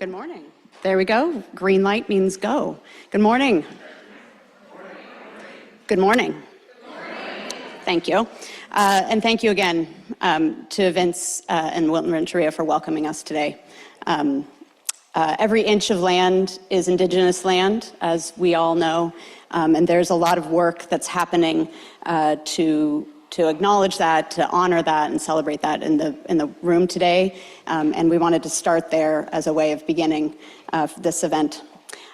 Good morning. There we go. Green light means go. Good morning. Good morning. Thank you. And thank you again to Vince and Wilton Renteria for welcoming us today. Every inch of land is Indigenous land, as we all know, and there's a lot of work that's happening to acknowledge that, to honor that, and celebrate that in the room today. And we wanted to start there as a way of beginning this event.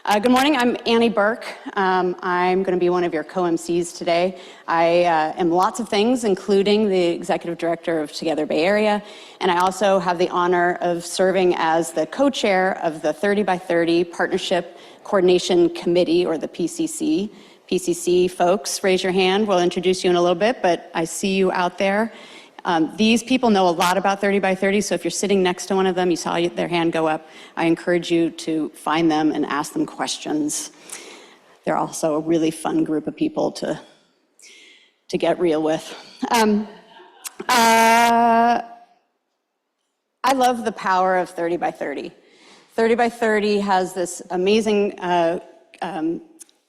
Good morning, I'm Annie Burke. I'm going to be one of your co-MCs today. I am lots of things, including the Executive Director of Together Bay Area, and I also have the honor of serving as the co-chair of the 30 by 30 Partnership Coordination Committee, or the PCC. PCC folks, raise your hand. We'll introduce you in a little bit, but I see you out there. These people know a lot about 30 by 30, so if you're sitting next to one of them, you saw their hand go up, I encourage you to find them and ask them questions. They're also a really fun group of people to get real with. I love the power of 30 by 30. 30 by 30 has this amazing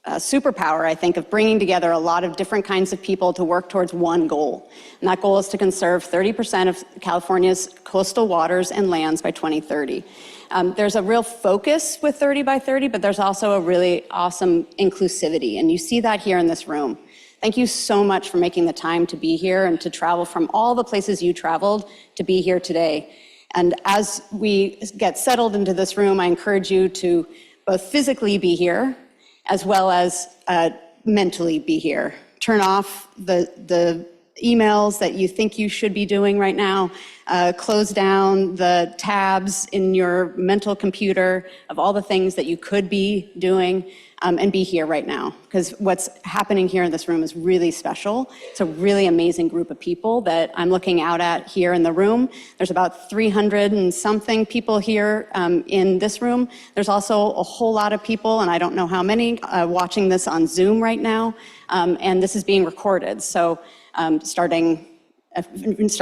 superpower, I think, of bringing together a lot of different kinds of people to work towards one goal. And that goal is to conserve 30% of California's coastal waters and lands by 2030. There's a real focus with 30 by 30, but there's also a really awesome inclusivity, and you see that here in this room. Thank you so much for making the time to be here and to travel from all the places you traveled to be here today. And as we get settled into this room, I encourage you to both physically be here, as well as mentally be here. Turn off the emails that you think you should be doing right now. Close down the tabs in your mental computer of all the things that you could be doing, and be here right now. Because what's happening here in this room is really special. It's a really amazing group of people that I'm looking out at here in the room. There's about 300 and something people here in this room. There's also a whole lot of people, and I don't know how many, watching this on Zoom right now. And this is being recorded, so starting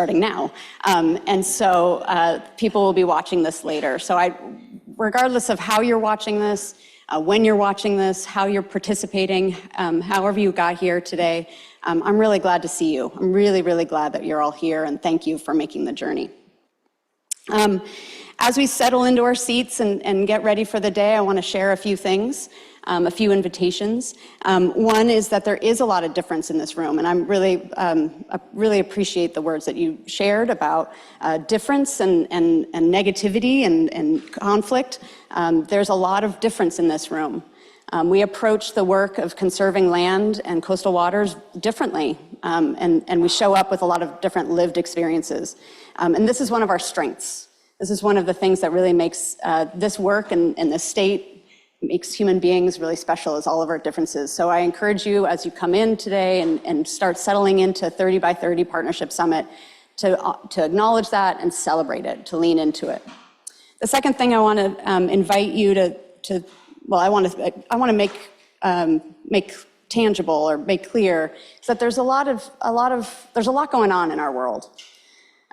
now. And so people will be watching this later. So regardless of how you're watching this, when you're watching this, how you're participating, however you got here today, I'm really glad to see you. I'm really, really glad that you're all here, and thank you for making the journey. As we settle into our seats and get ready for the day, I want to share a few things. A few invitations. One is that there is a lot of difference in this room, and I really appreciate the words that you shared about difference and negativity and conflict. There's a lot of difference in this room. We approach the work of conserving land and coastal waters differently, and we show up with a lot of different lived experiences. And this is one of our strengths. This is one of the things that really makes this work and the state makes human beings really special, is all of our differences. So I encourage you, as you come in today and start settling into 30 by 30 Partnership Summit, to acknowledge that and celebrate it, to lean into it. The second thing I want to invite you I want to make tangible or make clear is that there's a lot going on in our world.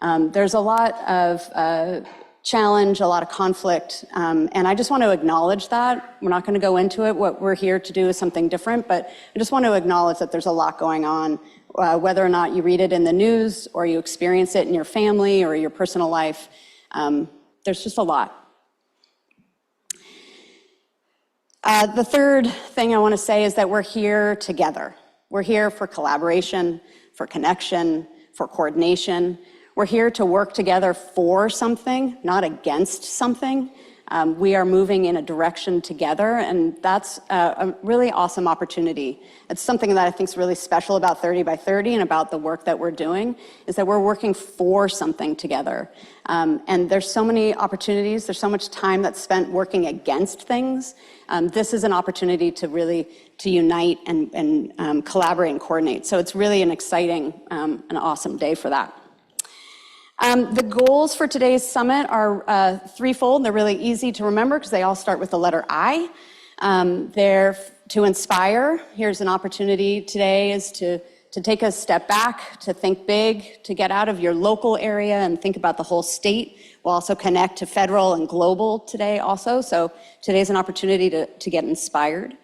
There's a lot of challenge, a lot of conflict, and I just want to acknowledge that. We're not going to go into it. What we're here to do is something different, but I just want to acknowledge that there's a lot going on, whether or not you read it in the news or you experience it in your family or your personal life. There's just a lot. The third thing I want to say is that we're here together. We're here for collaboration, for connection, for coordination. We're here to work together for something, not against something. We are moving in a direction together, and that's a really awesome opportunity. It's something that I think is really special about 30 by 30 and about the work that we're doing, is that we're working for something together. And there's so many opportunities, there's so much time that's spent working against things. This is an opportunity to really unite and collaborate and coordinate. So it's really an exciting and awesome day for that. The goals for today's summit are threefold. They're really easy to remember because they all start with the letter I. They're to inspire. Here's an opportunity today is to to take a step back, to think big, to get out of your local area and think about the whole state. We'll also connect to federal and global today also. So today's an opportunity to get inspired.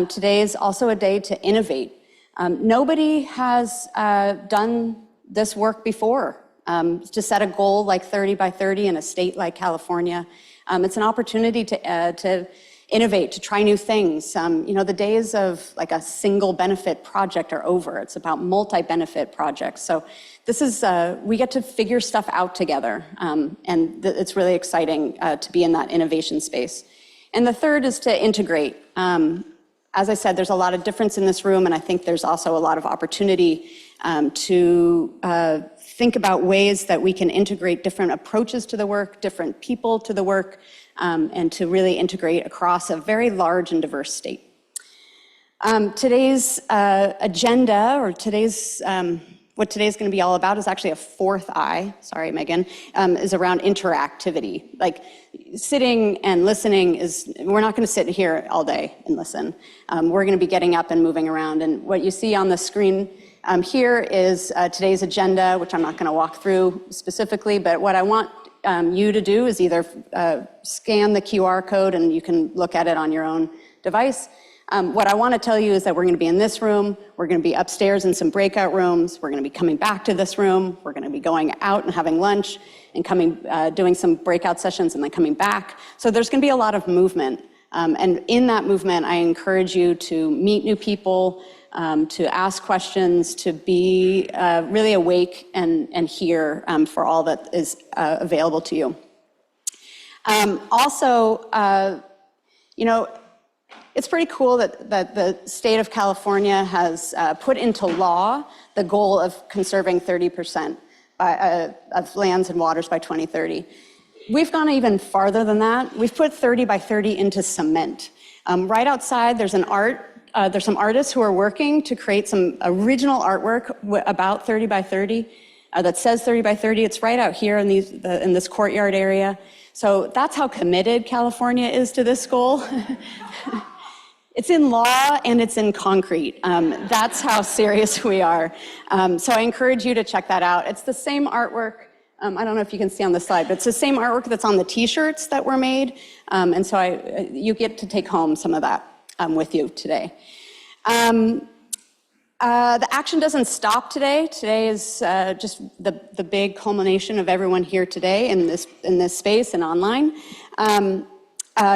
Today is also a day to innovate. Nobody has done this work before. To set a goal like 30 by 30 in a state like California. It's an opportunity to innovate, to try new things. The days of like a single benefit project are over. It's about multi-benefit projects. So this is, we get to figure stuff out together. And it's really exciting to be in that innovation space. And the third is to integrate. As I said, there's a lot of difference in this room, and I think there's also a lot of opportunity to think about ways that we can integrate different approaches to the work, different people to the work, and to really integrate across a very large and diverse state. Today's agenda, or what today's going to be all about is actually a fourth I, sorry Megan, is around interactivity. Like sitting and listening we're not going to sit here all day and listen. We're going to be getting up and moving around, and what you see on the screen here is today's agenda, which I'm not going to walk through specifically, but what I want you to do is either scan the QR code and you can look at it on your own device. What I want to tell you is that we're going to be in this room, we're going to be upstairs in some breakout rooms, we're going to be coming back to this room, we're going to be going out and having lunch and doing some breakout sessions and then coming back. So there's going to be a lot of movement. And in that movement, I encourage you to meet new people, to ask questions, to be really awake and hear for all that is available to you. It's pretty cool that the state of California has put into law the goal of conserving 30% of lands and waters by 2030. We've gone even farther than that. We've put 30 by 30 into cement. Right outside, there's some artists who are working to create some original artwork about 30 by 30 that says 30 by 30. It's right out here in this courtyard area. So that's how committed California is to this goal. It's in law and it's in concrete. That's how serious we are. So I encourage you to check that out. It's the same artwork. I don't know if you can see on the slide, but it's the same artwork that's on the t-shirts that were made. And so you get to take home some of that with you today. The action doesn't stop today. Today is just the big culmination of everyone here today in this space and online.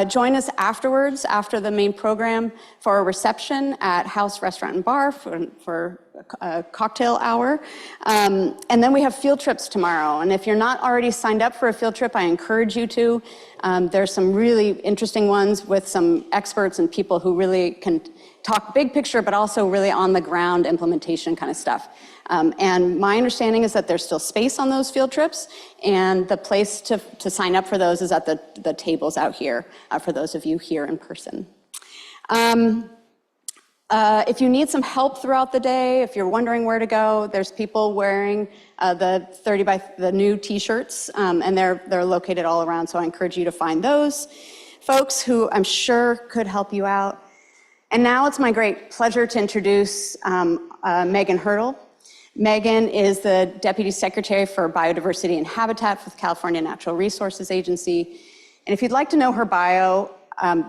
Join us afterwards, after the main program, for a reception at House Restaurant and Bar for a cocktail hour. And then we have field trips tomorrow. And if you're not already signed up for a field trip, I encourage you to. There's some really interesting ones with some experts and people who really can talk big picture, but also really on the ground implementation kind of stuff. And my understanding is that there's still space on those field trips, and the place to sign up for those is at the tables out here, for those of you here in person. If you need some help throughout the day, if you're wondering where to go, there's people wearing the new t-shirts, and they're located all around, so I encourage you to find those folks who I'm sure could help you out. And now it's my great pleasure to introduce Megan Hurdle. Megan is the Deputy Secretary for Biodiversity and Habitat for the California Natural Resources Agency. And if you'd like to know her bio,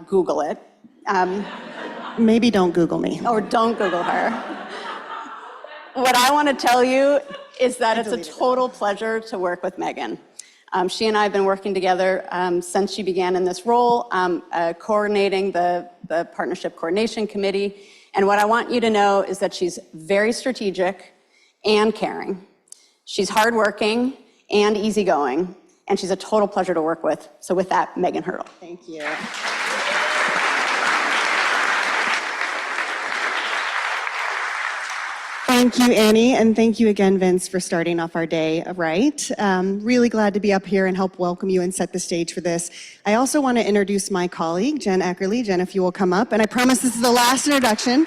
Google it. Maybe don't Google me. Or don't Google her. What I want to tell you is that it's a total pleasure to work with Megan. She and I have been working together since she began in this role, coordinating the Partnership Coordination Committee. And what I want you to know is that she's very strategic and caring. She's hardworking and easygoing, and she's a total pleasure to work with. So with that, Megan Hurdle. Thank you. Thank you, Annie, and thank you again, Vince, for starting off our day right. Really glad to be up here and help welcome you and set the stage for this. I also want to introduce my colleague, Jen Eckerly. Jen, if you will come up, and I promise this is the last introduction.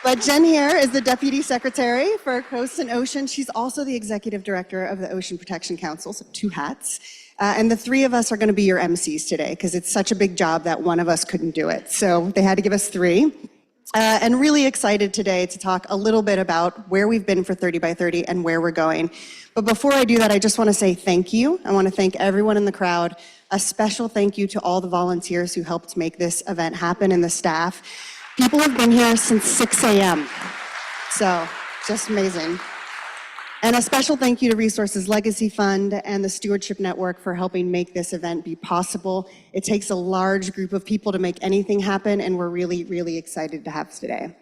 But Jen here is the Deputy Secretary for Coast and Ocean. She's also the Executive Director of the Ocean Protection Council, so 2 hats. And the 3 of us are going to be your MCs today, because it's such a big job that one of us couldn't do it. So they had to give us 3. and really excited today to talk a little bit about where we've been for 30 by 30 and where we're going. But before I do that, I just want to say thank you. I want to thank everyone in the crowd. A special thank you to all the volunteers who helped make this event happen and the staff. People have been here since 6 a.m. So just amazing. And a special thank you to Resources Legacy Fund and the Stewardship Network for helping make this event be possible. It takes a large group of people to make anything happen, and we're really, really excited to have today.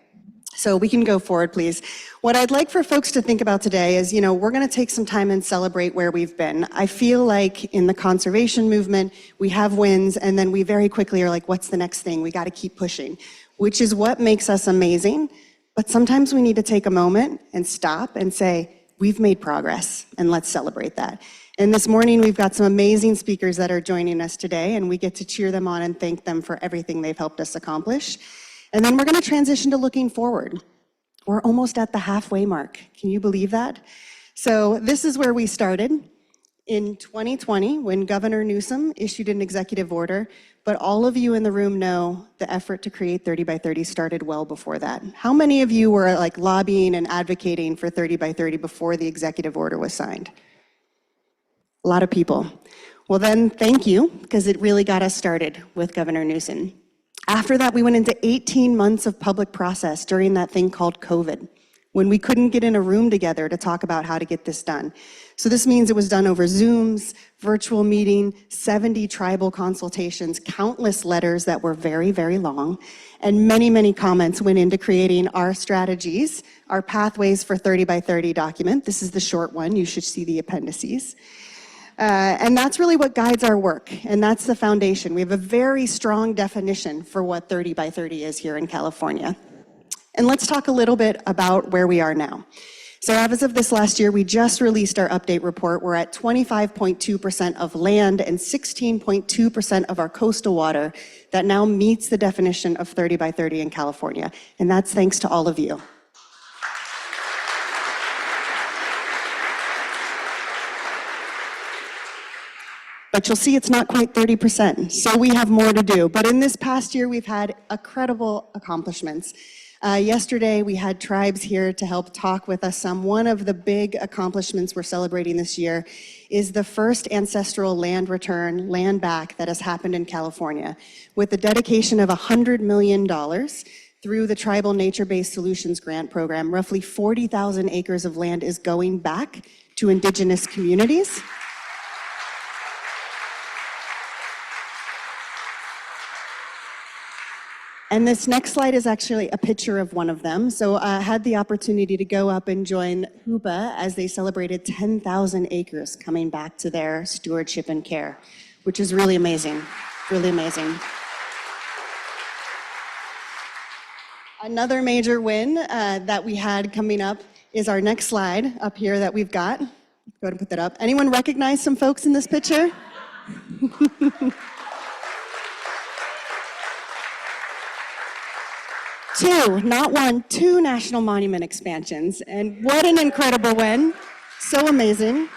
So we can go forward, please. What I'd like for folks to think about today is, we're going to take some time and celebrate where we've been. I feel like in the conservation movement, we have wins, and then we very quickly are like, what's the next thing? We got to keep pushing, which is what makes us amazing. But sometimes we need to take a moment and stop and say, we've made progress, and let's celebrate that. And this morning, we've got some amazing speakers that are joining us today, and we get to cheer them on and thank them for everything they've helped us accomplish. And then we're going to transition to looking forward. We're almost at the halfway mark. Can you believe that? So this is where we started in 2020 when Governor Newsom issued an executive order, but all of you in the room know the effort to create 30 by 30 started well before that. How many of you were lobbying and advocating for 30 by 30 before the executive order was signed? A lot of people. Well then, thank you, because it really got us started with Governor Newsom. After that, we went into 18 months of public process during that thing called COVID, when we couldn't get in a room together to talk about how to get this done. So this means it was done over Zooms, virtual meeting, 70 tribal consultations, countless letters that were very, very long, and many, many comments went into creating our strategies, our Pathways for 30 by 30 document. This is the short one. You should see the appendices. And that's really what guides our work, and that's the foundation. We have a very strong definition for what 30 by 30 is here in California. And let's talk a little bit about where we are now. So as of this last year, we just released our update report. We're at 25.2% of land and 16.2% of our coastal water that now meets the definition of 30 by 30 in California. And that's thanks to all of you. But you'll see it's not quite 30%, so we have more to do. But in this past year, we've had incredible accomplishments. Yesterday, we had tribes here to help talk with us some. One of the big accomplishments we're celebrating this year is the first ancestral land return, land back, that has happened in California, with the dedication of $100 million through the Tribal Nature-Based Solutions Grant Program. Roughly 40,000 acres of land is going back to indigenous communities. And this next slide is actually a picture of one of them. So I had the opportunity to go up and join Hoopa as they celebrated 10,000 acres coming back to their stewardship and care, which is really amazing, really amazing. Another major win that we had coming up is our next slide up here that we've got. Go ahead and put that up. Anyone recognize some folks in this picture? Not one, two national monument expansions. And what an incredible win. So amazing.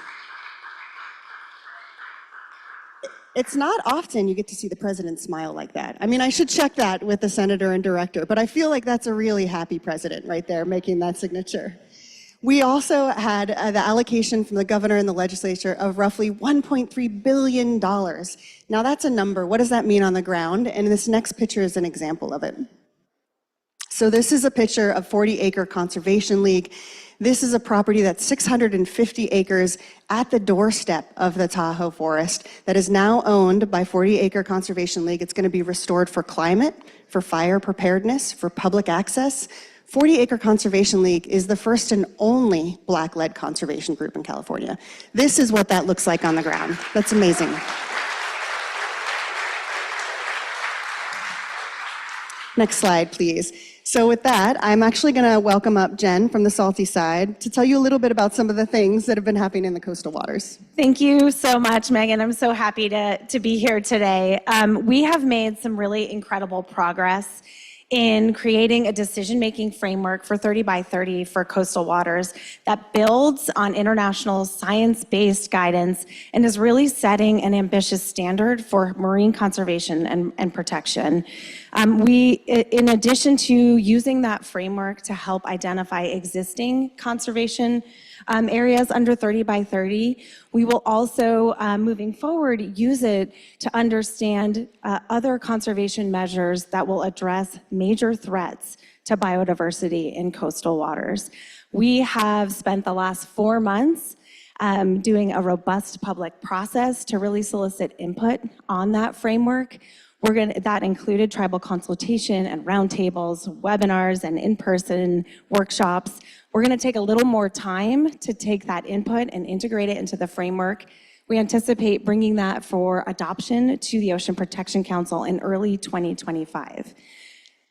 It's not often you get to see the president smile like that. I mean, I should check that with the senator and director, but I feel like that's a really happy president right there making that signature. We also had the allocation from the governor and the legislature of roughly $1.3 billion. Now that's a number. What does that mean on the ground? And this next picture is an example of it. So this is a picture of 40 Acre Conservation League. This is a property that's 650 acres at the doorstep of the Tahoe Forest that is now owned by 40 Acre Conservation League. It's going to be restored for climate, for fire preparedness, for public access. 40 Acre Conservation League is the first and only Black-led conservation group in California. This is what that looks like on the ground. That's amazing. Next slide, please. So with that, I'm actually going to welcome up Jen from the Salty Side to tell you a little bit about some of the things that have been happening in the coastal waters. Thank you so much, Megan. I'm so happy to be here today. We have made some really incredible progress in creating a decision-making framework for 30 by 30 for coastal waters that builds on international science-based guidance and is really setting an ambitious standard for marine conservation and protection. In addition to using that framework to help identify existing conservation areas under 30 by 30, we will also, moving forward, use it to understand other conservation measures that will address major threats to biodiversity in coastal waters. We have spent the last 4 months doing a robust public process to really solicit input on that framework. That included tribal consultation and roundtables, webinars, and in-person workshops. We're going to take a little more time to take that input and integrate it into the framework. We anticipate bringing that for adoption to the Ocean Protection Council in early 2025.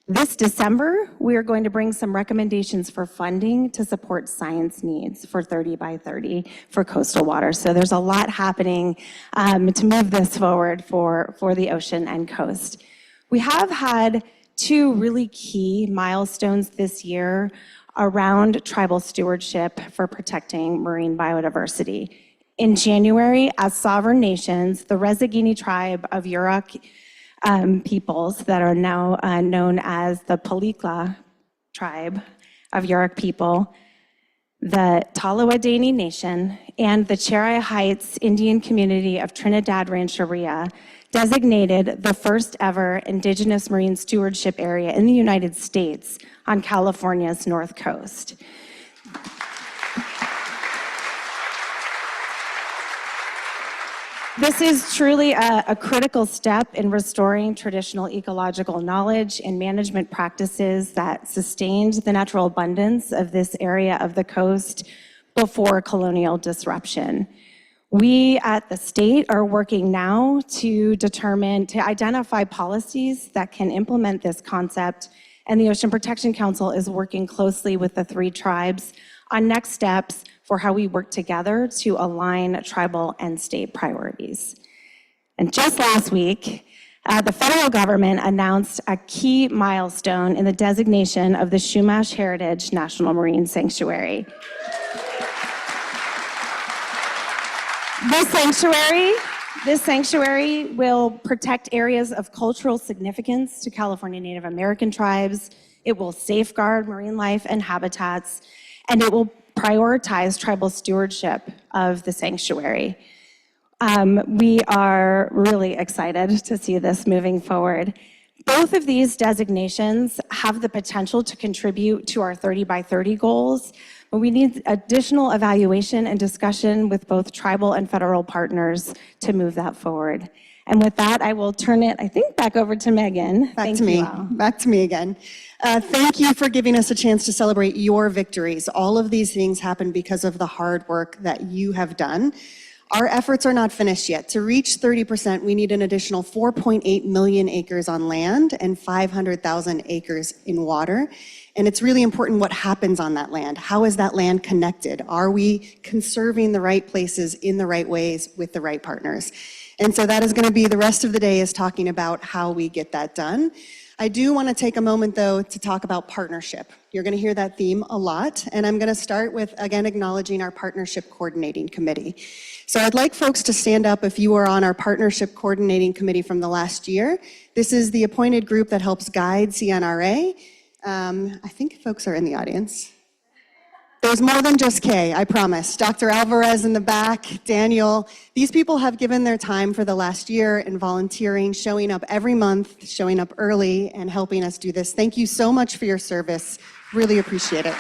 This December, we are going to bring some recommendations for funding to support science needs for 30 by 30 for coastal waters. So there's a lot happening to move this forward for the ocean and coast. We have had 2 really key milestones this year around tribal stewardship for protecting marine biodiversity. In January, as sovereign nations, the Rezagini tribe of Yurok peoples that are now known as the Palikla tribe of Yurok people, the Tolowa-Dani Nation, and the Cherai Heights Indian community of Trinidad Rancheria designated the first ever indigenous marine stewardship area in the United States on California's north coast. This is truly a critical step in restoring traditional ecological knowledge and management practices that sustained the natural abundance of this area of the coast before colonial disruption. We at the state are working now to identify policies that can implement this concept, and the Ocean Protection Council is working closely with the 3 tribes on next steps for how we work together to align tribal and state priorities. And just last week, the federal government announced a key milestone in the designation of the Chumash Heritage National Marine Sanctuary. This sanctuary will protect areas of cultural significance to California Native American tribes. It will safeguard marine life and habitats, and it will prioritize tribal stewardship of the sanctuary. We are really excited to see this moving forward. Both of these designations have the potential to contribute to our 30 by 30 goals, but we need additional evaluation and discussion with both tribal and federal partners to move that forward. And with that, I will turn it, I think, back over to Megan. Back to me again. Thank you for giving us a chance to celebrate your victories. All of these things happen because of the hard work that you have done. Our efforts are not finished yet. To reach 30%, we need an additional 4.8 million acres on land and 500,000 acres in water. And it's really important what happens on that land. How is that land connected? Are we conserving the right places in the right ways with the right partners? And so that is going to be the rest of the day is talking about how we get that done. I do want to take a moment, though, to talk about partnership. You're going to hear that theme a lot, and I'm going to start with, again, acknowledging our Partnership Coordinating Committee. So I'd like folks to stand up if you are on our Partnership Coordinating Committee from the last year. This is the appointed group that helps guide CNRA. I think folks are in the audience. There's more than just Kay, I promise. Dr. Alvarez in the back, Daniel. These people have given their time for the last year in volunteering, showing up every month, showing up early, and helping us do this. Thank you so much for your service. Really appreciate it.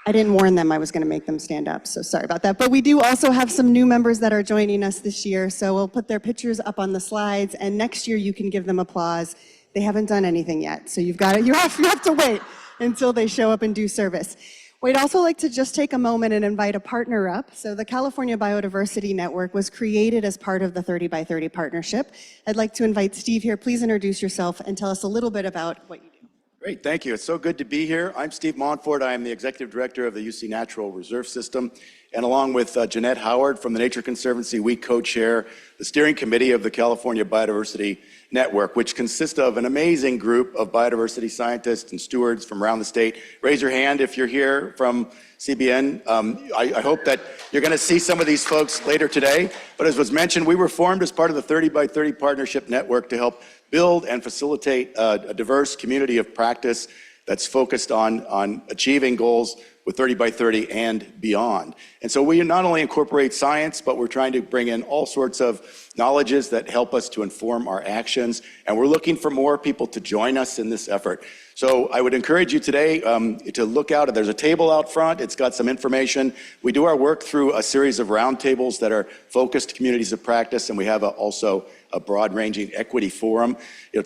I didn't warn them I was going to make them stand up, so sorry about that. But we do also have some new members that are joining us this year, so we'll put their pictures up on the slides, and next year you can give them applause. They haven't done anything yet, so you have to wait until they show up and do service. We'd also like to just take a moment and invite a partner up. So the California Biodiversity Network was created as part of the 30 by 30 partnership. I'd like to invite Steve here. Please introduce yourself and tell us a little bit about what you do. Great, thank you. It's so good to be here. I'm Steve Montfort. I am the Executive Director of the UC Natural Reserve System. and along with Jeanette Howard from the Nature Conservancy, we co-chair the steering committee of the California Biodiversity Network, which consists of an amazing group of biodiversity scientists and stewards from around the state. Raise your hand if you're here from CBN. I hope that you're going to see some of these folks later today. But as was mentioned, we were formed as part of the 30 by 30 Partnership Network to help build and facilitate a diverse community of practice that's focused on achieving goals with 30 by 30 and beyond. And so we not only incorporate science, but we're trying to bring in all sorts of knowledges that help us to inform our actions. And we're looking for more people to join us in this effort. So I would encourage you today to look out. There's a table out front. It's got some information. We do our work through a series of roundtables that are focused communities of practice, and we have also a broad-ranging equity forum.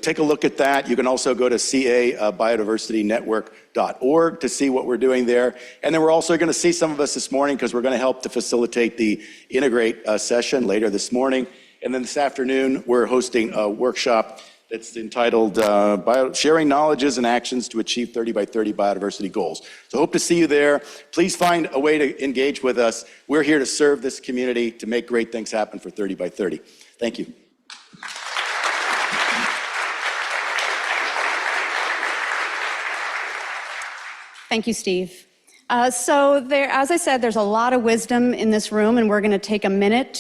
Take a look at that. You can also go to cabiodiversitynetwork.org to see what we're doing there. And then we're also going to see some of us this morning because we're going to help to facilitate the Integrate session later this morning. And then this afternoon, we're hosting a workshop that's entitled Sharing Knowledges and Actions to Achieve 30 by 30 Biodiversity Goals. So hope to see you there. Please find a way to engage with us. We're here to serve this community to make great things happen for 30 by 30. Thank you. Thank you, Steve. As I said, there's a lot of wisdom in this room, and we're going to take a minute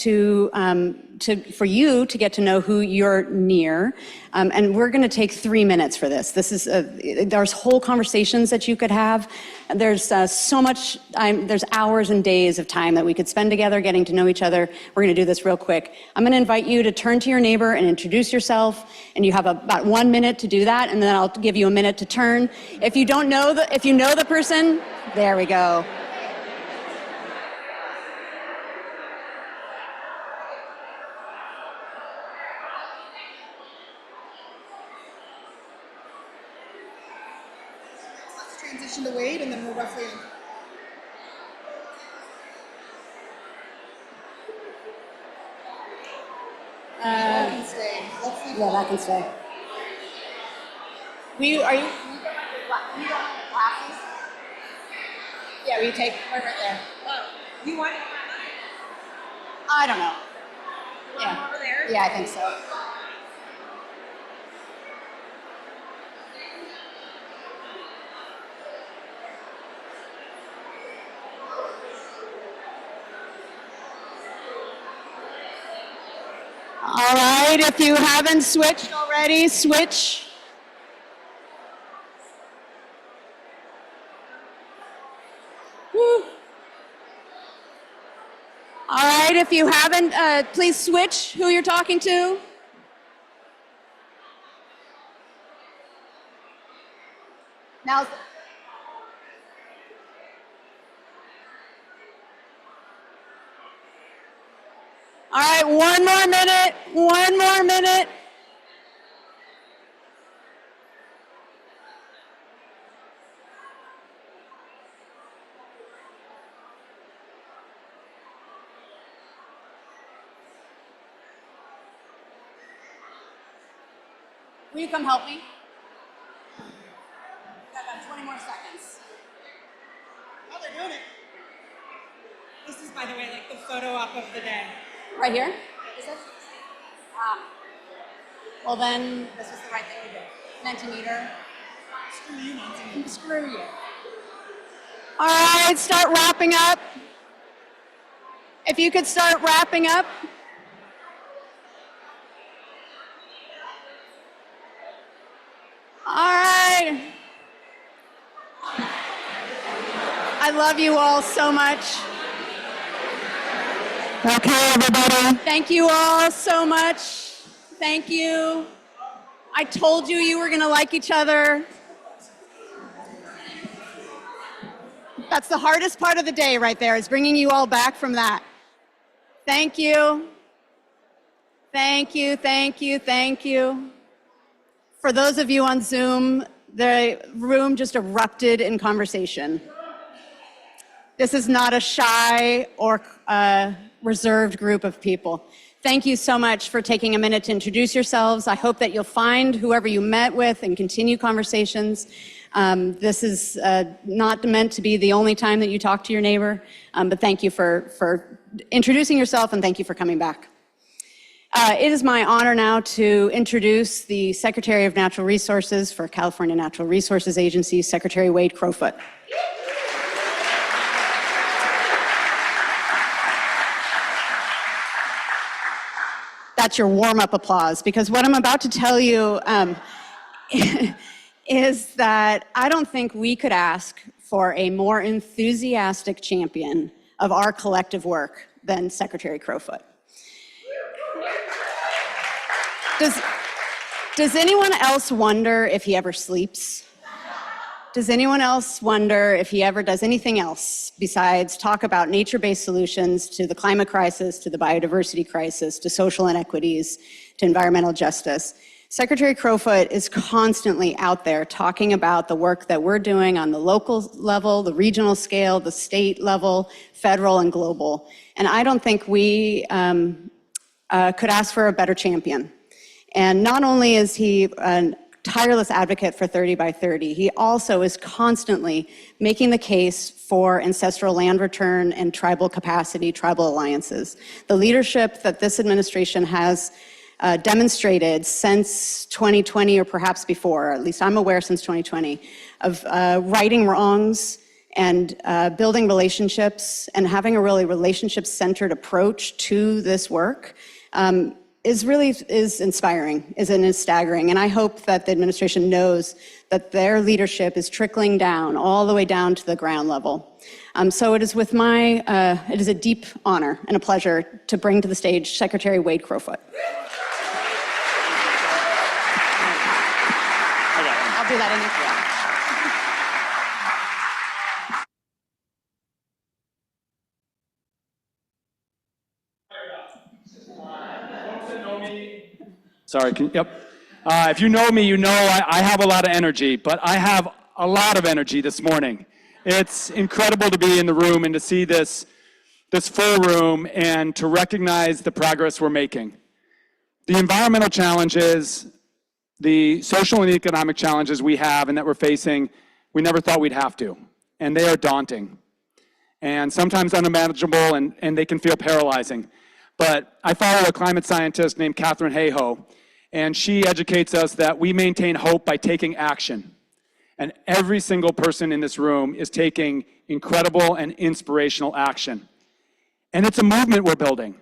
for you to get to know who you're near. And we're going to take 3 minutes for this. There's whole conversations that you could have. There's so much time, there's hours and days of time that we could spend together getting to know each other. We're going to do this real quick. I'm going to invite you to turn to your neighbor and introduce yourself. And you have about 1 minute to do that, and then I'll give you a minute to turn. If you know the person, there we go. Let's transition to Wade, and then we'll roughly end. That can stay. Let's leave Yeah, that can stay. Are you glasses? Yeah, we take right there. You want I don't know. yeah. Over there? Yeah, I think so. All right, if you haven't switched already, switch. Woo. All right, if you haven't, please switch who you're talking to. Now, all right, one more minute, one more minute. Will you come help me? We've got about 20 more seconds. Oh, they're doing it. This is, by the way, like the photo op of the day. Right here? Is this? Well then, this was the right thing to do. Mentimeter. Screw you, Nancy. Screw you. All right, start wrapping up. If you could start wrapping up. All right. I love you all so much. Okay, everybody. Thank you all so much. Thank you. I told you were going to like each other. That's the hardest part of the day right there, is bringing you all back from that. Thank you. Thank you, thank you, thank you. For those of you on Zoom, the room just erupted in conversation. This is not a shy or reserved group of people. Thank you so much for taking a minute to introduce yourselves. I hope that you'll find whoever you met with and continue conversations. This is not meant to be the only time that you talk to your neighbor, but thank you for introducing yourself, and thank you for coming back. It is my honor now to introduce the Secretary of Natural Resources for California Natural Resources Agency, Secretary Wade Crowfoot. That's your warm-up applause, because what I'm about to tell you is that I don't think we could ask for a more enthusiastic champion of our collective work than Secretary Crowfoot. Does anyone else wonder if he ever sleeps? Does anyone else wonder if he ever does anything else besides talk about nature-based solutions to the climate crisis, to the biodiversity crisis, to social inequities, to environmental justice? Secretary Crowfoot is constantly out there talking about the work that we're doing on the local level, the regional scale, the state level, federal and global. And I don't think we could ask for a better champion. And not only is he a tireless advocate for 30 by 30, he also is constantly making the case for ancestral land return and tribal capacity, tribal alliances. The leadership that this administration has demonstrated since 2020, or perhaps before, at least I'm aware since 2020, of righting wrongs and building relationships and having a really relationship-centered approach to this work is inspiring, is staggering. And I hope that the administration knows that their leadership is trickling down, all the way down to the ground level. So it is with it is a deep honor and a pleasure to bring to the stage Secretary Wade Crowfoot. I'll do that in the Sorry, yep. If you know me, you know I have a lot of energy, but I have a lot of energy this morning. It's incredible to be in the room and to see this full room and to recognize the progress we're making. The environmental challenges, the social and economic challenges we have and that we're facing, we never thought we'd have to. And they are daunting and sometimes unimaginable, and they can feel paralyzing. But I follow a climate scientist named Katharine Hayhoe, and she educates us that we maintain hope by taking action. And every single person in this room is taking incredible and inspirational action. And it's a movement we're building.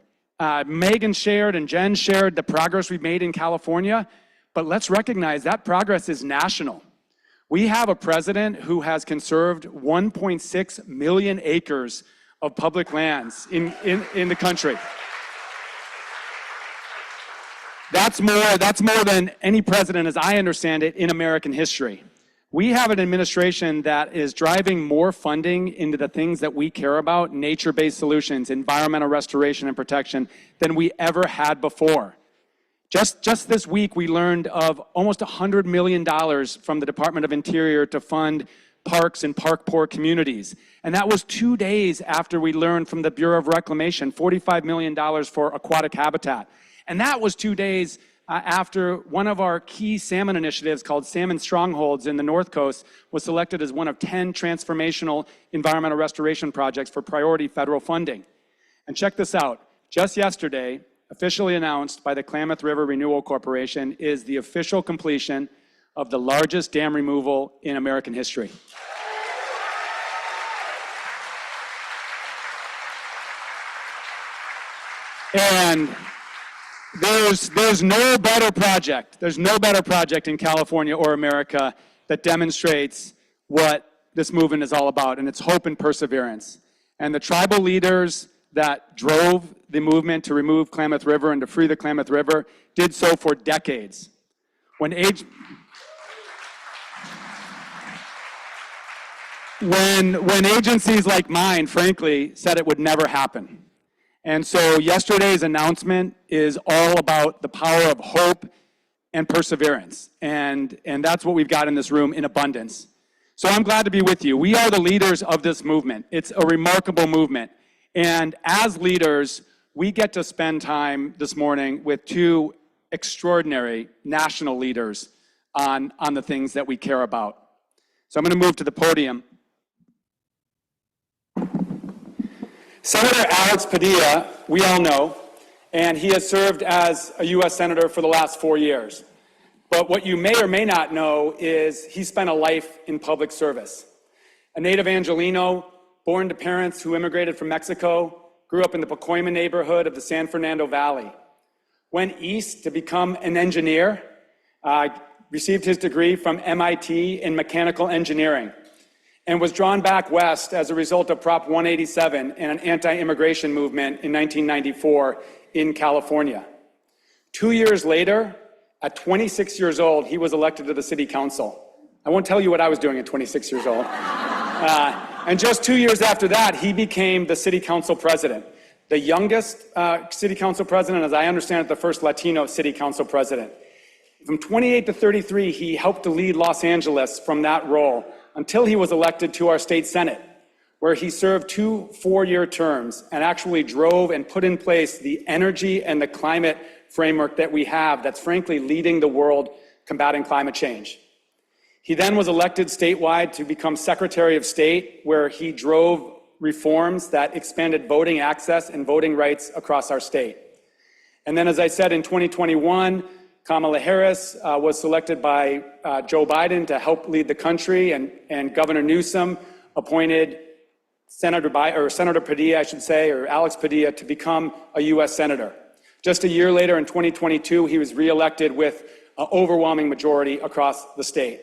Megan shared and Jen shared the progress we've made in California, but let's recognize that progress is national. We have a president who has conserved 1.6 million acres of public lands in the country. That's more than any president, as I understand it, in American history. We have an administration that is driving more funding into the things that we care about, nature-based solutions, environmental restoration and protection, than we ever had before. Just this week, we learned of almost $100 million from the Department of Interior to fund parks and park-poor communities. And that was 2 days after we learned from the Bureau of Reclamation, $45 million for aquatic habitat. And that was 2 days after one of our key salmon initiatives called Salmon Strongholds in the North Coast was selected as one of 10 transformational environmental restoration projects for priority federal funding. And check this out. Just yesterday, officially announced by the Klamath River Renewal Corporation, is the official completion of the largest dam removal in American history. And there's no better project. There's no better project in California or America that demonstrates what this movement is all about, and it's hope and perseverance. And the tribal leaders that drove the movement to remove Klamath River and to free the Klamath River did so for decades. When agencies like mine, frankly, said it would never happen. And so yesterday's announcement is all about the power of hope and perseverance. And that's what we've got in this room in abundance. So I'm glad to be with you. We are the leaders of this movement. It's a remarkable movement. And as leaders, we get to spend time this morning with two extraordinary national leaders on the things that we care about. So I'm going to move to the podium. Senator Alex Padilla, we all know, and he has served as a U.S. Senator for the last 4 years. But what you may or may not know is he spent a life in public service. A native Angelino, born to parents who immigrated from Mexico, grew up in the Pacoima neighborhood of the San Fernando Valley. Went east to become an engineer, received his degree from MIT in mechanical engineering, and was drawn back west as a result of Prop 187 and an anti-immigration movement in 1994 in California. 2 years later, at 26 years old, he was elected to the city council. I won't tell you what I was doing at 26 years old. And just 2 years after that, he became the city council president, the youngest city council president, as I understand it, the first Latino city council president. From 28 to 33, he helped to lead Los Angeles from that role until he was elected to our state Senate, where he served 2 4-year terms and actually drove and put in place the energy and the climate framework that we have that's frankly leading the world combating climate change. He then was elected statewide to become Secretary of State, where he drove reforms that expanded voting access and voting rights across our state. And then, as I said, in 2021, Kamala Harris was selected by Joe Biden to help lead the country, and Governor Newsom appointed Senator Padilla, I should say, or Alex Padilla, to become a U.S. Senator. Just a year later, in 2022, he was reelected with an overwhelming majority across the state.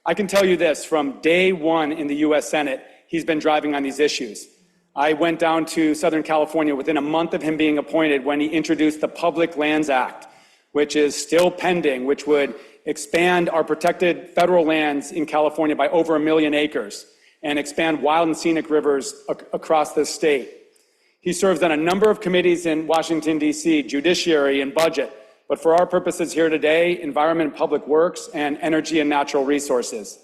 I can tell you this, from day one in the U.S. Senate, he's been driving on these issues. I went down to Southern California within a month of him being appointed when he introduced the Public Lands Act, which is still pending, which would expand our protected federal lands in California by over 1 million acres and expand wild and scenic rivers across the state. He serves on a number of committees in Washington, D.C., Judiciary and Budget, but for our purposes here today, Environment and Public Works and Energy and Natural Resources.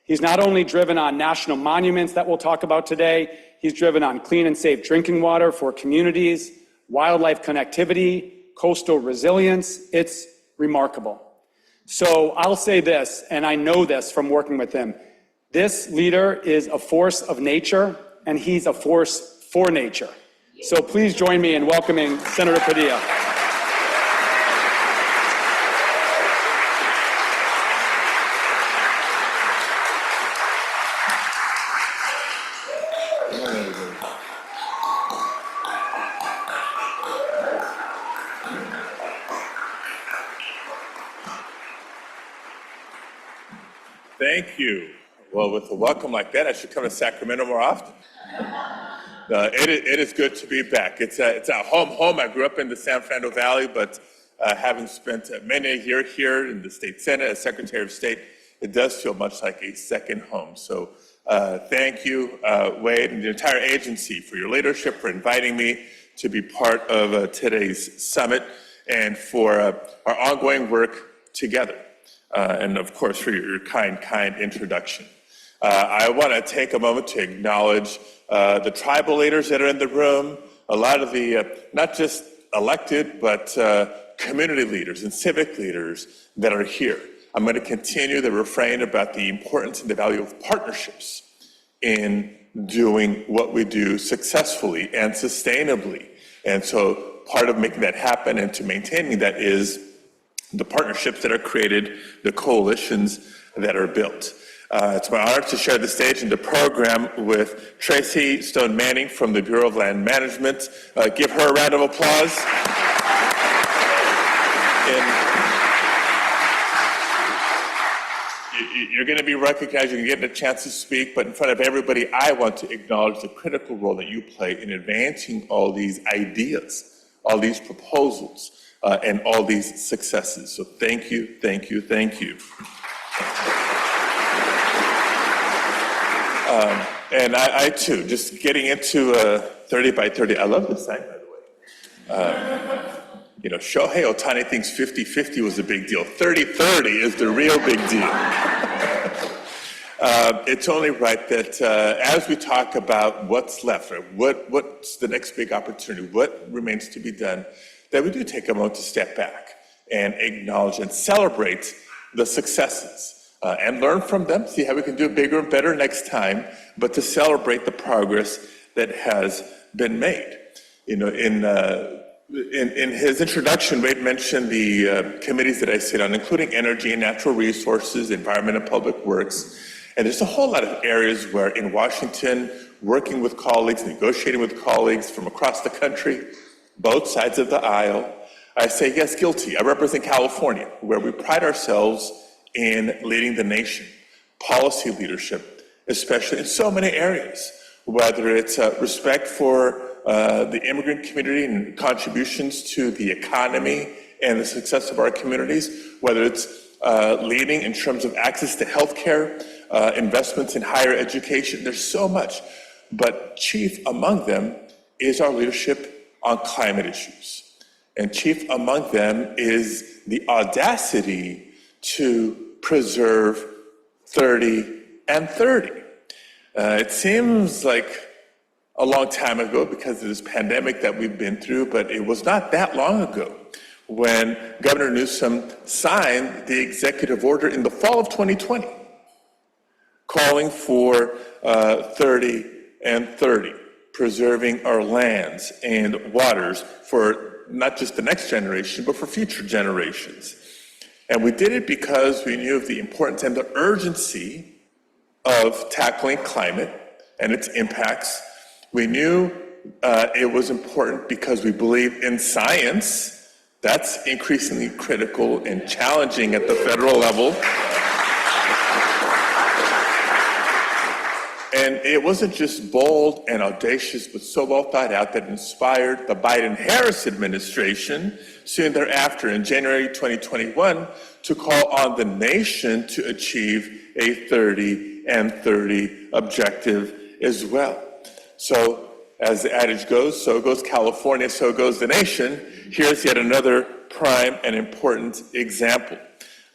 He's not only driven on national monuments that we'll talk about today, he's driven on clean and safe drinking water for communities, wildlife connectivity, coastal resilience. It's remarkable. So I'll say this, and I know this from working with him. This leader is a force of nature, and he's a force for nature. So please join me in welcoming Senator Padilla. Thank you. Well, with a welcome like that, I should come to Sacramento more often. It is good to be back. It's a home. I grew up in the San Fernando Valley, but having spent many a year here in the state Senate as Secretary of State, it does feel much like a second home. So thank you, Wade, and the entire agency for your leadership, for inviting me to be part of today's summit, and for our ongoing work together. And of course, for your kind introduction. I want to take a moment to acknowledge the tribal leaders that are in the room, a lot of the, not just elected, but community leaders and civic leaders that are here. I'm going to continue the refrain about the importance and the value of partnerships in doing what we do successfully and sustainably. And so part of making that happen and to maintaining that is the partnerships that are created, the coalitions that are built. It's my honor to share the stage and the program with Tracy Stone Manning from the Bureau of Land Management. Give her a round of applause. You're going to be recognized, you're getting a chance to speak, but in front of everybody, I want to acknowledge the critical role that you play in advancing all these ideas, all these proposals, and all these successes. So thank you, thank you, thank you. And I too, just getting into 30 by 30, I love this sign, by the way. You know, Shohei Ohtani thinks 50-50 was a big deal. 30-30 is the real big deal. It's only right that as we talk about what's left, right, what's the next big opportunity, what remains to be done, that we do take a moment to step back and acknowledge and celebrate the successes and learn from them, see how we can do it bigger and better next time, but to celebrate the progress that has been made. You know, in his introduction, Wade mentioned the committees that I sit on, including energy and natural resources, environment and public works. And there's a whole lot of areas where in Washington, working with colleagues, negotiating with colleagues from across the country, both sides of the aisle, I say, yes, guilty. I represent California, where we pride ourselves in leading the nation, policy leadership, especially in so many areas, whether it's respect for the immigrant community and contributions to the economy and the success of our communities, whether it's leading in terms of access to healthcare, investments in higher education. There's so much, but chief among them is our leadership on climate issues. And chief among them is the audacity to preserve 30 and 30. It seems like a long time ago because of this pandemic that we've been through, but it was not that long ago when Governor Newsom signed the executive order in the fall of 2020, calling for 30 and 30, preserving our lands and waters for not just the next generation, but for future generations. And we did it because we knew of the importance and the urgency of tackling climate and its impacts. We knew it was important because we believe in science. That's increasingly critical and challenging at the federal level. And it wasn't just bold and audacious, but so well thought out that it inspired the Biden-Harris administration soon thereafter in January 2021 to call on the nation to achieve a 30 and 30 objective as well. So as the adage goes, so goes California, so goes the nation. Here's yet another prime and important example.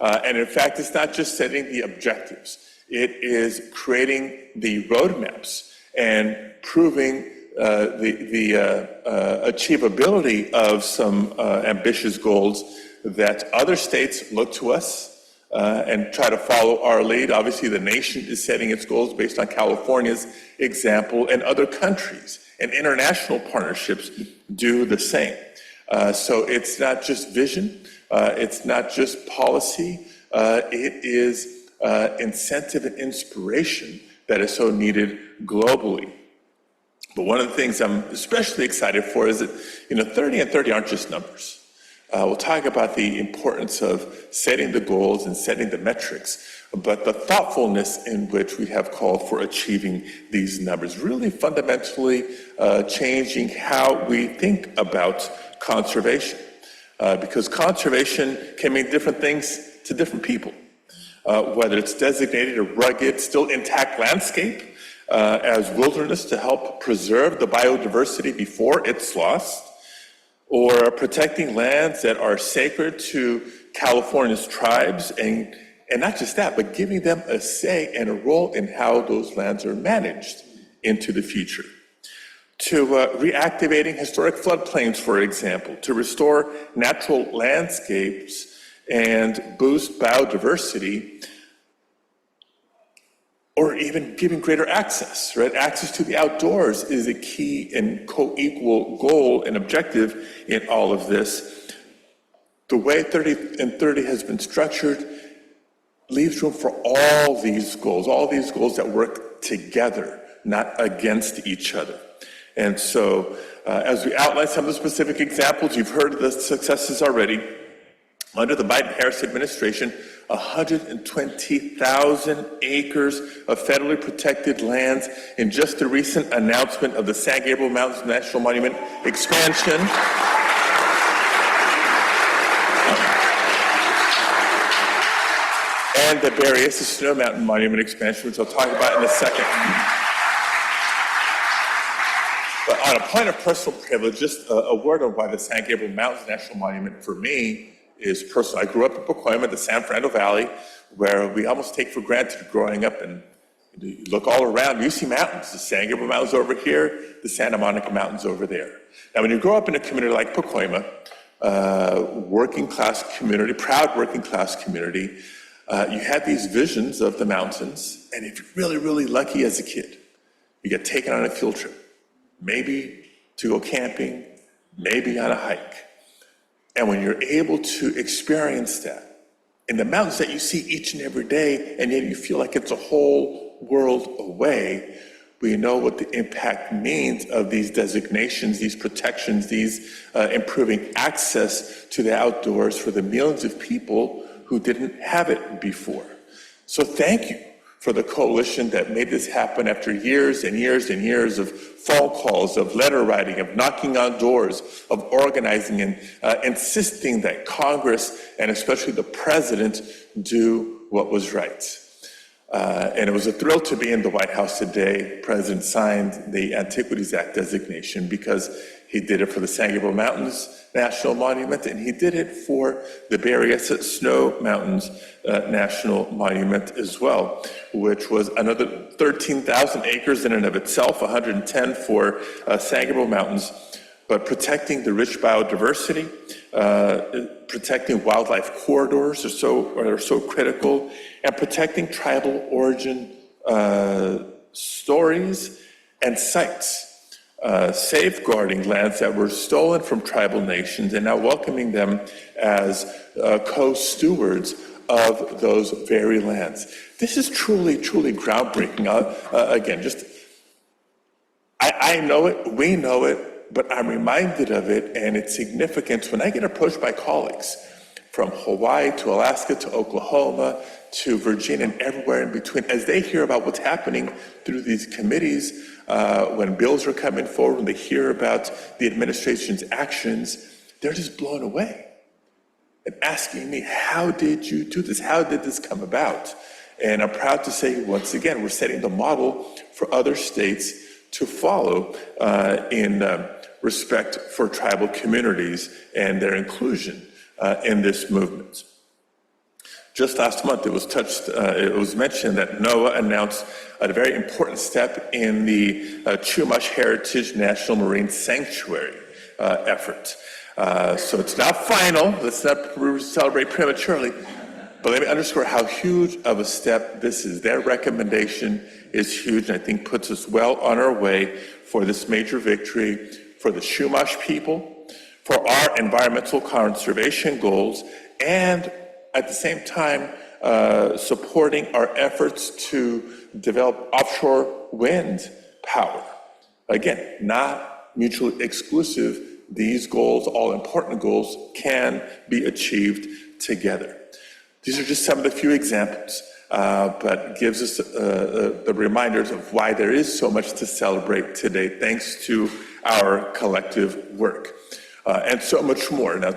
And in fact, it's not just setting the objectives. It is creating the roadmaps and proving the achievability of some ambitious goals that other states look to us and try to follow our lead. Obviously, the nation is setting its goals based on California's example, and other countries and international partnerships do the same. So it's not just vision, it's not just policy, it is incentive and inspiration that is so needed globally. But one of the things I'm especially excited for is that, 30 and 30 aren't just numbers. We'll talk about the importance of setting the goals and setting the metrics, but the thoughtfulness in which we have called for achieving these numbers, really fundamentally changing how we think about conservation. Because conservation can mean different things to different people. Whether it's designated a rugged, still intact landscape as wilderness to help preserve the biodiversity before it's lost, or protecting lands that are sacred to California's tribes, and not just that, but giving them a say and a role in how those lands are managed into the future. To reactivating historic floodplains, for example, to restore natural landscapes and boost biodiversity, or even giving greater access, right? Access to the outdoors is a key and co-equal goal and objective in all of this. The way 30 and 30 has been structured leaves room for all these goals that work together, not against each other. And so, as we outline some of the specific examples, you've heard the successes already. Under the Biden-Harris administration, 120,000 acres of federally protected lands in just the recent announcement of the San Gabriel Mountains National Monument expansion. And the Berryessa Snow Mountain Monument expansion, which I'll talk about in a second. But on a point of personal privilege, just a word on why the San Gabriel Mountains National Monument for me is personal. I grew up in Pacoima, the San Fernando Valley, where we almost take for granted growing up, and you look all around, you see mountains. The San Gabriel Mountains over here, the Santa Monica Mountains over there. Now, when you grow up in a community like Pacoima, working class community, proud working class community, you had these visions of the mountains, and if you're really, really lucky as a kid, you get taken on a field trip, maybe to go camping, maybe on a hike. And when you're able to experience that in the mountains that you see each and every day, and yet you feel like it's a whole world away, we know what the impact means of these designations, these protections, these improving access to the outdoors for the millions of people who didn't have it before. So thank you for the coalition that made this happen after years and years and years of phone calls, of letter writing, of knocking on doors, of organizing and insisting that Congress and especially the president do what was right. And it was a thrill to be in the White House today. The president signed the Antiquities Act designation because he did it for the San Gabriel Mountains National Monument, and he did it for the Berryessa Snow Mountains National Monument as well, which was another 13,000 acres in and of itself, 110 for San Gabriel Mountains, but protecting the rich biodiversity, protecting wildlife corridors are so critical, and protecting tribal origin stories and sites. Safeguarding lands that were stolen from tribal nations and now welcoming them as co-stewards of those very lands. This is truly, truly groundbreaking. Again, I know it, we know it, but I'm reminded of it and its significance when I get approached by colleagues from Hawaii to Alaska to Oklahoma to Virginia and everywhere in between, as they hear about what's happening through these committees, when bills are coming forward, when they hear about the administration's actions, they're just blown away and asking me, how did you do this? How did this come about? And I'm proud to say, once again, we're setting the model for other states to follow in respect for tribal communities and their inclusion in this movement. Just last month, it was mentioned that NOAA announced a very important step in the Chumash Heritage National Marine Sanctuary effort. So it's not final, let's not celebrate prematurely, but let me underscore how huge of a step this is. Their recommendation is huge, and I think puts us well on our way for this major victory for the Chumash people, for our environmental conservation goals, and at the same time, supporting our efforts to develop offshore wind power. Again, not mutually exclusive. These goals, all important goals, can be achieved together. These are just some of the few examples, but gives us the reminders of why there is so much to celebrate today, thanks to our collective work. And so much more. Now,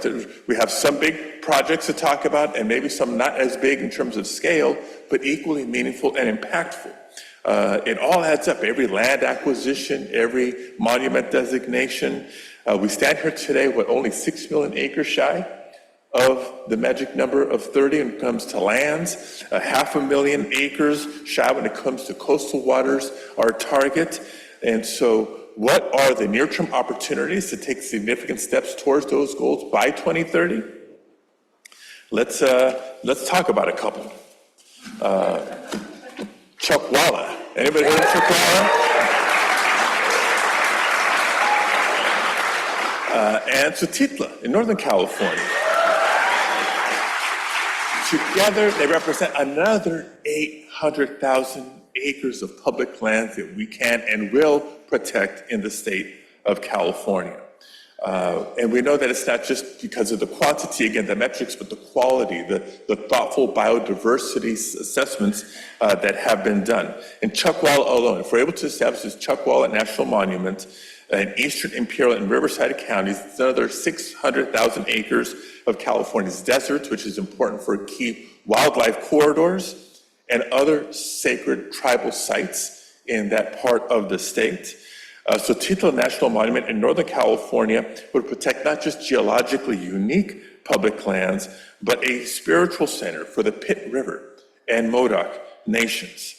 we have some big projects to talk about, and maybe some not as big in terms of scale, but equally meaningful and impactful. It all adds up. Every land acquisition, every monument designation. We stand here today with only 6 million acres shy of the magic number of 30 when it comes to lands, 500,000 acres shy when it comes to coastal waters, our target. And so what are the near-term opportunities to take significant steps towards those goals by 2030? Let's talk about a couple. Chuckwalla. Anybody heard of Chuckwalla? And Sutitla in Northern California. Together, they represent another 800,000 acres of public lands that we can and will protect in the state of California. And we know that it's not just because of the quantity, again, the metrics, but the quality, the thoughtful biodiversity assessments that have been done. In Chuckwalla alone, if we're able to establish this Chuckwalla National Monument in eastern Imperial and Riverside counties, it's another 600,000 acres of California's deserts, which is important for key wildlife corridors and other sacred tribal sites in that part of the state. Sotitla National Monument in Northern California would protect not just geologically unique public lands, but a spiritual center for the Pitt River and Modoc nations.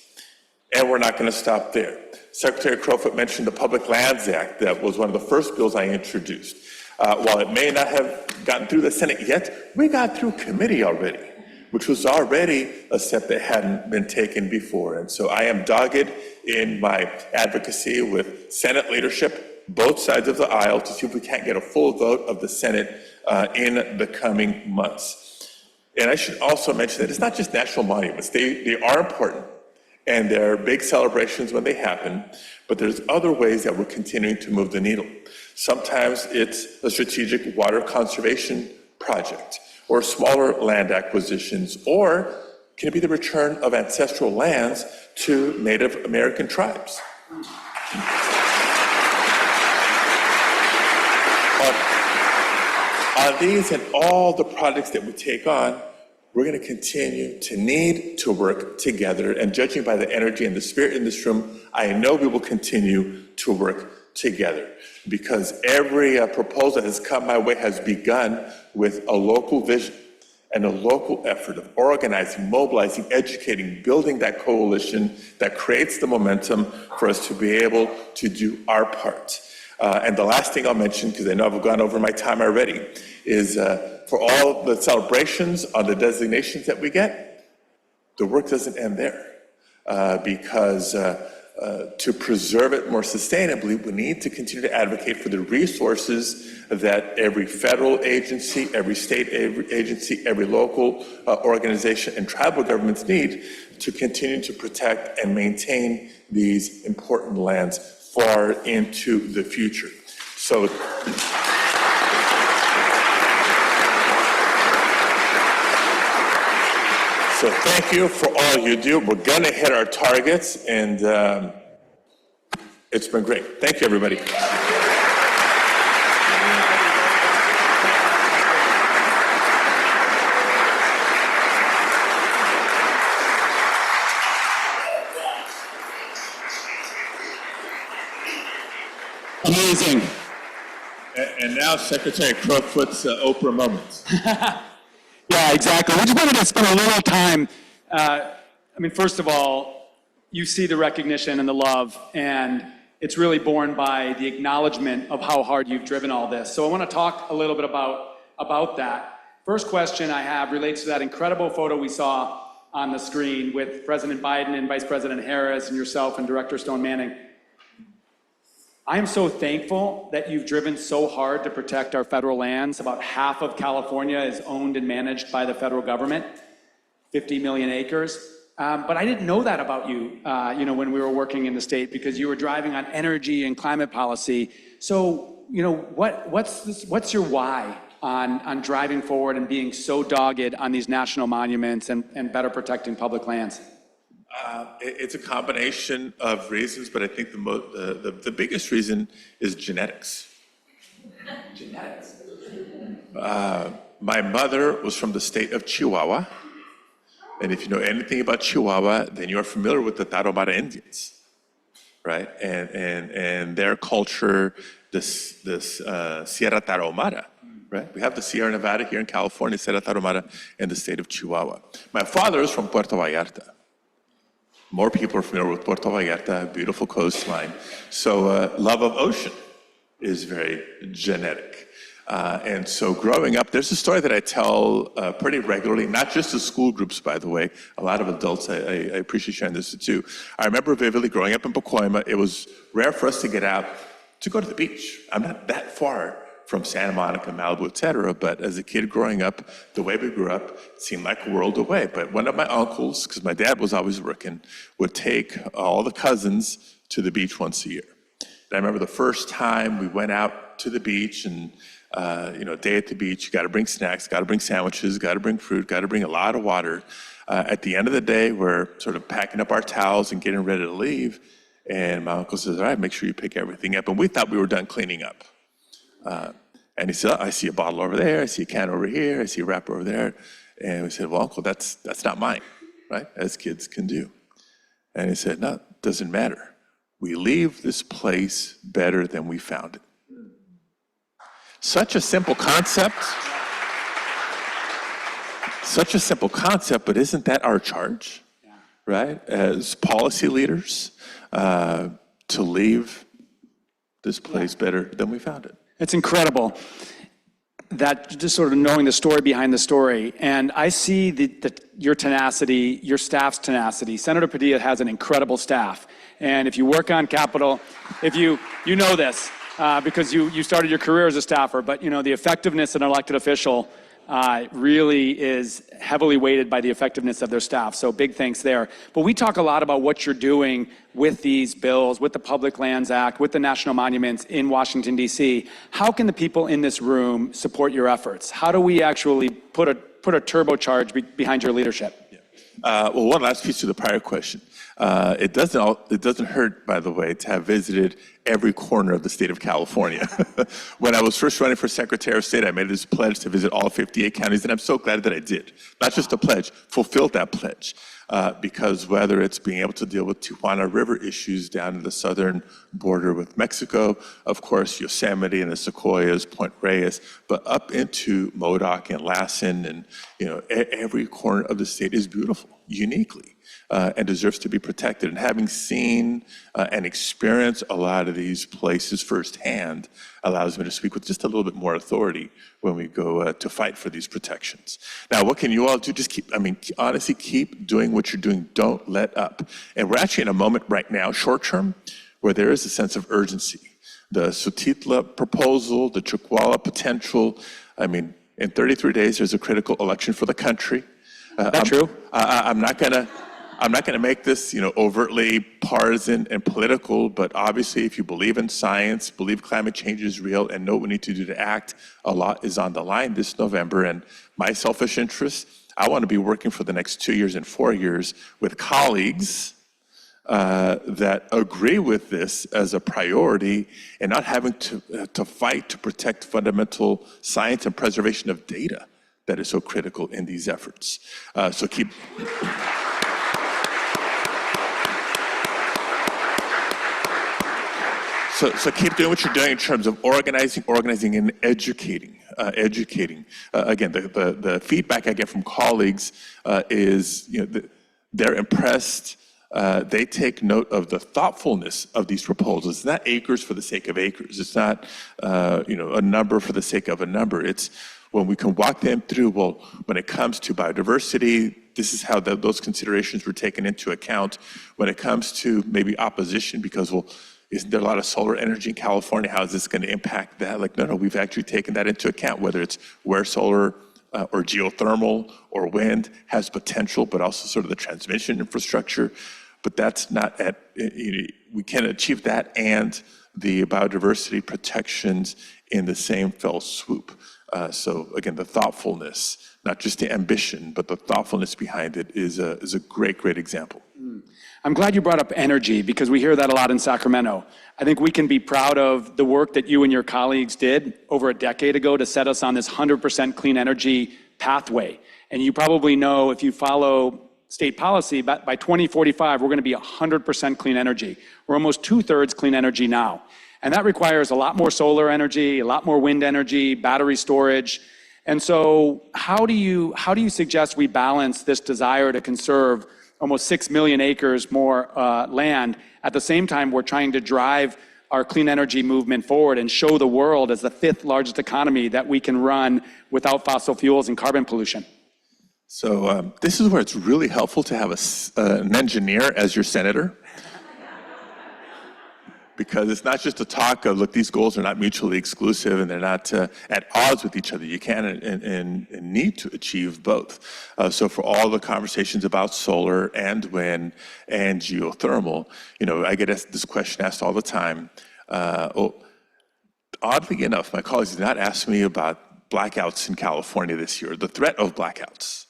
And we're not going to stop there. Secretary Crowfoot mentioned the Public Lands Act. That was one of the first bills I introduced. While it may not have gotten through the Senate yet, we got through committee already. which was already a step that hadn't been taken before. And so I am dogged in my advocacy with Senate leadership, both sides of the aisle, to see if we can't get a full vote of the Senate in the coming months. And I should also mention that it's not just national monuments. They are important, and they're big celebrations when they happen, but there's other ways that we're continuing to move the needle. Sometimes it's a strategic water conservation project, or smaller land acquisitions, or can it be the return of ancestral lands to Native American tribes? On these and all the projects that we take on, we're going to continue to need to work together. And judging by the energy and the spirit in this room, I know we will continue to work together, because every proposal that has come my way has begun with a local vision and a local effort of organizing, mobilizing, educating, building that coalition that creates the momentum for us to be able to do our part. And the last thing I'll mention, because I know I've gone over my time already, is for all the celebrations on the designations that we get, the work doesn't end there. Because to preserve it more sustainably, we need to continue to advocate for the resources that every federal agency, every state agency, every local organization, and tribal governments need to continue to protect and maintain these important lands far into the future. So thank you for all you do. We're gonna hit our targets, and it's been great. Thank you, everybody. Amazing. And now Secretary Crowfoot's Oprah moment. Yeah, exactly. We just wanted to spend a little time. First of all, you see the recognition and the love, and it's really borne by the acknowledgement of how hard you've driven all this. So I want to talk a little bit about that. First question I have relates to that incredible photo we saw on the screen with President Biden and Vice President Harris and yourself and Director Stone Manning. I am so thankful that you've driven so hard to protect our federal lands. About half of California is owned and managed by the federal government, 50 million acres. But I didn't know that about you, when we were working in the state, because you were driving on energy and climate policy. So, what's your why on driving forward and being so dogged on these national monuments and better protecting public lands? It's a combination of reasons, but I think the biggest reason is genetics. Genetics. My mother was from the state of Chihuahua, and if you know anything about Chihuahua, then you're familiar with the Tarahumara Indians, right? And their culture, this Sierra Tarahumara, right? We have the Sierra Nevada here in California, Sierra Tarahumara, in the state of Chihuahua. My father is from Puerto Vallarta. More people are familiar with Puerto Vallarta, beautiful coastline. So love of ocean is very genetic. And so growing up, there's a story that I tell pretty regularly, not just to school groups, by the way. A lot of adults, I appreciate sharing this too. I remember vividly growing up in Pacoima, it was rare for us to get out to go to the beach. I'm not that far from Santa Monica, Malibu, et cetera, but as a kid growing up, the way we grew up, it seemed like a world away. But one of my uncles, because my dad was always working, would take all the cousins to the beach once a year. And I remember the first time we went out to the beach, and day at the beach, you gotta bring snacks, gotta bring sandwiches, gotta bring fruit, gotta bring a lot of water. At the end of the day, we're sort of packing up our towels and getting ready to leave. And my uncle says, all right, make sure you pick everything up. And we thought we were done cleaning up. And he said, I see a bottle over there, I see a can over here, I see a wrapper over there. And we said, well, Uncle, that's not mine, right? As kids can do. And he said, no, it doesn't matter. We leave this place better than we found it. Such a simple concept, but isn't that our charge, right? As policy leaders, to leave this place better than we found it. It's incredible. that just sort of knowing the story behind the story. And I see your tenacity, your staff's tenacity. Senator Padilla has an incredible staff. And if you work on capital, if you know this, because you started your career as a staffer, but the effectiveness of an elected official really is heavily weighted by the effectiveness of their staff. So big thanks there. But we talk a lot about what you're doing with these bills, with the Public Lands Act, with the national monuments in Washington, D.C. How can the people in this room support your efforts? How do we actually put a turbocharge behind your leadership? Well, one last piece to the prior question. It doesn't hurt, by the way, to have visited every corner of the state of California. When I was first running for Secretary of State, I made this pledge to visit all 58 counties, and I'm so glad that I did. Not just a pledge, fulfilled that pledge. Because whether it's being able to deal with Tijuana River issues down in the southern border with Mexico, of course, Yosemite and the Sequoias, Point Reyes, but up into Modoc and Lassen, and every corner of the state is beautiful, uniquely. And deserves to be protected. And having seen and experienced a lot of these places firsthand allows me to speak with just a little bit more authority when we go to fight for these protections. Now, what can you all do? Just honestly, keep doing what you're doing. Don't let up. And we're actually in a moment right now, short term, where there is a sense of urgency. The Sotitla proposal, the Chukwala potential, in 33 days, there's a critical election for the country. That's true. I'm not gonna make this, overtly partisan and political, but obviously if you believe in science, believe climate change is real, and know what we need to do to act, a lot is on the line this November. And my selfish interest, I want to be working for the next 2 years and 4 years with colleagues that agree with this as a priority and not having to fight to protect fundamental science and preservation of data that is so critical in these efforts. So keep doing what you're doing in terms of organizing and educating. Again, the feedback I get from colleagues is, they're impressed. They take note of the thoughtfulness of these proposals. It's not acres for the sake of acres. It's not, a number for the sake of a number. It's when we can walk them through, well, when it comes to biodiversity, this is how those considerations were taken into account. When it comes to maybe opposition, because, isn't there a lot of solar energy in California? How is this going to impact that? No, we've actually taken that into account, whether it's where solar or geothermal or wind has potential, but also sort of the transmission infrastructure. But that's not we can't achieve that and the biodiversity protections in the same fell swoop. So again, the thoughtfulness, not just the ambition, but the thoughtfulness behind it is a great example. I'm glad you brought up energy, because we hear that a lot in Sacramento. I think we can be proud of the work that you and your colleagues did over a decade ago to set us on this 100% clean energy pathway. And you probably know, if you follow state policy, by 2045, we're going to be 100% clean energy. We're almost 2/3 clean energy now. And that requires a lot more solar energy, a lot more wind energy, battery storage. And so how do you suggest we balance this desire to conserve almost 6 million acres more land? At the same time, we're trying to drive our clean energy movement forward and show the world as the 5th largest economy that we can run without fossil fuels and carbon pollution. So this is where it's really helpful to have an engineer as your senator. Because it's not just a talk of, look, these goals are not mutually exclusive and they're not at odds with each other. You can and need to achieve both. So for all the conversations about solar and wind and geothermal, I get this question asked all the time. Oddly enough, my colleagues did not ask me about blackouts in California this year, the threat of blackouts.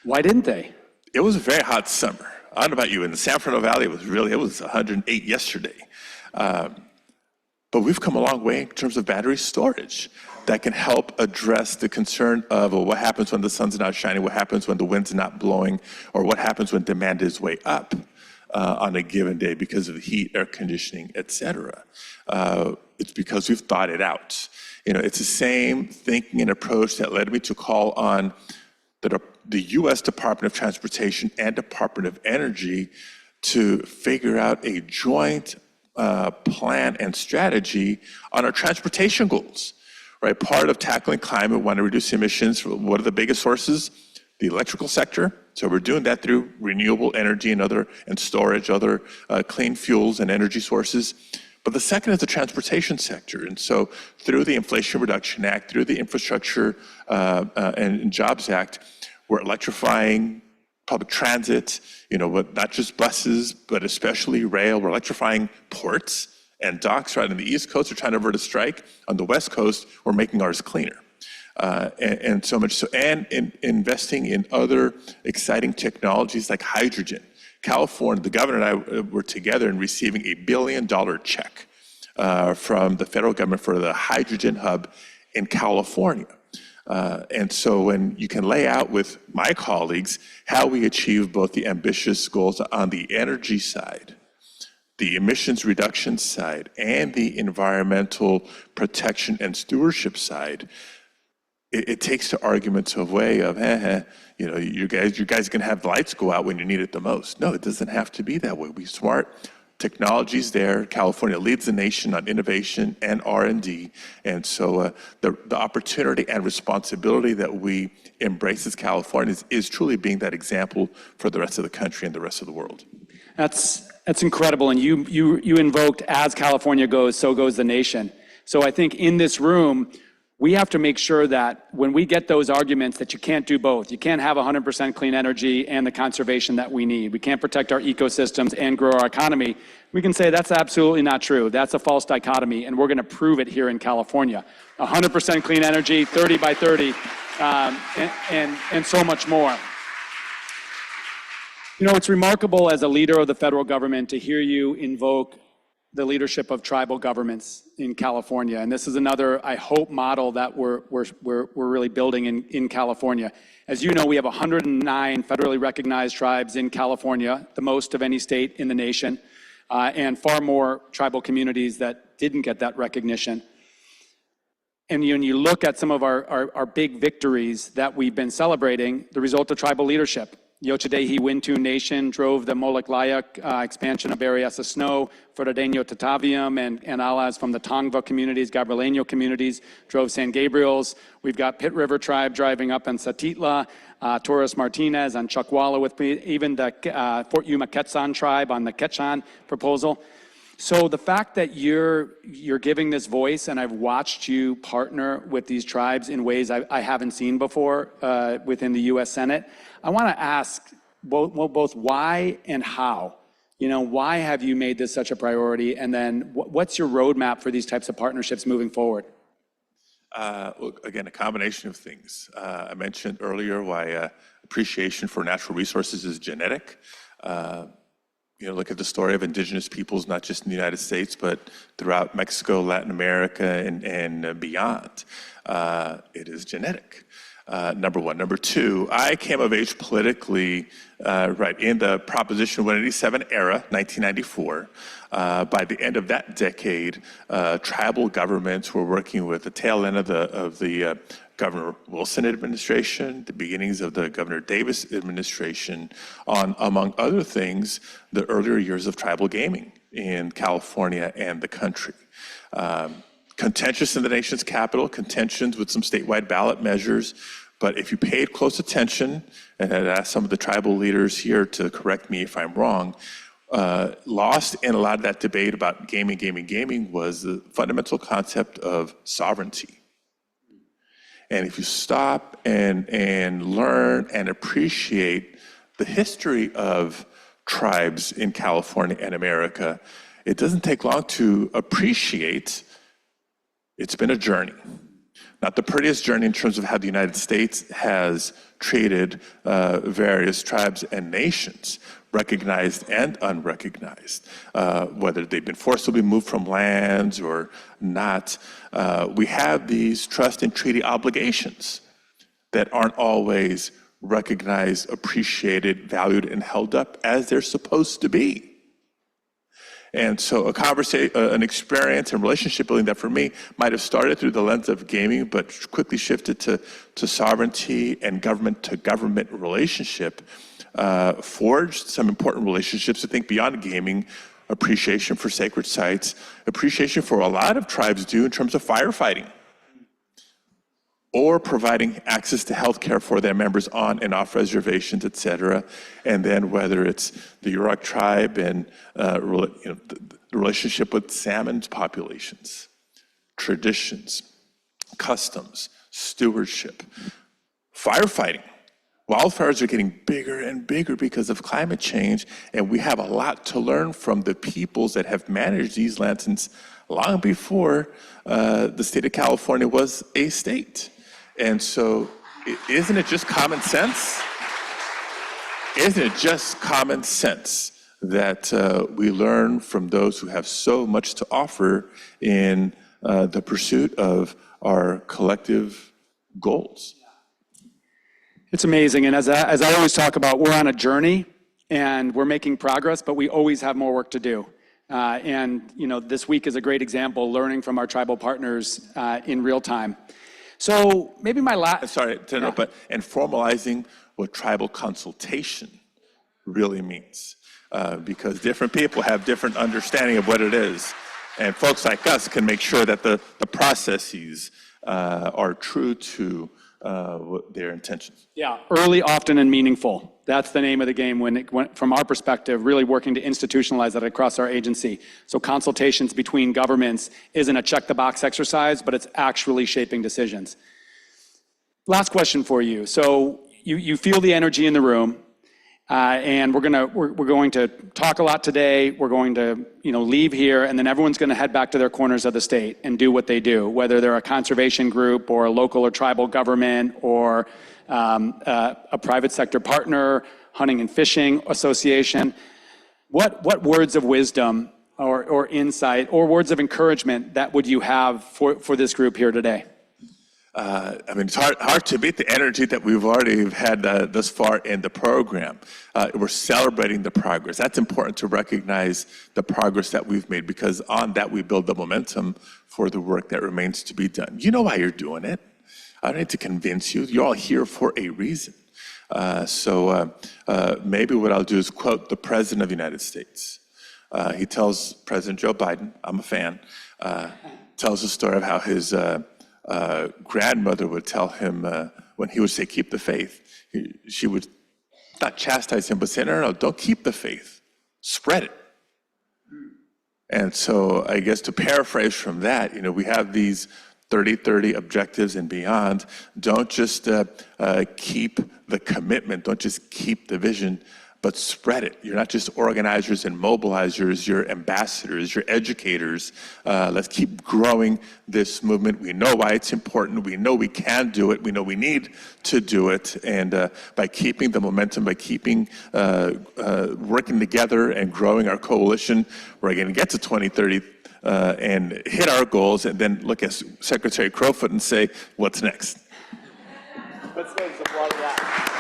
Why didn't they? It was a very hot summer. I don't know about you, in the San Fernando Valley, it was 108 yesterday. But we've come a long way in terms of battery storage that can help address the concern of what happens when the sun's not shining, what happens when the wind's not blowing, or what happens when demand is way up on a given day because of heat, air conditioning, et cetera. It's because we've thought it out. It's the same thinking and approach that led me to call on the U.S. Department of Transportation and Department of Energy to figure out a joint plan and strategy on our transportation goals. right? Part of tackling climate, we want to reduce emissions. What are the biggest sources? The electrical sector. So we're doing that through renewable energy and storage, other clean fuels and energy sources. But the second is the transportation sector. And so through the Inflation Reduction Act, through the Infrastructure and Jobs Act, we're electrifying public transit, but not just buses, but especially rail. We're electrifying ports and docks. Right on the East Coast, we're trying to avert a strike. On the West Coast, we're making ours cleaner. And so much so, and investing in other exciting technologies like hydrogen. California, the governor and I were together in receiving $1 billion check from the federal government for the hydrogen hub in California. And so when you can lay out with my colleagues how we achieve both the ambitious goals on the energy side, the emissions reduction side, and the environmental protection and stewardship side, it takes to arguments of you guys can have the lights go out when you need it the most. No, it doesn't have to be that way. We smart technologies there. California leads the nation on innovation and R&D. And so the opportunity and responsibility that we embrace as Californians is truly being that example for the rest of the country and the rest of the world. That's incredible. And you invoked, as California goes, so goes the nation. So I think in this room, we have to make sure that when we get those arguments that you can't do both, you can't have 100% clean energy and the conservation that we need. We can't protect our ecosystems and grow our economy. We can say that's absolutely not true. That's a false dichotomy, and we're going to prove it here in California. 100% clean energy, 30 by 30, and so much more. It's remarkable as a leader of the federal government to hear you invoke the leadership of tribal governments in California. And this is another, I hope, model that we're really building in California. As you know, we have 109 federally recognized tribes in California, the most of any state in the nation, and far more tribal communities that didn't get that recognition. And when you look at some of our big victories that we've been celebrating, the result of tribal leadership. Yochadehi Wintu Nation drove the Moloch Layak expansion of Berryessa Snow. Frodadeño Tatavium and allies from the Tongva communities, Gabrieleño communities drove San Gabriel's. We've got Pit River Tribe driving up in Satitla, Torres Martinez and Chuckwalla with me, even the Fort Yuma Quechan tribe on the Quechan proposal. So the fact that you're giving this voice, and I've watched you partner with these tribes in ways I haven't seen before within the U.S. Senate, I want to ask both why and how. Why have you made this such a priority? And then what's your roadmap for these types of partnerships moving forward? Well, again, a combination of things. I mentioned earlier why appreciation for natural resources is genetic. Look at the story of indigenous peoples, not just in the United States, but throughout Mexico, Latin America, and beyond. It is genetic. Number one. Number two, I came of age politically in the Proposition 187 era, 1994. By the end of that decade, tribal governments were working with the tail end of the Governor Wilson administration, the beginnings of the Governor Davis administration, on, among other things, the earlier years of tribal gaming in California and the country. Contentious in the nation's capital, contentions with some statewide ballot measures, but if you paid close attention, and I'd ask some of the tribal leaders here to correct me if I'm wrong, lost in a lot of that debate about gaming was the fundamental concept of sovereignty. And if you stop and learn and appreciate the history of tribes in California and America, it doesn't take long to appreciate it's been a journey. Not the prettiest journey in terms of how the United States has treated various tribes and nations, recognized and unrecognized, whether they've been forcibly moved from lands or not. We have these trust and treaty obligations that aren't always recognized, appreciated, valued, and held up as they're supposed to be. And so a conversation, an experience and relationship building that for me might have started through the lens of gaming, but quickly shifted to sovereignty and government to government relationship, forged some important relationships, I think, beyond gaming, appreciation for sacred sites, appreciation for a lot of tribes do in terms of firefighting. or providing access to health care for their members on and off reservations, et cetera. And then whether it's the Yurok tribe and the relationship with salmon populations, traditions, customs, stewardship, firefighting. Wildfires are getting bigger and bigger because of climate change, and we have a lot to learn from the peoples that have managed these lands since long before the state of California was a state. And so, isn't it just common sense? Isn't it just common sense that we learn from those who have so much to offer in the pursuit of our collective goals? It's amazing, and as I always talk about, we're on a journey, and we're making progress, but we always have more work to do. And this week is a great example, learning from our tribal partners in real time. So maybe my last... Sorry to interrupt, but and formalizing what tribal consultation really means, because different people have different understanding of what it is, and folks like us can make sure that the processes are true to their intentions. Yeah, early, often, and meaningful. That's the name of the game from our perspective, really working to institutionalize that across our agency. So consultations between governments isn't a check-the-box exercise, but it's actually shaping decisions. Last question for you. So you feel the energy in the room, and we're going to talk a lot today. We're going to leave here, and then everyone's going to head back to their corners of the state and do what they do, whether they're a conservation group or a local or tribal government or a private sector partner, hunting and fishing association. What words of wisdom or insight or words of encouragement that would you have for this group here today? It's hard to beat the energy that we've already had thus far in the program. We're celebrating the progress. That's important to recognize the progress that we've made, because on that we build the momentum for the work that remains to be done. You know why you're doing it. I don't need to convince you. You're all here for a reason. So maybe what I'll do is quote the President of the United States. He tells President Joe Biden, I'm a fan, tells the story of how his grandmother would tell him when he would say, keep the faith. She would not chastise him, but say, no, don't keep the faith, spread it. And so I guess to paraphrase from that, we have these 30-30 objectives and beyond. Don't just keep the commitment, don't just keep the vision, but spread it. You're not just organizers and mobilizers, you're ambassadors, you're educators. Let's keep growing this movement. We know why it's important. We know we can do it. We know we need to do it. And by keeping the momentum, by keeping working together and growing our coalition, we're going to get to 2030 and hit our goals, and then look at Secretary Crowfoot and say, what's next? Let's give some applause to that.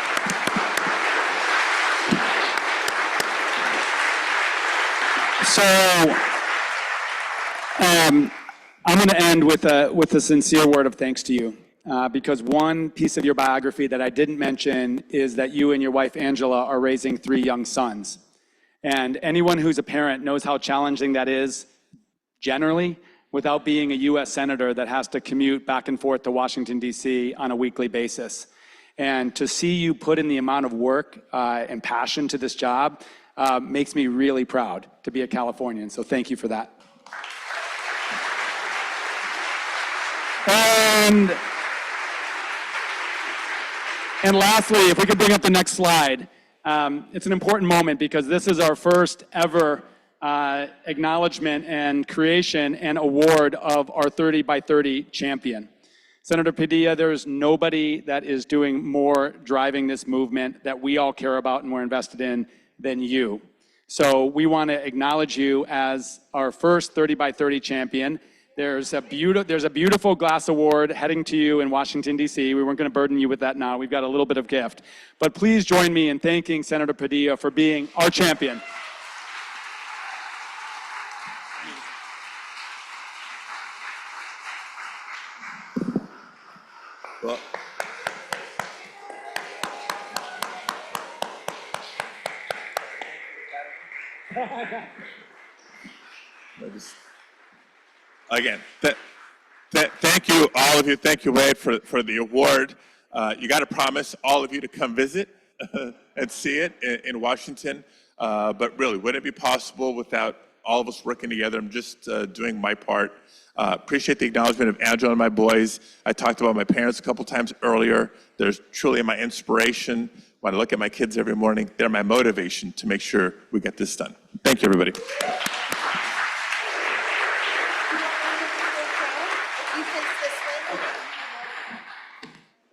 So I'm going to end with a sincere word of thanks to you, because one piece of your biography that I didn't mention is that you and your wife Angela are raising 3 young sons. And anyone who's a parent knows how challenging that is generally, without being a U.S. Senator that has to commute back and forth to Washington, D.C. on a weekly basis. And to see you put in the amount of work and passion to this job makes me really proud to be a Californian, so thank you for that. And lastly, if we could bring up the next slide, it's an important moment because this is our first ever acknowledgement and creation and award of our 30 by 30 champion. Senator Padilla, there's nobody that is doing more driving this movement that we all care about and we're invested in than you. So we want to acknowledge you as our first 30 by 30 champion. There's a beautiful glass award heading to you in Washington, D.C. We weren't going to burden you with that now. We've got a little bit of gift. But please join me in thanking Senator Padilla for being our champion. Well, again, Thank you, all of you. Thank you, Wade, for the award. You got to promise all of you to come visit and see it in Washington. But really, wouldn't it be possible without all of us working together? I'm just doing my part. Appreciate the acknowledgement of Angela and my boys. I talked about my parents a couple times earlier. They're truly my inspiration. When I look at my kids every morning, they're my motivation to make sure we get this done. Thank you, everybody.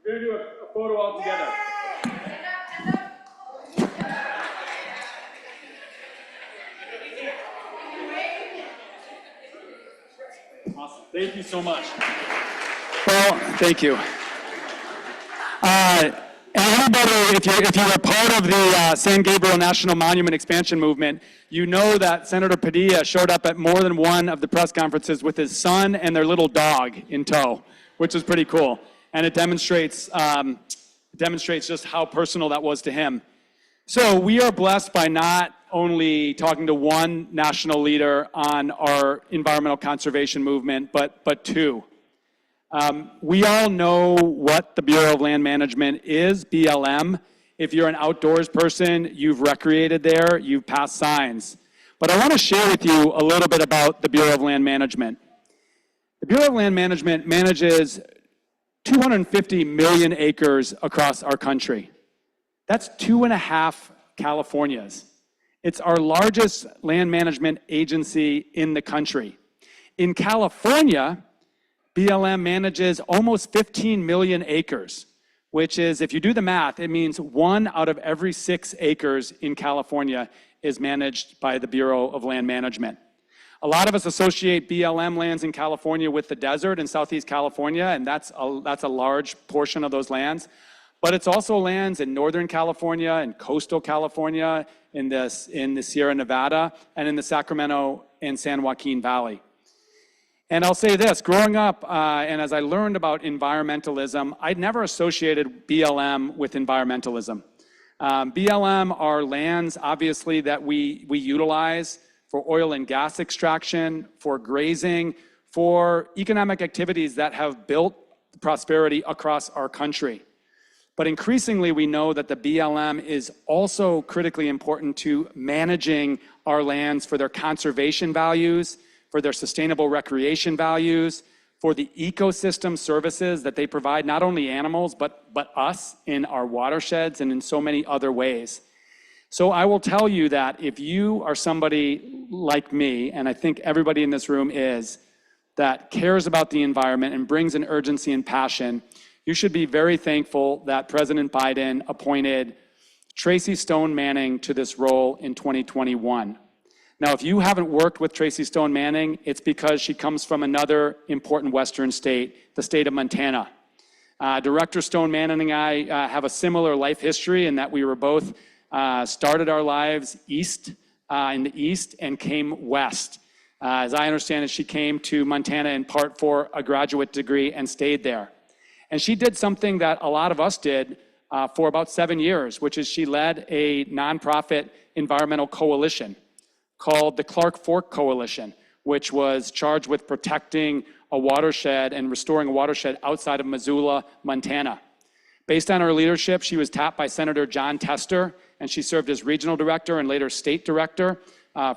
We're going to do a photo all together. Awesome. Thank you so much. Well, thank you. Everybody, if you were part of the San Gabriel National Monument expansion movement, you know that Senator Padilla showed up at more than one of the press conferences with his son and their little dog in tow, which is pretty cool. And it demonstrates just how personal that was to him. So we are blessed by not only talking to one national leader on our environmental conservation movement, but two. We all know what the Bureau of Land Management is, BLM. If you're an outdoors person, you've recreated there, you've passed signs. But I want to share with you a little bit about the Bureau of Land Management. The Bureau of Land Management manages 250 million acres across our country. That's 2.5 Californias. It's our largest land management agency in the country. In California, BLM manages almost 15 million acres, which is, if you do the math, it means 1 out of every 6 acres in California is managed by the Bureau of Land Management. A lot of us associate BLM lands in California with the desert in Southeast California, and that's a large portion of those lands. But it's also lands in Northern California and coastal California, in the Sierra Nevada, and in the Sacramento and San Joaquin Valley. And I'll say this, growing up, and as I learned about environmentalism, I'd never associated BLM with environmentalism. BLM are lands, obviously, that we utilize for oil and gas extraction, for grazing, for economic activities that have built prosperity across our country. But increasingly, we know that the BLM is also critically important to managing our lands for their conservation values, for their sustainable recreation values, for the ecosystem services that they provide, not only animals, but us in our watersheds and in so many other ways. So I will tell you that if you are somebody like me, and I think everybody in this room is, that cares about the environment and brings an urgency and passion, you should be very thankful that President Biden appointed Tracy Stone Manning to this role in 2021. Now, if you haven't worked with Tracy Stone Manning, it's because she comes from another important Western state, the state of Montana. Director Stone Manning and I have a similar life history in that we were both started our lives in the East and came West. As I understand it, she came to Montana in part for a graduate degree and stayed there. And she did something that a lot of us did for about 7 years, which is she led a nonprofit environmental coalition called the Clark Fork Coalition, which was charged with protecting a watershed and restoring a watershed outside of Missoula, Montana. Based on her leadership, she was tapped by Senator John Tester, and she served as regional director and later state director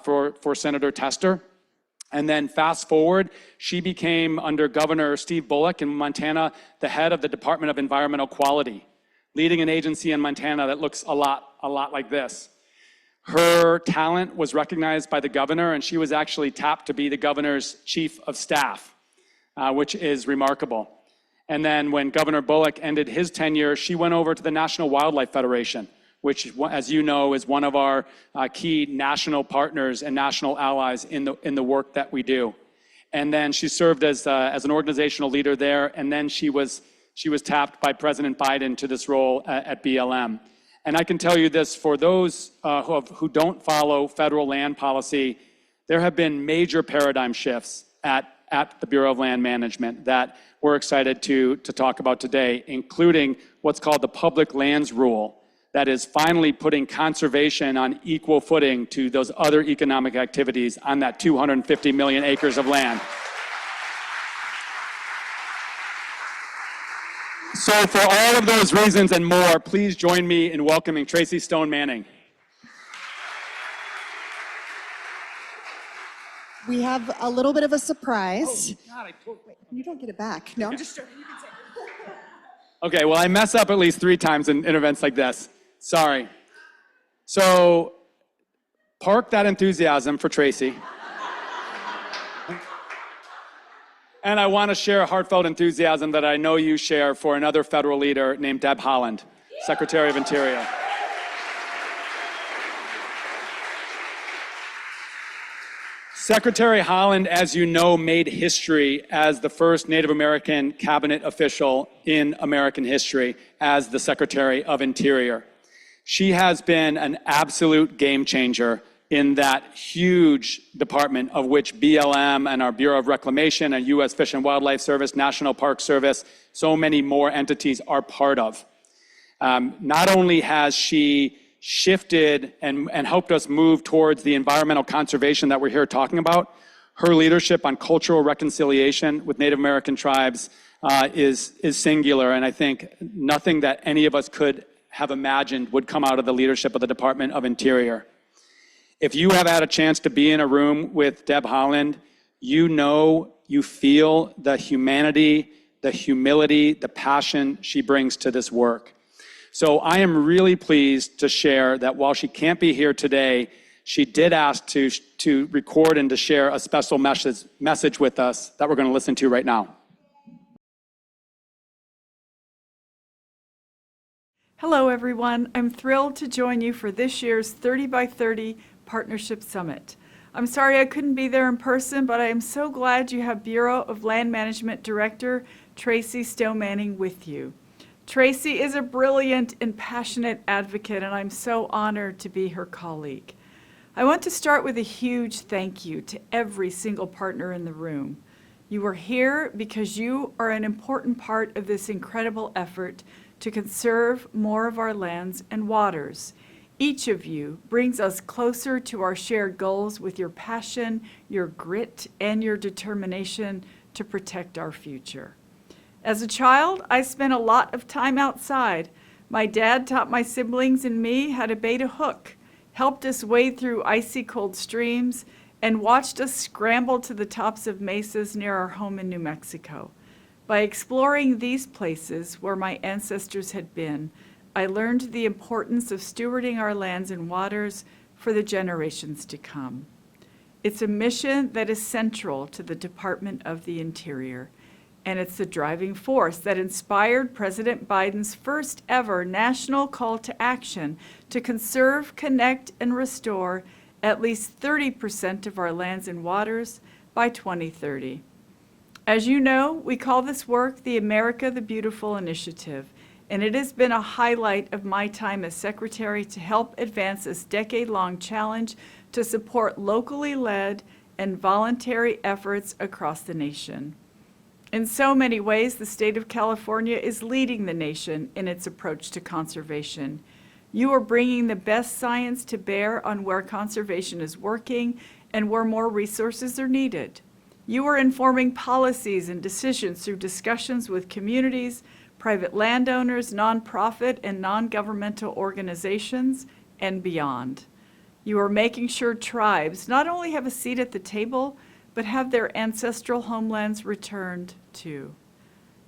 for Senator Tester. And then fast forward, she became, under Governor Steve Bullock in Montana, the head of the Department of Environmental Quality, leading an agency in Montana that looks a lot like this. Her talent was recognized by the governor, and she was actually tapped to be the governor's chief of staff, which is remarkable. And then when Governor Bullock ended his tenure, she went over to the National Wildlife Federation, which, as you know, is one of our key national partners and national allies in the work that we do. And then she served as an organizational leader there, and then she was tapped by President Biden to this role at BLM. And I can tell you this, for those who don't follow federal land policy, there have been major paradigm shifts at the Bureau of Land Management that we're excited to talk about today, including what's called the Public Lands Rule, that is finally putting conservation on equal footing to those other economic activities on that 250 million acres of land. So for all of those reasons and more, please join me in welcoming Tracy Stone Manning. We have a little bit of a surprise. God, You don't get it back. No, I'm just joking. You can say Okay, well, I mess up at least 3 times in events like this. Sorry. So park that enthusiasm for Tracy. And I want to share a heartfelt enthusiasm that I know you share for another federal leader named Deb Haaland, Secretary of Interior. Secretary Haaland, as you know, made history as the first Native American cabinet official in American history as the Secretary of Interior. She has been an absolute game changer in that huge department of which BLM and our Bureau of Reclamation and U.S. Fish and Wildlife Service, National Park Service, so many more entities are part of. Not only has she shifted and helped us move towards the environmental conservation that we're here talking about, her leadership on cultural reconciliation with Native American tribes is singular, and I think nothing that any of us could have imagined would come out of the leadership of the Department of Interior. If you have had a chance to be in a room with Deb Haaland, you know, you feel the humanity, the humility, the passion she brings to this work. So I am really pleased to share that while she can't be here today, she did ask to record and to share a special message with us that we're going to listen to right now. Hello, everyone. I'm thrilled to join you for this year's 30 by 30 Partnership Summit. I'm sorry I couldn't be there in person, but I am so glad you have Bureau of Land Management Director Tracy Stone Manning with you. Tracy is a brilliant and passionate advocate, and I'm so honored to be her colleague. I want to start with a huge thank you to every single partner in the room. You are here because you are an important part of this incredible effort to conserve more of our lands and waters. Each of you brings us closer to our shared goals with your passion, your grit, and your determination to protect our future. As a child, I spent a lot of time outside. My dad taught my siblings and me how to bait a hook, helped us wade through icy cold streams, and watched us scramble to the tops of mesas near our home in New Mexico. By exploring these places where my ancestors had been, I learned the importance of stewarding our lands and waters for the generations to come. It's a mission that is central to the Department of the Interior, and it's the driving force that inspired President Biden's first ever national call to action to conserve, connect, and restore at least 30% of our lands and waters by 2030. As you know, we call this work the America the Beautiful Initiative, and it has been a highlight of my time as Secretary to help advance this decade-long challenge to support locally led and voluntary efforts across the nation. In so many ways, the state of California is leading the nation in its approach to conservation. You are bringing the best science to bear on where conservation is working and where more resources are needed. You are informing policies and decisions through discussions with communities, private landowners, nonprofit and non-governmental organizations, and beyond. You are making sure tribes not only have a seat at the table, but have their ancestral homelands returned too.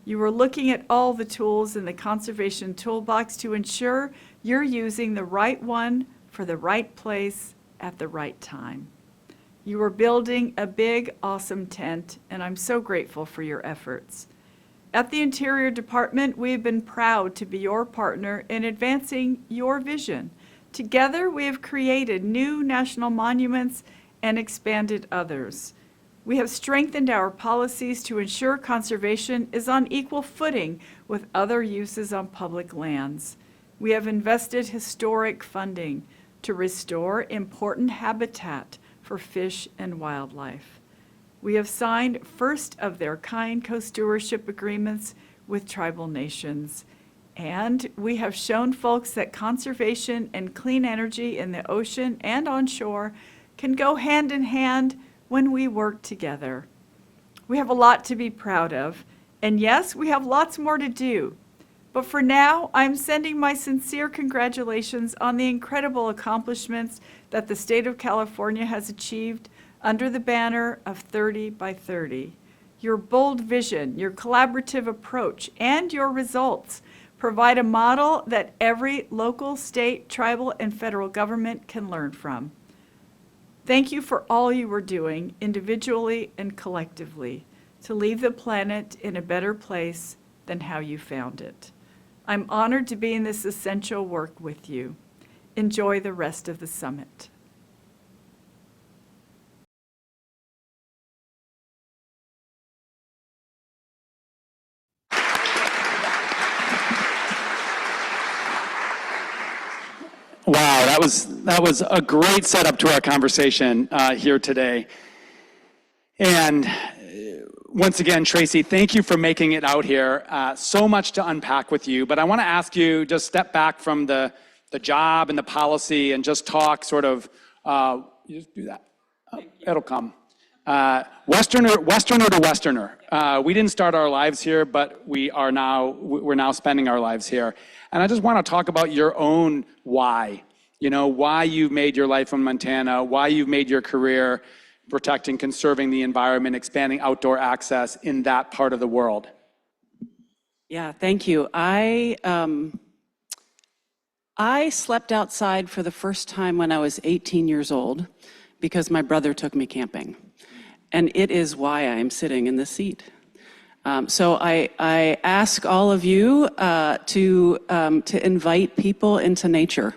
You are looking at all the tools in the conservation toolbox to ensure you're using the right one for the right place at the right time. You are building a big, awesome tent, and I'm so grateful for your efforts. At the Interior Department, we have been proud to be your partner in advancing your vision. Together, we have created new national monuments and expanded others. We have strengthened our policies to ensure conservation is on equal footing with other uses on public lands. We have invested historic funding to restore important habitat for fish and wildlife. We have signed first-of-their-kind co-stewardship agreements with tribal nations, and we have shown folks that conservation and clean energy in the ocean and on shore can go hand in hand when we work together. We have a lot to be proud of, and yes, we have lots more to do. But for now, I'm sending my sincere congratulations on the incredible accomplishments that the state of California has achieved under the banner of 30 by 30. Your bold vision, your collaborative approach, and your results provide a model that every local, state, tribal, and federal government can learn from. Thank you for all you are doing, individually and collectively, to leave the planet in a better place than how you found it. I'm honored to be in this essential work with you. Enjoy the rest of the summit. Wow, that was a great setup to our conversation here today. And once again, Tracy, thank you for making it out here. So much to unpack with you, but I want to ask you just step back from the job and the policy and just talk sort of. You just do that. It'll come. Westerner to Westerner. We didn't start our lives here, but we're now spending our lives here. And I just want to talk about your own why. You know, why you've made your life in Montana, why you've made your career protecting, conserving the environment, expanding outdoor access in that part of the world. Yeah, thank you. I slept outside for the first time when I was 18 years old because my brother took me camping. And it is why I'm sitting in this seat. So I ask all of you to invite people into nature.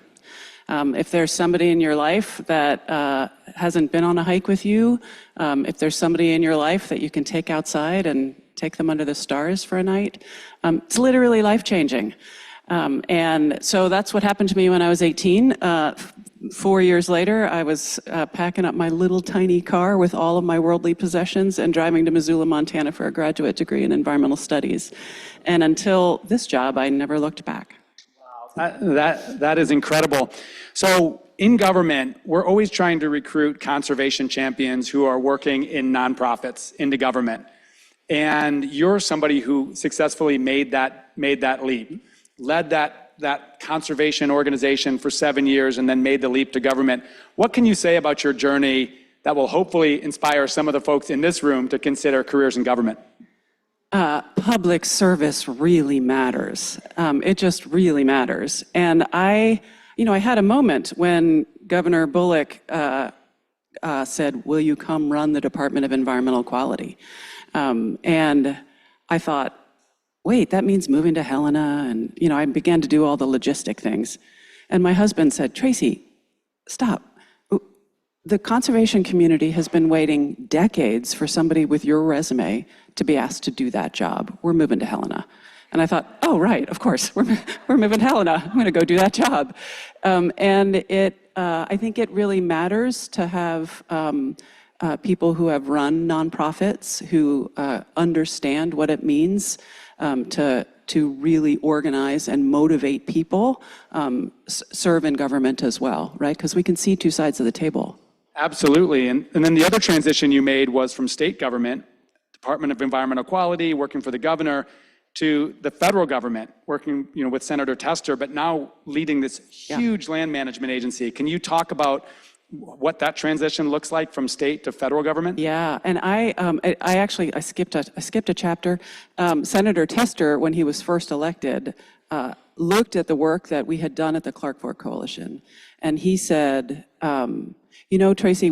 If there's somebody in your life that hasn't been on a hike with you, if there's somebody in your life that you can take outside and take them under the stars for a night, it's literally life-changing. And so that's what happened to me when I was 18. 4 years later, I was packing up my little tiny car with all of my worldly possessions and driving to Missoula, Montana for a graduate degree in environmental studies. And until this job, I never looked back. Wow, that is incredible. So in government, we're always trying to recruit conservation champions who are working in nonprofits into government. And you're somebody who successfully made that leap, led that conservation organization for 7 years and then made the leap to government. What can you say about your journey that will hopefully inspire some of the folks in this room to consider careers in government? Public service really matters. It just really matters. And I had a moment when Governor Bullock said, "Will you come run the Department of Environmental Quality?" And I thought, wait, that means moving to Helena, and I began to do all the logistic things. And my husband said, "Tracy, stop. The conservation community has been waiting decades for somebody with your resume to be asked to do that job. We're moving to Helena." And I thought, oh, right, of course, we're moving to Helena. I'm gonna go do that job. And I think it really matters to have people who have run nonprofits, who understand what it means to really organize and motivate people, serve in government as well, right? Because we can see two sides of the table. Absolutely. And then the other transition you made was from state government, Department of Environmental Quality, working for the governor, to the federal government, working with Senator Tester, but now leading this huge land management agency. Can you talk about what that transition looks like from state to federal government? Yeah, and I skipped a chapter. Senator Tester, when he was first elected, looked at the work that we had done at the Clark Fork Coalition, and he said, Tracy,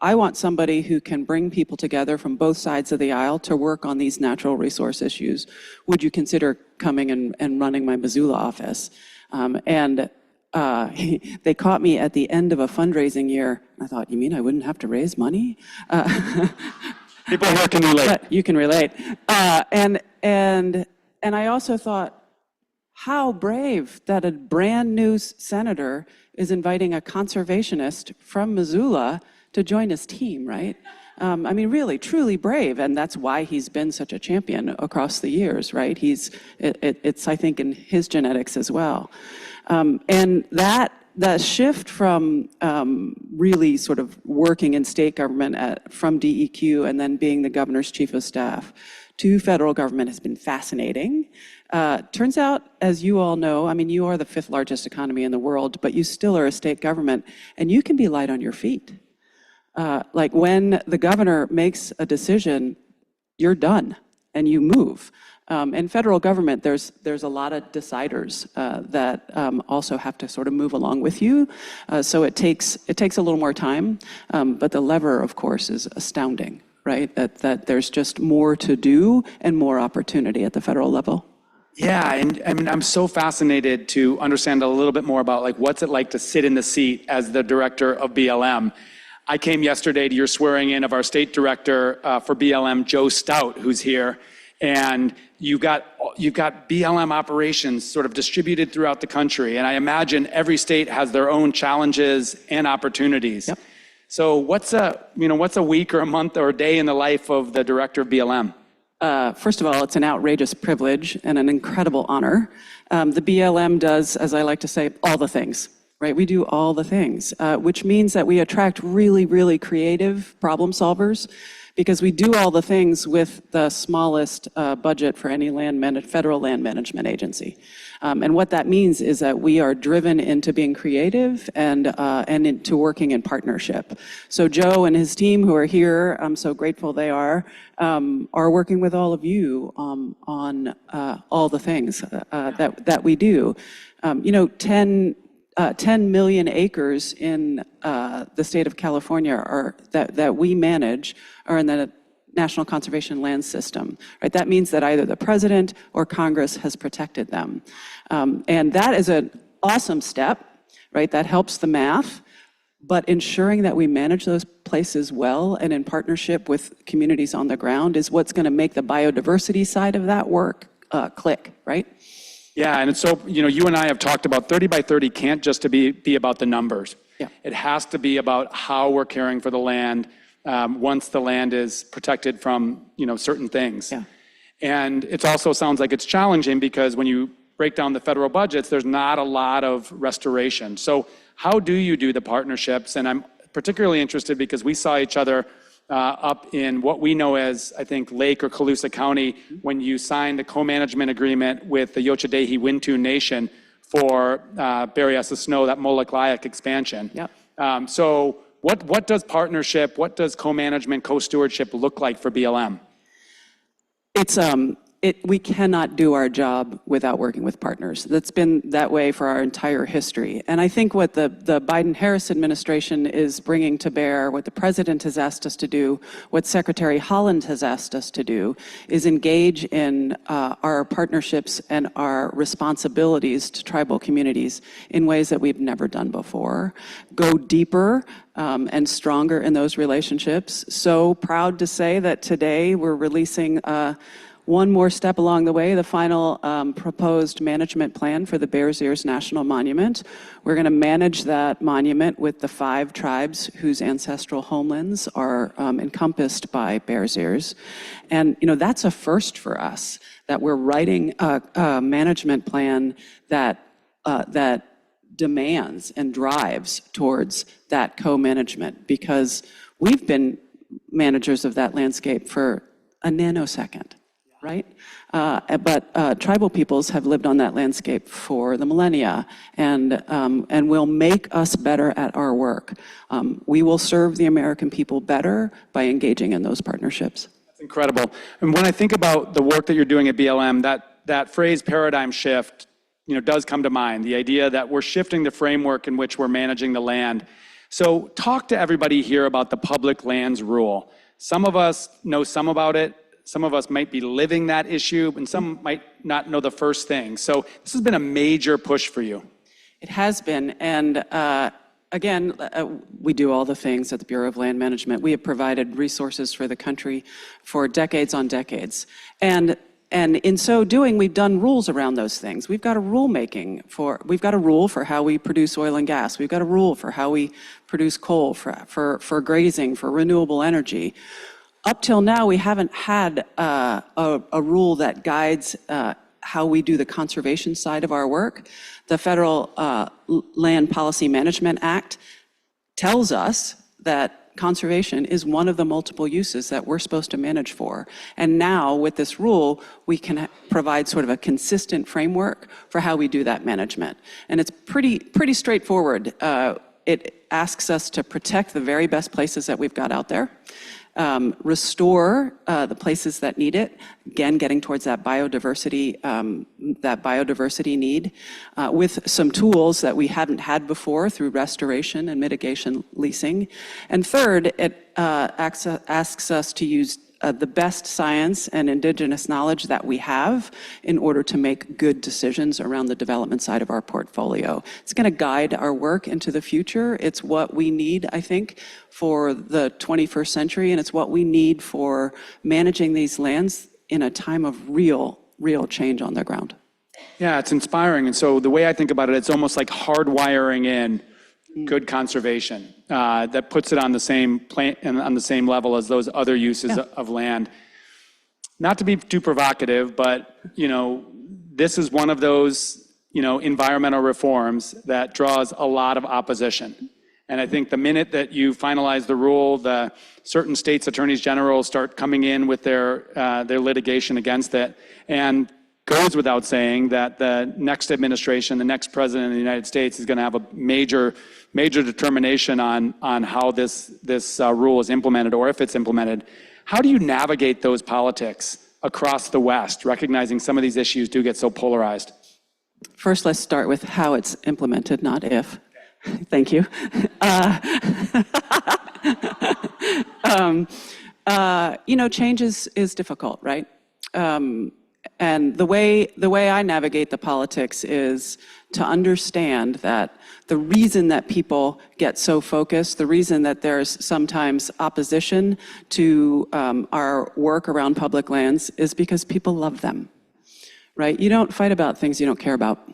I want somebody who can bring people together from both sides of the aisle to work on these natural resource issues. Would you consider coming and running my Missoula office? They caught me at the end of a fundraising year. I thought, you mean I wouldn't have to raise money? People here can relate. You can relate. And I also thought, how brave that a brand new senator is inviting a conservationist from Missoula to join his team, right? Really, truly brave, and that's why he's been such a champion across the years, right? It's I think in his genetics as well. And that shift from really sort of working in state government from DEQ and then being the governor's chief of staff to federal government has been fascinating. Turns out, as you all know, I mean, you are the 5th largest economy in the world, but you still are a state government, and you can be light on your feet. Like when the governor makes a decision, you're done and you move. In federal government, there's a lot of deciders that also have to sort of move along with you. So it takes a little more time, but the lever, of course, is astounding, right? That there's just more to do and more opportunity at the federal level. Yeah, and I mean, I'm so fascinated to understand a little bit more about like what's it like to sit in the seat as the director of BLM. I came yesterday to your swearing in of our state director for BLM, Joe Stout, who's here, and you've got BLM operations sort of distributed throughout the country, and I imagine every state has their own challenges and opportunities. Yep. So what's a week or a month or a day in the life of the director of BLM? First of all, it's an outrageous privilege and an incredible honor. The BLM does, as I like to say, all the things, right? We do all the things, which means that we attract really, really creative problem solvers because we do all the things with the smallest budget for any federal land management agency. And what that means is that we are driven into being creative and into working in partnership. So Joe and his team who are here, I'm so grateful they are working with all of you on all the things that we do. 10 million acres in the state of California that we manage are in the National Conservation Land System, right? That means that either the president or Congress has protected them. And that is an awesome step, right? That helps the math, but ensuring that we manage those places well and in partnership with communities on the ground is what's gonna make the biodiversity side of that work click, right? Yeah, and so, you and I have talked about 30 by 30 can't just be about the numbers. Yeah. It has to be about how we're caring for the land once the land is protected from, certain things. Yeah. And it also sounds like it's challenging because when you break down the federal budgets, there's not a lot of restoration. So how do you do the partnerships? And I'm particularly interested because we saw each other up in what we know as, I think, Lake or Colusa County, when you signed a co-management agreement with the Yochadehi Wintu Nation for Berryessa Snow, that Moloch Layak expansion. Yep. So what does partnership, what does co-management, co-stewardship look like for BLM? We cannot do our job without working with partners. That's been that way for our entire history. And I think what the Biden-Harris administration is bringing to bear, what the president has asked us to do, what Secretary Holland has asked us to do, is engage in our partnerships and our responsibilities to tribal communities in ways that we've never done before. Go deeper and stronger in those relationships. So proud to say that today we're releasing one more step along the way, the final proposed management plan for the Bears Ears National Monument. We're going to manage that monument with the 5 tribes whose ancestral homelands are encompassed by Bears Ears. And that's a first for us, that we're writing a management plan that demands and drives towards that co-management, because we've been managers of that landscape for a nanosecond. Right? But tribal peoples have lived on that landscape for the millennia and will make us better at our work. We will serve the American people better by engaging in those partnerships. That's incredible. And when I think about the work that you're doing at BLM, that phrase paradigm shift, does come to mind. The idea that we're shifting the framework in which we're managing the land. So talk to everybody here about the public lands rule. Some of us know some about it. Some of us might be living that issue, and some might not know the first thing. So this has been a major push for you. It has been, and again, we do all the things at the Bureau of Land Management. We have provided resources for the country for decades on decades. And in so doing, we've done rules around those things. We've got a we've got a rule for how we produce oil and gas. We've got a rule for how we produce coal, for grazing, for renewable energy. Up till now, we haven't had a rule that guides how we do the conservation side of our work. The Federal Land Policy Management Act tells us that conservation is one of the multiple uses that we're supposed to manage for. And now with this rule, we can provide sort of a consistent framework for how we do that management. And it's pretty straightforward. It asks us to protect the very best places that we've got out there, restore the places that need it, again, getting towards that biodiversity need, with some tools that we haven't had before through restoration and mitigation leasing. And third, it asks us to use the best science and indigenous knowledge that we have in order to make good decisions around the development side of our portfolio. It's going to guide our work into the future. It's what we need, I think, for the 21st century, and it's what we need for managing these lands in a time of real change on the ground. Yeah, it's inspiring. And so the way I think about it, it's almost like hardwiring in good conservation that puts it on the same on the same level as those other uses of land. Not to be too provocative, but this is one of those environmental reforms that draws a lot of opposition. And I think the minute that you finalize the rule, the certain states' attorneys general start coming in with their litigation against it, and goes without saying that the next administration, the next president of the United States is going to have a major determination on how this rule is implemented, or if it's implemented. How do you navigate those politics across the West, recognizing some of these issues do get so polarized? First, let's start with how it's implemented, not if. Thank you. Change is difficult, right? And the way I navigate the politics is to understand that the reason that people get so focused, the reason that there's sometimes opposition to our work around public lands is because people love them, right? You don't fight about things you don't care about.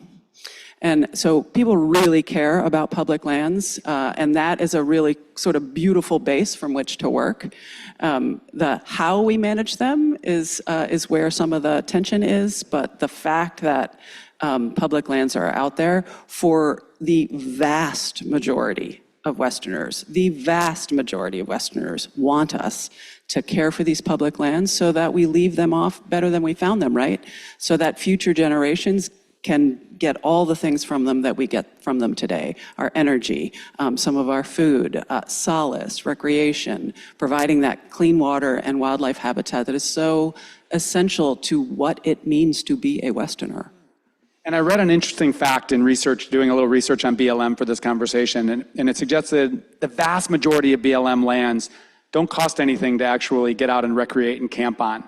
And so people really care about public lands, and that is a really sort of beautiful base from which to work. The how we manage them is where some of the tension is, but the fact that public lands are out there for the vast majority of Westerners, want us to care for these public lands so that we leave them off better than we found them, right? So that future generations can get all the things from them that we get from them today, our energy, some of our food, solace, recreation, providing that clean water and wildlife habitat that is so essential to what it means to be a Westerner. And I read an interesting fact in research, doing a little research on BLM for this conversation, and it suggested the vast majority of BLM lands don't cost anything to actually get out and recreate and camp on.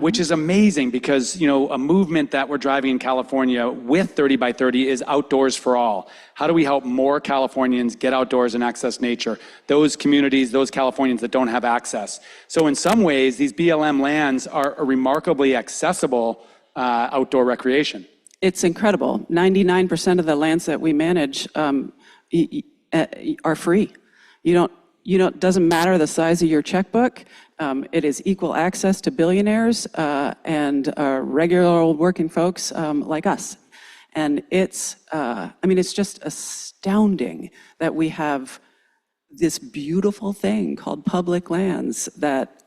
Which is amazing because, a movement that we're driving in California with 30 by 30 is outdoors for all. How do we help more Californians get outdoors and access nature? Those communities, those Californians that don't have access. So in some ways, these BLM lands are a remarkably accessible outdoor recreation. It's incredible. 99% of the lands that we manage are free. Doesn't matter the size of your checkbook. It is equal access to billionaires and regular old working folks like us. And it's just astounding that we have this beautiful thing called public lands that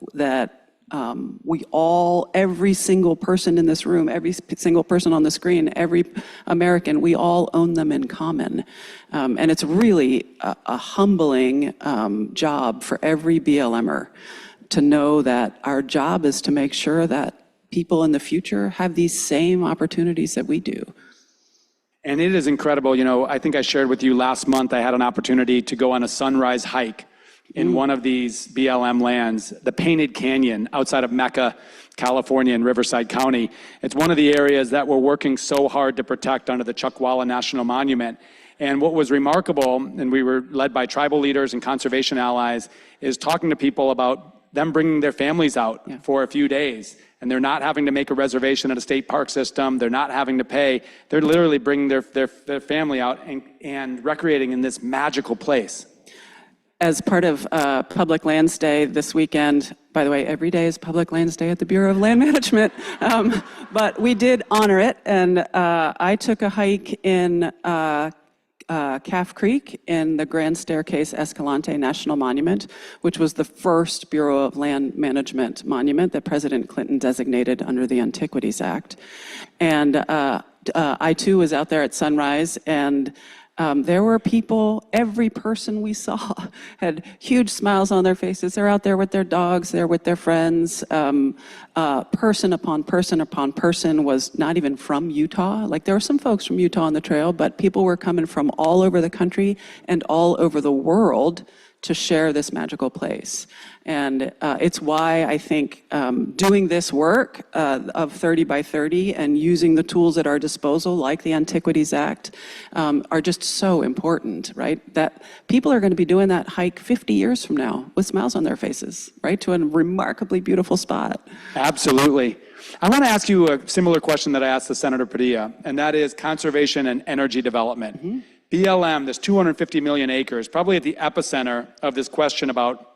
we all, every single person in this room, every single person on the screen, every American, we all own them in common. And it's really a humbling job for every BLMer to know that our job is to make sure that people in the future have these same opportunities that we do. And it is incredible. I think I shared with you last month, I had an opportunity to go on a sunrise hike in one of these BLM lands, the Painted Canyon outside of Mecca, California in Riverside County. It's one of the areas that we're working so hard to protect under the Chuckwalla National Monument. And what was remarkable, and we were led by tribal leaders and conservation allies, is talking to people about them bringing their families out for a few days. And they're not having to make a reservation at a state park system. They're not having to pay. They're literally bringing their family out and recreating in this magical place. As part of Public Lands Day this weekend, by the way, every day is Public Lands Day at the Bureau of Land Management, but we did honor it, and I took a hike in Calf Creek in the Grand Staircase Escalante National Monument, which was the first Bureau of Land Management monument that President Clinton designated under the Antiquities Act. And I too was out there at sunrise, and there were people, every person we saw had huge smiles on their faces. They're out there with their dogs, they're with their friends. Person upon person upon person was not even from Utah. Like, there were some folks from Utah on the trail, but people were coming from all over the country and all over the world to share this magical place. And it's why I think doing this work of 30 by 30 and using the tools at our disposal, like the Antiquities Act, are just so important, right? That people are going to be doing that hike 50 years from now with smiles on their faces, right? To a remarkably beautiful spot. Absolutely. I want to ask you a similar question that I asked the Senator Padilla, and that is conservation and energy development. Mm-hmm. BLM, this 250 million acres, probably at the epicenter of this question about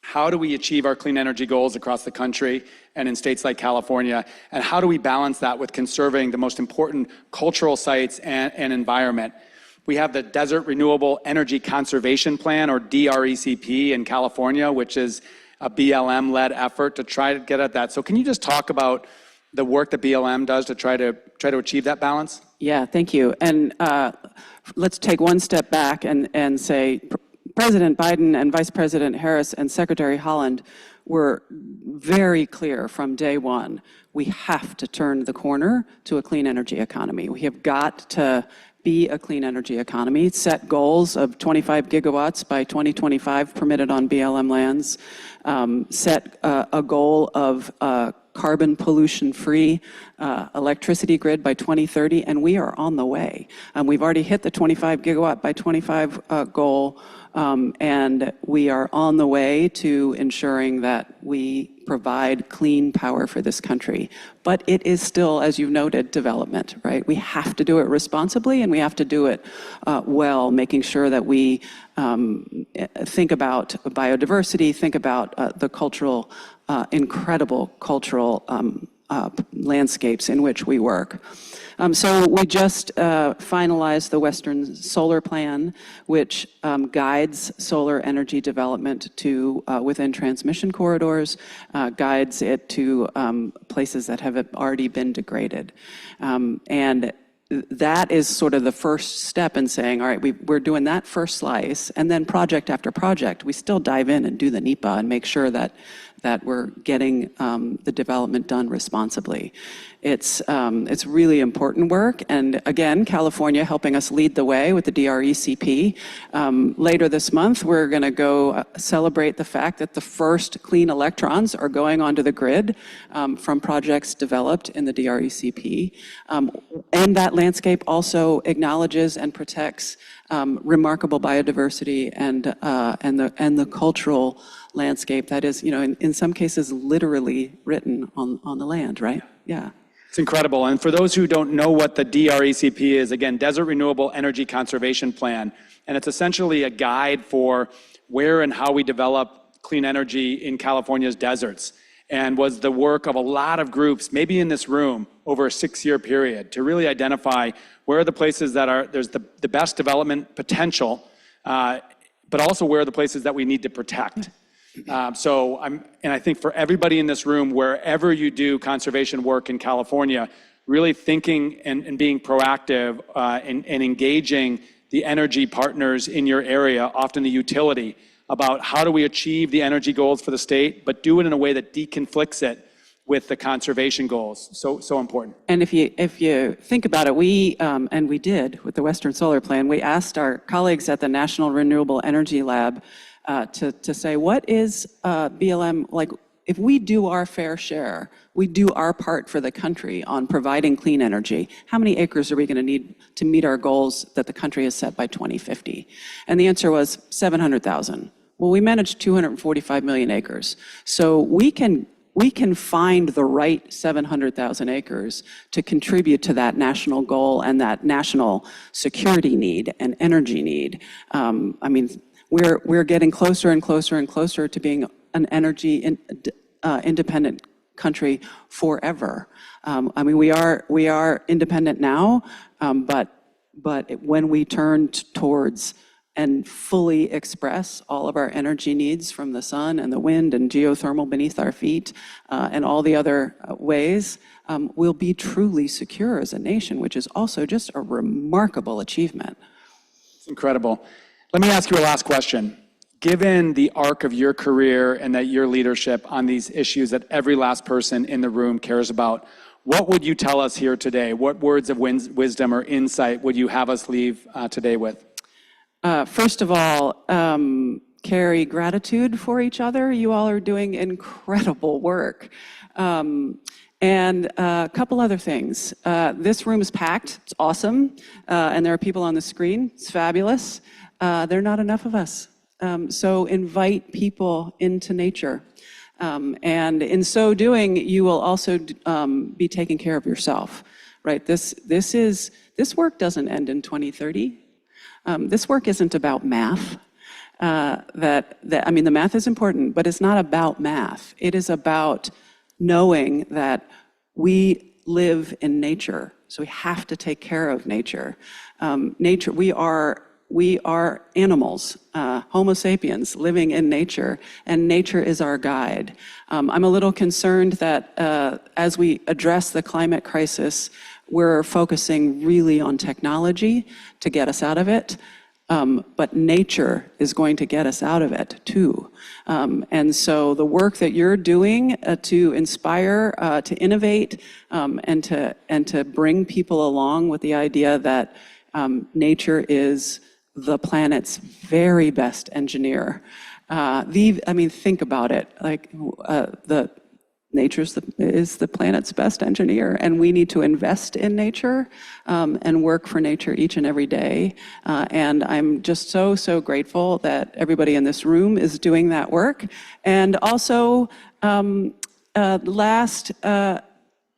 how do we achieve our clean energy goals across the country and in states like California, and how do we balance that with conserving the most important cultural sites and environment. We have the Desert Renewable Energy Conservation Plan, or DRECP, in California, which is a BLM-led effort to try to get at that. So can you just talk about the work that BLM does to try to achieve that balance? Yeah, thank you. And let's take one step back and say President Biden and Vice President Harris and Secretary Haaland were very clear from day one. We have to turn the corner to a clean energy economy. We have got to be a clean energy economy, set goals of 25 gigawatts by 2025 permitted on BLM lands, set a goal of carbon pollution-free electricity grid by 2030, and we are on the way. We've already hit the 25 gigawatt by 25 goal, and we are on the way to ensuring that we provide clean power for this country. But it is still, as you've noted, development, right? We have to do it responsibly, and we have to do it well, making sure that we think about biodiversity, think about the cultural, incredible cultural landscapes in which we work. So we just finalized the Western Solar Plan, which guides solar energy development to within transmission corridors, guides it to places that have already been degraded. And that is sort of the first step in saying, all right, we're doing that first slice, and then project after project, we still dive in and do the NEPA and make sure that we're getting the development done responsibly. It's really important work, and again, California helping us lead the way with the DRECP. Later this month, we're going to go celebrate the fact that the first clean electrons are going onto the grid from projects developed in the DRECP. And that landscape also acknowledges and protects remarkable biodiversity and the cultural landscape that is, in some cases, literally written on the land, right? Yeah. It's incredible. And for those who don't know what the DRECP is, again, Desert Renewable Energy Conservation Plan, and it's essentially a guide for where and how we develop clean energy in California's deserts, and was the work of a lot of groups, maybe in this room, over a 6-year period, to really identify where are the places that there's the best development potential, but also where are the places that we need to protect. I think for everybody in this room, wherever you do conservation work in California, really thinking and being proactive and engaging the energy partners in your area, often the utility, about how do we achieve the energy goals for the state, but do it in a way that deconflicts it with the conservation goals. So important. And if you think about it, we did with the Western Solar Plan, we asked our colleagues at the National Renewable Energy Lab to say, what is BLM, like, if we do our fair share, we do our part for the country on providing clean energy, how many acres are we going to need to meet our goals that the country has set by 2050? And the answer was 700,000. Well, we managed 245 million acres. So we can find the right 700,000 acres to contribute to that national goal and that national security need and energy need. We're getting closer and closer and closer to being an energy independent country forever. We are independent now, but But when we turn towards and fully express all of our energy needs from the sun and the wind and geothermal beneath our feet and all the other ways, we'll be truly secure as a nation, which is also just a remarkable achievement. It's incredible. Let me ask you a last question. Given the arc of your career and that your leadership on these issues that every last person in the room cares about, what would you tell us here today? What words of wisdom or insight would you have us leave today with? First of all, carry gratitude for each other. You all are doing incredible work. And a couple other things. This room is packed. It's awesome. And there are people on the screen. It's fabulous. There are not enough of us. So invite people into nature. And in so doing, you will also be taking care of yourself, right? This work doesn't end in 2030. This work isn't about math. The math is important, but it's not about math. It is about knowing that we live in nature, so we have to take care of nature. Nature, we are animals, Homo sapiens, living in nature, and nature is our guide. I'm a little concerned that as we address the climate crisis, we're focusing really on technology to get us out of it, but nature is going to get us out of it too. And so the work that you're doing to inspire, to innovate, and to bring people along with the idea that nature is the planet's very best engineer. Think about it. Nature is the planet's best engineer, and we need to invest in nature and work for nature each and every day. And I'm just so grateful that everybody in this room is doing that work. And also,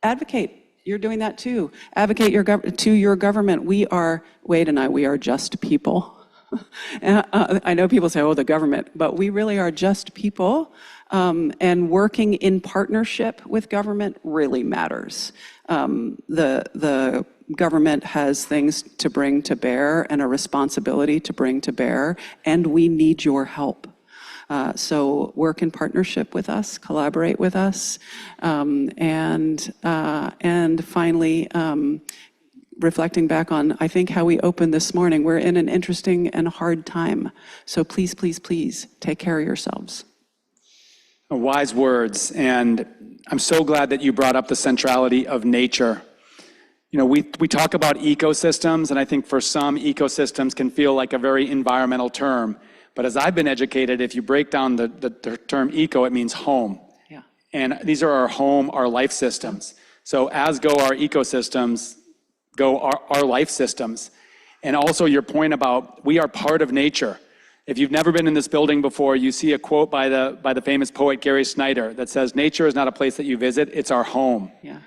advocate. You're doing that too. Advocate to your government. Wade and I, we are just people. I know people say, oh, the government, but we really are just people. And working in partnership with government really matters. The government has things to bring to bear and a responsibility to bring to bear, and we need your help. So work in partnership with us, collaborate with us, and finally, reflecting back on, I think, how we opened this morning, we're in an interesting and hard time. So please, please, please take care of yourselves. Wise words, and I'm so glad that you brought up the centrality of nature. You know, we talk about ecosystems, and I think for some, ecosystems can feel like a very environmental term. But as I've been educated, if you break down the term eco, it means home. Yeah. And these are our home, our life systems. So as go our ecosystems, go our life systems. And also your point about we are part of nature. If you've never been in this building before, you see a quote by the famous poet Gary Snyder that says, nature is not a place that you visit, it's our home. Yeah.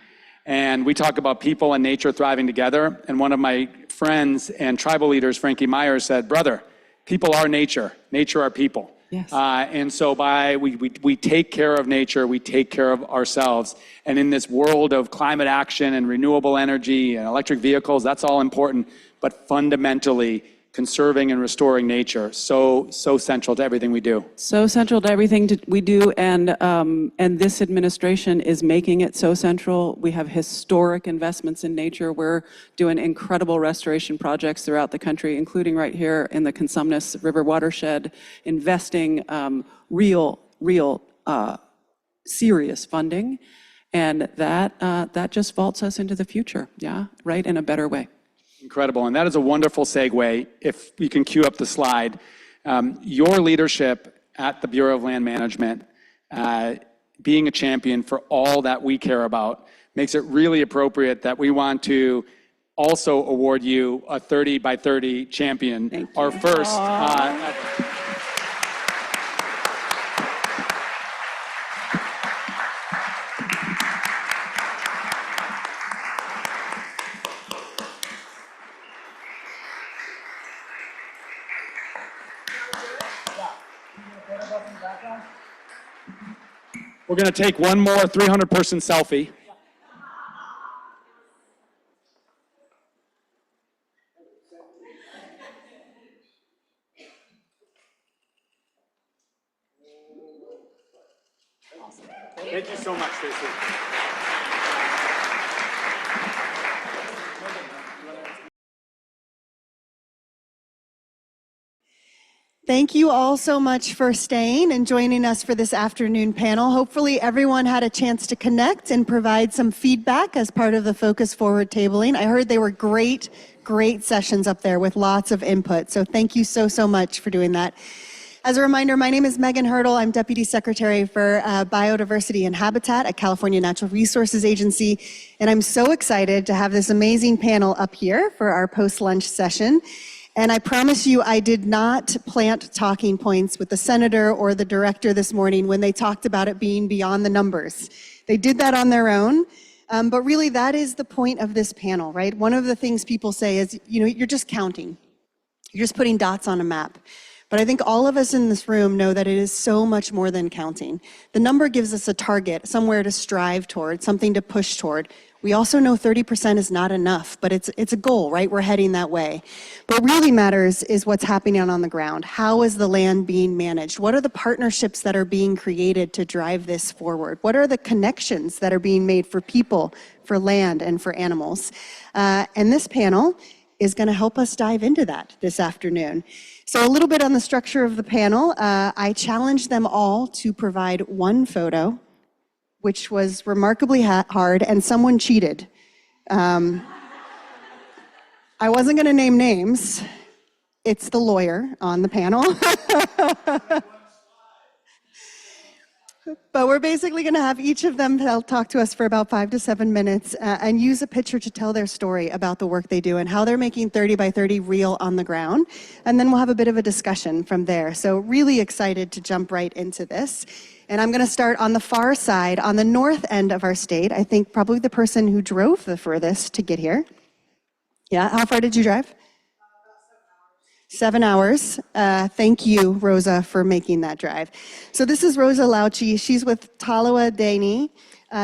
And we talk about people and nature thriving together. And one of my friends and tribal leaders, Frankie Myers, said, brother, people are nature, nature are people. Yes. And so we take care of nature, we take care of ourselves. And in this world of climate action and renewable energy and electric vehicles, that's all important. But fundamentally, conserving and restoring nature, so central to everything we do. So central to everything we do, and this administration is making it so central. We have historic investments in nature. We're doing incredible restoration projects throughout the country, including right here in the Consumnes River watershed, investing real serious funding, and that just vaults us into the future, yeah, right, in a better way. Incredible, and that is a wonderful segue. If you can cue up the slide. Your leadership at the Bureau of Land Management, being a champion for all that we care about, makes it really appropriate that we want to also award you a 30 by 30 champion. Thank you. Our first. We're going to take one more 300-person selfie. Thank you so much, Tracy. Thank you all so much for staying and joining us for this afternoon panel. Hopefully everyone had a chance to connect and provide some feedback as part of the Focus Forward tabling. I heard they were great sessions up there with lots of input. So thank you so much for doing that. As a reminder, my name is Megan Hurdle. I'm Deputy Secretary for Biodiversity and Habitat at California Natural Resources Agency. And I'm so excited to have this amazing panel up here for our post-lunch session. And I promise you, I did not plant talking points with the senator or the director this morning when they talked about it being beyond the numbers. They did that on their own, but really that is the point of this panel, right? One of the things people say is, you're just counting. You're just putting dots on a map. But I think all of us in this room know that it is so much more than counting. The number gives us a target, somewhere to strive toward, something to push toward. We also know 30% is not enough, but it's a goal, right? We're heading that way. But what really matters is what's happening on the ground. How is the land being managed? What are the partnerships that are being created to drive this forward? What are the connections that are being made for people, for land, and for animals? And this panel is going to help us dive into that this afternoon. So a little bit on the structure of the panel. I challenged them all to provide one photo, which was remarkably hard, and someone cheated. I wasn't going to name names. It's the lawyer on the panel. But we're basically going to have each of them talk to us for about 5 to 7 minutes and use a picture to tell their story about the work they do and how they're making 30 by 30 real on the ground. And then we'll have a bit of a discussion from there. So really excited to jump right into this. And I'm going to start on the far side, on the north end of our state. I think probably the person who drove the furthest to get here. Yeah, how far did you drive? 7 hours. Thank you, Rosa, for making that drive. So this is Rosa Lauchi. She's with Tolowa Dani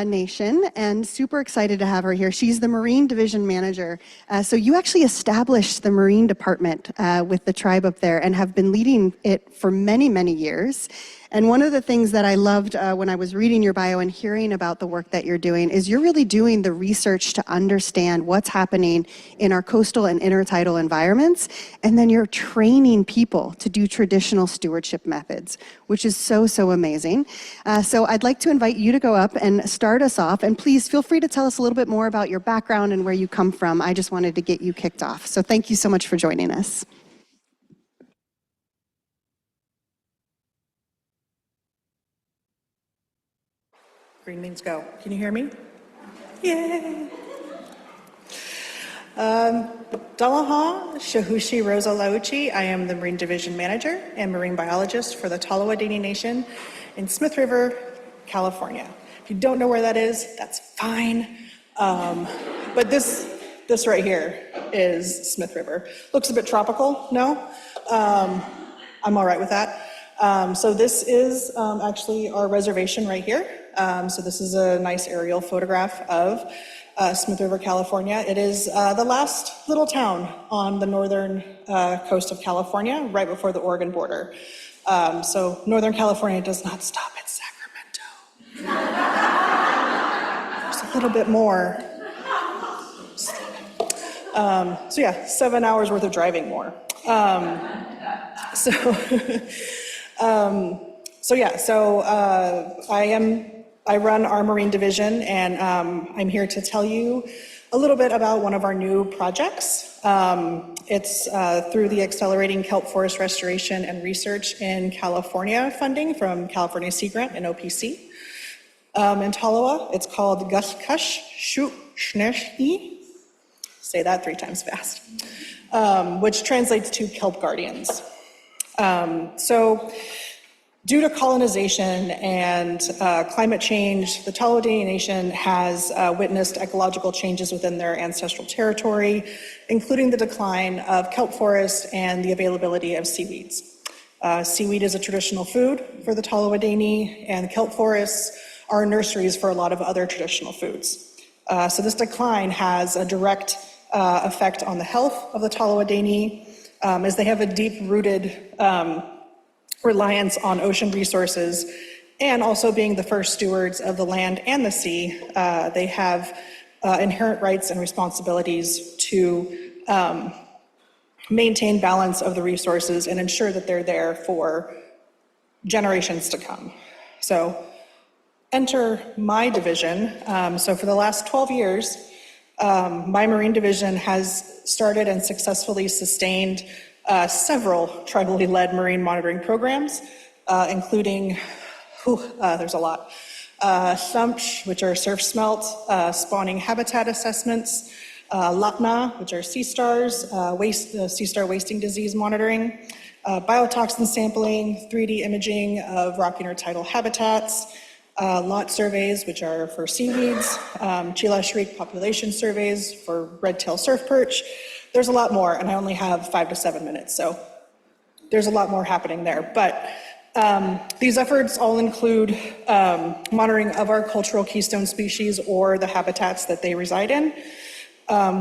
Nation, and super excited to have her here. She's the Marine Division Manager. So you actually established the Marine Department with the tribe up there and have been leading it for many, many years. And one of the things that I loved when I was reading your bio and hearing about the work that you're doing is you're really doing the research to understand what's happening in our coastal and intertidal environments, and then you're training people to do traditional stewardship methods, which is so amazing. So I'd like to invite you to go up and start us off, and please feel free to tell us a little bit more about your background and where you come from. I just wanted to get you kicked off. So thank you so much for joining us. Green means go. Can you hear me? Yay! Dalaha Shahushi Rosa Lauchi. I am the Marine Division Manager and Marine Biologist for the Tolowa Dani Nation in Smith River, California. If you don't know where that is, that's fine. But this right here is Smith River. Looks a bit tropical, no? I'm all right with that. So this is actually our reservation right here. So this is a nice aerial photograph of Smith River, California. It is the last little town on the northern coast of California, right before the Oregon border. So Northern California does not stop at Sacramento. There's a little bit more. So yeah, 7 hours worth of driving more. I run our Marine Division, and I'm here to tell you a little bit about one of our new projects. It's through the Accelerating Kelp Forest Restoration and Research in California funding from California Sea Grant and OPC. In Tolowa, it's called Gushkush Shuneshni. Say that 3 times fast, which translates to Kelp Guardians. Due to colonization and climate change, the Tolowa Dani Nation has witnessed ecological changes within their ancestral territory, including the decline of kelp forests and the availability of seaweeds. Seaweed is a traditional food for the Tolowa Dani, and kelp forests are nurseries for a lot of other traditional foods. So this decline has a direct effect on the health of the Tolowa Dani, as they have a deep-rooted reliance on ocean resources And also being the first stewards of the land and the sea, they have inherent rights and responsibilities to maintain balance of the resources and ensure that they're there for generations to come. So enter my division. So for the last 12 years, my Marine Division has started and successfully sustained several tribally led marine monitoring programs, including, there's a lot, SUMPS, which are surf smelt, spawning habitat assessments, LAPNA, which are sea stars, sea star wasting disease monitoring, biotoxin sampling, 3D imaging of rock intertidal habitats, lot surveys, which are for seaweeds, Chila shriek population surveys for red-tailed surf perch. There's a lot more, and I only have 5 to 7 minutes, so there's a lot more happening there. But these efforts all include monitoring of our cultural keystone species or the habitats that they reside in.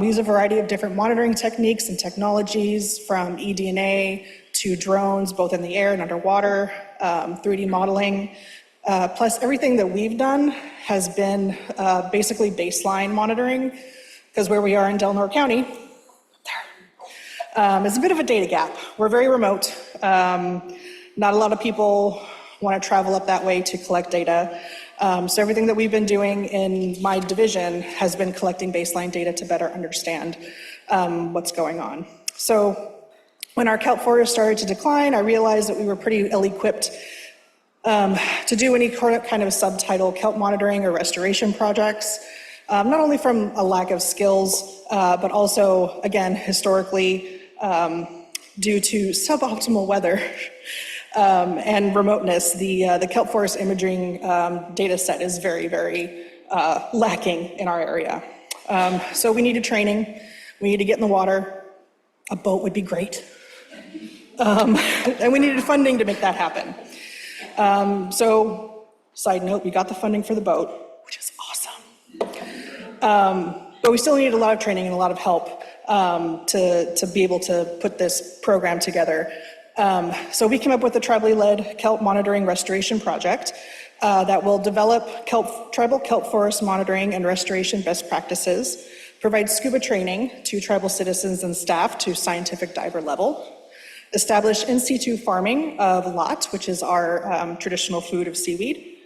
We use a variety of different monitoring techniques and technologies, from eDNA to drones, both in the air and underwater, 3D modeling. Plus, everything that we've done has been basically baseline monitoring, because where we are in Delaware County, is a bit of a data gap. We're very remote. Not a lot of people want to travel up that way to collect data. So everything that we've been doing in my division has been collecting baseline data to better understand what's going on. So when our kelp forest started to decline, I realized that we were pretty ill-equipped to do any kind of subtitle kelp monitoring or restoration projects, not only from a lack of skills, but also, again, historically, due to suboptimal weather and remoteness, the kelp forest imaging data set is very, very lacking in our area. So we needed training, we need to get in the water, a boat would be great, and we needed funding to make that happen. So, side note, we got the funding for the boat, which is awesome. But we still needed a lot of training and a lot of help to be able to put this program together. So we came up with a tribally led kelp monitoring restoration project that will develop tribal kelp forest monitoring and restoration best practices, provide scuba training to tribal citizens and staff to scientific diver level, establish in situ farming of lot, which is our traditional food of seaweed,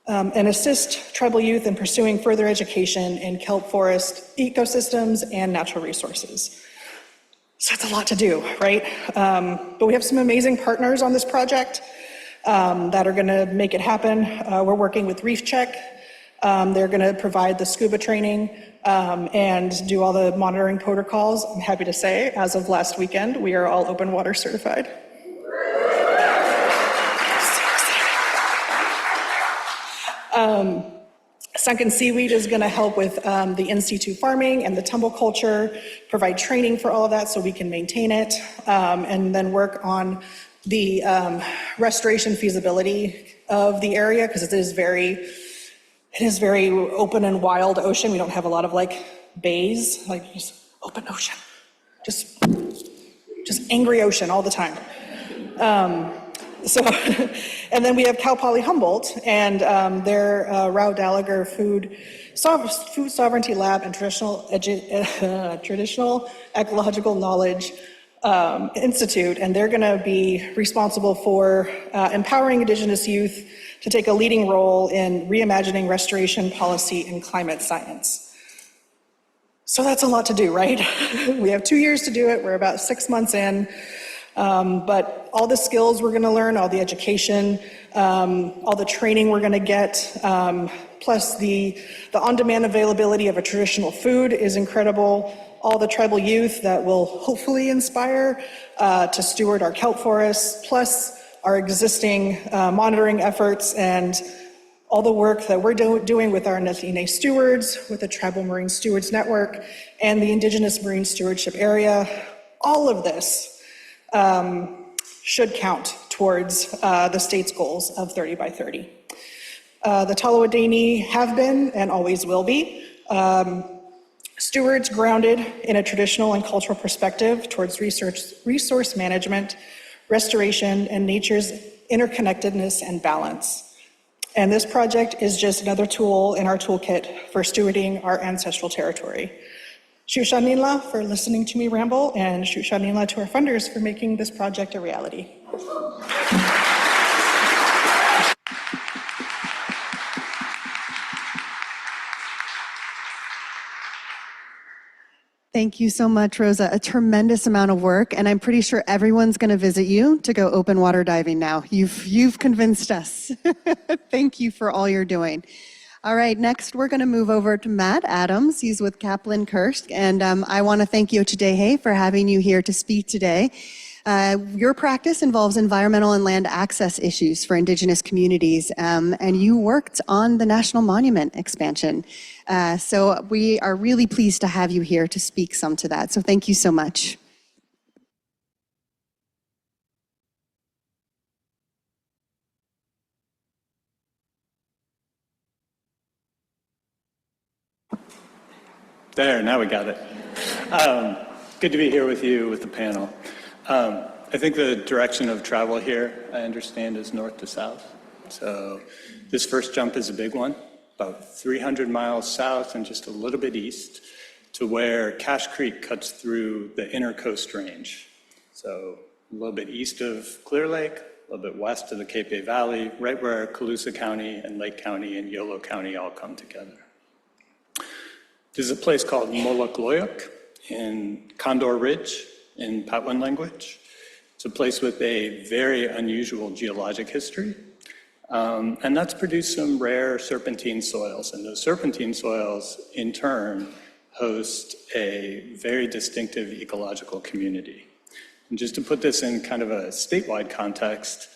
and assist tribal youth in pursuing further education in kelp forest ecosystems and natural resources. So it's a lot to do, right? But we have some amazing partners on this project that are gonna make it happen. We're working with Reef Check. They're gonna provide the scuba training and do all the monitoring protocols. I'm happy to say, as of last weekend, we are all open water certified. Sunken seaweed is going to help with the in situ farming and the tumble culture, provide training for all of that so we can maintain it, and then work on the restoration feasibility of the area, because it is very open and wild ocean. We don't have a lot of like bays, like just open ocean, just angry ocean all the time. So, and then we have Cal Poly Humboldt and their Rao Gallagher Food Sovereignty Lab and Traditional Ecological Knowledge Institute, and they're going to be responsible for empowering Indigenous youth to take a leading role in reimagining restoration policy and climate science. So that's a lot to do, right? We have 2 years to do it. We're about 6 months in. But all the skills we're going to learn, all the education, all the training we're going to get, plus the on-demand availability of a traditional food is incredible. All the tribal youth that will hopefully inspire to steward our kelp forests, plus our existing monitoring efforts and all the work that we're doing with our Nathine stewards, with the Tribal Marine Stewards Network, and the Indigenous Marine Stewardship Area. All of this should count towards the state's goals of 30 by 30. The Tallawahdaini have been and always will be stewards grounded in a traditional and cultural perspective towards resource management, restoration, and nature's interconnectedness and balance. And this project is just another tool in our toolkit for stewarding our ancestral territory. Shushanila for listening to me ramble, and Shushanila to our funders for making this project a reality. Thank you so much, Rosa. A tremendous amount of work, and I'm pretty sure everyone's going to visit you to go open water diving now. You've convinced us. Thank you for all you're doing. All right, next we're going to move over to Matt Adams. He's with Kaplan Kursk, and I want to thank you today for having you here to speak today. Your practice involves environmental and land access issues for Indigenous communities, and you worked on the National Monument expansion. So we are really pleased to have you here to speak some to that. So thank you so much. There, now we got it. Good to be here with you, with the panel. I think the direction of travel here, I understand, is north to south. So this first jump is a big one, about 300 miles south and just a little bit east to where Cache Creek cuts through the inner Coast Range. So a little bit east of Clear Lake, a little bit west of the Cape Bay Valley, right where Colusa County and Lake County and Yolo County all come together. There's a place called Molokloyuk in Condor Ridge in Patwin language. It's a place with a very unusual geologic history. And that's produced some rare serpentine soils. And those serpentine soils, in turn, host a very distinctive ecological community. And just to put this in kind of a statewide context,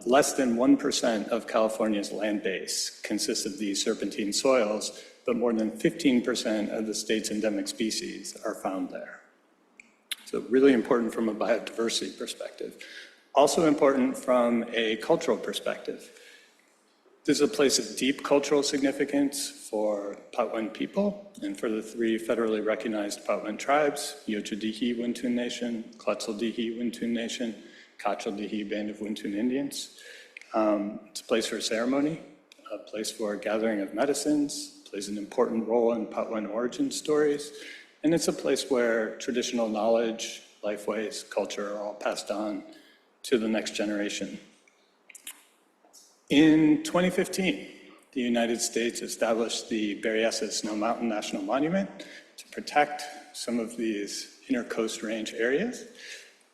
less than 1% of California's land base consists of these serpentine soils, but more than 15% of the state's endemic species are found there. So really important from a biodiversity perspective. Also important from a cultural perspective. This is a place of deep cultural significance for Patwin people and for the 3 federally recognized Patwin tribes, Yochodihi Wintun Nation, Quetzaldihi Wintun Nation, Cachaldihi Band of Wintun Indians. It's a place for ceremony, a place for gathering of medicines, plays an important role in Patwin origin stories, and it's a place where traditional knowledge, lifeways, culture are all passed on to the next generation. In 2015, the United States established the Berryessa Snow Mountain National Monument to protect some of these inner Coast Range areas.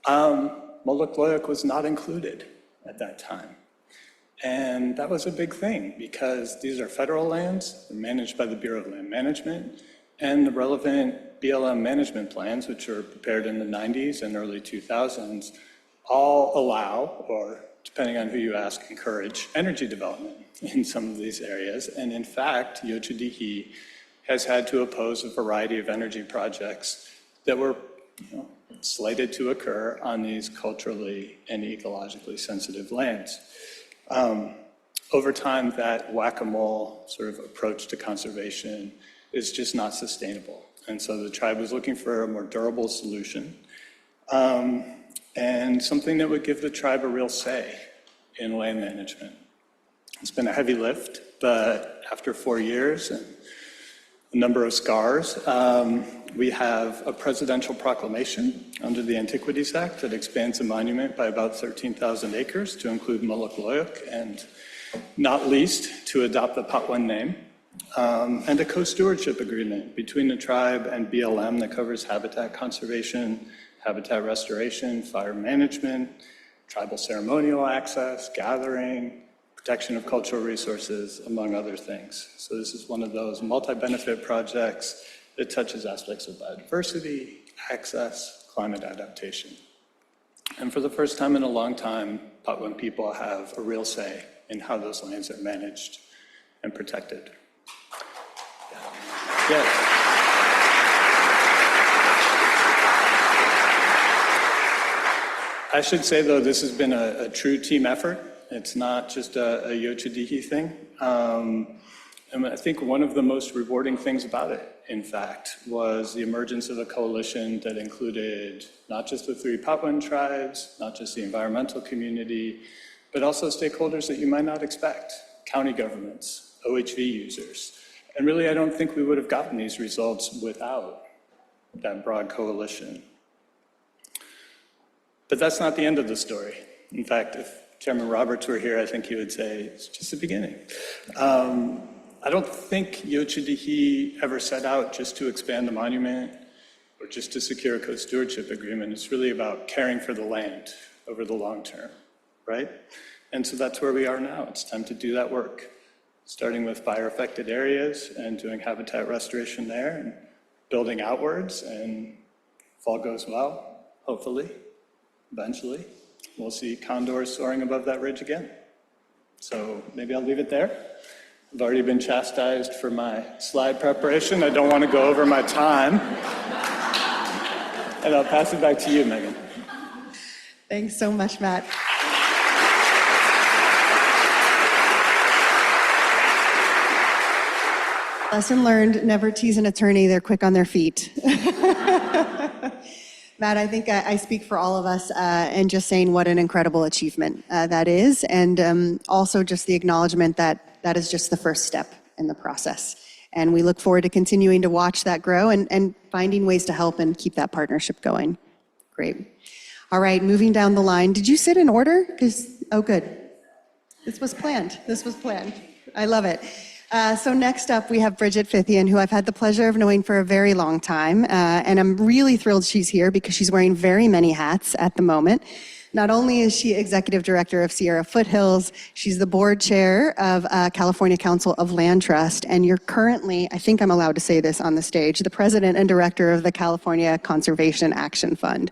Molokloyuk was not included at that time. And that was a big thing because these are federal lands, they're managed by the Bureau of Land Management, and the relevant BLM management plans, which were prepared in the 90s and early 2000s, all allow, or depending on who you ask, encourage energy development in some of these areas. And in fact, Yochodihi has had to oppose a variety of energy projects that were slated to occur on these culturally and ecologically sensitive lands. Over time, that whack-a-mole sort of approach to conservation is just not sustainable. And so the tribe was looking for a more durable solution and something that would give the tribe a real say in land management. It's been a heavy lift, but after 4 years and a number of scars, we have a presidential proclamation under the Antiquities Act that expands the monument by about 13,000 acres to include Molokloyuk and not least to adopt the Patwin name, and a co-stewardship agreement between the tribe and BLM that covers habitat conservation, habitat restoration, fire management, tribal ceremonial access, gathering, protection of cultural resources, among other things. So this is one of those multi-benefit projects that touches aspects of biodiversity, access, climate adaptation. And for the first time in a long time, Patwin people have a real say in how those lands are managed and protected. Yeah. I should say, though, this has been a true team effort. It's not just a Yochodihi thing. And I think one of the most rewarding things about it, in fact, was the emergence of a coalition that included not just the 3 Patwin tribes, not just the environmental community, but also stakeholders that you might not expect. county governments, OHV users. And really, I don't think we would have gotten these results without that broad coalition. But that's not the end of the story. In fact, if Chairman Roberts were here, I think he would say it's just the beginning. I don't think Yochadihi ever set out just to expand the monument or just to secure a co-stewardship agreement. It's really about caring for the land over the long term, right? And so that's where we are now. It's time to do that work, starting with fire-affected areas and doing habitat restoration there and building outwards. And if all goes well, hopefully, eventually, we'll see condors soaring above that ridge again. So maybe I'll leave it there. I've already been chastised for my slide preparation. I don't want to go over my time. And I'll pass it back to you, Megan. Thanks so much, Matt. Lesson learned, never tease an attorney, they're quick on their feet. Matt, I think I speak for all of us in just saying what an incredible achievement that is, and also just the acknowledgement that that is just the first step in the process. And we look forward to continuing to watch that grow and finding ways to help and keep that partnership going. Great. All right, moving down the line. Did you sit in order? Oh, good. This was planned. This was planned. I love it. So next up, we have Bridget Fithian, who I've had the pleasure of knowing for a very long time. And I'm really thrilled she's here because she's wearing very many hats at the moment. Not only is she Executive Director of Sierra Foothills, she's the Board Chair of California Council of Land Trust, and you're currently, I think I'm allowed to say this on the stage, the President and Director of the California Conservation Action Fund.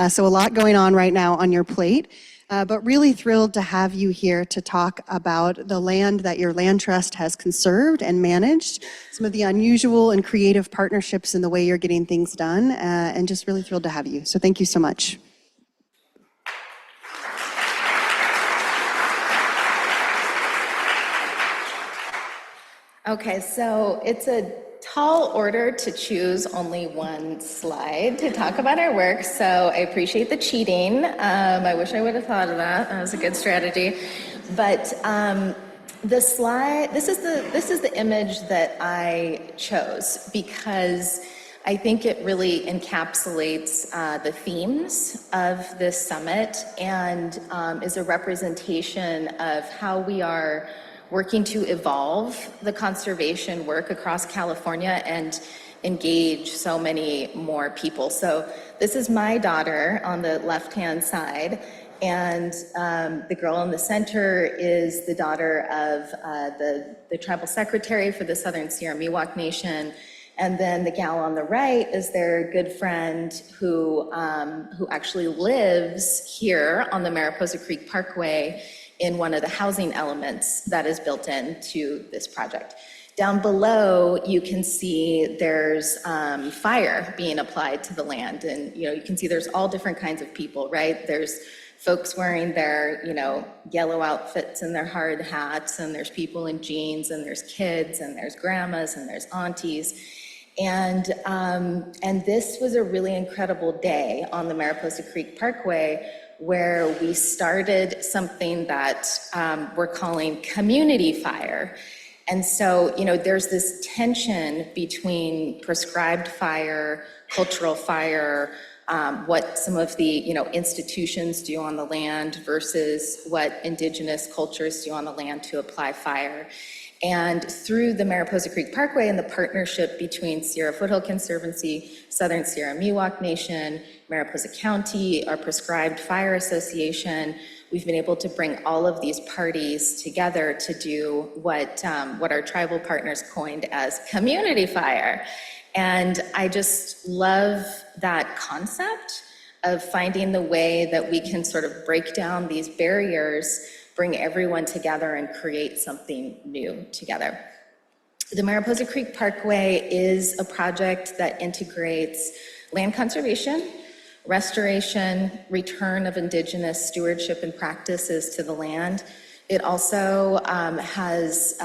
So a lot going on right now on your plate. But really thrilled to have you here to talk about the land that your land trust has conserved and managed, some of the unusual and creative partnerships in the way you're getting things done, and just really thrilled to have you. So thank you so much. Okay, so it's a tall order to choose only one slide to talk about our work, so I appreciate the cheating. I wish I would have thought of that. That was a good strategy. But the slide, this is the image that I chose because I think it really encapsulates the themes of this summit and is a representation of how we are working to evolve the conservation work across California and engage so many more people. So this is my daughter on the left-hand side, and the girl in the center is the daughter of the tribal secretary for the Southern Sierra Miwok Nation. And then the gal on the right is their good friend who actually lives here on the Mariposa Creek Parkway in one of the housing elements that is built into this project. Down below, you can see there's fire being applied to the land. And you can see there's all different kinds of people, right? There's folks wearing their yellow outfits and their hard hats, and there's people in jeans, and there's kids, and there's grandmas, and there's aunties. And this was a really incredible day on the Mariposa Creek Parkway, where we started something that we're calling community fire. And so, there's this tension between prescribed fire, cultural fire, what some of the, institutions do on the land versus what indigenous cultures do on the land to apply fire. And through the Mariposa Creek Parkway and the partnership between Sierra Foothill Conservancy, Southern Sierra Miwok Nation, Mariposa County, our Prescribed Fire Association, we've been able to bring all of these parties together to do what our tribal partners coined as community fire. And I just love that concept of finding the way that we can sort of break down these barriers, bring everyone together and create something new together. The Mariposa Creek Parkway is a project that integrates land conservation, restoration, return of indigenous stewardship and practices to the land. It also has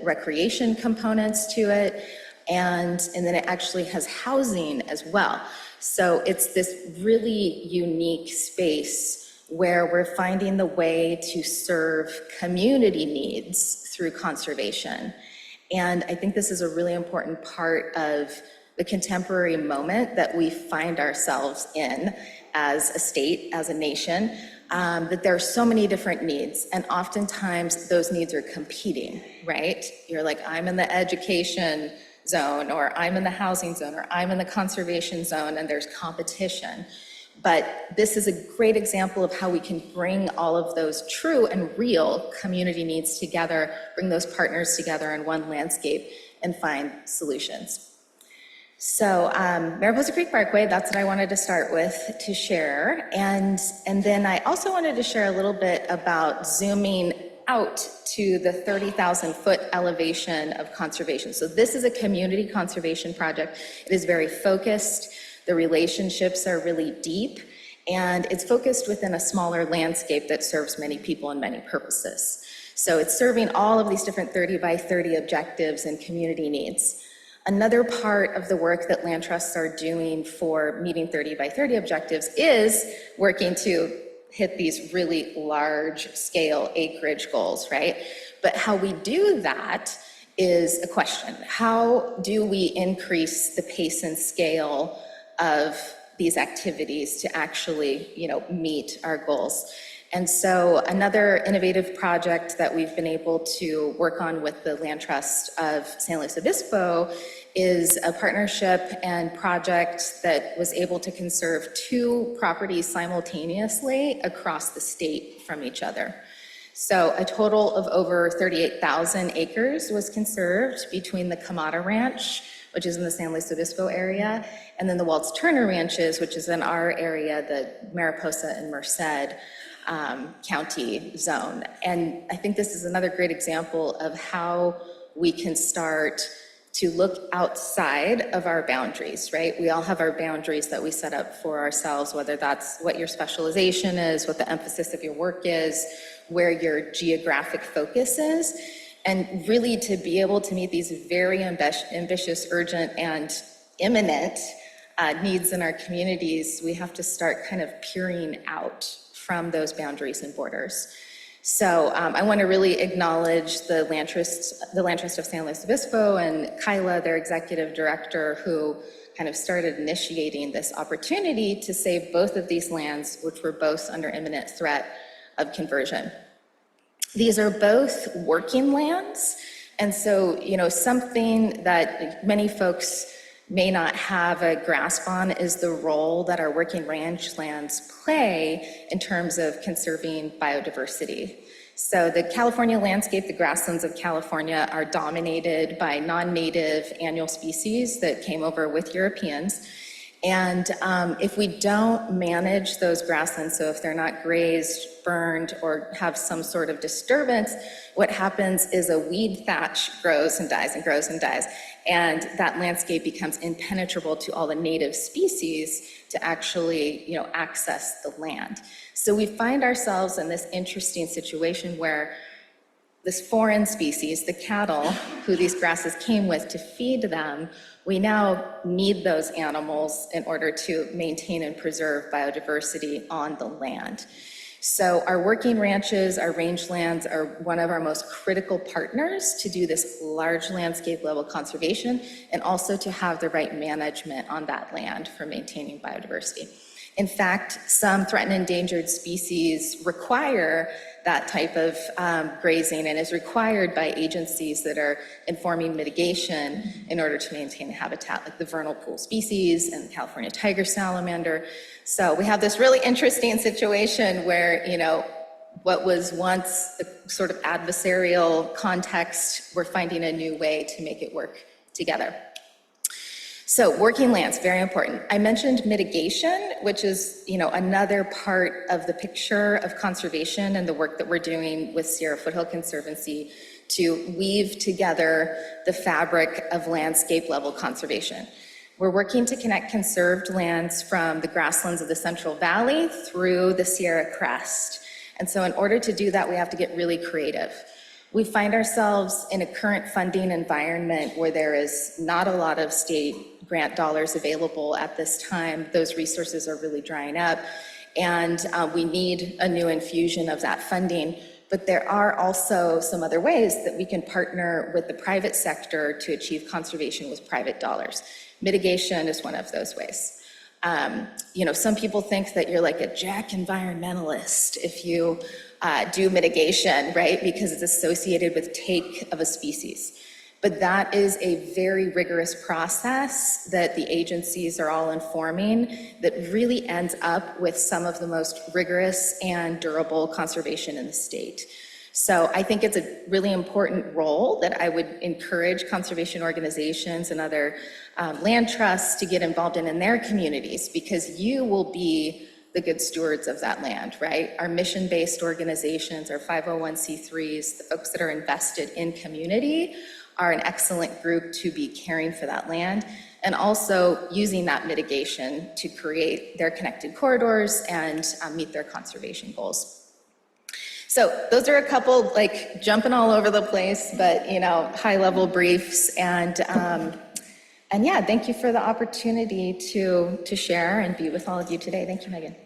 recreation components to it, and then it actually has housing as well. So it's this really unique space where we're finding the way to serve community needs through conservation. And I think this is a really important part of the contemporary moment that we find ourselves in as a state, as a nation, that there are so many different needs, and oftentimes those needs are competing, right? You're like, I'm in the education zone, or I'm in the housing zone, or I'm in the conservation zone, and there's competition. But this is a great example of how we can bring all of those true and real community needs together, bring those partners together in one landscape, and find solutions. So Mariposa Creek Parkway, that's what I wanted to start with to share. And then I also wanted to share a little bit about zooming out to the 30,000-foot elevation of conservation. So this is a community conservation project. It is very focused. The relationships are really deep, and it's focused within a smaller landscape that serves many people and many purposes. So it's serving all of these different 30 by 30 objectives and community needs. Another part of the work that land trusts are doing for meeting 30 by 30 objectives is working to hit these really large scale acreage goals, right? But how we do that is a question. How do we increase the pace and scale of these activities to actually, meet our goals? And so another innovative project that we've been able to work on with the Land Trust of San Luis Obispo is a partnership and project that was able to conserve 2 properties simultaneously across the state from each other. So a total of over 38,000 acres was conserved between the Camada Ranch, which is in the San Luis Obispo area, and then the Waltz Turner Ranches, which is in our area, the Mariposa and Merced county zone. And I think this is another great example of how we can start to look outside of our boundaries, right? We all have our boundaries that we set up for ourselves, whether that's what your specialization is, what the emphasis of your work is, where your geographic focus is. And really to be able to meet these very ambitious, urgent, and imminent needs in our communities, we have to start kind of peering out from those boundaries and borders. So I want to really acknowledge the Land Trust of San Luis Obispo and Kyla, their executive director, who kind of started initiating this opportunity to save both of these lands, which were both under imminent threat of conversion. These are both working lands, and so something that many folks may not have a grasp on is the role that our working range lands play in terms of conserving biodiversity. So the California landscape, the grasslands of California, are dominated by non-native annual species that came over with Europeans. And if we don't manage those grasslands, so if they're not grazed, burned, or have some sort of disturbance, what happens is a weed thatch grows and dies and grows and dies. And that landscape becomes impenetrable to all the native species to actually, access the land. So we find ourselves in this interesting situation where this foreign species, the cattle, who these grasses came with to feed them, we now need those animals in order to maintain and preserve biodiversity on the land. So our working ranches, our rangelands are one of our most critical partners to do this large landscape level conservation, and also to have the right management on that land for maintaining biodiversity. In fact, some threatened and endangered species require that type of grazing, and is required by agencies that are informing mitigation in order to maintain a habitat, like the vernal pool species and the California tiger salamander. So we have this really interesting situation where, what was once a sort of adversarial context, we're finding a new way to make it work together. So working lands, very important. I mentioned mitigation, which is, another part of the picture of conservation and the work that we're doing with Sierra Foothill Conservancy to weave together the fabric of landscape level conservation. We're working to connect conserved lands from the grasslands of the Central Valley through the Sierra Crest. And so in order to do that, we have to get really creative. We find ourselves in a current funding environment where there is not a lot of state grant dollars available at this time. Those resources are really drying up. and we need a new infusion of that funding. But there are also some other ways that we can partner with the private sector to achieve conservation with private dollars. Mitigation is one of those ways. Some people think that you're like a jack environmentalist if you do mitigation, right? Because it's associated with take of a species. But that is a very rigorous process that the agencies are all informing that really ends up with some of the most rigorous and durable conservation in the state. So I think it's a really important role that I would encourage conservation organizations and other land trusts to get involved in their communities, because you will be the good stewards of that land, right? Our mission-based organizations, our 501c3s, the folks that are invested in community are an excellent group to be caring for that land, and also using that mitigation to create their connected corridors and meet their conservation goals. So those are a couple, like, jumping all over the place, but high-level briefs. And yeah, thank you for the opportunity to share and be with all of you today. Thank you, Megan.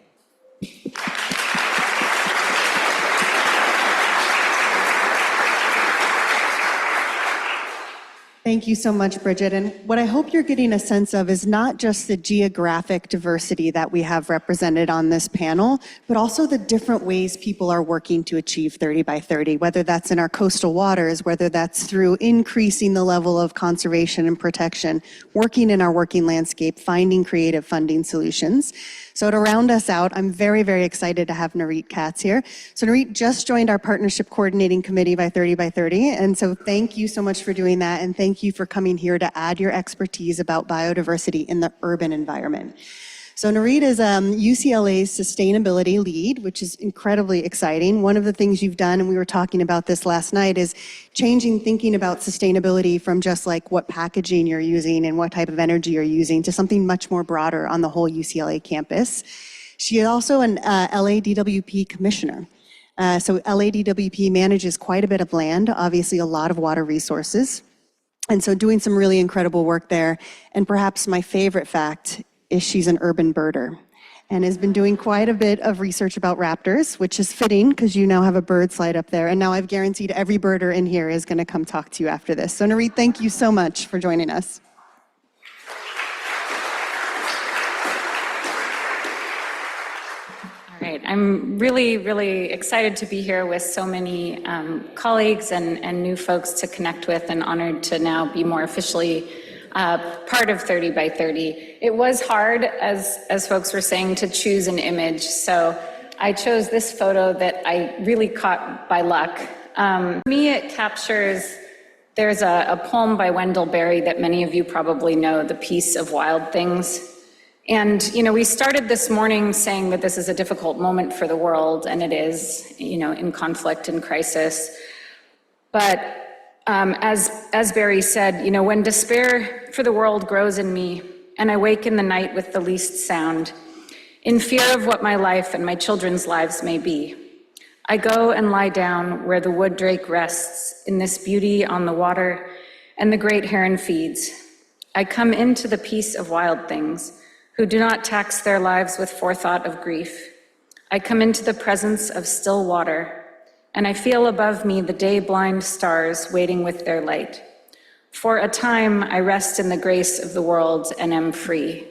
Thank you so much, Bridget. And what I hope you're getting a sense of is not just the geographic diversity that we have represented on this panel, but also the different ways people are working to achieve 30 by 30, whether that's in our coastal waters, whether that's through increasing the level of conservation and protection, working in our working landscape, finding creative funding solutions. So to round us out, I'm very, very excited to have Narit Katz here. So Narit just joined our Partnership Coordinating Committee by 30 by 30. And so thank you so much for doing that. And thank you for coming here to add your expertise about biodiversity in the urban environment. So Narit is UCLA's sustainability lead, which is incredibly exciting. One of the things you've done, and we were talking about this last night, is changing thinking about sustainability from just like what packaging you're using and what type of energy you're using to something much more broader on the whole UCLA campus. She is also an LADWP commissioner. So LADWP manages quite a bit of land, obviously a lot of water resources. And so doing some really incredible work there. And perhaps my favorite fact is she's an urban birder and has been doing quite a bit of research about raptors, which is fitting because you now have a bird slide up there. And now I've guaranteed every birder in here is going to come talk to you after this. So Narit, thank you so much for joining us. All right, I'm really, really excited to be here with so many colleagues and new folks to connect with, and honored to now be more officially part of 30 by 30. It was hard, as folks were saying, to choose an image. So I chose this photo that I really caught by luck. For me, it captures, there's a poem by Wendell Berry that many of you probably know, The Peace of Wild Things. And, we started this morning saying that this is a difficult moment for the world, and it is, in conflict and crisis. But as Barry said, when despair for the world grows in me, and I wake in the night with the least sound, in fear of what my life and my children's lives may be, I go and lie down where the wood drake rests in this beauty on the water and the great heron feeds. I come into the peace of wild things who do not tax their lives with forethought of grief. I come into the presence of still water, and I feel above me the day-blind stars waiting with their light. For a time, I rest in the grace of the world and am free.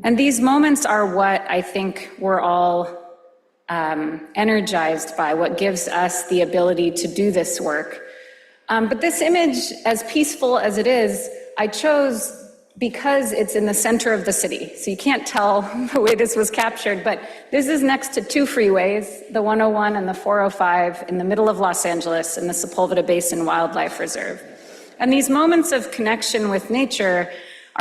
And these moments are what I think we're all energized by, what gives us the ability to do this work. But this image, as peaceful as it is, I chose because it's in the center of the city. So you can't tell the way this was captured, but this is next to two freeways, the 101 and the 405, in the middle of Los Angeles in the Sepulveda Basin Wildlife Reserve. And these moments of connection with nature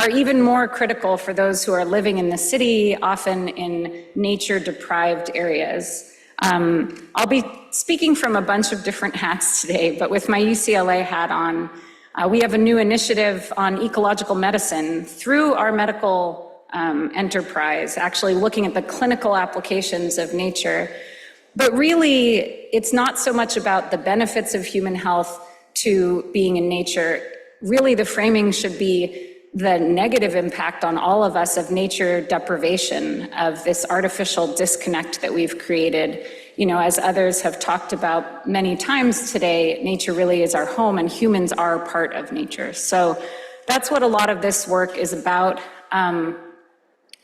are even more critical for those who are living in the city, often in nature-deprived areas. I'll be speaking from a bunch of different hats today, but with my UCLA hat on, we have a new initiative on ecological medicine through our medical enterprise, actually looking at the clinical applications of nature. But really, it's not so much about the benefits of human health to being in nature. Really, the framing should be the negative impact on all of us of nature deprivation, of this artificial disconnect that we've created. You know, as others have talked about many times today, nature really is our home and humans are part of nature. So that's what a lot of this work is about.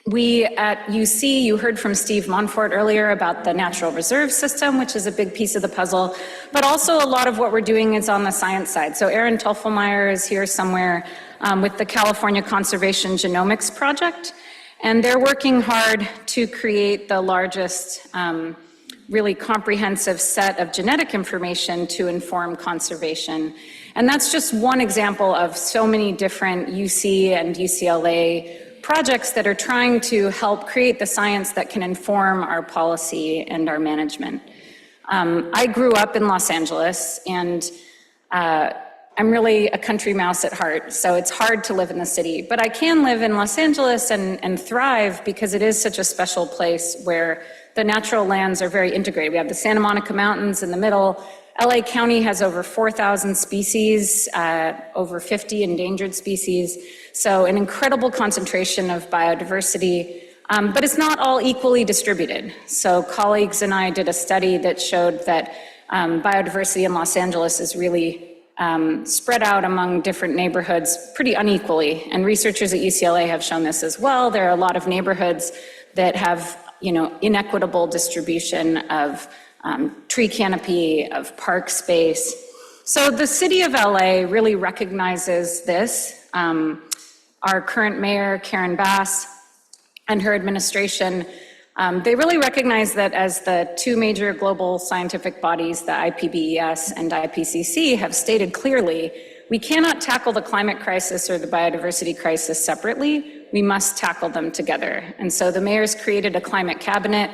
We at UC, you heard from Steve Monfort earlier about the natural reserve system, which is a big piece of the puzzle, but also a lot of what we're doing is on the science side. So Aaron Teufelmeyer is here somewhere with the California Conservation Genomics Project, and they're working hard to create the largest really comprehensive set of genetic information to inform conservation. And that's just one example of so many different UC and UCLA projects that are trying to help create the science that can inform our policy and our management. I grew up in Los Angeles, and I'm really a country mouse at heart, so it's hard to live in the city. But I can live in Los Angeles and thrive because it is such a special place where the natural lands are very integrated. We have the Santa Monica Mountains in the middle. LA County has over 4,000 species, over 50 endangered species. So an incredible concentration of biodiversity, but it's not all equally distributed. So colleagues and I did a study that showed that biodiversity in Los Angeles is really spread out among different neighborhoods pretty unequally. And researchers at UCLA have shown this as well. There are a lot of neighborhoods that have, you know, inequitable distribution of tree canopy, of park space. So the city of LA really recognizes this. Our current mayor, Karen Bass, and her administration, they really recognize that as the two major global scientific bodies, the IPBES and IPCC, have stated clearly, we cannot tackle the climate crisis or the biodiversity crisis separately. We must tackle them together. And so the mayor's created a climate cabinet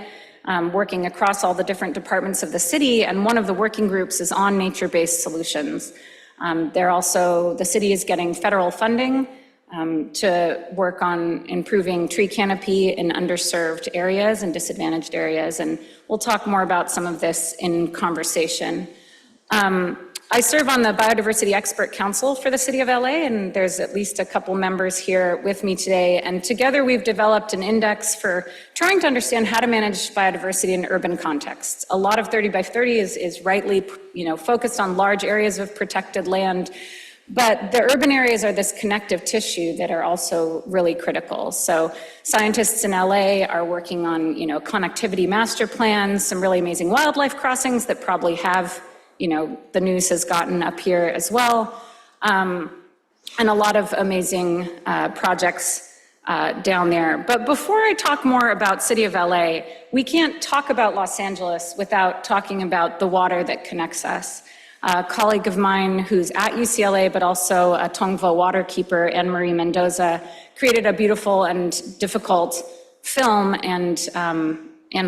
working across all the different departments of the city, and one of the working groups is on nature-based solutions. The city is getting federal funding to work on improving tree canopy in underserved areas and disadvantaged areas, and we'll talk more about some of this in conversation. I serve on the Biodiversity Expert Council for the City of LA, and there's at least a couple members here with me today, and together we've developed an index for trying to understand how to manage biodiversity in urban contexts. A lot of 30 by 30 is rightly, focused on large areas of protected land, but the urban areas are this connective tissue that are also really critical. So scientists in LA are working on, connectivity master plans, some really amazing wildlife crossings that probably have, the news has gotten up here as well, and a lot of amazing projects down there. But before I talk more about City of LA, we can't talk about Los Angeles without talking about the water that connects us. A colleague of mine who's at UCLA, but also a Tongva waterkeeper, Anne-Marie Mendoza, created a beautiful and difficult film and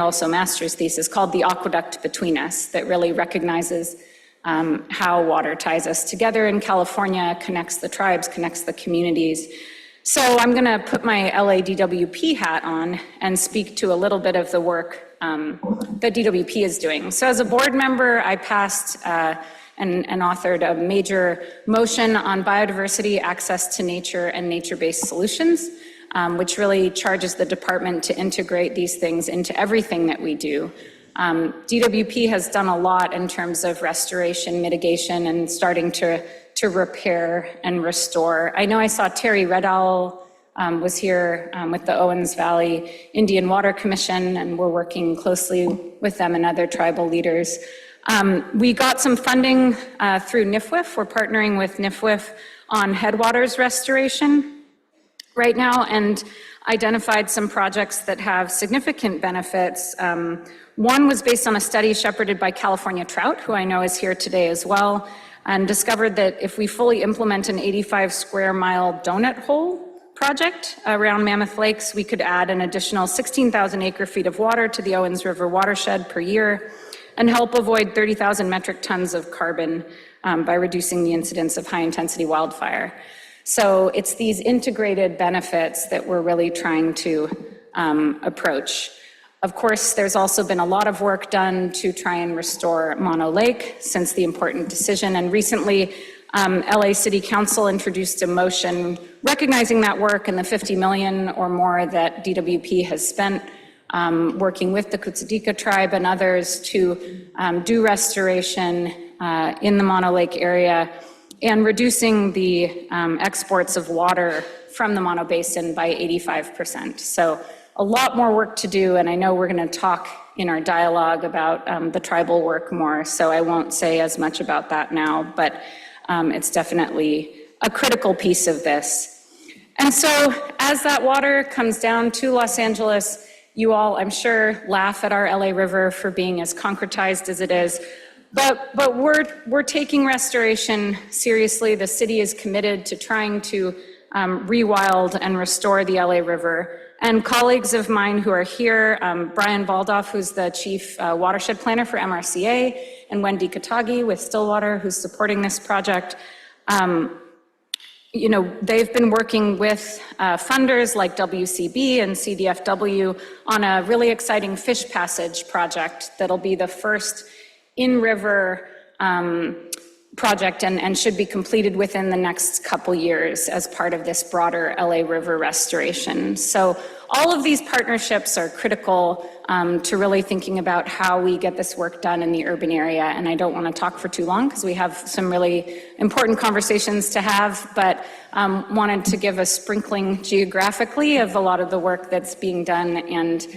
also master's thesis called The Aqueduct Between Us, that really recognizes how water ties us together in California, connects the tribes, connects the communities. So I'm gonna put my LA-DWP hat on and speak to a little bit of the work that DWP is doing. So as a board member, I passed and authored a major motion on biodiversity, access to nature, and nature-based solutions, which really charges the department to integrate these things into everything that we do. DWP has done a lot in terms of restoration, mitigation, and starting to repair and restore. I know I saw Terry Red Owl was here with the Owens Valley Indian Water Commission, and we're working closely with them and other tribal leaders. We got some funding through NIFWF. We're partnering with NIFWF on headwaters restoration right now, and identified some projects that have significant benefits. One was based on a study shepherded by California Trout, who I know is here today as well, and discovered that if we fully implement an 85 square mile donut hole project around Mammoth Lakes, we could add an additional 16,000 acre feet of water to the Owens River watershed per year and help avoid 30,000 metric tons of carbon by reducing the incidence of high intensity wildfire. So it's these integrated benefits that we're really trying to approach. Of course, there's also been a lot of work done to try and restore Mono Lake since the important decision. And recently, LA City Council introduced a motion recognizing that work and the 50 million or more that DWP has spent working with the Kutsadika tribe and others to do restoration in the Mono Lake area and reducing the exports of water from the Mono Basin by 85%. So a lot more work to do, and I know we're going to talk in our dialogue about the tribal work more, so I won't say as much about that now, but it's definitely a critical piece of this. And so as that water comes down to Los Angeles, you all, I'm sure, laugh at our LA River for being as concretized as it is, but we're taking restoration seriously. The city is committed to trying to rewild and restore the LA River. And colleagues of mine who are here, Brian Baldoff, who's the chief watershed planner for MRCA, and Wendy Katagi with Stillwater, who's supporting this project, you know, they've been working with funders like WCB and CDFW on a really exciting fish passage project that'll be the first in-river project and should be completed within the next couple years as part of this broader LA River restoration. So all of these partnerships are critical to really thinking about how we get this work done in the urban area. And I don't want to talk for too long because we have some really important conversations to have, but wanted to give a sprinkling geographically of a lot of the work that's being done and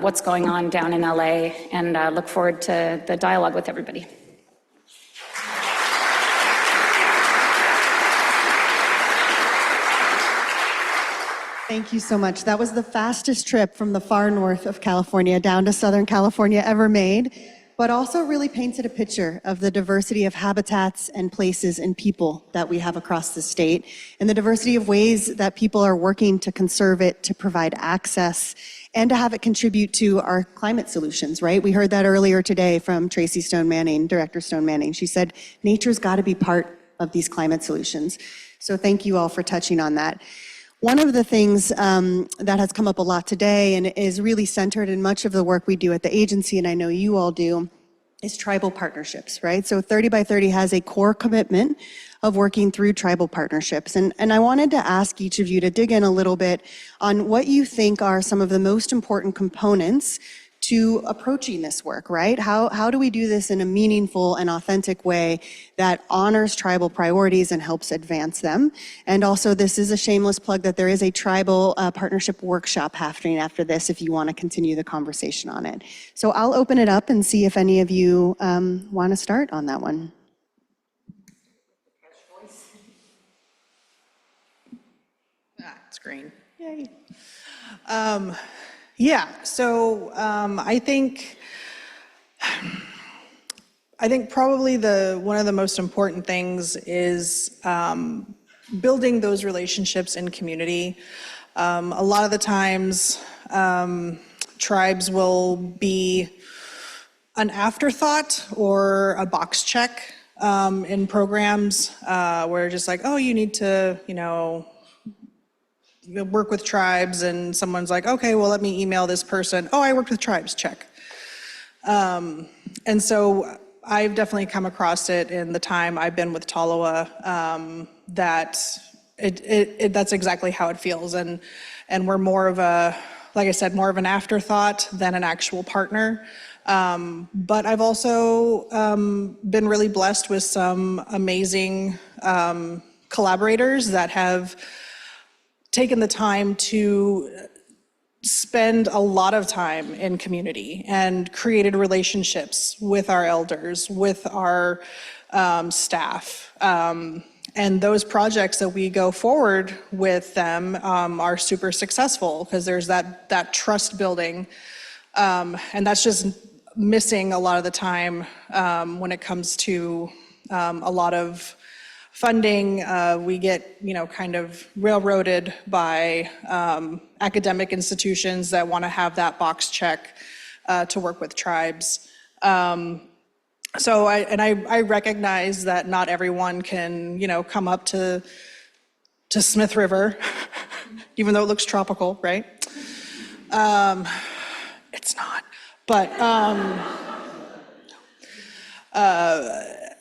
what's going on down in LA, and look forward to the dialogue with everybody. Thank you so much. That was the fastest trip from the far north of California down to Southern California ever made, but also really painted a picture of the diversity of habitats and places and people that we have across the state, and the diversity of ways that people are working to conserve it, to provide access, and to have it contribute to our climate solutions, right? We heard that earlier today from Tracy Stone Manning, Director Stone Manning. She said, nature's got to be part of these climate solutions. So thank you all for touching on that. One of the things that has come up a lot today and is really centered in much of the work we do at the agency, and I know you all do, is tribal partnerships, right? So 30 by 30 has a core commitment of working through tribal partnerships. And I wanted to ask each of you to dig in a little bit on what you think are some of the most important components to approaching this work, right? How do we do this in a meaningful and authentic way that honors tribal priorities and helps advance them? And also, this is a shameless plug that there is a tribal partnership workshop happening after this if you want to continue the conversation on it. So I'll open it up and see if any of you want to start on that one. It's green. Yay. Yeah, so I think probably one of the most important things is building those relationships in community. A lot of the times, tribes will be an afterthought or a box check in programs where just like, oh, you need to, you know, work with tribes, and someone's like, okay, well, let me email this person. Oh, I worked with tribes, check. And so I've definitely come across it in the time I've been with Tolowa, that that's exactly how it feels. And we're more of a, like I said, more of an afterthought than an actual partner. But I've also been really blessed with some amazing collaborators that have taken the time to spend a lot of time in community and created relationships with our elders, with our staff. And those projects that we go forward with them are super successful because there's that trust building. And that's just missing a lot of the time when it comes to a lot of funding. We get, you know, kind of railroaded by academic institutions that want to have that box check to work with tribes. So I recognize that not everyone can, you know, come up to Smith River, even though it looks tropical, right? It's not, but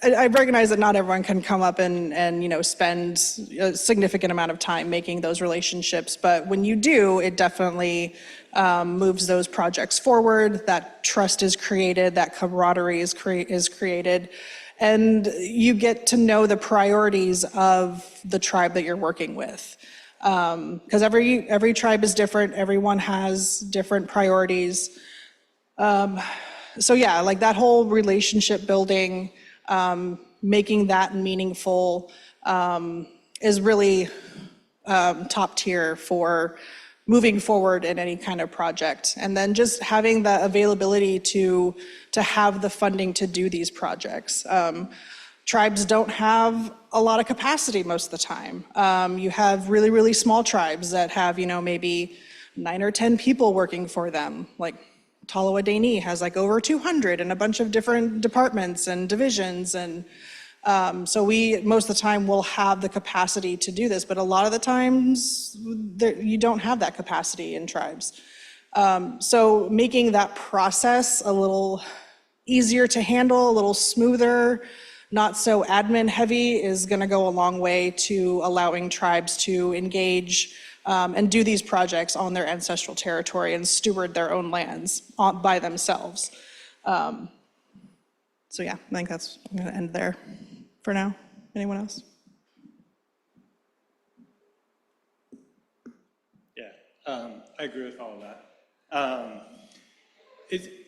I recognize that not everyone can come up and spend a significant amount of time making those relationships, but when you do, it definitely moves those projects forward. That trust is created, that camaraderie is created, and you get to know the priorities of the tribe that you're working with. Because every tribe is different, everyone has different priorities. So yeah, like that whole relationship building, making that meaningful is really top tier for moving forward in any kind of project. And then just having the availability to have the funding to do these projects. Tribes don't have a lot of capacity most of the time. You have really, really small tribes that have, maybe 9 or 10 people working for them. Like Tolowa-Dani has like over 200 in a bunch of different departments and divisions. And so we, most of the time, will have the capacity to do this, but a lot of the times you don't have that capacity in tribes. So making that process a little easier to handle, a little smoother, not so admin heavy is going to go a long way to allowing tribes to engage and do these projects on their ancestral territory and steward their own lands by themselves. So yeah, I think I'm going to end there for now. Anyone else? Yeah, I agree with all of that.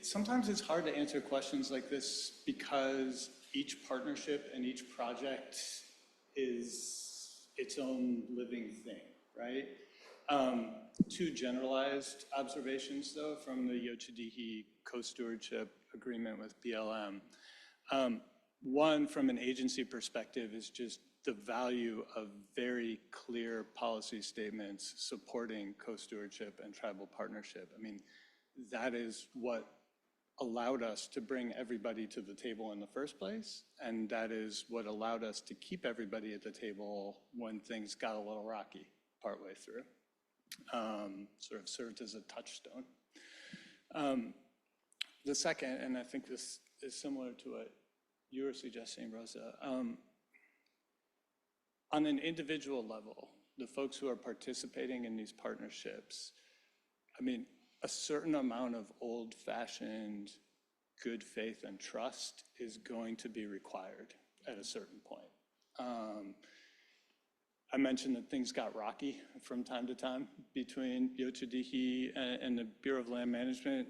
Sometimes it's hard to answer questions like this because each partnership and each project is its own living thing, right? Two generalized observations, though, from the Yochadihi co-stewardship agreement with BLM. One, from an agency perspective, is just the value of very clear policy statements supporting co-stewardship and tribal partnership. I mean, that is what allowed us to bring everybody to the table in the first place, and that is what allowed us to keep everybody at the table when things got a little rocky partway through. Sort of served as a touchstone. The second, and I think this is similar to what you were suggesting, Rosa, on an individual level, the folks who are participating in these partnerships, I mean, a certain amount of old-fashioned good faith and trust is going to be required at a certain point. I mentioned that things got rocky from time to time between Yochadihi and the Bureau of Land Management.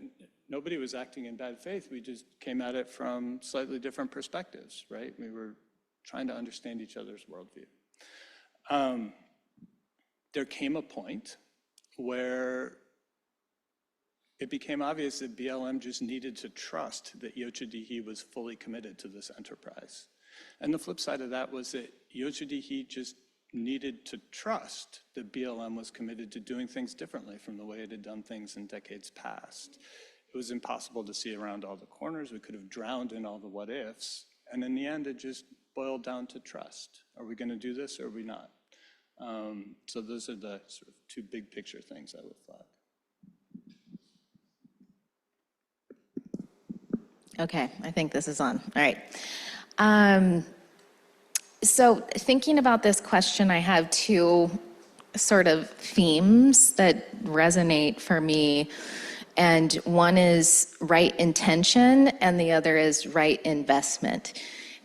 Nobody was acting in bad faith. We just came at it from slightly different perspectives, right? We were trying to understand each other's worldview. There came a point where it became obvious that BLM just needed to trust that Yochadihi was fully committed to this enterprise. And the flip side of that was that Yochadihi just needed to trust that BLM was committed to doing things differently from the way it had done things in decades past. It was impossible to see around all the corners. We could have drowned in all the what ifs. And in the end, it just boiled down to trust. Are we going to do this or are we not? So those are the sort of two big picture things I would flag. Okay, I think this is on. All right. So thinking about this question, I have two sort of themes that resonate for me. And one is right intention, and the other is right investment.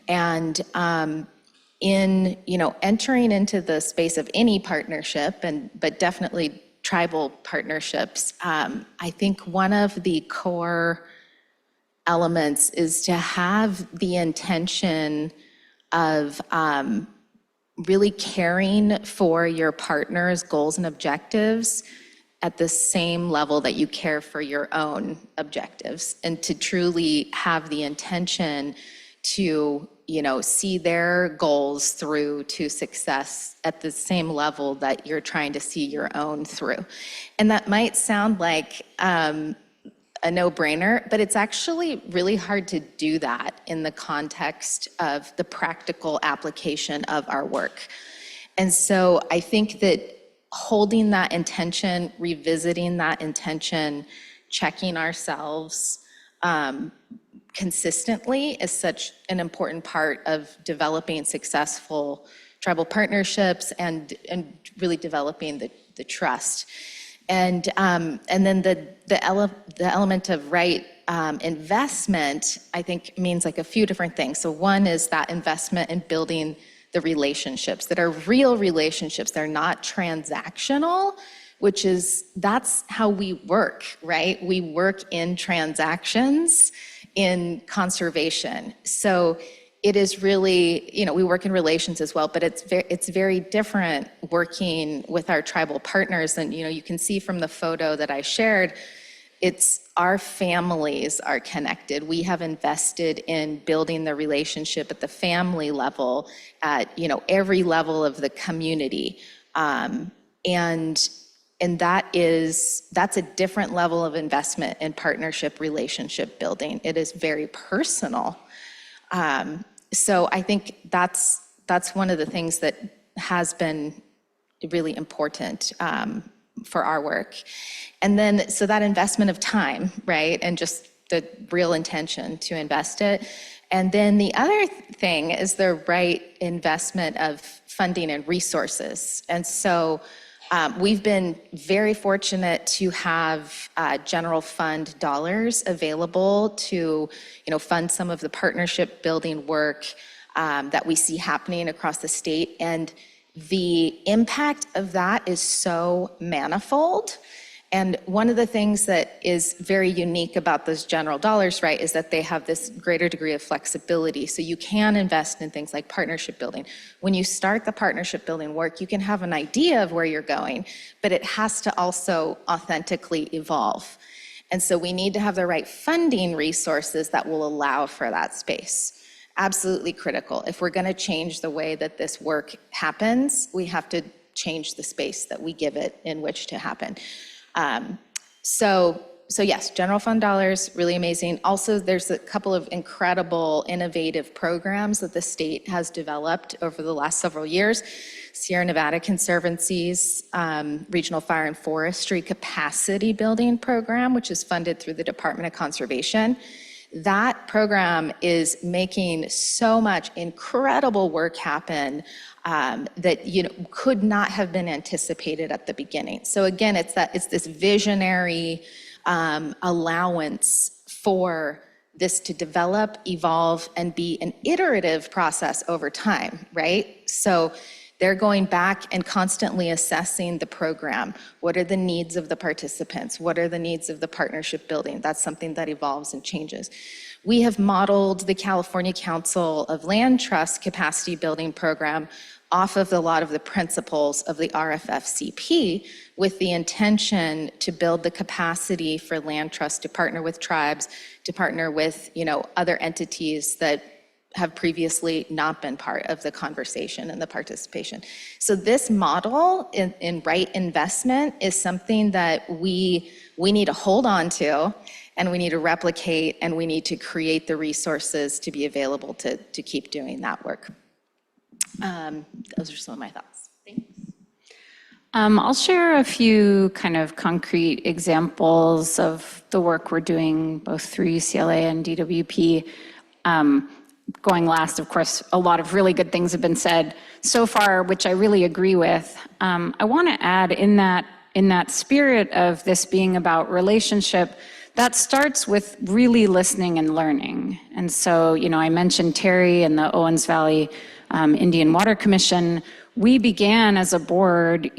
And in entering into the space of any partnership, but definitely tribal partnerships, I think one of the core elements is to have the intention of really caring for your partner's goals and objectives at the same level that you care for your own objectives, and to truly have the intention to see their goals through to success at the same level that you're trying to see your own through. And that might sound like a no-brainer, but it's actually really hard to do that in the context of the practical application of our work. And so I think that holding that intention, revisiting that intention, checking ourselves, consistently is such an important part of developing successful tribal partnerships and really developing the trust. And then the element of right investment, I think, means like a few different things. So one is that investment in building the relationships that are real relationships. They're not transactional, that's how we work, right? We work in transactions in conservation. So it is really, we work in relations as well, but it's very different working with our tribal partners. And, you can see from the photo that I shared, it's our families are connected. We have invested in building the relationship at the family level, at, every level of the community. And that's a different level of investment in partnership relationship building. It is very personal. So I think that's one of the things that has been really important for our work. And then, so that investment of time, right? And just the real intention to invest it. And then the other thing is the right investment of funding and resources. And so we've been very fortunate to have general fund dollars available to, fund some of the partnership building work that we see happening across the state. And the impact of that is so manifold. And one of the things that is very unique about those general dollars, right, is that they have this greater degree of flexibility. So you can invest in things like partnership building. When you start the partnership building work, you can have an idea of where you're going, but it has to also authentically evolve. And so we need to have the right funding resources that will allow for that space. Absolutely critical. If we're going to change the way that this work happens, we have to change the space that we give it in which to happen. So yes, general fund dollars, really amazing. Also, there's a couple of incredible innovative programs that the state has developed over the last several years. Sierra Nevada Conservancy's Regional Fire and Forestry Capacity Building Program, which is funded through the Department of Conservation. That program is making so much incredible work happen that could not have been anticipated at the beginning. So again, it's this visionary allowance for this to develop, evolve, and be an iterative process over time, right? So they're going back and constantly assessing the program. What are the needs of the participants? What are the needs of the partnership building? That's something that evolves and changes. We have modeled the California Council of Land Trust capacity building program off of a lot of the principles of the RFFCP, with the intention to build the capacity for land trust to partner with tribes, to partner with other entities that have previously not been part of the conversation and the participation. So this model in right investment is something that we need to hold on to, and we need to replicate, and we need to create the resources to be available to keep doing that work. Those are some of my thoughts. Thanks. I'll share a few kind of concrete examples of the work we're doing both through UCLA and DWP. Going last, of course, a lot of really good things have been said so far, which I really agree with. I want to add in that spirit of this being about relationship, that starts with really listening and learning. And so, I mentioned Terry and the Owens Valley Indian Water Commission. We began as a board,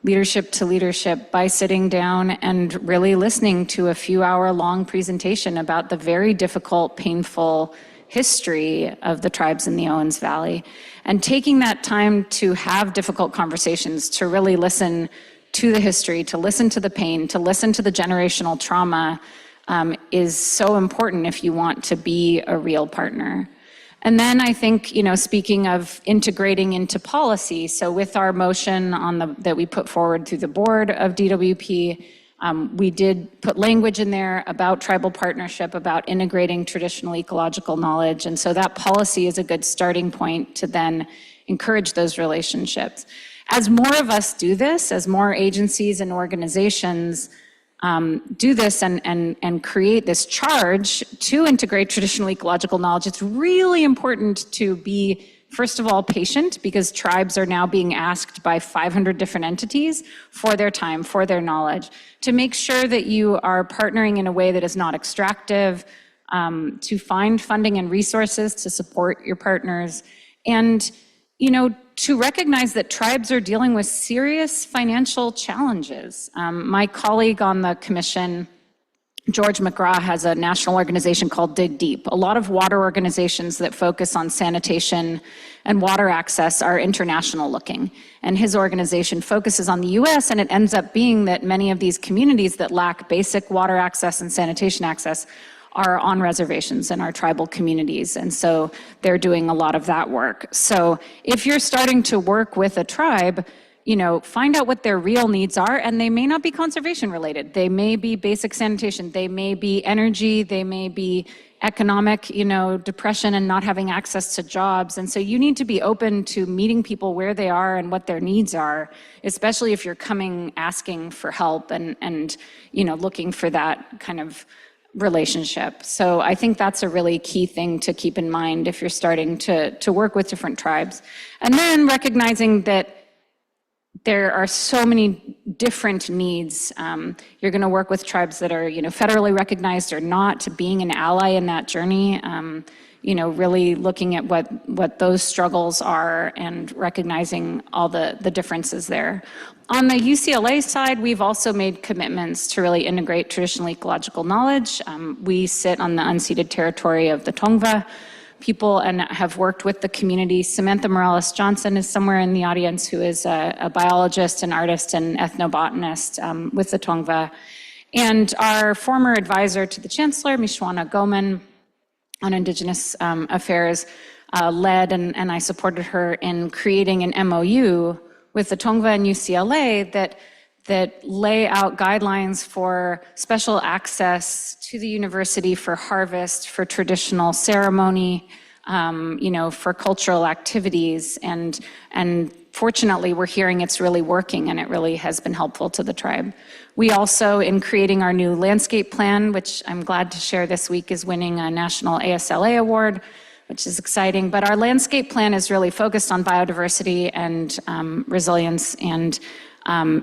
leadership to leadership, by sitting down and really listening to a few-hour-long presentation about the very difficult, painful history of the tribes in the Owens Valley, and taking that time to have difficult conversations, to really listen to the history, to listen to the pain, to listen to the generational trauma is so important if you want to be a real partner. And then I think, speaking of integrating into policy, so with our motion that we put forward through the board of DWP, we did put language in there about tribal partnership, about integrating traditional ecological knowledge. And so that policy is a good starting point to then encourage those relationships. As more of us do this, as more agencies and organizations do this and create this charge to integrate traditional ecological knowledge, it's really important to be, first of all, patient, because tribes are now being asked by 500 different entities for their time, for their knowledge, to make sure that you are partnering in a way that is not extractive, to find funding and resources to support your partners, and to recognize that tribes are dealing with serious financial challenges. My colleague on the commission, George McGraw, has a national organization called Dig Deep. A lot of water organizations that focus on sanitation and water access are international looking. And his organization focuses on the US, and it ends up being that many of these communities that lack basic water access and sanitation access are on reservations in our tribal communities. And so they're doing a lot of that work. So if you're starting to work with a tribe, find out what their real needs are, and they may not be conservation related. They may be basic sanitation, they may be energy, they may be economic, depression and not having access to jobs. And so you need to be open to meeting people where they are and what their needs are, especially if you're coming asking for help and looking for that kind of relationship. So I think that's a really key thing to keep in mind if you're starting to work with different tribes. And then recognizing that there are so many different needs. You're going to work with tribes that are, federally recognized or not, being an ally in that journey, really looking at what those struggles are and recognizing all the differences there. On the UCLA side, we've also made commitments to really integrate traditional ecological knowledge. We sit on the unceded territory of the Tongva people and have worked with the community. Samantha Morales-Johnson is somewhere in the audience, who is a biologist, an artist, and ethnobotanist with the Tongva. And our former advisor to the Chancellor, Mishwana Goman, on Indigenous Affairs, led and I supported her in creating an MOU with the Tongva and UCLA that lay out guidelines for special access to the university for harvest, for traditional ceremony, for cultural activities. And fortunately, we're hearing it's really working, and it really has been helpful to the tribe. We also, in creating our new landscape plan, which I'm glad to share this week is winning a national ASLA award, which is exciting. But our landscape plan is really focused on biodiversity and resilience and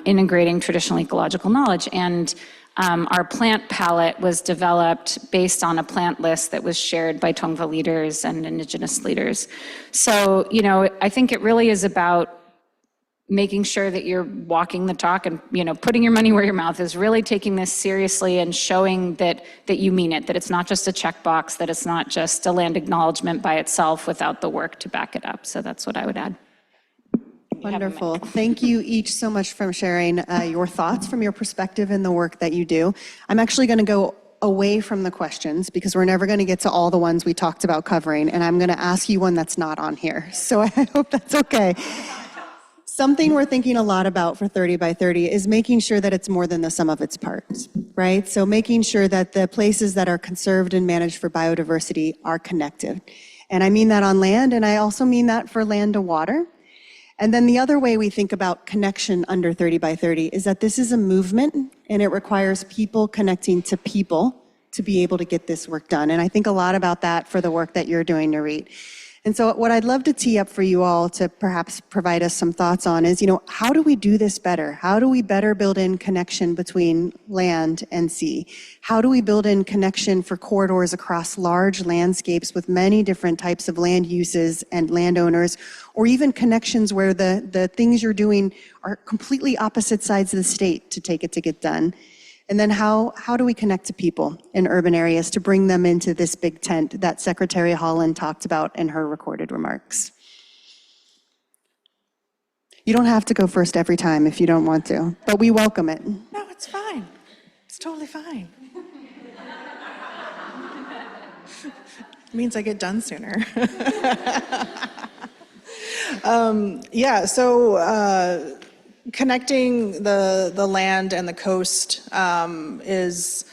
integrating traditional ecological knowledge. And our plant palette was developed based on a plant list that was shared by Tongva leaders and Indigenous leaders. So, I think it really is about making sure that you're walking the talk and, putting your money where your mouth is, really taking this seriously and showing that you mean it, that it's not just a checkbox, that it's not just a land acknowledgement by itself without the work to back it up. So that's what I would add. Wonderful. Thank you each so much for sharing your thoughts from your perspective and the work that you do. I'm actually going to go away from the questions because we're never going to get to all the ones we talked about covering, and I'm going to ask you one that's not on here. So I hope that's okay. Something we're thinking a lot about for 30 by 30 is making sure that it's more than the sum of its parts, right? So making sure that the places that are conserved and managed for biodiversity are connected. And I mean that on land, and I also mean that for land to water. And then the other way we think about connection under 30 by 30 is that this is a movement, and it requires people connecting to people to be able to get this work done. And I think a lot about that for the work that you're doing, Narit. And so what I'd love to tee up for you all to perhaps provide us some thoughts on is, how do we do this better? How do we better build in connection between land and sea? How do we build in connection for corridors across large landscapes with many different types of land uses and landowners, or even connections where the things you're doing are completely opposite sides of the state to take it to get done? And then how do we connect to people in urban areas to bring them into this big tent that Secretary Holland talked about in her recorded remarks? You don't have to go first every time if you don't want to, but we welcome it. No, it's fine. It's totally fine. It means I get done sooner. Connecting the land and the coast is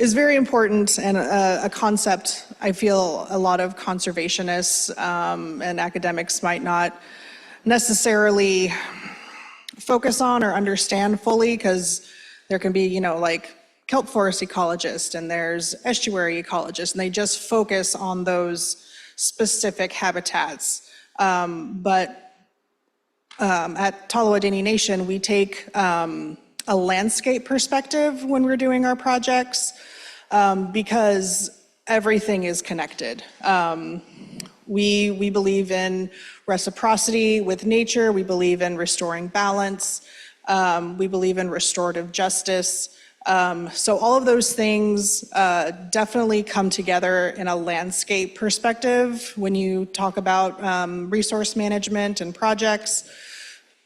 very important, and a concept I feel a lot of conservationists and academics might not necessarily focus on or understand fully, because There can be, like kelp forest ecologists, and there's estuary ecologists, and they just focus on those specific habitats. But at Tolowa-Dini Nation, we take a landscape perspective when we're doing our projects because everything is connected. We believe in reciprocity with nature. We believe in restoring balance. We believe in restorative justice. So all of those things definitely come together in a landscape perspective when you talk about resource management and projects.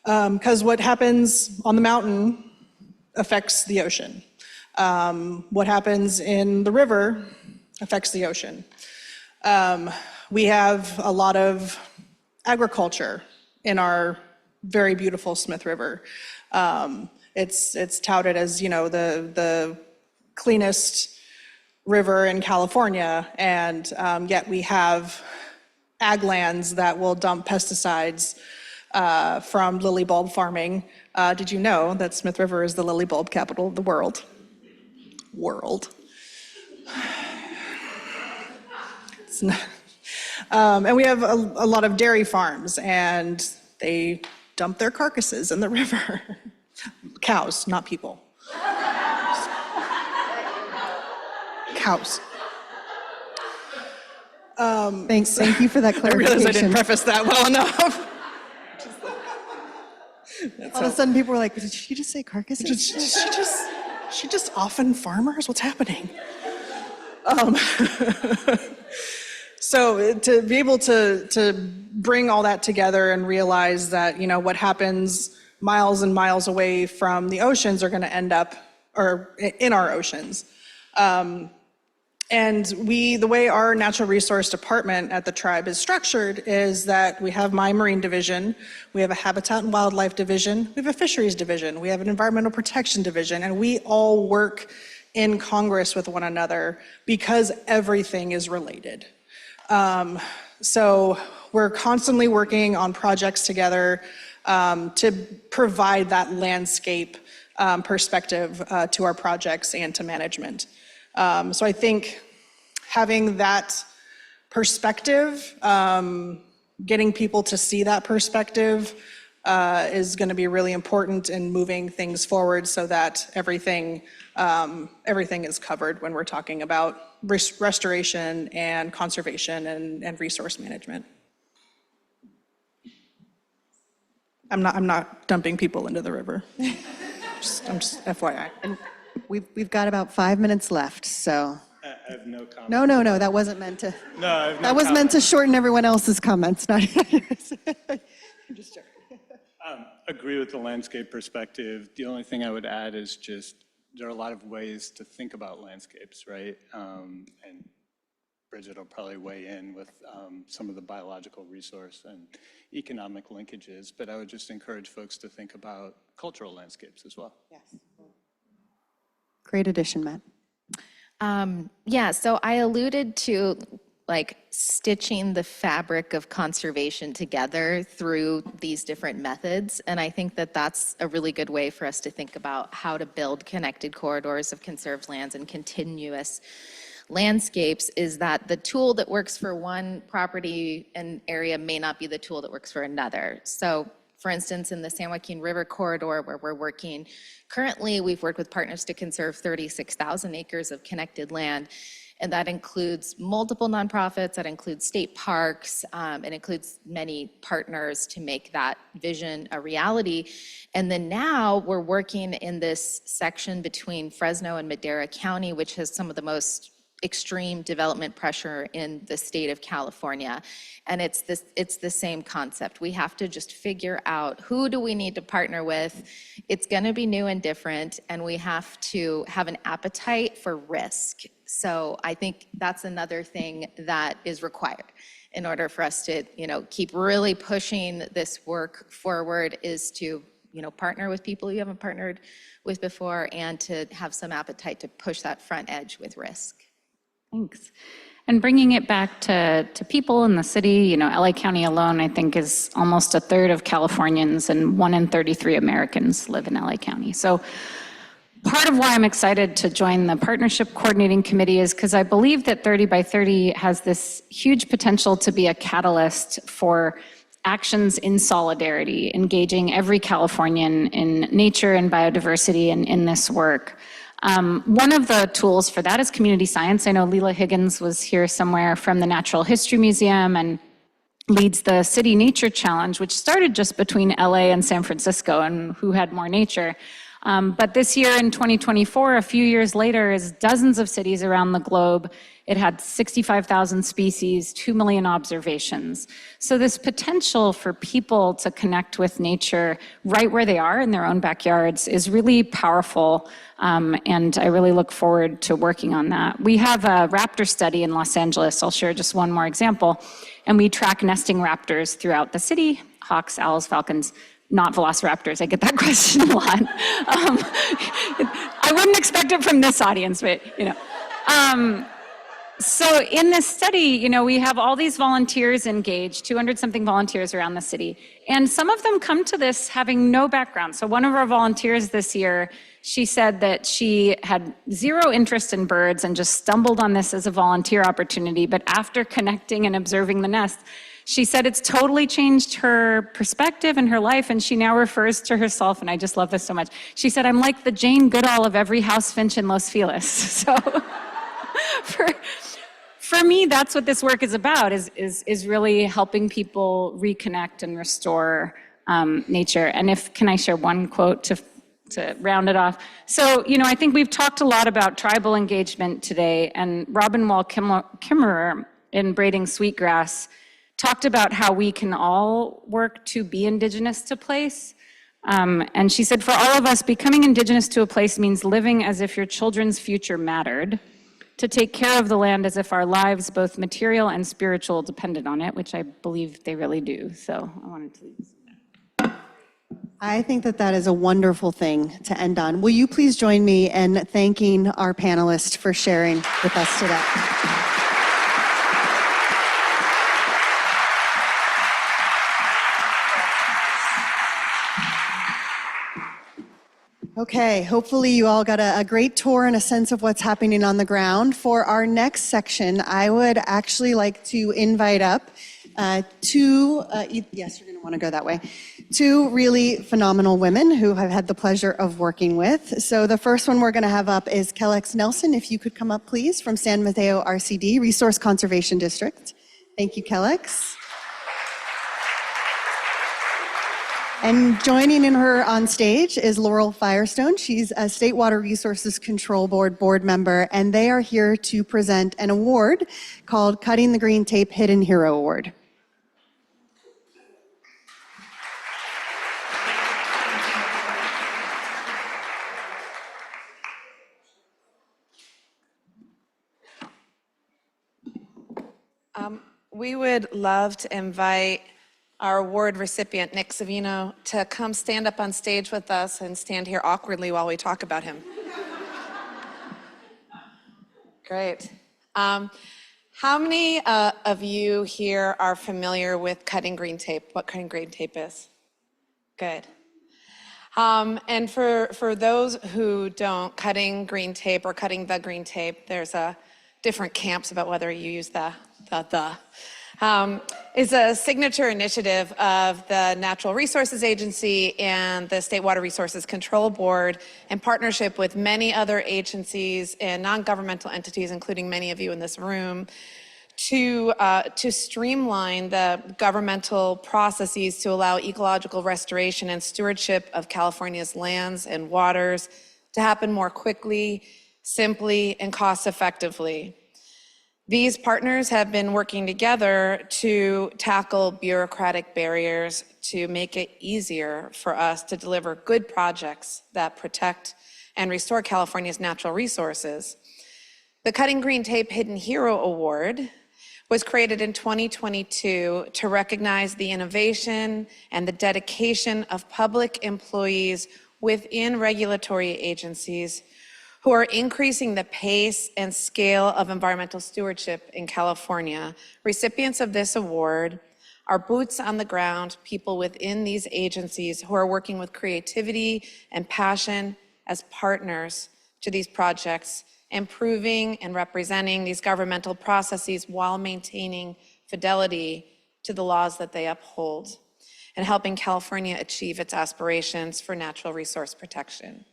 Because what happens on the mountain affects the ocean. What happens in the river affects the ocean. We have a lot of agriculture in our very beautiful Smith River. It's touted as, the cleanest river in California, and yet we have ag lands that will dump pesticides from lily bulb farming. Did you know that Smith River is the lily bulb capital of the world? It's not, and we have a lot of dairy farms, and they dump their carcasses in the river. Cows, not people. Cows. Thank you for that I clarification. realized I didn't preface that well enough. All of a sudden, people were like, "Did she just say carcasses?" She just often farmers? What's happening? So to be able to bring all that together and realize that, what happens miles and miles away from the oceans are going to end up or in our oceans. And the way our natural resource department at the tribe is structured is that we have my marine division, we have a habitat and wildlife division, we have a fisheries division, we have an environmental protection division, and we all work in Congress with one another because everything is related. So we're constantly working on projects together to provide that landscape perspective to our projects and to management. So I think having that perspective, getting people to see that perspective is going to be really important in moving things forward so that everything is covered when we're talking about restoration and conservation and resource management. I'm not dumping people into the river. I'm just FYI. And we've got about 5 minutes left, so. I have no comment. No, that wasn't meant to. No, I have no That was comment. meant to shorten everyone else's comments, not yours. I'm just joking. Agree with the landscape perspective. The only thing I would add is just there are a lot of ways to think about landscapes, right? And Bridget will probably weigh in with some of the biological resource and economic linkages, but I would just encourage folks to think about cultural landscapes as well. Yes. Great addition, Matt. Yeah, so I alluded to stitching the fabric of conservation together through these different methods. And I think that that's a really good way for us to think about how to build connected corridors of conserved lands and continuous landscapes, is that the tool that works for one property and area may not be the tool that works for another. So for instance, in the San Joaquin River corridor where we're working currently, we've worked with partners to conserve 36,000 acres of connected land. And that includes multiple nonprofits, that includes state parks, it includes many partners to make that vision a reality. And then now we're working in this section between Fresno and Madera County, which has some of the most extreme development pressure in the state of California. And it's the same concept. We have to just figure out who do we need to partner with. It's gonna be new and different, and we have to have an appetite for risk. So I think that's another thing that is required in order for us to, keep really pushing this work forward, is to, partner with people you haven't partnered with before, and to have some appetite to push that front edge with risk. Thanks. And bringing it back to people in the city, LA County alone, I think, is almost a third of Californians, and 1 in 33 Americans live in LA County. So Part of why I'm excited to join the Partnership Coordinating Committee is because I believe that 30 by 30 has this huge potential to be a catalyst for actions in solidarity, engaging every Californian in nature and biodiversity and in this work. One of the tools for that is community science. I know Leela Higgins was here somewhere from the Natural History Museum and leads the City Nature Challenge, which started just between LA and San Francisco and who had more nature. But this year in 2024, a few years later, is dozens of cities around the globe. It had 65,000 species, 2 million observations. So this potential for people to connect with nature right where they are in their own backyards is really powerful. And I really look forward to working on that. We have a raptor study in Los Angeles. I'll share just one more example. And we track nesting raptors throughout the city, hawks, owls, falcons. Not velociraptors, I get that question a lot. I wouldn't expect it from this audience, but so in this study, we have all these volunteers engaged, 200-something volunteers around the city, and some of them come to this having no background. So one of our volunteers this year, she said that she had zero interest in birds and just stumbled on this as a volunteer opportunity, but after connecting and observing the nest, she said it's totally changed her perspective and her life, and she now refers to herself, and I just love this so much. She said, I'm like the Jane Goodall of every house finch in Los Feliz. So for me, that's what this work is about, is really helping people reconnect and restore nature. And can I share one quote to round it off? So, I think we've talked a lot about tribal engagement today, and Robin Wall Kimmerer in Braiding Sweetgrass talked about how we can all work to be indigenous to place. And she said, for all of us, becoming indigenous to a place means living as if your children's future mattered, to take care of the land as if our lives, both material and spiritual, depended on it, which I believe they really do. So I wanted to leave this there. I think that is a wonderful thing to end on. Will you please join me in thanking our panelists for sharing with us today? Okay, hopefully you all got a great tour and a sense of what's happening on the ground. For our next section, I would actually like to invite up yes, you're going to want to go that way, two really phenomenal women who I've had the pleasure of working with. So the first one we're going to have up is Kellex Nelson, if you could come up, please, from San Mateo RCD, Resource Conservation District. Thank you, Kellex. And joining in her on stage is Laurel Firestone. She's a State Water Resources Control board member, and they are here to present an award called Cutting the Green Tape Hidden Hero Award. We would love to invite our award recipient, Nick Savino, to come stand up on stage with us and stand here awkwardly while we talk about him. Great. How many of you here are familiar with cutting green tape? What cutting green tape is? Good. And for those who don't, cutting green tape or cutting the green tape, there's different camps about whether you use is a signature initiative of the Natural Resources Agency and the State Water Resources Control Board in partnership with many other agencies and non-governmental entities, including many of you in this room, to streamline the governmental processes to allow ecological restoration and stewardship of California's lands and waters to happen more quickly, simply, and cost-effectively. These partners have been working together to tackle bureaucratic barriers to make it easier for us to deliver good projects that protect and restore California's natural resources. The Cutting Green Tape Hidden Hero Award was created in 2022 to recognize the innovation and the dedication of public employees within regulatory agencies who are increasing the pace and scale of environmental stewardship in California. Recipients of this award are boots on the ground, people within these agencies who are working with creativity and passion as partners to these projects, improving and representing these governmental processes while maintaining fidelity to the laws that they uphold, and helping California achieve its aspirations for natural resource protection.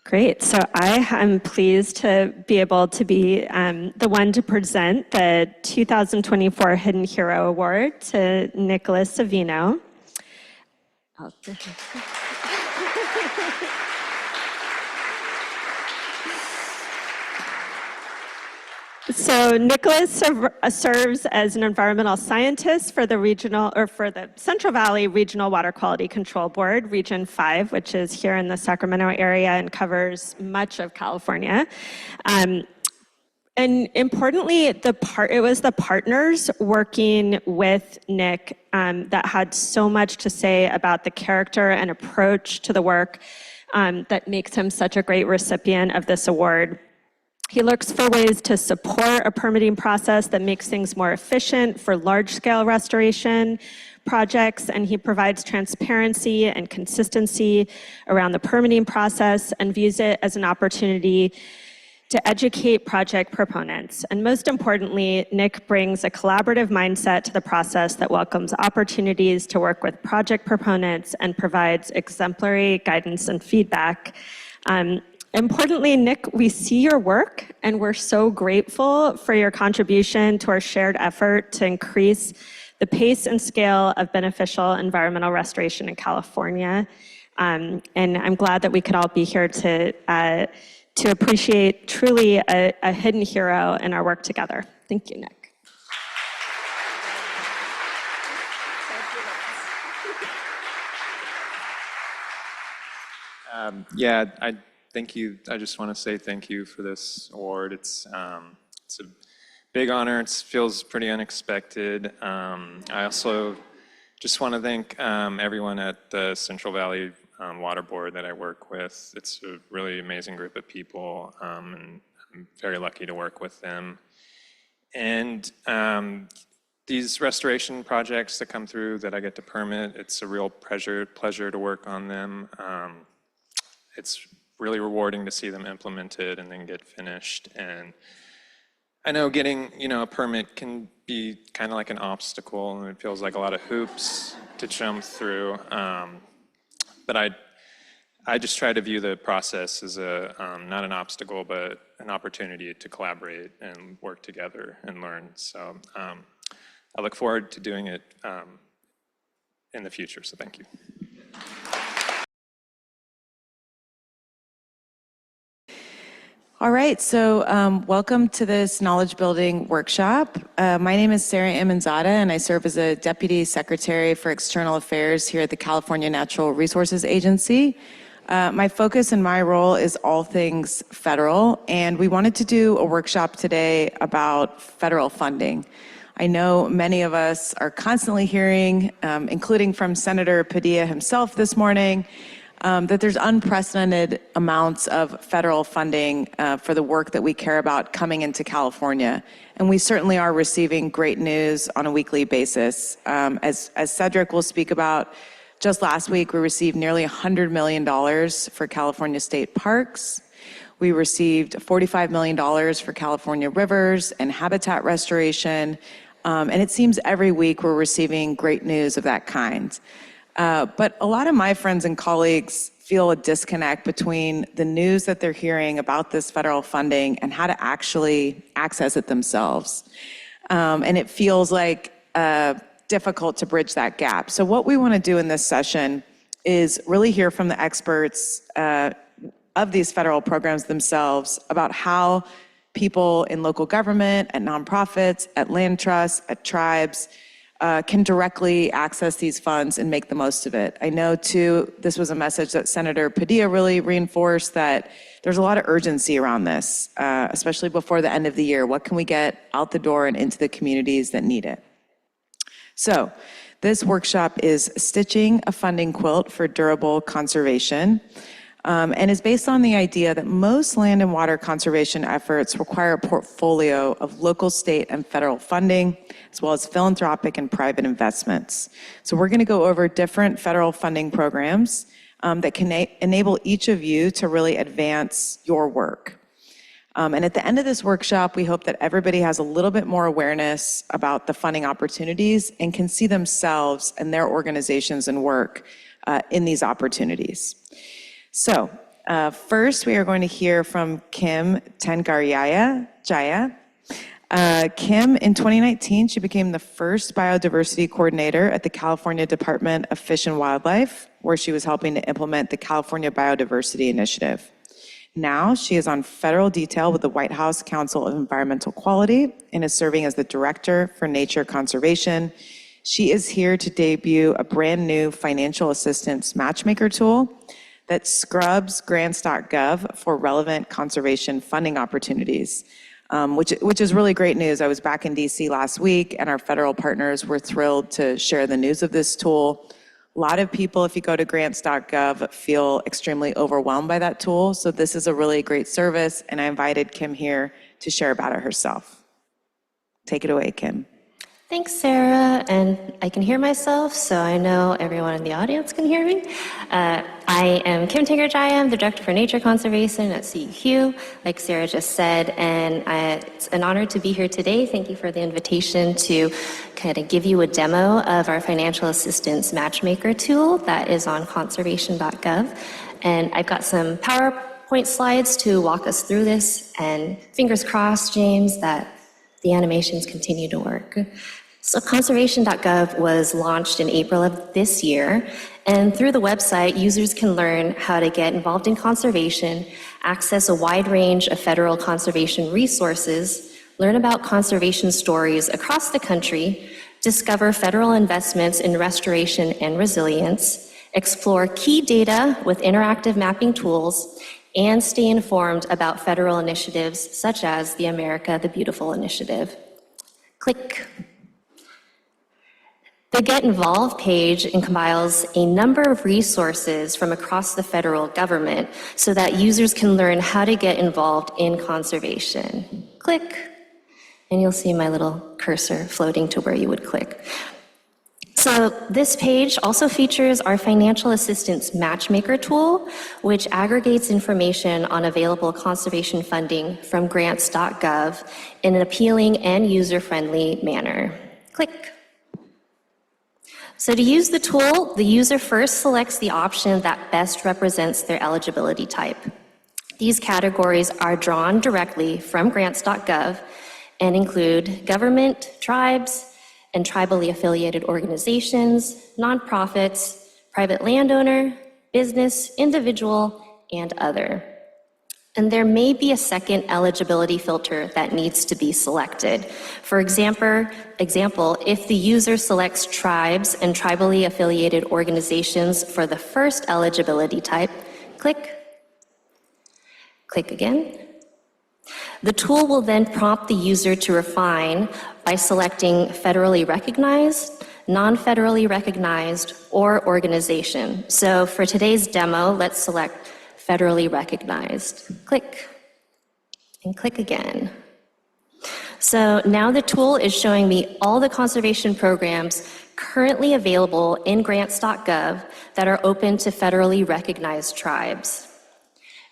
Great. So I am pleased to be able to be the one to present the 2024 Hidden Hero Award to Nicholas Savino. So Nicholas serves as an environmental scientist for the Central Valley Regional Water Quality Control Board, Region 5, which is here in the Sacramento area and covers much of California. And importantly, it was the partners working with Nick that had so much to say about the character and approach to the work that makes him such a great recipient of this award. He looks for ways to support a permitting process that makes things more efficient for large-scale restoration projects, and he provides transparency and consistency around the permitting process and views it as an opportunity to educate project proponents. And most importantly, Nick brings a collaborative mindset to the process that welcomes opportunities to work with project proponents and provides exemplary guidance and feedback. Importantly, Nick, we see your work and we're so grateful for your contribution to our shared effort to increase the pace and scale of beneficial environmental restoration in California. And I'm glad that we could all be here to appreciate truly a hidden hero in our work together. Thank you, Nick. Thank you. I just want to say thank you for this award. It's a big honor. It feels pretty unexpected. I also just want to thank everyone at the Central Valley Water Board that I work with. It's a really amazing group of people, and I'm very lucky to work with them. And these restoration projects that come through that I get to permit, it's a real pleasure to work on them. It's really rewarding to see them implemented and then get finished. And I know getting, a permit can be kind of like an obstacle, and it feels like a lot of hoops to jump through. But I just try to view the process as not an obstacle, but an opportunity to collaborate and work together and learn. So I look forward to doing it in the future. So thank you. All right, so welcome to this knowledge building workshop. My name is Sarah Amanzada, and I serve as a Deputy Secretary for External Affairs here at the California Natural Resources Agency. My focus in my role is all things federal, and we wanted to do a workshop today about federal funding. I know many of us are constantly hearing, including from Senator Padilla himself this morning, that there's unprecedented amounts of federal funding for the work that we care about coming into California. And we certainly are receiving great news on a weekly basis. As Cedric will speak about, just last week we received nearly $100 million for California state parks. We received $45 million for California rivers and habitat restoration. And it seems every week we're receiving great news of that kind. But a lot of my friends and colleagues feel a disconnect between the news that they're hearing about this federal funding and how to actually access it themselves. And it feels like difficult to bridge that gap. So what we want to do in this session is really hear from the experts of these federal programs themselves about how people in local government, at nonprofits, at land trusts, at tribes, can directly access these funds and make the most of it. I know, too, this was a message that Senator Padilla really reinforced, that there's a lot of urgency around this, especially before the end of the year. What can we get out the door and into the communities that need it? So this workshop is Stitching a Funding Quilt for Durable Conservation. and is based on the idea that most land and water conservation efforts require a portfolio of local, state, and federal funding, as well as philanthropic and private investments. So we're going to go over different federal funding programs that can enable each of you to really advance your work. And at the end of this workshop, we hope that everybody has a little bit more awareness about the funding opportunities and can see themselves and their organizations and work in these opportunities. So first, we are going to hear from Kim Tengarjaya. Kim, in 2019, she became the first biodiversity coordinator at the California Department of Fish and Wildlife, where she was helping to implement the California Biodiversity Initiative. Now, she is on federal detail with the White House Council of Environmental Quality and is serving as the Director for Nature Conservation. She is here to debut a brand new financial assistance matchmaker tool that scrubs grants.gov for relevant conservation funding opportunities, which is really great news. I was back in DC last week, and our federal partners were thrilled to share the news of this tool. A lot of people, if you go to grants.gov, feel extremely overwhelmed by that tool. So this is a really great service, and I invited Kim here to share about it herself. Take it away, Kim. Thanks, Sarah, and I can hear myself, so I know everyone in the audience can hear me. I am Kim Tengarjaya. I'm the Director for Nature Conservation at CEQ, like Sarah just said, and it's an honor to be here today. Thank you for the invitation to kind of give you a demo of our financial assistance matchmaker tool that is on conservation.gov. And I've got some PowerPoint slides to walk us through this, and fingers crossed, James, that the animations continue to work. So conservation.gov was launched in April of this year, and through the website, users can learn how to get involved in conservation, access a wide range of federal conservation resources, learn about conservation stories across the country, discover federal investments in restoration and resilience, explore key data with interactive mapping tools, and stay informed about federal initiatives such as the America the Beautiful initiative. Click. The Get Involved page compiles a number of resources from across the federal government so that users can learn how to get involved in conservation. Click, and you'll see my little cursor floating to where you would click. So this page also features our financial assistance matchmaker tool, which aggregates information on available conservation funding from grants.gov in an appealing and user-friendly manner. Click. So to use the tool, the user first selects the option that best represents their eligibility type. These categories are drawn directly from grants.gov and include government, tribes, and tribally affiliated organizations, nonprofits, private landowner, business, individual, and other. And there may be a second eligibility filter that needs to be selected. For example, if the user selects tribes and tribally affiliated organizations for the first eligibility type, click, click again. The tool will then prompt the user to refine by selecting federally recognized, non-federally recognized, or organization. So for today's demo, let's select federally recognized. Click, and click again. So now the tool is showing me all the conservation programs currently available in grants.gov that are open to federally recognized tribes.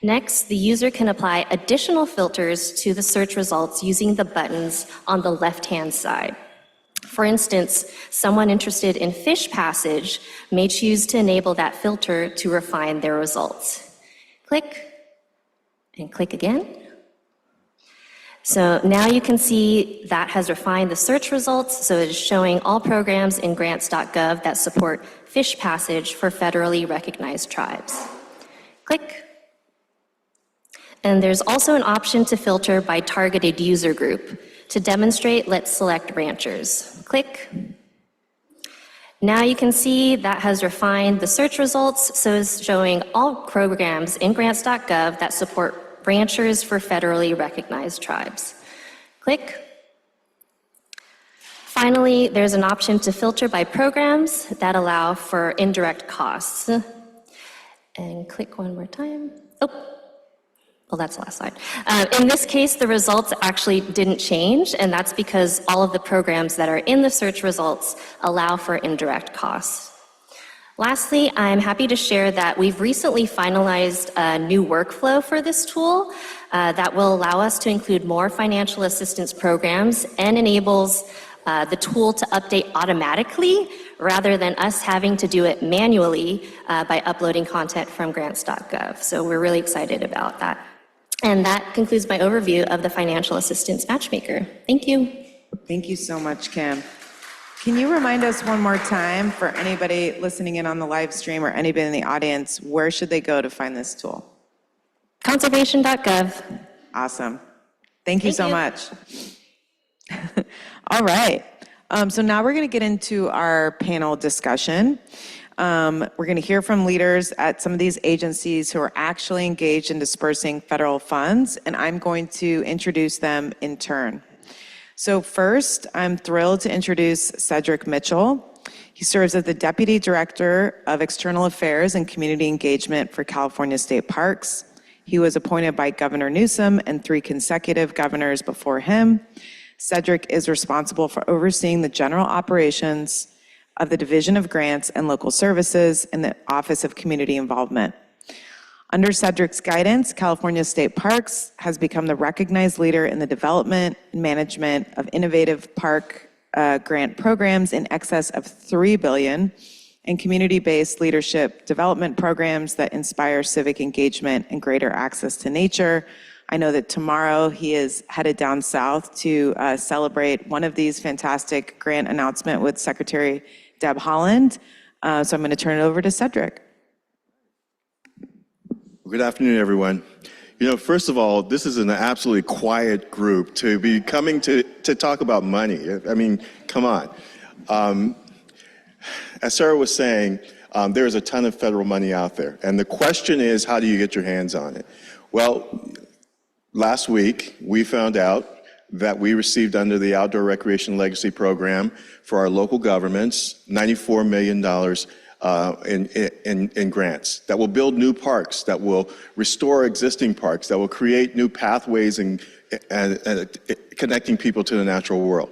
Next, the user can apply additional filters to the search results using the buttons on the left-hand side. For instance, someone interested in fish passage may choose to enable that filter to refine their results. Click, and click again. So now you can see that has refined the search results, so it is showing all programs in grants.gov that support fish passage for federally recognized tribes. Click. And there's also an option to filter by targeted user group. To demonstrate, let's select ranchers. Click. Now you can see that has refined the search results, so it's showing all programs in grants.gov that support ranchers for federally recognized tribes. Click. Finally, there's an option to filter by programs that allow for indirect costs. and click one more time. Oh, well, that's the last slide. In this case, the results actually didn't change, and that's because all of the programs that are in the search results allow for indirect costs. Lastly, I'm happy to share that we've recently finalized a new workflow for this tool that will allow us to include more financial assistance programs and enables the tool to update automatically rather than us having to do it manually by uploading content from grants.gov. So we're really excited about that. And that concludes my overview of the Financial Assistance Matchmaker. Thank you. Thank you so much, Kim. Can you remind us one more time for anybody listening in on the live stream or anybody in the audience, where should they go to find this tool? Conservation.gov. Awesome. Thank you so much. All right. So now we're going to get into our panel discussion. We're going to hear from leaders at some of these agencies who are actually engaged in dispersing federal funds, and I'm going to introduce them in turn. So first, I'm thrilled to introduce Cedric Mitchell. He serves as the Deputy Director of External Affairs and Community Engagement for California State Parks. He was appointed by Governor Newsom and 3 consecutive governors before him. Cedric is responsible for overseeing the general operations of the Division of Grants and Local Services in the Office of Community Involvement. Under Cedric's guidance, California State Parks has become the recognized leader in the development and management of innovative park grant programs in excess of $3 billion and community-based leadership development programs that inspire civic engagement and greater access to nature. I know that tomorrow he is headed down south to celebrate one of these fantastic grant announcements with Secretary Deb Haaland. So I'm going to turn it over to Cedric. Good afternoon, everyone. You know, first of all, this is an absolutely quiet group to be coming to talk about money. I mean, come on. As Sarah was saying, there's a ton of federal money out there. And the question is, how do you get your hands on it? Well, last week, we found out that we received under the Outdoor Recreation Legacy Program for our local governments, $94 million in grants that will build new parks, that will restore existing parks, that will create new pathways and connecting people to the natural world.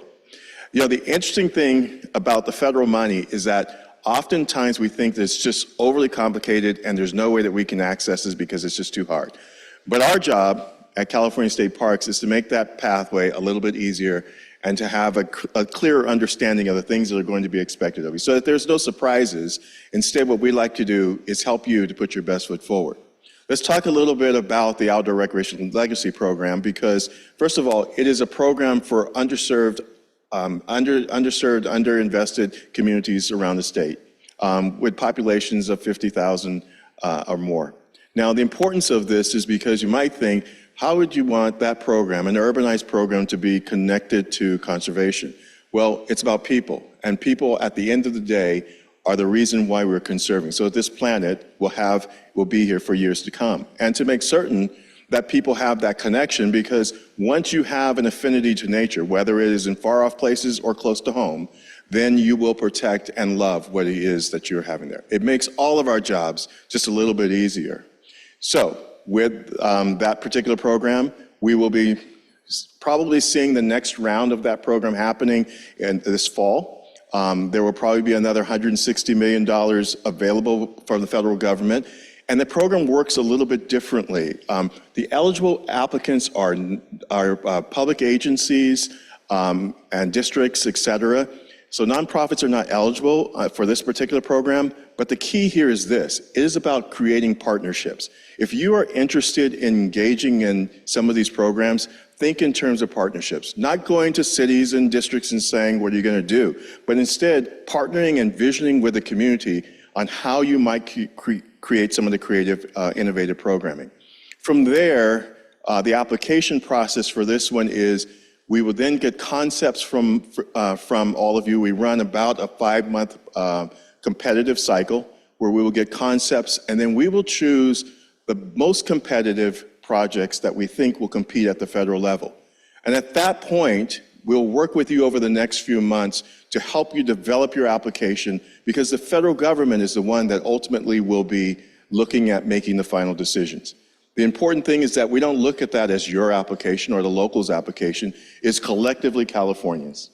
You know, the interesting thing about the federal money is that oftentimes we think that it's just overly complicated and there's no way that we can access this because it's just too hard. But our job at California State Parks is to make that pathway a little bit easier and to have a clearer understanding of the things that are going to be expected of you so that there's no surprises. Instead, what we like to do is help you to put your best foot forward. Let's talk a little bit about the Outdoor Recreation Legacy Program because, first of all, it is a program for underserved, underinvested communities around the state with populations of 50,000 or more. Now, the importance of this is because you might think, how would you want that program, an urbanized program, to be connected to conservation? Well, it's about people, and people at the end of the day are the reason why we're conserving. So this planet will be here for years to come. And to make certain that people have that connection, because once you have an affinity to nature, whether it is in far off places or close to home, then you will protect and love what it is that you're having there. It makes all of our jobs just a little bit easier. So, with that particular program, we will be probably seeing the next round of that program happening in this fall. There will probably be another $160 million available from the federal government. And the program works a little bit differently. The eligible applicants are public agencies and districts, et cetera. So nonprofits are not eligible for this particular program, but the key here is this. It is about creating partnerships. If you are interested in engaging in some of these programs, think in terms of partnerships, not going to cities and districts and saying, what are you going to do? But instead, partnering and visioning with the community on how you might create some of the creative, innovative programming. From there, the application process for this one is we will then get concepts from all of you. We run about a 5-month competitive cycle where we will get concepts, and then we will choose the most competitive projects that we think will compete at the federal level. And at that point, we'll work with you over the next few months to help you develop your application, because the federal government is the one that ultimately will be looking at making the final decisions. The important thing is that we don't look at that as your application or the locals' application. It's collectively Californians.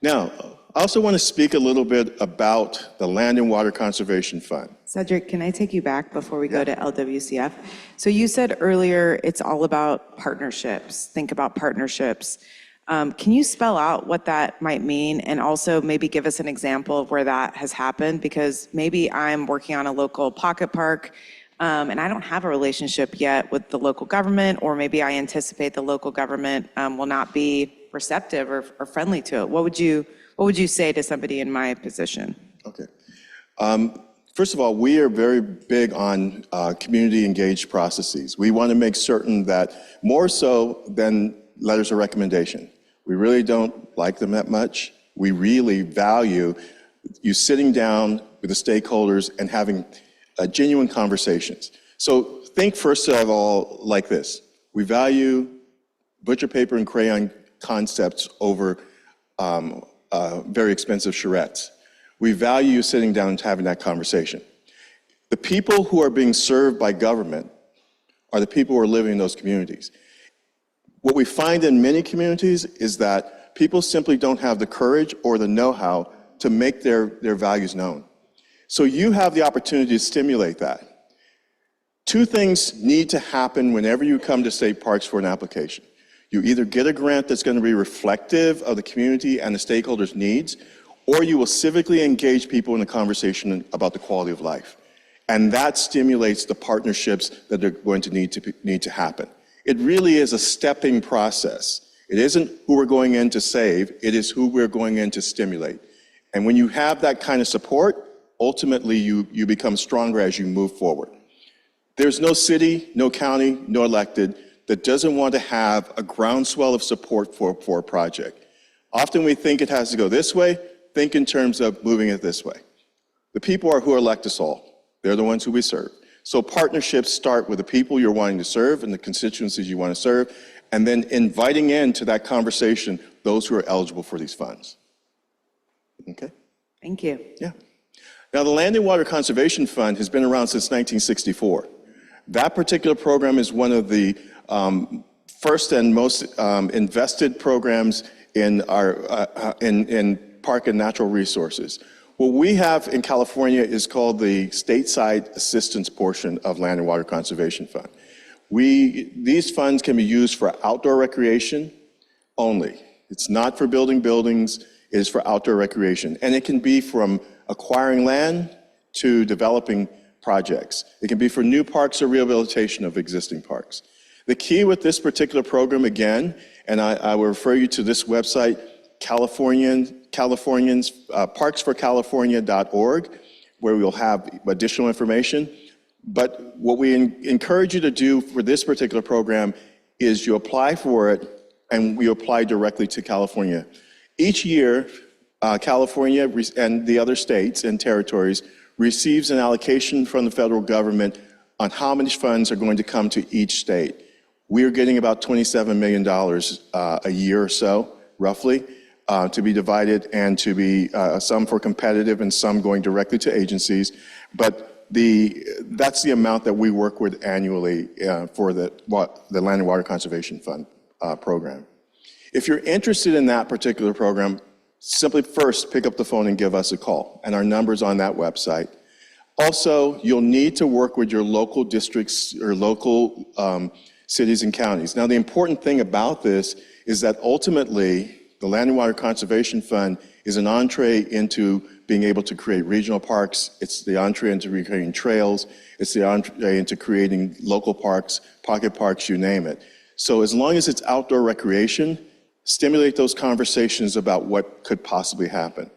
Now, I also want to speak a little bit about the Land and Water Conservation Fund. Cedric, can I take you back before we go to LWCF? So you said earlier it's all about partnerships. Think about partnerships. Can you spell out what that might mean, and also maybe give us an example of where that has happened? Because maybe I'm working on a local pocket park and I don't have a relationship yet with the local government, or maybe I anticipate the local government will not be receptive or friendly to it. What would you say to somebody in my position? Okay. First of all, we are very big on community engaged processes. We want to make certain that more so than letters of recommendation. We really don't like them that much. We really value you sitting down with the stakeholders and having genuine conversations. So think first of all like this. We value butcher paper and crayon concepts over very expensive charrettes. We value sitting down and having that conversation. The people who are being served by government are the people who are living in those communities. What we find in many communities is that people simply don't have the courage or the know-how to make their values known. So you have the opportunity to stimulate that. Two things need to happen whenever you come to state parks for an application. You either get a grant that's going to be reflective of the community and the stakeholders' needs, or you will civically engage people in a conversation about the quality of life. And that stimulates the partnerships that are going to need to happen. It really is a stepping process. It isn't who we're going in to save, it is who we're going in to stimulate. And when you have that kind of support, ultimately you become stronger as you move forward. There's no city, no county, no elected that doesn't want to have a groundswell of support for a project. Often we think it has to go this way. Think in terms of moving it this way. The people are who elect us all. They're the ones who we serve. So partnerships start with the people you're wanting to serve and the constituencies you want to serve, and then inviting into that conversation those who are eligible for these funds. Okay? Thank you. Yeah. Now, the Land and Water Conservation Fund has been around since 1964. That particular program is one of the first and most invested programs in our in park and natural resources. What we have in California is called the stateside assistance portion of Land and Water Conservation Fund. These funds can be used for outdoor recreation only. It's not for building buildings, it is for outdoor recreation. And it can be from acquiring land to developing projects. It can be for new parks or rehabilitation of existing parks. The key with this particular program, again, and I will refer you to this website, parksforcalifornia.org, where we'll have additional information. But what we encourage you to do for this particular program is you apply for it, and we apply directly to California. Each year, California and the other states and territories receives an allocation from the federal government on how much funds are going to come to each state. We are getting about $27 million a year or so, roughly, to be divided, and to be some for competitive and some going directly to agencies. But that's the amount that we work with annually for the Land and Water Conservation Fund program. If you're interested in that particular program, simply first pick up the phone and give us a call, and our number's on that website. Also, you'll need to work with your local districts or local cities and counties. Now, the important thing about this is that ultimately, the Land and Water Conservation Fund is an entree into being able to create regional parks. It's the entree into creating trails. It's the entree into creating local parks, pocket parks, you name it. So as long as it's outdoor recreation, stimulate those conversations about what could possibly happen.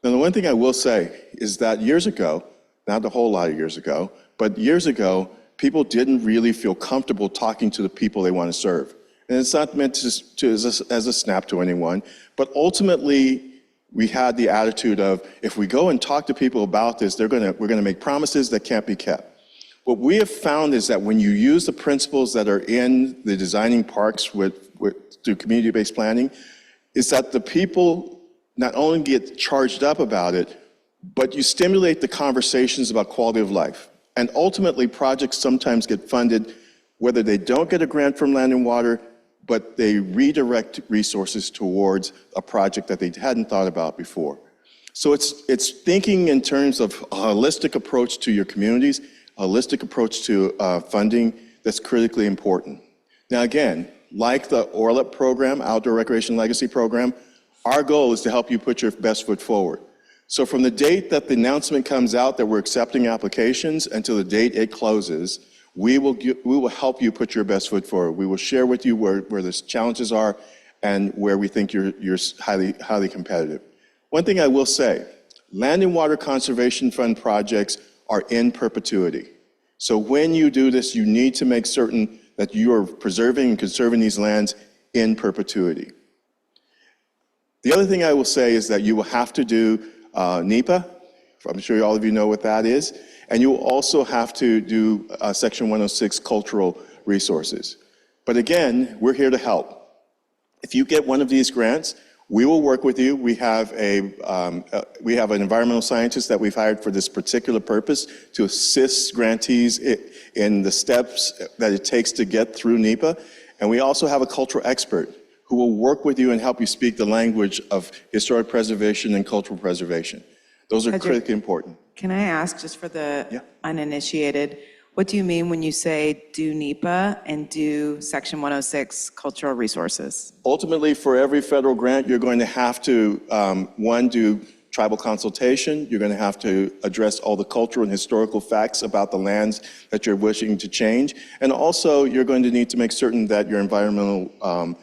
Now, the one thing I will say is that years ago, not a whole lot of years ago, but years ago, people didn't really feel comfortable talking to the people they want to serve. And it's not meant as a snap to anyone, but ultimately, we had the attitude of, if we go and talk to people about this, we're gonna make promises that can't be kept. What we have found is that when you use the principles that are in the designing parks through community-based planning, is that the people not only get charged up about it, but you stimulate the conversations about quality of life. And ultimately, projects sometimes get funded, whether they don't get a grant from Land and Water, but they redirect resources towards a project that they hadn't thought about before. So it's thinking in terms of a holistic approach to your communities, a holistic approach to funding that's critically important. Now again, like the ORLEP program, Outdoor Recreation Legacy Program, our goal is to help you put your best foot forward. So from the date that the announcement comes out that we're accepting applications until the date it closes, we will help you put your best foot forward. We will share with you where the challenges are and where we think you're highly competitive. One thing I will say, Land and Water Conservation Fund projects are in perpetuity. So when you do this, you need to make certain that you are preserving and conserving these lands in perpetuity. The other thing I will say is that you will have to do NEPA. I'm sure all of you know what that is. And you will also have to do Section 106 cultural resources. But again, we're here to help. If you get one of these grants, we will work with you. We have an environmental scientist that we've hired for this particular purpose to assist grantees in the steps that it takes to get through NEPA. And we also have a cultural expert who will work with you and help you speak the language of historic preservation and cultural preservation. Those are critically important. Can I ask, just for the uninitiated, what do you mean when you say do NEPA and do Section 106 cultural resources? Ultimately, for every federal grant, you're going to have to, one, do tribal consultation. You're going to have to address all the cultural and historical facts about the lands that you're wishing to change. And also, you're going to need to make certain that your environmental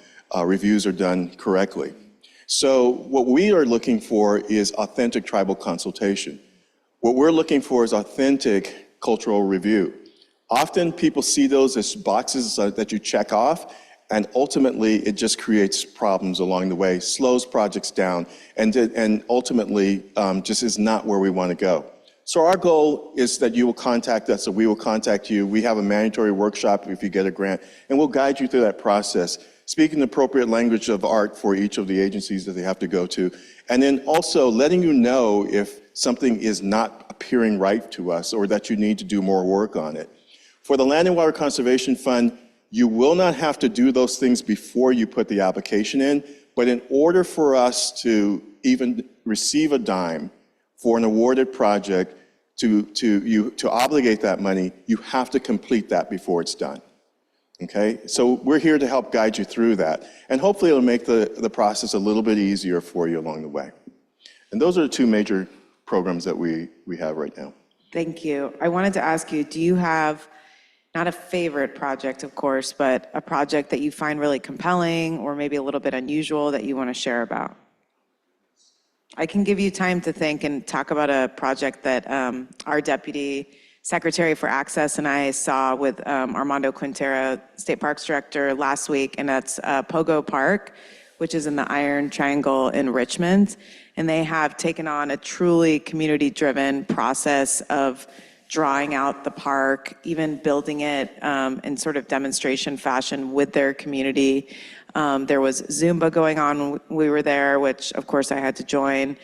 reviews are done correctly. So what we are looking for is authentic tribal consultation. What we're looking for is authentic cultural review. Often people see those as boxes that you check off, and ultimately it just creates problems along the way, slows projects down, and ultimately just is not where we want to go. So our goal is that you will contact us, or we will contact you. We have a mandatory workshop if you get a grant, and we'll guide you through that process, speaking the appropriate language of art for each of the agencies that they have to go to, and then also letting you know if something is not appearing right to us or that you need to do more work on it. For the Land and Water Conservation Fund, you will not have to do those things before you put the application in, but in order for us to even receive a dime for an awarded project, to obligate that money, you have to complete that before it's done. Okay, so we're here to help guide you through that, and hopefully it'll make the process a little bit easier for you along the way. And those are the two major programs that we have right now. Thank you. I wanted to ask you, do you have, not a favorite project, of course, but a project that you find really compelling or maybe a little bit unusual that you want to share about? I can give you time to think and talk about a project that our Deputy Secretary for Access and I saw with Armando Quintero, State Parks Director, last week, and that's Pogo Park, which is in the Iron Triangle in Richmond. And they have taken on a truly community-driven process of drawing out the park, even building it in sort of demonstration fashion with their community. There was Zumba going on when we were there, which of course I had to join.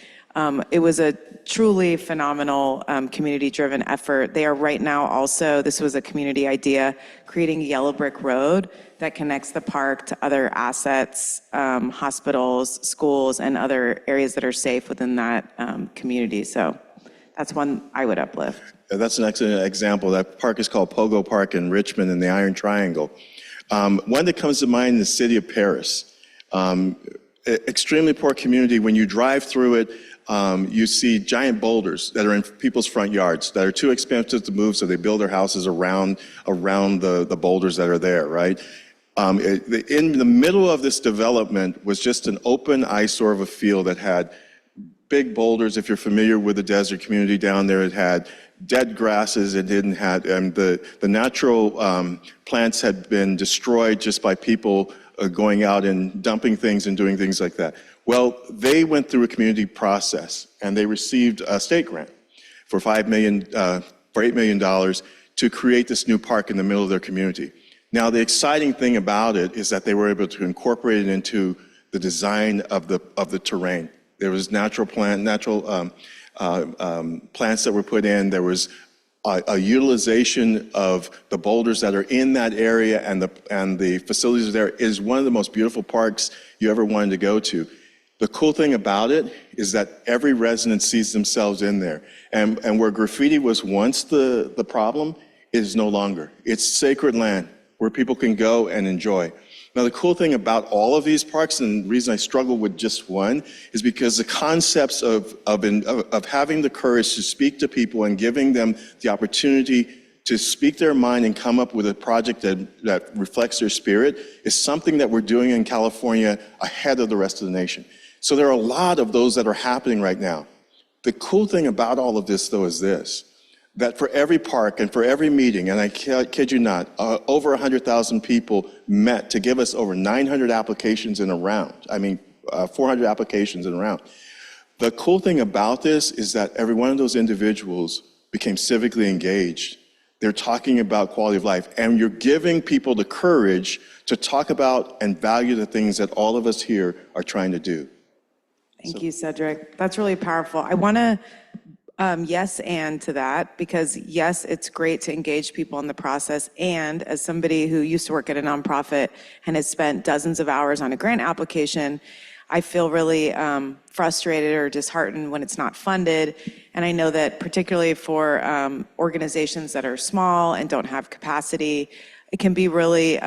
It was a truly phenomenal community-driven effort. They are right now also, this was a community idea, creating a yellow brick road that connects the park to other assets, hospitals, schools, and other areas that are safe within that community. So that's one I would uplift. That's an excellent example. That park is called Pogo Park in Richmond in the Iron Triangle. One that comes to mind is the city of Paris. Extremely poor community. When you drive through it, you see giant boulders that are in people's front yards that are too expensive to move, so they build their houses around the boulders that are there, right? In the middle of this development was just an open eyesore of a field that had big boulders. If you're familiar with the desert community down there, it had dead grasses. It didn't have, and the natural plants had been destroyed just by people going out and dumping things and doing things like that. Well, they went through a community process and they received a state grant for $8 million to create this new park in the middle of their community. Now, the exciting thing about it is that they were able to incorporate it into the design of the terrain. There was natural plants that were put in. There was a utilization of the boulders that are in that area and the facilities there is one of the most beautiful parks you ever wanted to go to. The cool thing about it is that every resident sees themselves in there. And where graffiti was once the problem, it is no longer. It's sacred land where people can go and enjoy. Now, the cool thing about all of these parks, and the reason I struggle with just one, is because the concepts of having the courage to speak to people and giving them the opportunity to speak their mind and come up with a project that reflects their spirit is something that we're doing in California ahead of the rest of the nation. So there are a lot of those that are happening right now. The cool thing about all of this, though, is this, that for every park and for every meeting, and I kid you not, over 100,000 people met to give us over 900 applications in a round. 400 applications in a round. The cool thing about this is that every one of those individuals became civically engaged. They're talking about quality of life, and you're giving people the courage to talk about and value the things that all of us here are trying to do. Thank you, Cedric. That's really powerful. I want to yes and to that, because yes, it's great to engage people in the process. And as somebody who used to work at a nonprofit and has spent dozens of hours on a grant application, I feel really frustrated or disheartened when it's not funded. And I know that particularly for organizations that are small and don't have capacity, it can be really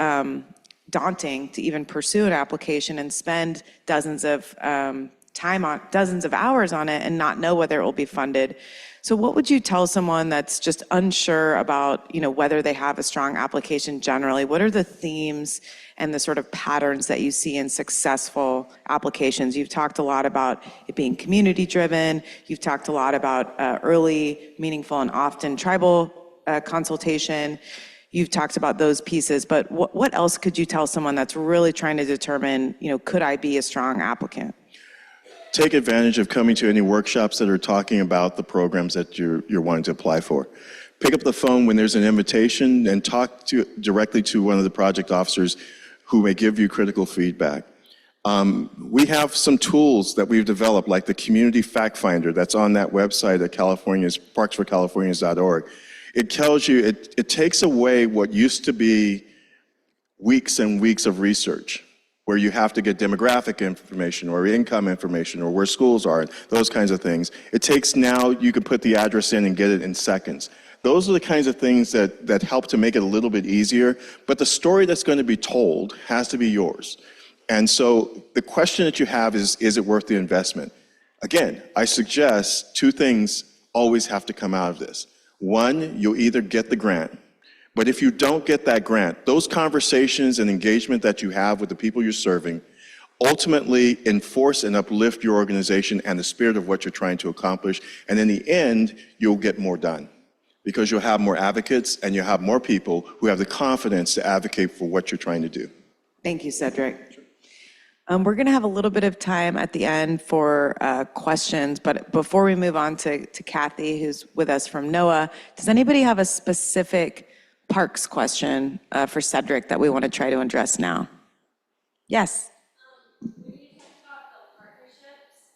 daunting to even pursue an application and spend dozens of hours on it and not know whether it will be funded. So what would you tell someone that's just unsure about, whether they have a strong application generally? What are the themes and the sort of patterns that you see in successful applications? You've talked a lot about it being community driven. You've talked a lot about early, meaningful, and often tribal consultation. You've talked about those pieces, but what else could you tell someone that's really trying to determine, could I be a strong applicant? Take advantage of coming to any workshops that are talking about the programs that you're wanting to apply for. Pick up the phone when there's an invitation and talk directly to one of the project officers who may give you critical feedback. We have some tools that we've developed, like the Community Fact Finder that's on that website at parksforcalifornians.org. It tells you, it takes away what used to be weeks and weeks of research, where you have to get demographic information or income information or where schools are, those kinds of things. It takes now, you can put the address in and get it in seconds. Those are the kinds of things that help to make it a little bit easier, but the story that's going to be told has to be yours. And so the question that you have is it worth the investment? Again, I suggest two things always have to come out of this. One, you'll either get the grant, but if you don't get that grant, those conversations and engagement that you have with the people you're serving ultimately enforce and uplift your organization and the spirit of what you're trying to accomplish. And in the end, you'll get more done because you'll have more advocates and you'll have more people who have the confidence to advocate for what you're trying to do. Thank you, Cedric. We're going to have a little bit of time at the end for questions, but before we move on to Kathy, who's with us from NOAA, does anybody have a specific parks question for Cedric that we want to try to address now? Yes. When you talk about the partnerships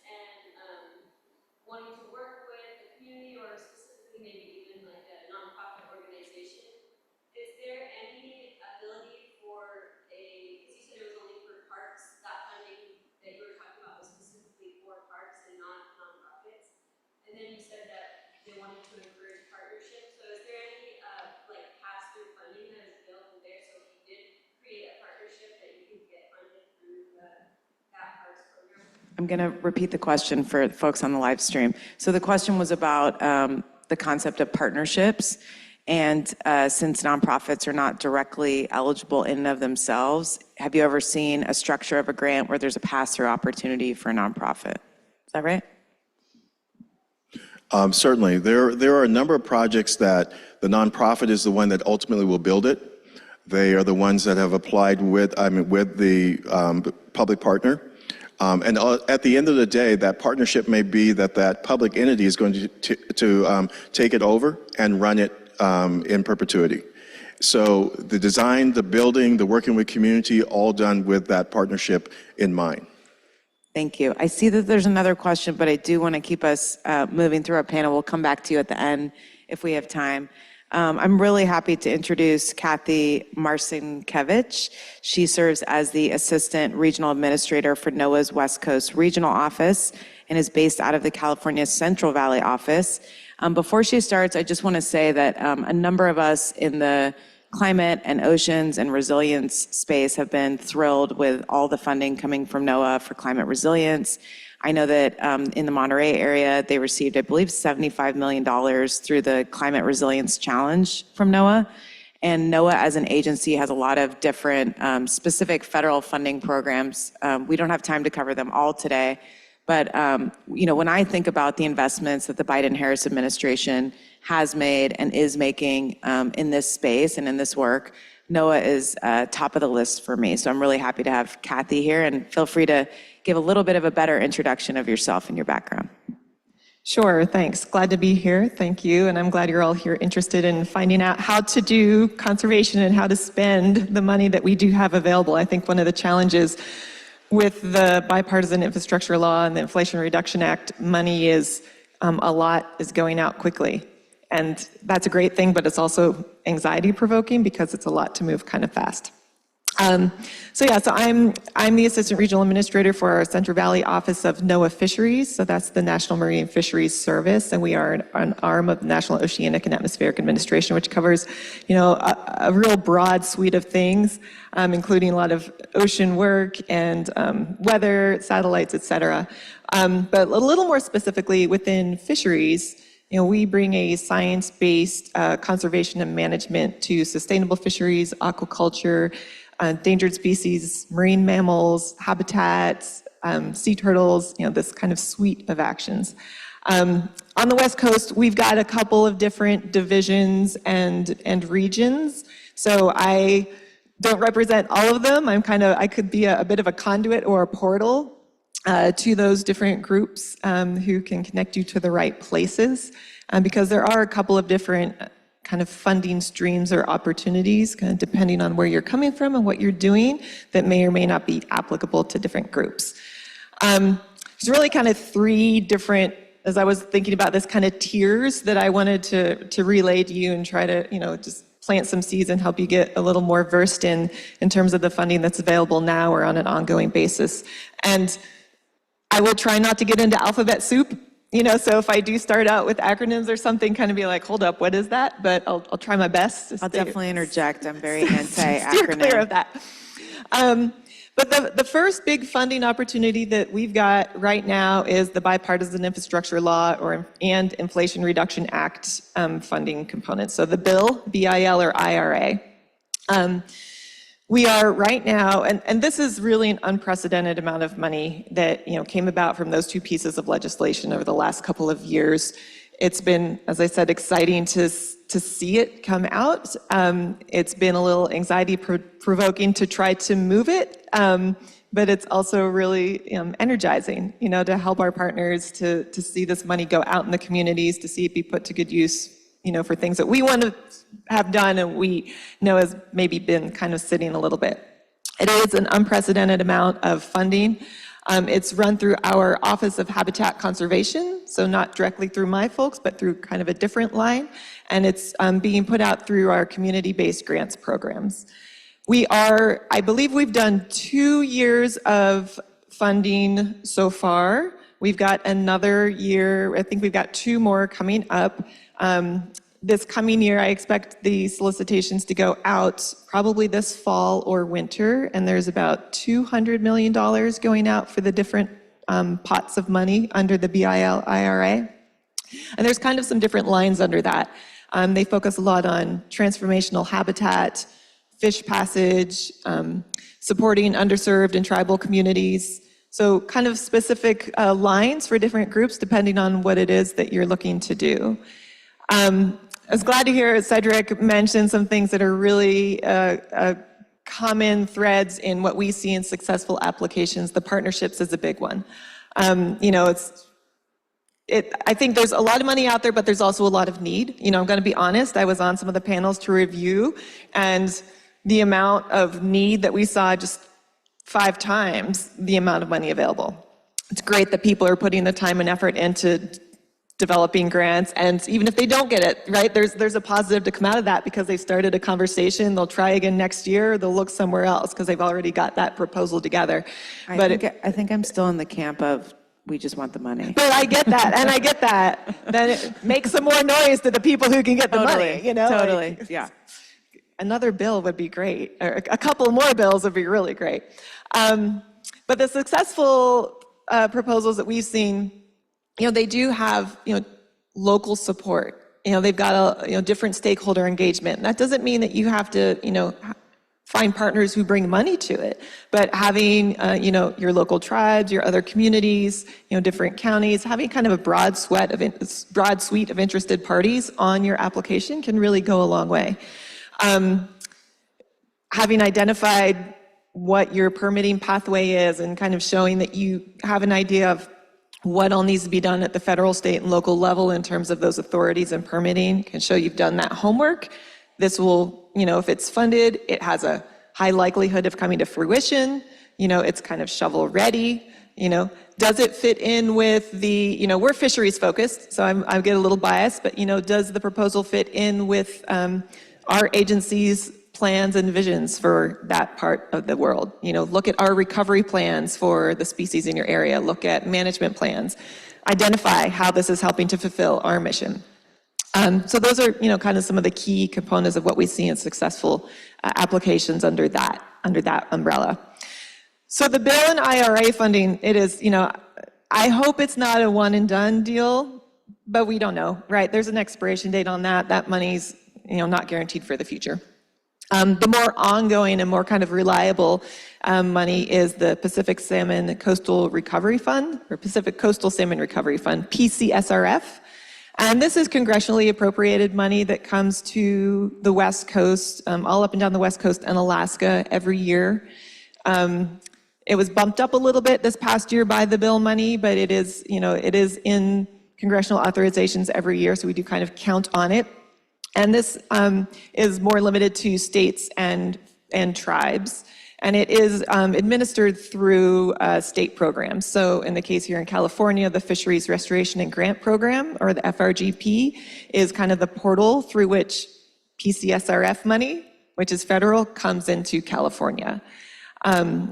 and wanting to work with the community or specifically maybe even like a nonprofit organization, is there any ability for because you said it was only for parks, that funding that you were talking about was specifically for parks and not nonprofits, and then you said that they wanted to encourage partnerships. So is there any pass-through funding that is available there? So if you did create a partnership that you could get funded through that parks program? I'm going to repeat the question for folks on the live stream. So the question was about the concept of partnerships. And since nonprofits are not directly eligible in and of themselves, have you ever seen a structure of a grant where there's a pass-through opportunity for a nonprofit? Is that right? Certainly. There are a number of projects that the nonprofit is the one that ultimately will build it. They are the ones that have applied with the public partner. And at the end of the day, that partnership may be that public entity is going to take it over and run it in perpetuity. So the design, the building, the working with community, all done with that partnership in mind. Thank you. I see that there's another question, but I do want to keep us moving through our panel. We'll come back to you at the end if we have time. I'm really happy to introduce Kathy Marcinkevich. She serves as the Assistant Regional Administrator for NOAA's West Coast Regional Office and is based out of the California Central Valley office. Before she starts, I just want to say that a number of us in the climate and oceans and resilience space have been thrilled with all the funding coming from NOAA for climate resilience. I know that in the Monterey area, they received, I believe, $75 million through the Climate Resilience Challenge from NOAA. And NOAA as an agency has a lot of different specific federal funding programs. We don't have time to cover them all today. But when I think about the investments that the Biden-Harris administration has made and is making in this space and in this work, NOAA is top of the list for me. So I'm really happy to have Kathy here, and feel free to give a little bit of a better introduction of yourself and your background. Sure, thanks. Glad to be here. Thank you. And I'm glad you're all here interested in finding out how to do conservation and how to spend the money that we do have available. I think one of the challenges with the bipartisan infrastructure law and the Inflation Reduction Act, money is a lot is going out quickly. And that's a great thing, but it's also anxiety provoking because it's a lot to move kind of fast. So I'm the Assistant Regional Administrator for our Central Valley Office of NOAA Fisheries. So that's the National Marine Fisheries Service, and we are an arm of the National Oceanic and Atmospheric Administration, which covers, a real broad suite of things, including a lot of ocean work and weather, satellites, et cetera. But a little more specifically within fisheries, we bring a science-based conservation and management to sustainable fisheries, aquaculture, endangered species, marine mammals, habitats, sea turtles, this kind of suite of actions. On the West Coast, we've got a couple of different divisions and regions. So I don't represent all of them. I could be a bit of a conduit or a portal to those different groups who can connect you to the right places, because there are a couple of different kind of funding streams or opportunities, kind of depending on where you're coming from and what you're doing, that may or may not be applicable to different groups. There's really kind of three different, as I was thinking about this, kind of tiers that I wanted to relay to you and try to, just plant some seeds and help you get a little more versed in terms of the funding that's available now or on an ongoing basis. And I will try not to get into alphabet soup. So if I do start out with acronyms or something, kind of be like, hold up, what is that? But I'll try my best. I'll definitely interject. I'm very anti-acronym. Steer clear of that. But the first big funding opportunity that we've got right now is the Bipartisan Infrastructure Law and Inflation Reduction Act funding component. So the bill, BIL or IRA. We are right now, and this is really an unprecedented amount of money that came about from those two pieces of legislation over the last couple of years. It's been, as I said, exciting to see it come out. It's been a little anxiety provoking to try to move it, but it's also really energizing, to help our partners to see this money go out in the communities, to see it be put to good use, for things that we want to have done and we know has maybe been kind of sitting a little bit. It is an unprecedented amount of funding. It's run through our Office of Habitat Conservation, so not directly through my folks, but through kind of a different line. And it's being put out through our community-based grants programs. I believe we've done 2 years of funding so far. We've got another year, I think we've got 2 more coming up. This coming year, I expect the solicitations to go out probably this fall or winter, and there's about $200 million going out for the different pots of money under the BIL IRA. And there's kind of some different lines under that. They focus a lot on transformational habitat, fish passage, supporting underserved and tribal communities. So kind of specific lines for different groups depending on what it is that you're looking to do. I was glad to hear Cedric mention some things that are really common threads in what we see in successful applications. The partnerships is a big one. I think there's a lot of money out there, but there's also a lot of need. I'm going to be honest, I was on some of the panels to review, and the amount of need that we saw just 5 times the amount of money available. It's great that people are putting the time and effort into developing grants, and even if they don't get it, right, there's a positive to come out of that because they started a conversation. They'll try again next year, they'll look somewhere else because they've already got that proposal together. I think I'm still in the camp of we just want the money. But I get that, and I get that. Then it makes some more noise to the people who can get the money, you know? Totally, Like, yeah. another bill would be great, or a couple more bills would be really great. But the successful proposals that we've seen, they do have, local support. They've got a, different stakeholder engagement. And that doesn't mean that you have to, find partners who bring money to it, but having, your local tribes, your other communities, different counties, having kind of a broad suite of interested parties on your application can really go a long way. Having identified what your permitting pathway is and kind of showing that you have an idea of what all needs to be done at the federal, state, and local level in terms of those authorities and permitting can show you've done that homework. This will, if it's funded, it has a high likelihood of coming to fruition. It's kind of shovel ready. Does it fit in with the, we're fisheries focused, so I get a little biased, but, does the proposal fit in with our agency's plans and visions for that part of the world? Look at our recovery plans for the species in your area. Look at management plans. Identify how this is helping to fulfill our mission. So those are, kind of some of the key components of what we see in successful applications under that umbrella. So the bill and IRA funding, it is, I hope it's not a one and done deal, but we don't know, right? There's an expiration date on that. That money's, not guaranteed for the future. The more ongoing and more kind of reliable money is the Pacific Salmon Coastal Recovery Fund, or Pacific Coastal Salmon Recovery Fund, PCSRF. And this is congressionally appropriated money that comes to the West Coast, all up and down the West Coast and Alaska every year. It was bumped up a little bit this past year by the bill money, but it is, it is in congressional authorizations every year, so we do kind of count on it. And this is more limited to states and tribes. And it is administered through state programs. So in the case here in California, the Fisheries Restoration and Grant Program, or the FRGP, is kind of the portal through which PCSRF money, which is federal, comes into California.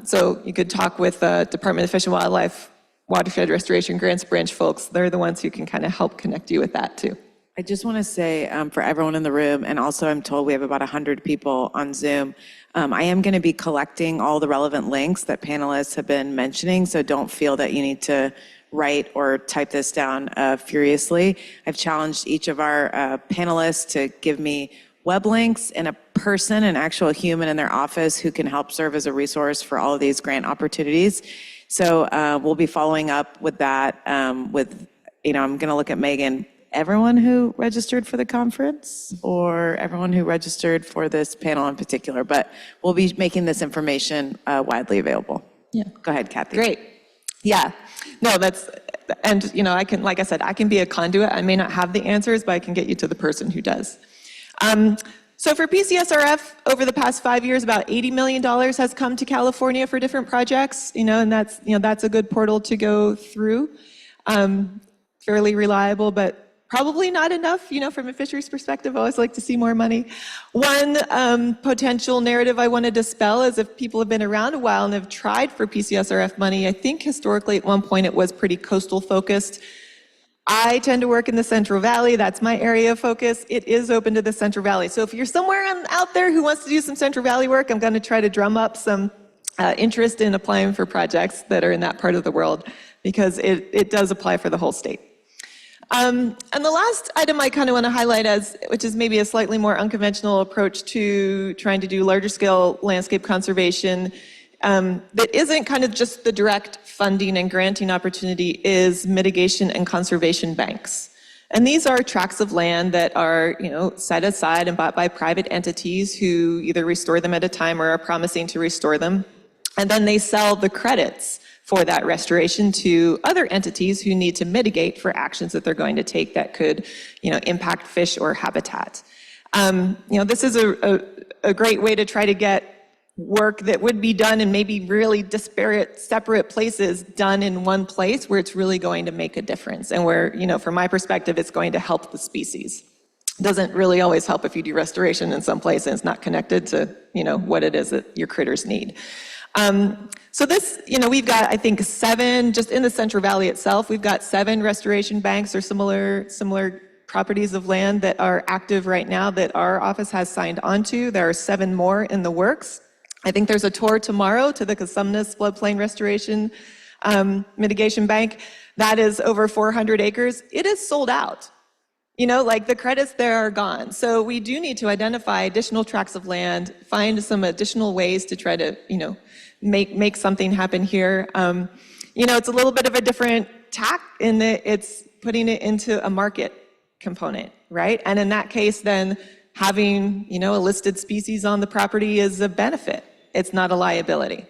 So you could talk with Department of Fish and Wildlife, Watershed Restoration Grants Branch folks. They're the ones who can kind of help connect you with that too. I just want to say for everyone in the room, and also I'm told we have about 100 people on Zoom, I am going to be collecting all the relevant links that panelists have been mentioning, so don't feel that you need to write or type this down furiously. I've challenged each of our panelists to give me web links and a person, an actual human in their office who can help serve as a resource for all of these grant opportunities. So we'll be following up with that I'm going to look at Megan. Everyone who registered for the conference or everyone who registered for this panel in particular, but we'll be making this information widely available. Yeah. Go ahead, Kathy. Great. Yeah. No, and I can, like I said, I can be a conduit. I may not have the answers, but I can get you to the person who does. So for PCSRF, over the past 5 years, about $80 million has come to California for different projects, and that's a good portal to go through. Fairly reliable, but probably not enough, from a fisheries perspective. I always like to see more money. One potential narrative I want to dispel is if people have been around a while and have tried for PCSRF money, I think historically at one point it was pretty coastal focused. I tend to work in the Central Valley. That's my area of focus. It is open to the Central Valley. So if you're somewhere out there who wants to do some Central Valley work, I'm going to try to drum up some interest in applying for projects that are in that part of the world, because it does apply for the whole state. And the last item I kind of want to highlight, which is maybe a slightly more unconventional approach to trying to do larger scale landscape conservation, that isn't kind of just the direct funding and granting opportunity, is mitigation and conservation banks. And these are tracts of land that are, set aside and bought by private entities who either restore them at a time or are promising to restore them. And then they sell the credits for that restoration to other entities who need to mitigate for actions that they're going to take that could, impact fish or habitat. This is a great way to try to get work that would be done in maybe really disparate, separate places done in one place where it's really going to make a difference and where, from my perspective, it's going to help the species. It doesn't really always help if you do restoration in some place and it's not connected to, what it is that your critters need. So this, we've got, I think, 7, just in the Central Valley itself, we've got 7 restoration banks or similar properties of land that are active right now that our office has signed onto. There are 7 more in the works. I think there's a tour tomorrow to the Cosumnes Floodplain Restoration Mitigation Bank. That is over 400 acres. It is sold out. The credits there are gone. So we do need to identify additional tracts of land, find some additional ways to try to, make something happen here. It's a little bit of a different tack in that it's putting it into a market component, right? And in that case, then having, a listed species on the property is a benefit. It's not a liability.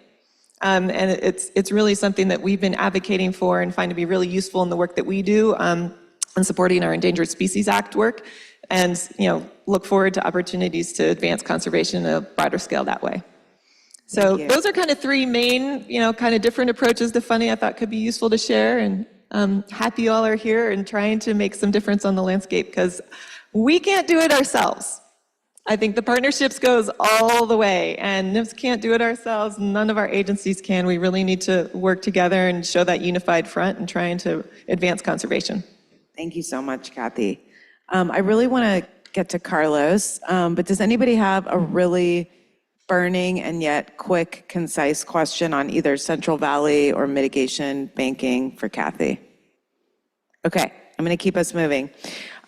And it's really something that we've been advocating for and find to be really useful in the work that we do and supporting our Endangered Species Act work. And, look forward to opportunities to advance conservation at a broader scale that way. So those are kind of 3 main, kind of different approaches to funding I thought could be useful to share. And happy you all are here and trying to make some difference on the landscape because we can't do it ourselves. I think the partnerships goes all the way, and NIMS can't do it ourselves. None of our agencies can. We really need to work together and show that unified front and trying to advance conservation. Thank you so much, Kathy. I really want to get to Carlos, but does anybody have a really burning and yet quick, concise question on either Central Valley or mitigation banking for Kathy? Okay, I'm going to keep us moving.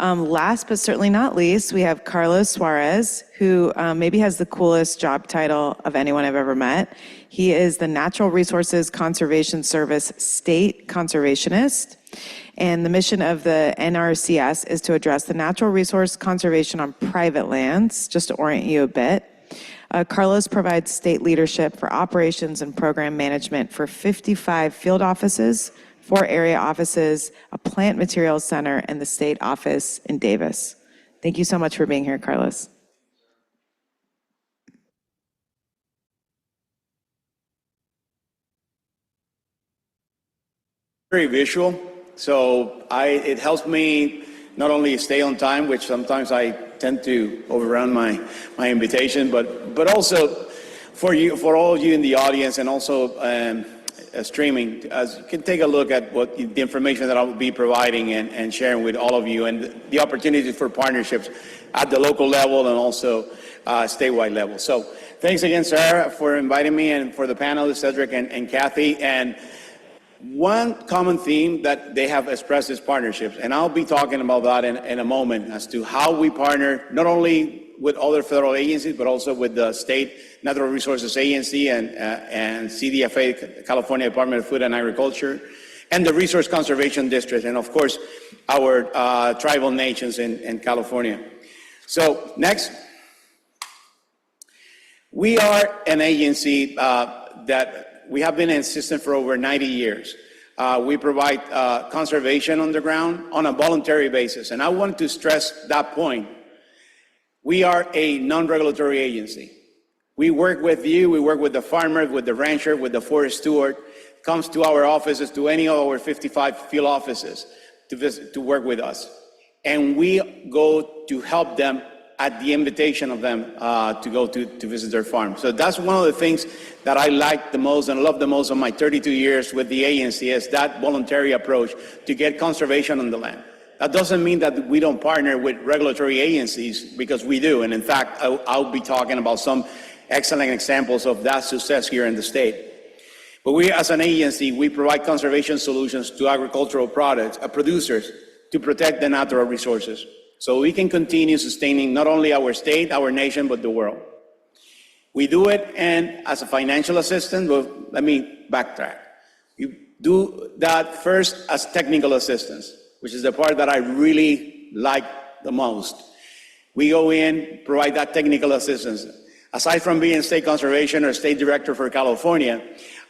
Last but certainly not least, we have Carlos Suarez, who maybe has the coolest job title of anyone I've ever met. He is the Natural Resources Conservation Service State Conservationist. And the mission of the NRCS is to address the natural resource conservation on private lands, just to orient you a bit. Carlos provides state leadership for operations and program management for 55 field offices, 4 area offices, a plant materials center, and the state office in Davis. Thank you so much for being here, Carlos. Very visual, so it helps me not only stay on time, which sometimes I tend to overrun my invitation, but also for all of you in the audience and also streaming, as you can take a look at what the information that I will be providing and sharing with all of you and the opportunities for partnerships at the local level and also statewide level. So thanks again, Sarah, for inviting me and for the panel, Cedric and Kathy. And one common theme that they have expressed is partnerships, and I'll be talking about that in a moment as to how we partner not only with other federal agencies, but also with the State Natural Resources Agency and CDFA, California Department of Food and Agriculture, and the Resource Conservation District, and of course, our tribal nations in California. So next, we are an agency that we have been in existence for over 90 years. We provide conservation on the ground on a voluntary basis. And I want to stress that point. We are a non-regulatory agency. We work with you, we work with the farmer, with the rancher, with the forest steward, comes to our offices, to any of our 55 field offices to work with us. And we go to help them at the invitation of them to go to visit their farm. So that's one of the things that I like the most and love the most of my 32 years with the agency is that voluntary approach to get conservation on the land. That doesn't mean that we don't partner with regulatory agencies, because we do. And in fact, I'll be talking about some excellent examples of that success here in the state. But we as an agency, we provide conservation solutions to agricultural producers to protect the natural resources, so we can continue sustaining not only our state, our nation, but the world. We do it and as a financial assistant, but let me backtrack. You do that first as technical assistance, which is the part that I really like the most. We go in, provide that technical assistance. Aside from being state conservation or state director for California,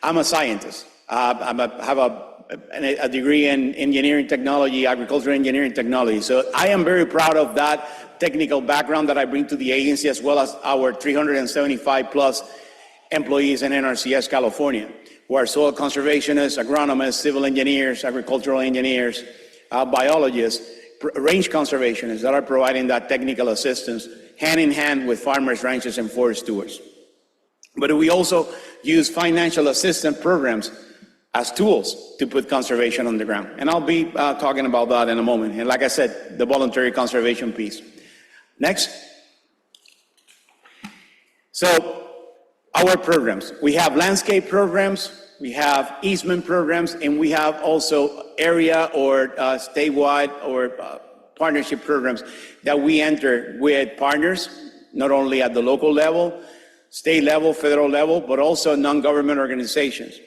I'm a scientist. I have a degree in engineering technology, agricultural engineering technology. So I am very proud of that technical background that I bring to the agency, as well as our 375 plus employees in NRCS California, who are soil conservationists, agronomists, civil engineers, agricultural engineers, biologists, range conservationists that are providing that technical assistance hand in hand with farmers, ranchers, and forest stewards. But we also use financial assistance programs as tools to put conservation on the ground. And I'll be talking about that in a moment. And like I said, the voluntary conservation piece. Next. So our programs, we have landscape programs, we have easement programs, and we have also area or statewide or partnership programs that we enter with partners, not only at the local level, state level, federal level, but also non-government organizations.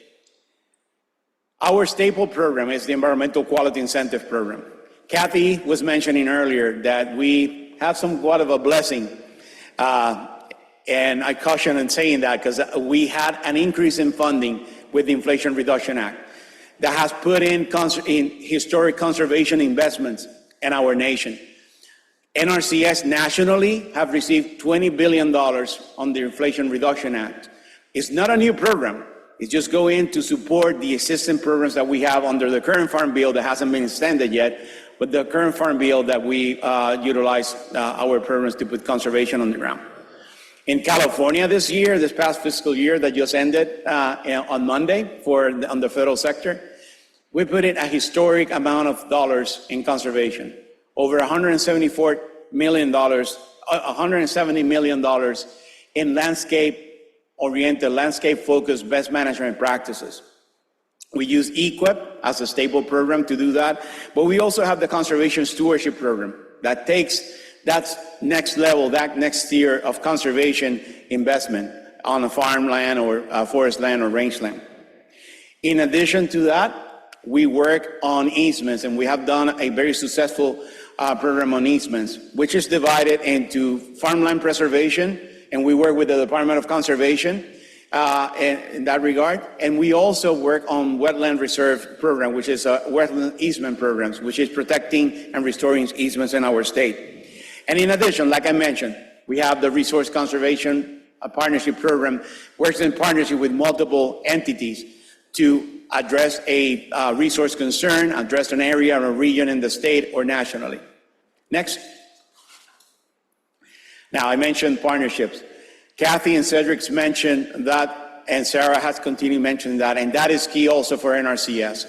Our staple program is the Environmental Quality Incentive Program. Kathy was mentioning earlier that we have somewhat of a blessing, and I caution in saying that because we had an increase in funding with the Inflation Reduction Act that has put in historic conservation investments in our nation. NRCS nationally have received $20 billion on the Inflation Reduction Act. It's not a new program. It's just going to support the existing programs that we have under the current Farm Bill that hasn't been extended yet, but the current Farm Bill that we utilize our programs to put conservation on the ground. In California this year, this past fiscal year that just ended on Monday on the federal sector, we put in a historic amount of dollars in conservation, over $170 million in landscape-oriented, landscape-focused best management practices. We use EQIP as a staple program to do that, but we also have the Conservation Stewardship Program that takes that next level, that next tier of conservation investment on a farmland or forest land or rangeland. In addition to that, we work on easements, and we have done a very successful program on easements, which is divided into farmland preservation, and we work with the Department of Conservation in that regard. And we also work on wetland reserve program, which is wetland easement programs, which is protecting and restoring easements in our state. And in addition, like I mentioned, we have the Resource Conservation Partnership Program, works in partnership with multiple entities to address a resource concern, address an area or a region in the state or nationally. Next. Now, I mentioned partnerships. Kathy and Cedric's mentioned that, and Sarah has continued mentioning that, and that is key also for NRCS.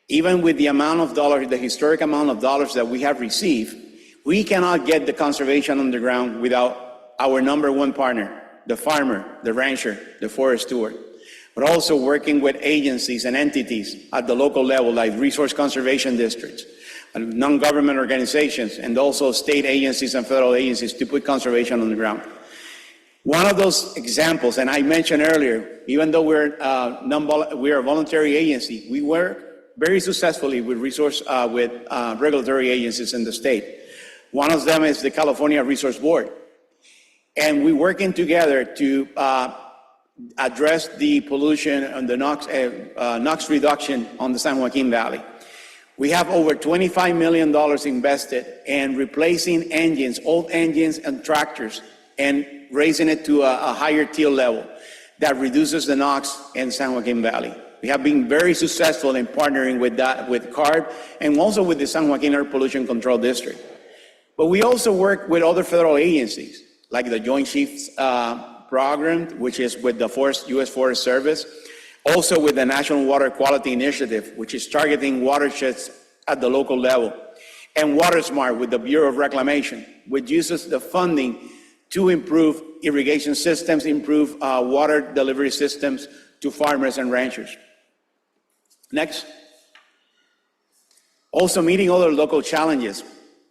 Even with the amount of dollars, the historic amount of dollars that we have received, we cannot get the conservation on the ground without our number one partner, the farmer, the rancher, the forest steward. But also working with agencies and entities at the local level, like resource conservation districts, and non-government organizations, and also state agencies and federal agencies to put conservation on the ground. One of those examples, and I mentioned earlier, even though we're a voluntary agency, we work very successfully with regulatory agencies in the state. One of them is the California Resource Board. And we're working together to address the pollution and the NOx reduction on the San Joaquin Valley. We have over $25 million invested in replacing engines, old engines and tractors, and raising it to a higher tier level that reduces the NOx in San Joaquin Valley. We have been very successful in partnering with that, with CARB, and also with the San Joaquin Air Pollution Control District. But we also work with other federal agencies, like the Joint Chiefs Program, which is with the U.S. Forest Service, also with the National Water Quality Initiative, which is targeting watersheds at the local level, and WaterSmart with the Bureau of Reclamation, which uses the funding to improve irrigation systems, improve water delivery systems to farmers and ranchers. Next. Also meeting other local challenges.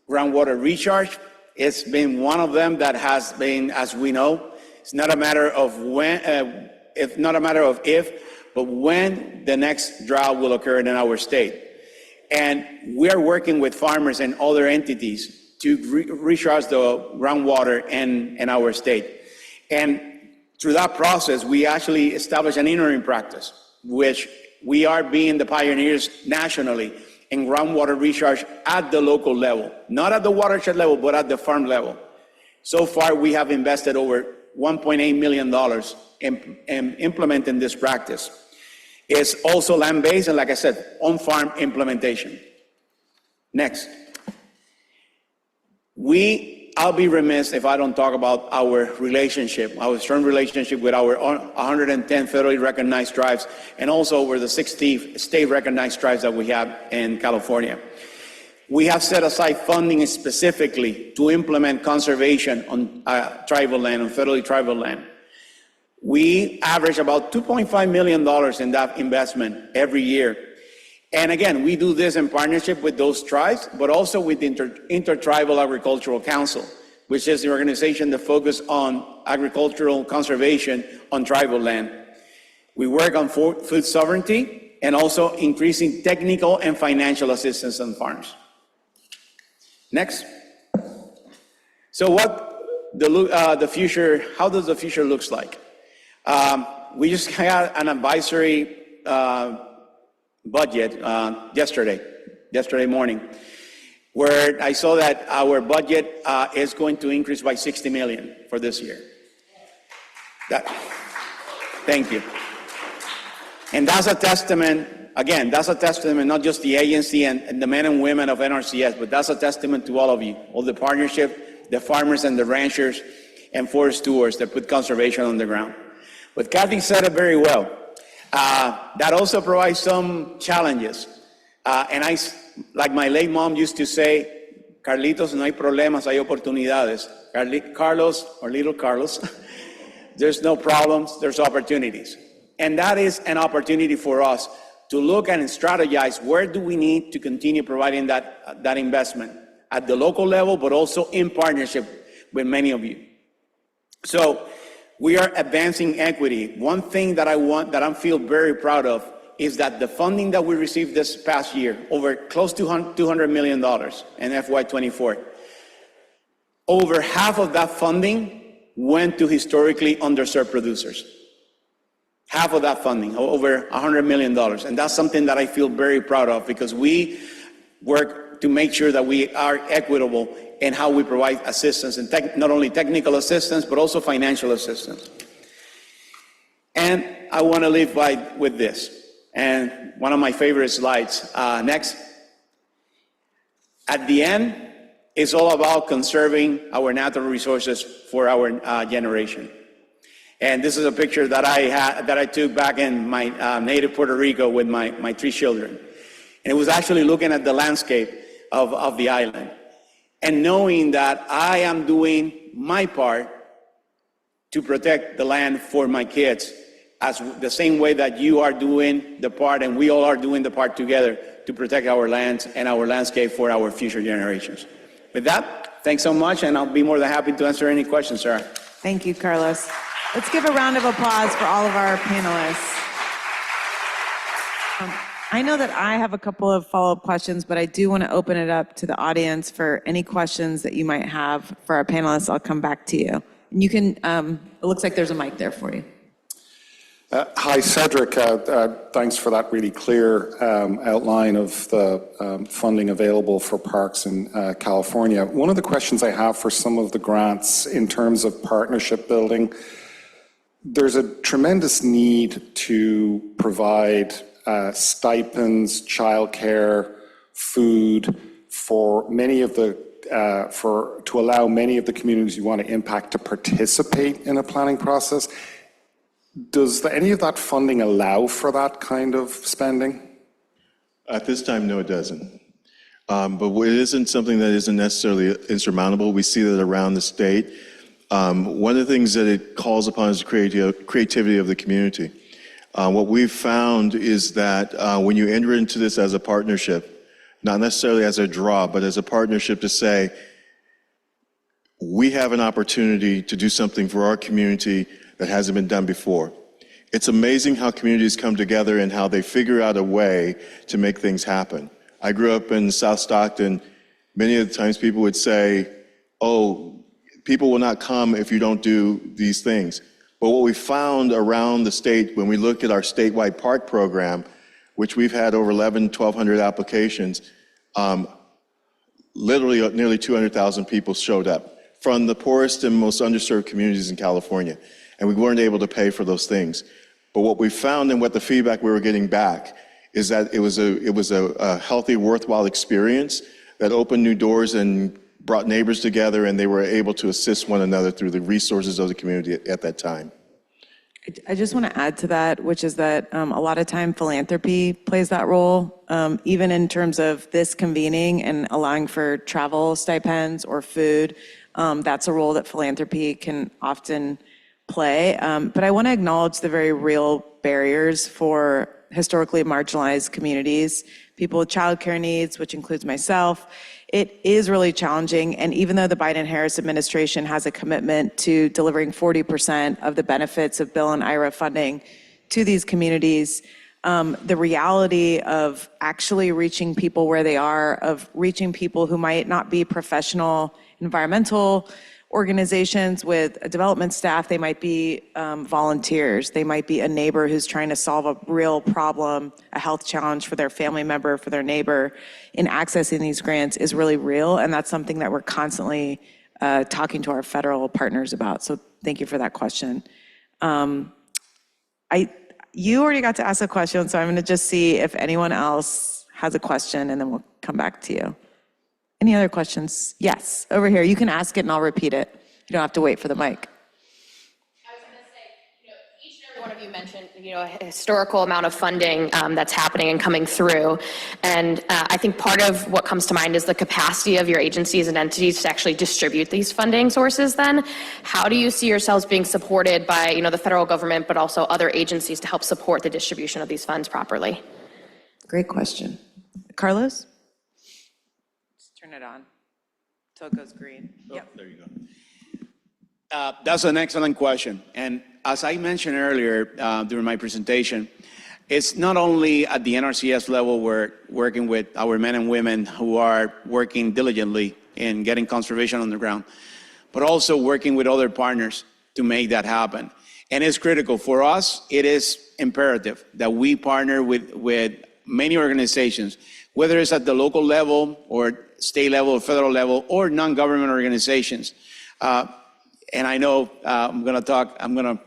Groundwater recharge, it's been one of them that has been, as we know, it's not a matter of when, but when the next drought will occur in our state. And we are working with farmers and other entities to recharge the groundwater in our state. And through that process, we actually established an interim practice, which we are being the pioneers nationally in groundwater recharge at the local level, not at the watershed level, but at the farm level. So far, we have invested over $1.8 million in implementing this practice. It's also land-based and, like I said, on-farm implementation. Next. I'll be remiss if I don't talk about our relationship, our strong relationship with our 110 federally recognized tribes, and also over the 60 state-recognized tribes that we have in California. We have set aside funding specifically to implement conservation on tribal land, on federally tribal land. We average about $2.5 million in that investment every year. And again, we do this in partnership with those tribes, but also with the Intertribal Agricultural Council, which is the organization that focuses on agricultural conservation on tribal land. We work on food sovereignty and also increasing technical and financial assistance on farms. Next. So what the future, how does the future looks like? We just had an advisory budget yesterday morning, where I saw that our budget is going to increase by $60 million for this year. Thank you. And that's a testament, again, that's a testament, not just the agency and the men and women of NRCS, but that's a testament to all of you, all the partnership, the farmers and the ranchers and forest stewards that put conservation on the ground. But Kathy said it very well. That also provides some challenges. And like my late mom used to say, Carlitos, no hay problemas, hay oportunidades. Carlos, or little Carlos, there's no problems, there's opportunities. And that is an opportunity for us to look and strategize where do we need to continue providing that investment at the local level, but also in partnership with many of you. So we are advancing equity. One thing that I feel very proud of is that the funding that we received this past year, over close to $200 million in FY24, over half of that funding went to historically underserved producers. Half of that funding, over $100 million. And that's something that I feel very proud of, because we work to make sure that we are equitable in how we provide assistance, and not only technical assistance, but also financial assistance. And I want to leave with this, and one of my favorite slides. Next. At the end, it's all about conserving our natural resources for our generation. And this is a picture that I took back in my native Puerto Rico with my 3 children. And it was actually looking at the landscape of the island, and knowing that I am doing my part to protect the land for my kids, as the same way that you are doing the part, and we all are doing the part together to protect our lands and our landscape for our future generations. With that, thanks so much, and I'll be more than happy to answer any questions, Sarah. Thank you, Carlos. Let's give a round of applause for all of our panelists. I know that I have a couple of follow-up questions, but I do want to open it up to the audience for any questions that you might have for our panelists. I'll come back to you. And you can, it looks like there's a mic there for you. Hi, Cedric. Thanks for that really clear outline of the funding available for parks in California. One of the questions I have for some of the grants in terms of partnership building, there's a tremendous need to provide stipends, childcare, food for many of the to allow many of the communities you want to impact to participate in a planning process. Does any of that funding allow for that kind of spending? At this time, no, it doesn't. But it isn't something that isn't necessarily insurmountable. We see that around the state. One of the things that it calls upon is the creativity of the community. What we've found is that when you enter into this as a partnership, not necessarily as a draw, but as a partnership to say, we have an opportunity to do something for our community that hasn't been done before. It's amazing how communities come together and how they figure out a way to make things happen. I grew up in South Stockton. Many of the times people would say, oh, people will not come if you don't do these things. But what we found around the state, when we look at our statewide park program, which we've had over 1,200 applications, literally nearly 200,000 people showed up from the poorest and most underserved communities in California. And we weren't able to pay for those things. But what we found and what the feedback we were getting back is that it was a healthy, worthwhile experience that opened new doors and brought neighbors together, and they were able to assist one another through the resources of the community at that time. I just want to add to that, which is that a lot of time philanthropy plays that role, even in terms of this convening and allowing for travel stipends or food. That's a role that philanthropy can often play. But I want to acknowledge the very real barriers for historically marginalized communities, people with childcare needs, which includes myself. It is really challenging, and even though the Biden-Harris administration has a commitment to delivering 40% of the benefits of Bill and IRA funding to these communities, the reality of actually reaching people where they are, of reaching people who might not be professional environmental organizations with a development staff, they might be volunteers, they might be a neighbor who's trying to solve a real problem, a health challenge for their family member, for their neighbor, in accessing these grants is really real, and that's something that we're constantly talking to our federal partners about. So thank you for that question. You already got to ask a question, so I'm going to just see if anyone else has a question, and then we'll come back to you. Any other questions? Yes, over here. You can ask it and I'll repeat it. You don't have to wait for the mic. I was going to say, each and every one of you mentioned, a historical amount of funding that's happening and coming through. And I think part of what comes to mind is the capacity of your agencies and entities to actually distribute these funding sources then. How do you see yourselves being supported by, the federal government, but also other agencies to help support the distribution of these funds properly? Great question. Carlos? Turn it on until it goes green. Yep. There you go. That's an excellent question. And as I mentioned earlier during my presentation, it's not only at the NRCS level we're working with our men and women who are working diligently in getting conservation on the ground, but also working with other partners to make that happen. And it's critical. For us, it is imperative that we partner with many organizations, whether it's at the local level or state level, or federal level, or non-government organizations. And I know I'm going to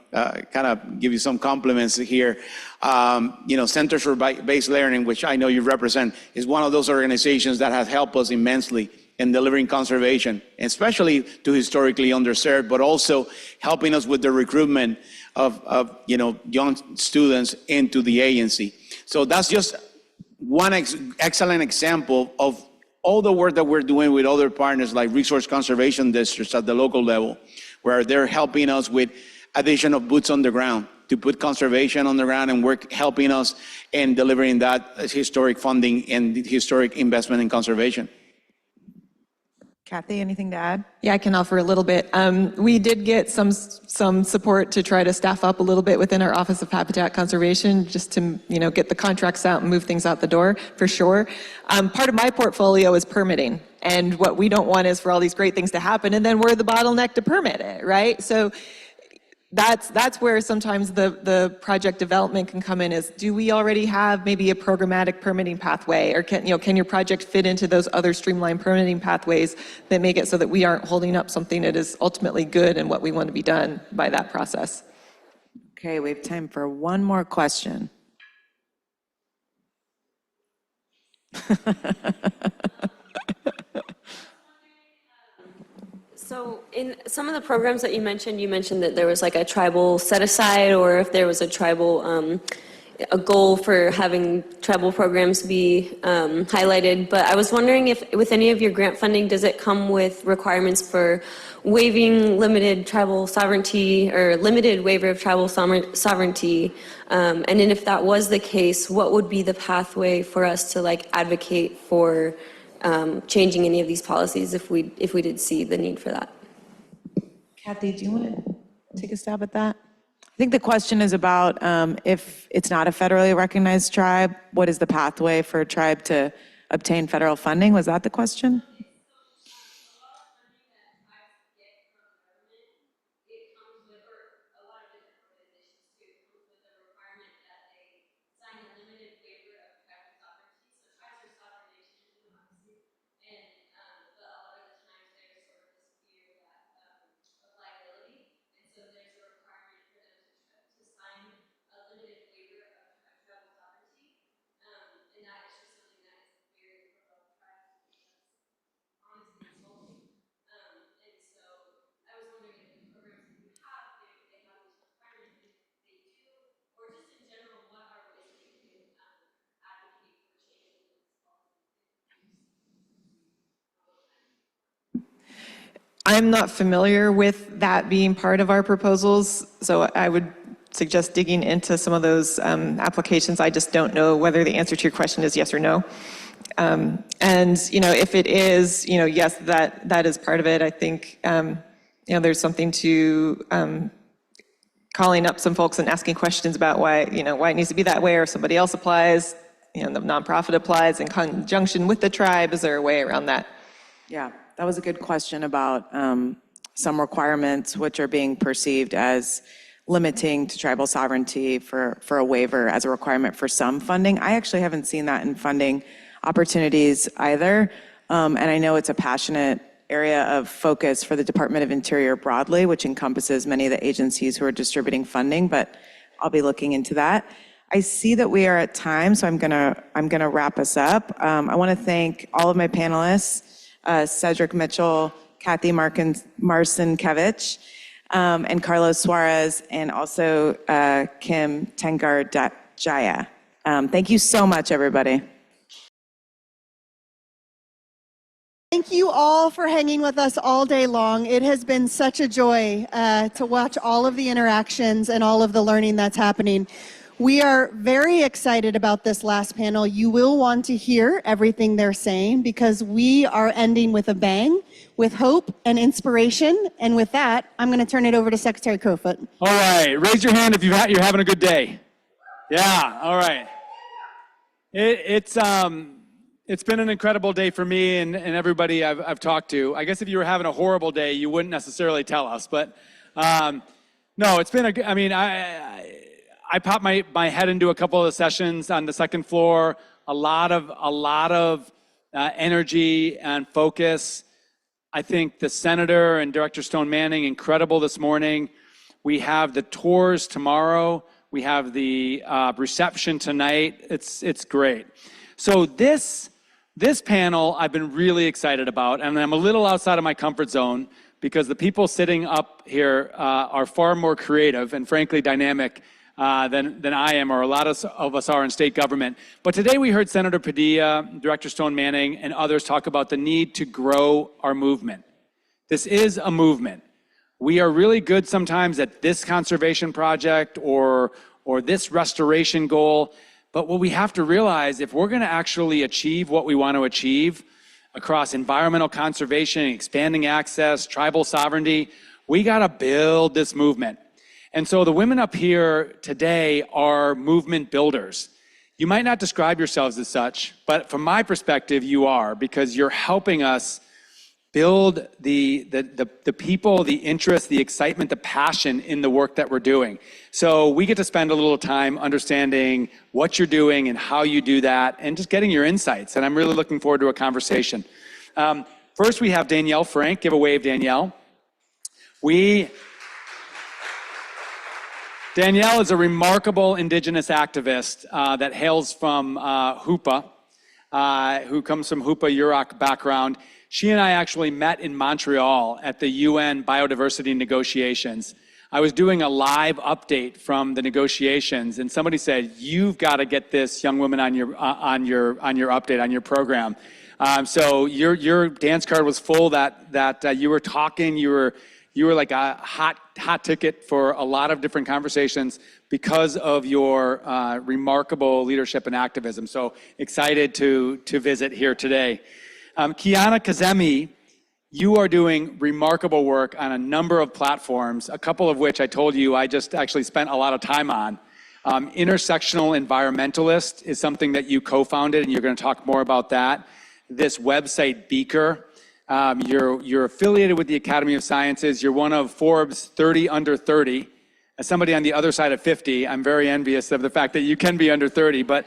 kind of give you some compliments here. Centers for Based Learning, which I know you represent, is one of those organizations that has helped us immensely in delivering conservation, especially to historically underserved, but also helping us with the recruitment of young students into the agency. So that's just one excellent example of all the work that we're doing with other partners like resource conservation districts at the local level, where they're helping us with addition of boots on the ground to put conservation on the ground and helping us in delivering that historic funding and historic investment in conservation. Kathy, anything to add? Yeah, I can offer a little bit. We did get some support to try to staff up a little bit within our Office of Habitat Conservation, just to get the contracts out and move things out the door, for sure. Part of my portfolio is permitting, and what we don't want is for all these great things to happen, and then we're the bottleneck to permit it, right? So that's where sometimes the project development can come in, is do we already have maybe a programmatic permitting pathway, or can your project fit into those other streamlined permitting pathways that make it so that we aren't holding up something that is ultimately good and what we want to be done by that process? Okay, we have time for one more question. So in some of the programs that you mentioned that there was like a tribal set aside, or if there was a tribal, a goal for having tribal programs be highlighted. But I was wondering if with any of your grant funding, does it come with requirements for waiving limited tribal sovereignty or limited waiver of tribal sovereignty? And then if that was the case, what would be the pathway for us to advocate for changing any of these policies if we did see the need for that? Kathy, do you want to take a stab at that? I think the question is about if it's not a federally recognized tribe, what is the pathway for a tribe to obtain federal funding? Was that the question? I'm not familiar with that being part of our proposals, so I would suggest digging into some of those applications. I just don't know whether the answer to your question is yes or no. And, if it is, yes, that is part of it. I think, there's something to calling up some folks and asking questions about why it needs to be that way, or somebody else applies, the nonprofit applies in conjunction with the tribe. Is there a way around that? Yeah, that was a good question about some requirements which are being perceived as limiting to tribal sovereignty for a waiver as a requirement for some funding. I actually haven't seen that in funding opportunities either. And I know it's a passionate area of focus for the Department of Interior broadly, which encompasses many of the agencies who are distributing funding, but I'll be looking into that. I see that we are at time, so I'm gonna wrap us up. I want to thank all of my panelists, Cedric Mitchell, Kathy Marcinkevich, and Carlos Suarez, and also Kim Tengar-Jaya. Thank you so much, everybody. Thank you all for hanging with us all day long. It has been such a joy to watch all of the interactions and all of the learning that's happening. We are very excited about this last panel. You will want to hear everything they're saying because we are ending with a bang, with hope and inspiration. And with that, I'm going to turn it over to Secretary Crowfoot. All right, raise your hand if you're having a good day. Yeah, all right. It's been an incredible day for me and everybody I've talked to. I guess if you were having a horrible day, you wouldn't necessarily tell us. But no, it's been I popped my head into a couple of the sessions on the second floor. A lot of energy and focus. I think the Senator and Director Stone Manning, incredible this morning. We have the tours tomorrow. We have the reception tonight. It's great. So this panel I've been really excited about, and I'm a little outside of my comfort zone because the people sitting up here are far more creative and frankly dynamic than I am, or a lot of us are in state government. But today we heard Senator Padilla, Director Stone Manning, and others talk about the need to grow our movement. This is a movement. We are really good sometimes at this conservation project or this restoration goal. But what we have to realize, if we're going to actually achieve what we want to achieve across environmental conservation, expanding access, tribal sovereignty, we got to build this movement. And so the women up here today are movement builders. You might not describe yourselves as such, but from my perspective, you are, because you're helping us build the people, the interest, the excitement, the passion in the work that we're doing. So we get to spend a little time understanding what you're doing and how you do that and just getting your insights. And I'm really looking forward to a conversation. First, we have Danielle Frank. Give a wave, Danielle. Danielle is a remarkable Indigenous activist that hails from Hoopa, who comes from Hoopa Yurok background. She and I actually met in Montreal at the UN biodiversity negotiations. I was doing a live update from the negotiations, and somebody said, "You've got to get this young woman on your update on your program." So your dance card was full. That you were talking. You were like a hot ticket for a lot of different conversations because of your remarkable leadership and activism. So excited to visit here today. Kiana Kazemi, you are doing remarkable work on a number of platforms, a couple of which I told you I just actually spent a lot of time on. Intersectional Environmentalist is something that you co-founded, and you're going to talk more about that. This website, Beaker, you're affiliated with the Academy of Sciences. You're one of Forbes 30 under 30. As somebody on the other side of 50, I'm very envious of the fact that you can be under 30, but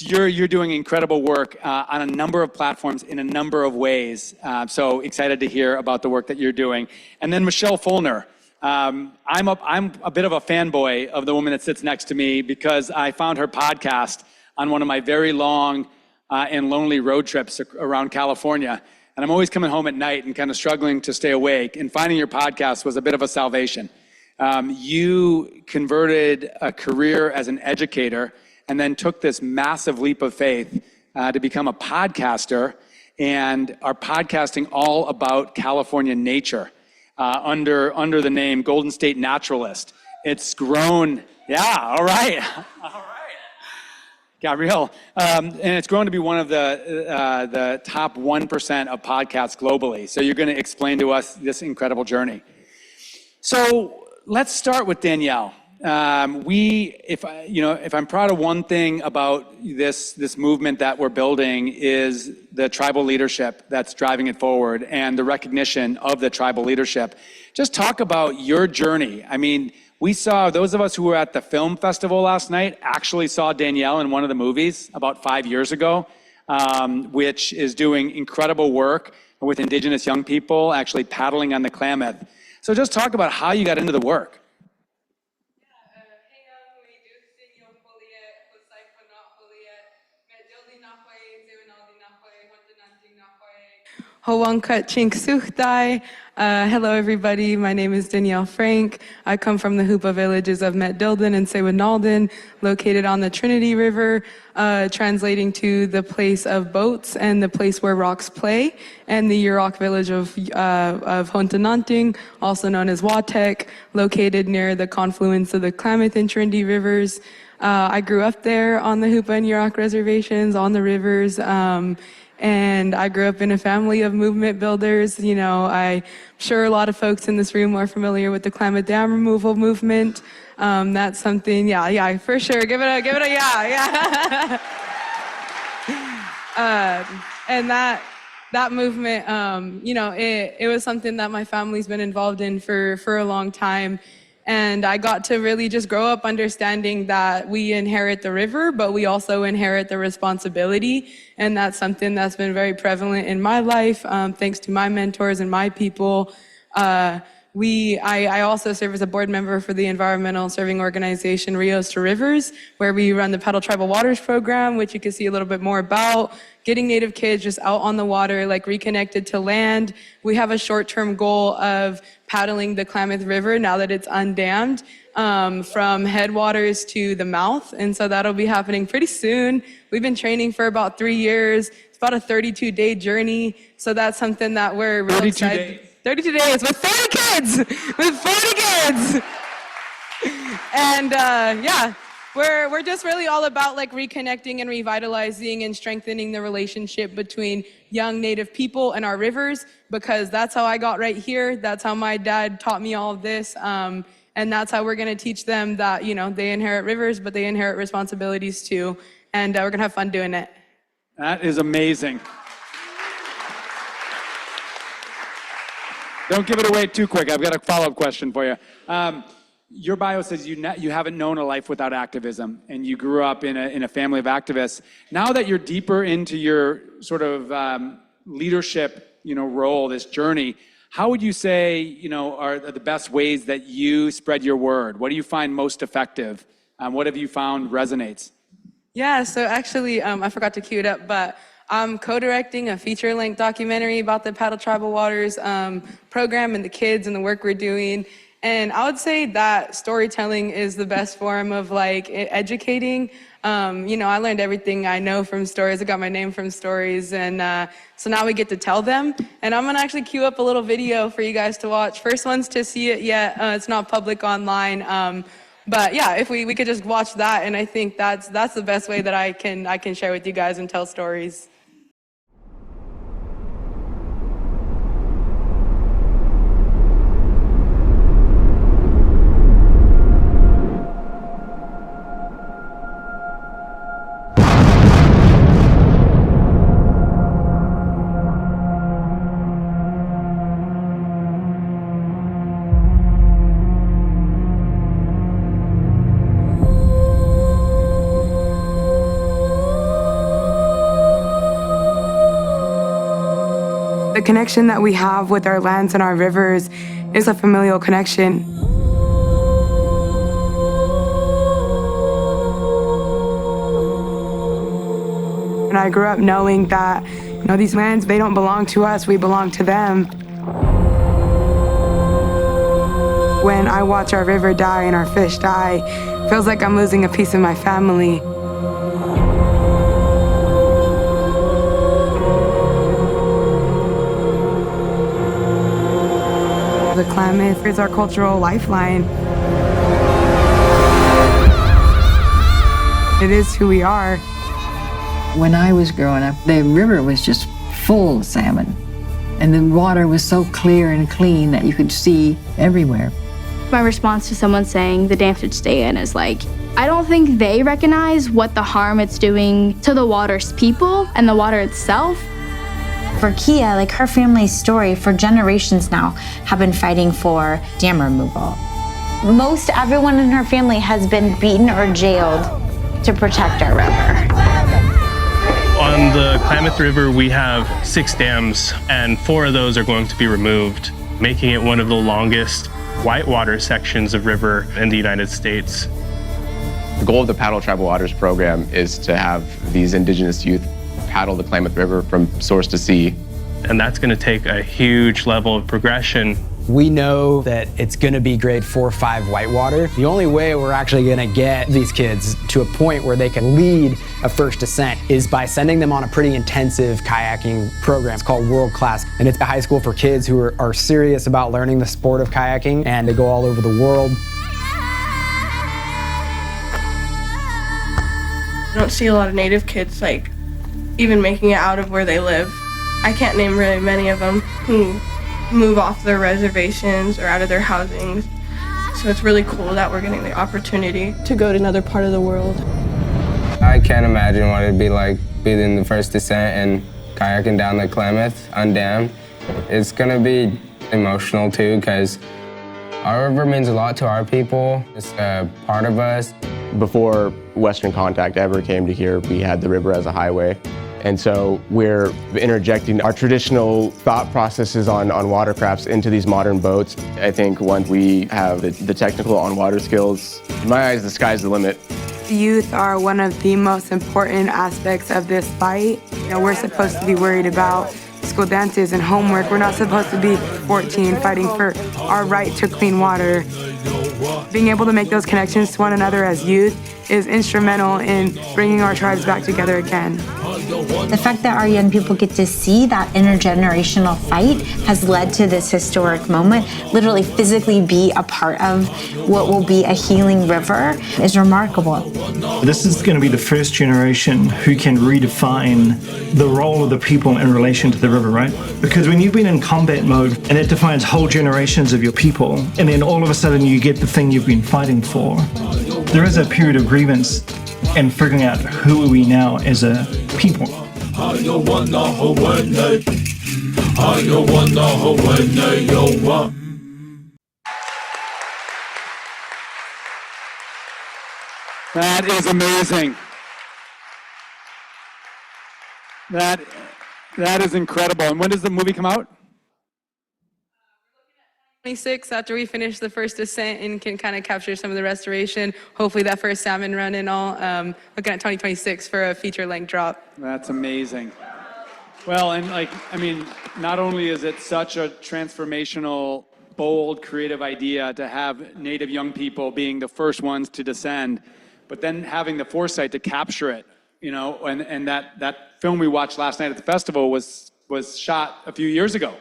you're doing incredible work on a number of platforms in a number of ways. So excited to hear about the work that you're doing. And then Michelle Fulner. I'm a bit of a fanboy of the woman that sits next to me because I found her podcast on one of my very long and lonely road trips around California. And I'm always coming home at night and kind of struggling to stay awake. And finding your podcast was a bit of a salvation. You converted a career as an educator and then took this massive leap of faith to become a podcaster and are podcasting all about California nature under the name Golden State Naturalist. It's grown, yeah, all right. Got real. And it's grown to be one of the top 1% of podcasts globally. So you're going to explain to us this incredible journey. So let's start with Danielle. If I'm proud of one thing about this movement that we're building is the tribal leadership that's driving it forward and the recognition of the tribal leadership. Just talk about your journey. I mean, we saw, those of us who were at the film festival last night actually saw Danielle in one of the movies about 5 years ago, which is doing incredible work with Indigenous young people, actually paddling on the Klamath. So just talk about how you got into the work. Hello, everybody. My name is Danielle Frank. I come from the Hoopa villages of Metdilden and Sewinalden, located on the Trinity River, translating to the place of boats and the place where rocks play, and the Yurok village of Hontananting, also known as Watek, located near the confluence of the Klamath and Trinity rivers. I grew up there on the Hoopa and Yurok reservations, on the rivers, and I grew up in a family of movement builders. You know, I'm sure a lot of folks in this room are familiar with the Klamath Dam removal movement. That's something, yeah, for sure. Give it a yeah. And that movement, it was something that my family's been involved in for a long time. And I got to really just grow up understanding that we inherit the river, but we also inherit the responsibility. And that's something that's been very prevalent in my life, thanks to my mentors and my people. I also serve as a board member for the environmental serving organization Rios to Rivers, where we run the Pedal Tribal Waters program, which you can see a little bit more about. Getting Native kids just out on the water, like reconnected to land. We have a short-term goal of paddling the Klamath River now that it's undammed, from headwaters to the mouth. And so that'll be happening pretty soon. We've been training for about 3 years. It's about a 32-day journey. So that's something that we're really excited. 32 days with 40 kids! With 40 kids! And we're just really all about like reconnecting and revitalizing and strengthening the relationship between young Native people and our rivers, because that's how I got right here. That's how my dad taught me all of this. And that's how we're gonna teach them that, they inherit rivers, but they inherit responsibilities too. And we're gonna have fun doing it. That is amazing. Don't give it away too quick. I've got a follow-up question for you. Your bio says you haven't known a life without activism, and you grew up in a family of activists. Now that you're deeper into your sort of leadership, role, this journey, how would you say, are the best ways that you spread your word? What do you find most effective? What have you found resonates? Yeah, so actually, I forgot to cue it up, but I'm co-directing a feature-length documentary about the Paddle Tribal Waters program and the kids and the work we're doing. And I would say that storytelling is the best form of like educating. I learned everything I know from stories. I got my name from stories. And so now we get to tell them. And I'm gonna actually queue up a little video for you guys to watch. First one's to see it yet. It's not public online. But yeah, if we could just watch that. And I think that's the best way that I can share with you guys and tell stories. The connection that we have with our lands and our rivers is a familial connection. And I grew up knowing that, these lands, they don't belong to us, we belong to them. When I watch our river die and our fish die, it feels like I'm losing a piece of my family. The Klamath is our cultural lifeline. It is who we are. When I was growing up, the river was just full of salmon. And the water was so clear and clean that you could see everywhere. My response to someone saying the dam should stay in is like, I don't think they recognize what the harm it's doing to the water's people and the water itself. For Kia, like her family's story for generations now have been fighting for dam removal. Most everyone in her family has been beaten or jailed to protect our river. On the Klamath River, we have 6 dams, and 4 of those are going to be removed, making it one of the longest whitewater sections of river in the United States. The goal of the Paddle Tribal Waters program is to have these Indigenous youth paddle the Klamath River from source to sea. And that's going to take a huge level of progression. We know that it's going to be grade 4 or 5 whitewater. The only way we're actually going to get these kids to a point where they can lead a first descent is by sending them on a pretty intensive kayaking program. It's called World Class, and it's a high school for kids who are serious about learning the sport of kayaking, and they go all over the world. I don't see a lot of Native kids like even making it out of where they live. I can't name really many of them who move off their reservations or out of their housings. So it's really cool that we're getting the opportunity to go to another part of the world. I can't imagine what it'd be like being in the first descent and kayaking down the Klamath undammed. It's gonna be emotional too, because our river means a lot to our people. It's a part of us. Before Western Contact ever came to here, we had the river as a highway. And so we're interjecting our traditional thought processes on watercrafts into these modern boats. I think once we have the technical on-water skills, in my eyes, the sky's the limit. The youth are one of the most important aspects of this fight. You know, we're supposed to be worried about school dances and homework. We're not supposed to be 14 fighting for our right to clean water. Being able to make those connections to one another as youth is instrumental in bringing our tribes back together again. The fact that our young people get to see that intergenerational fight has led to this historic moment. Literally physically be a part of what will be a healing river is remarkable. This is going to be the first generation who can redefine the role of the people in relation to the river, right? Because when you've been in combat mode and it defines whole generations of your people, and then all of a sudden you get the thing you've been fighting for, there is a period of grievance and figuring out who are we now as a people. That is amazing. That is incredible. And when does the movie come out? 26 after we finish the first descent and can kind of capture some of the restoration. Hopefully that first salmon run and all. Looking at 2026 for a feature-length drop. That's amazing. Well, and not only is it such a transformational, bold, creative idea to have Native young people being the first ones to descend, but then having the foresight to capture it, and that film we watched last night at the festival was shot a few years ago.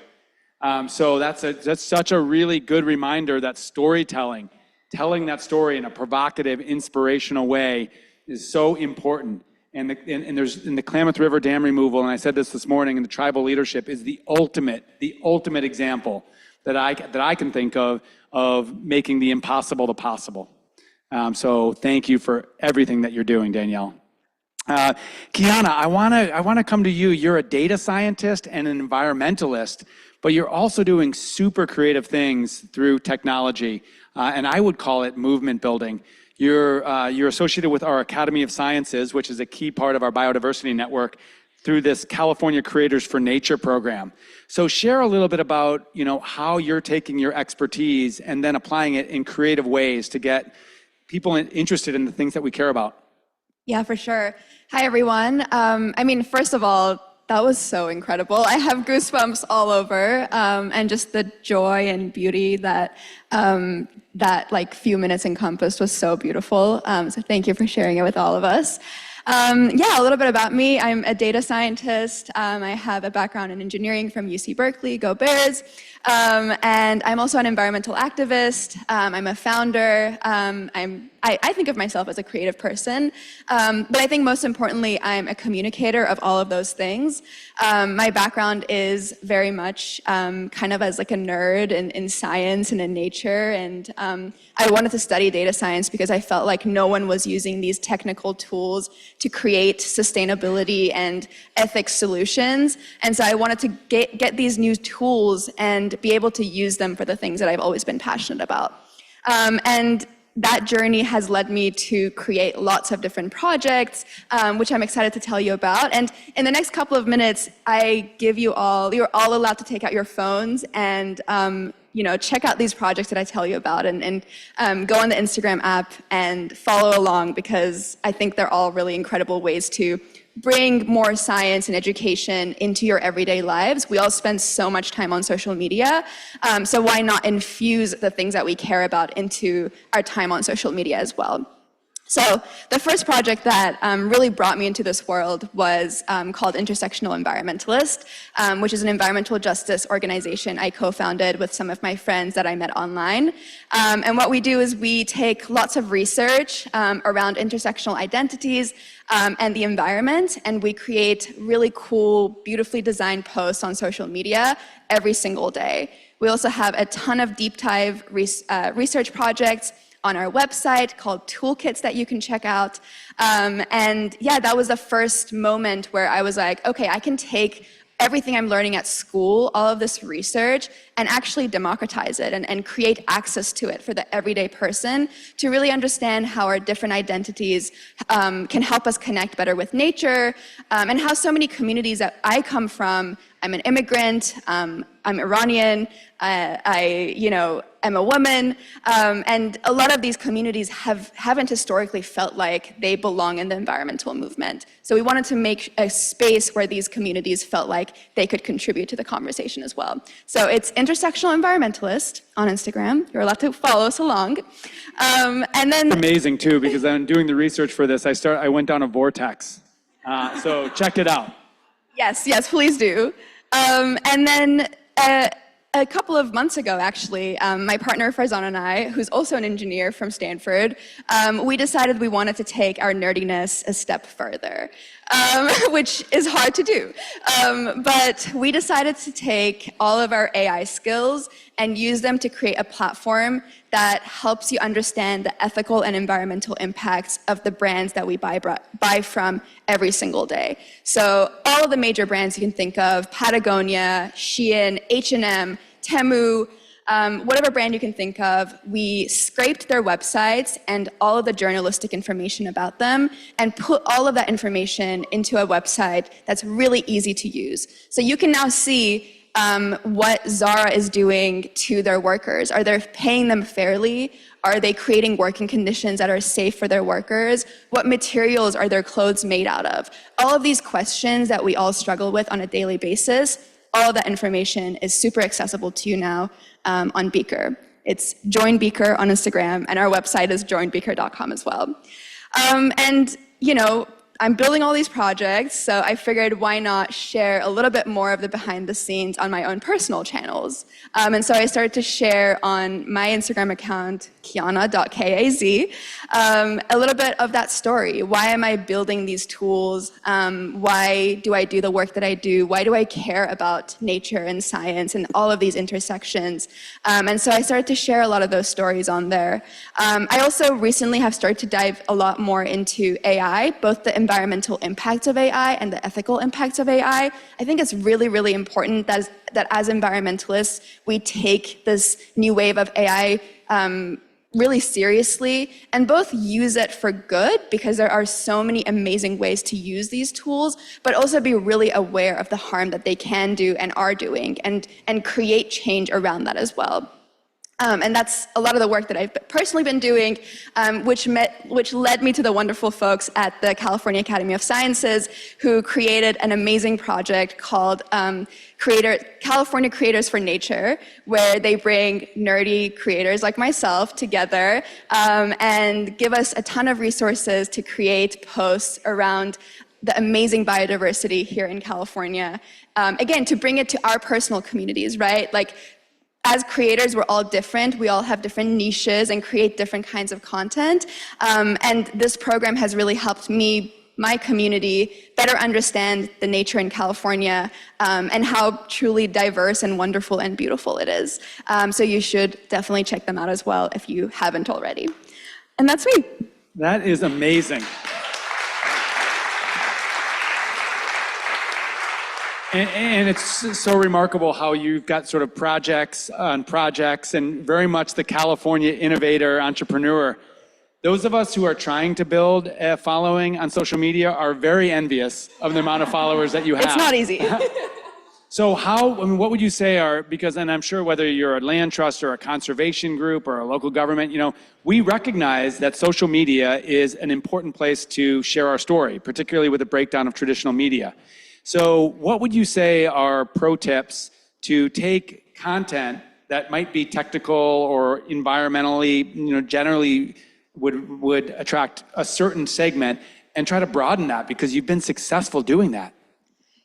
So that's such a really good reminder that storytelling, telling that story in a provocative, inspirational way is so important. And there's in the Klamath River dam removal, and I said this morning, and the tribal leadership is the ultimate example that I can think of making the impossible the possible. So thank you for everything that you're doing, Danielle. Kiana, I want to come to you. You're a data scientist and an environmentalist, but you're also doing super creative things through technology, and I would call it movement building. You're associated with our Academy of Sciences, which is a key part of our biodiversity network, through this California Creators for Nature program. So share a little bit about how you're taking your expertise and then applying it in creative ways to get people interested in the things that we care about. Yeah, for sure. Hi, everyone. First of all, that was so incredible. I have goosebumps all over, and just the joy and beauty that few minutes encompassed was so beautiful. So thank you for sharing it with all of us. A little bit about me. I'm a data scientist. I have a background in engineering from UC Berkeley, go Bears. And I'm also an environmental activist. I'm a founder. I think of myself as a creative person, but I think most importantly, I'm a communicator of all of those things. My background is very much kind of as like a nerd in science and in nature, and I wanted to study data science because I felt like no one was using these technical tools to create sustainability and ethics solutions, and so I wanted to get these new tools and be able to use them for the things that I've always been passionate about. And that journey has led me to create lots of different projects, which I'm excited to tell you about. And in the next couple of minutes, you're all allowed to take out your phones and check out these projects that I tell you about, and go on the Instagram app and follow along, because I think they're all really incredible ways to bring more science and education into your everyday lives. We all spend so much time on social media, so why not infuse the things that we care about into our time on social media as well? So the first project that really brought me into this world was called Intersectional Environmentalist, which is an environmental justice organization I co-founded with some of my friends that I met online. And what we do is we take lots of research around intersectional identities and the environment, and we create really cool, beautifully designed posts on social media every single day. We also have a ton of deep dive research projects on our website called toolkits that you can check out. And yeah, that was the first moment where I was like, okay, I can take everything I'm learning at school, all of this research, and actually democratize it and create access to it for the everyday person to really understand how our different identities can help us connect better with nature, and how so many communities that I come from, I'm an immigrant, I'm Iranian, I'm a woman, and a lot of these communities haven't historically felt like they belong in the environmental movement. So we wanted to make a space where these communities felt like they could contribute to the conversation as well. So it's Intersectional Environmentalist on Instagram. You're allowed to follow us along. And then Amazing too, because I'm doing the research for this. I went down a vortex. So check it out. Yes, please do. And then a couple of months ago, actually, my partner Farzan and I, who's also an engineer from Stanford, we decided we wanted to take our nerdiness a step further, which is hard to do. But we decided to take all of our AI skills and use them to create a platform that helps you understand the ethical and environmental impacts of the brands that we buy from every single day. So all of the major brands you can think of, Patagonia, Shein, H&M, Temu, whatever brand you can think of, we scraped their websites and all of the journalistic information about them and put all of that information into a website that's really easy to use. So you can now see what Zara is doing to their workers. Are they paying them fairly? Are they creating working conditions that are safe for their workers? What materials are their clothes made out of? All of these questions that we all struggle with on a daily basis, all of that information is super accessible to you now on Beaker. It's Join Beaker on Instagram, and our website is joinbeaker.com as well. And I'm building all these projects, so I figured why not share a little bit more of the behind the scenes on my own personal channels. And so I started to share on my Instagram account, kiana.kaz, a little bit of that story. Why am I building these tools? Why do I do the work that I do? Why do I care about nature and science and all of these intersections? And so I started to share a lot of those stories on there. I also recently have started to dive a lot more into AI, both the environmental impacts of AI and the ethical impacts of AI. I think it's really, really important that as environmentalists, we take this new wave of AI really seriously and both use it for good, because there are so many amazing ways to use these tools, but also be really aware of the harm that they can do and are doing, and create change around that as well. And that's a lot of the work that I've personally been doing, which led me to the wonderful folks at the California Academy of Sciences, who created an amazing project called California Creators for Nature, where they bring nerdy creators like myself together and give us a ton of resources to create posts around the amazing biodiversity here in California. Again, to bring it to our personal communities, right? Like, as creators, we're all different. We all have different niches and create different kinds of content. And this program has really helped me, my community, better understand the nature in California and how truly diverse and wonderful and beautiful it is. So you should definitely check them out as well if you haven't already. And that's me. That is amazing. And it's so remarkable how you've got sort of projects on projects and very much the California innovator, entrepreneur. Those of us who are trying to build a following on social media are very envious of the amount of followers that you have. It's not easy. So what would you say are, because, and I'm sure whether you're a land trust or a conservation group or a local government, we recognize that social media is an important place to share our story, particularly with the breakdown of traditional media. So what would you say are pro tips to take content that might be technical or environmentally, generally would attract a certain segment and try to broaden that because you've been successful doing that?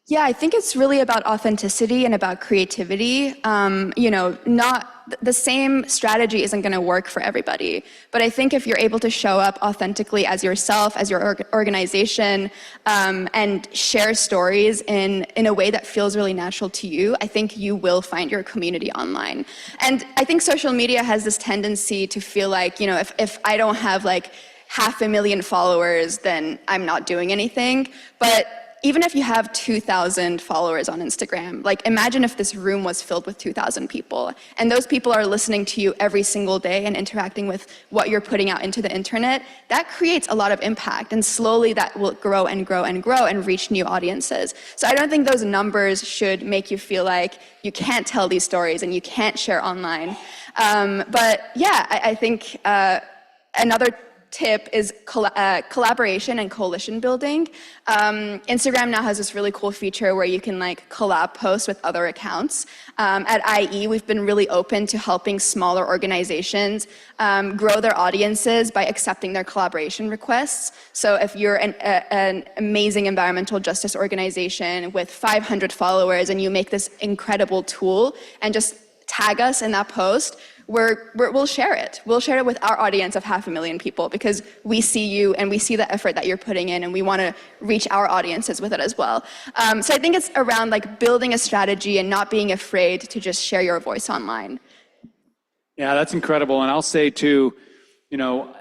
Yeah, I think it's really about authenticity and about creativity. Not the same strategy isn't going to work for everybody. But I think if you're able to show up authentically as yourself, as your organization, and share stories in a way that feels really natural to you, I think you will find your community online. And I think social media has this tendency to feel like, if I don't have like 500,000 followers, then I'm not doing anything. But even if you have 2,000 followers on Instagram, like imagine if this room was filled with 2,000 people, and those people are listening to you every single day and interacting with what you're putting out into the internet, that creates a lot of impact, and slowly that will grow and grow and grow and reach new audiences. So I don't think those numbers should make you feel like you can't tell these stories and you can't share online. But yeah, I think another tip is collaboration and coalition building. Instagram now has this really cool feature where you can like collab posts with other accounts. At IE, we've been really open to helping smaller organizations grow their audiences by accepting their collaboration requests. So if you're an amazing environmental justice organization with 500 followers and you make this incredible tool and just tag us in that post, we'll share it. We'll share it with our audience of 500,000 people because we see you and we see the effort that you're putting in, and we want to reach our audiences with it as well. So I think it's around like building a strategy and not being afraid to just share your voice online. Yeah, that's incredible. And I'll say too,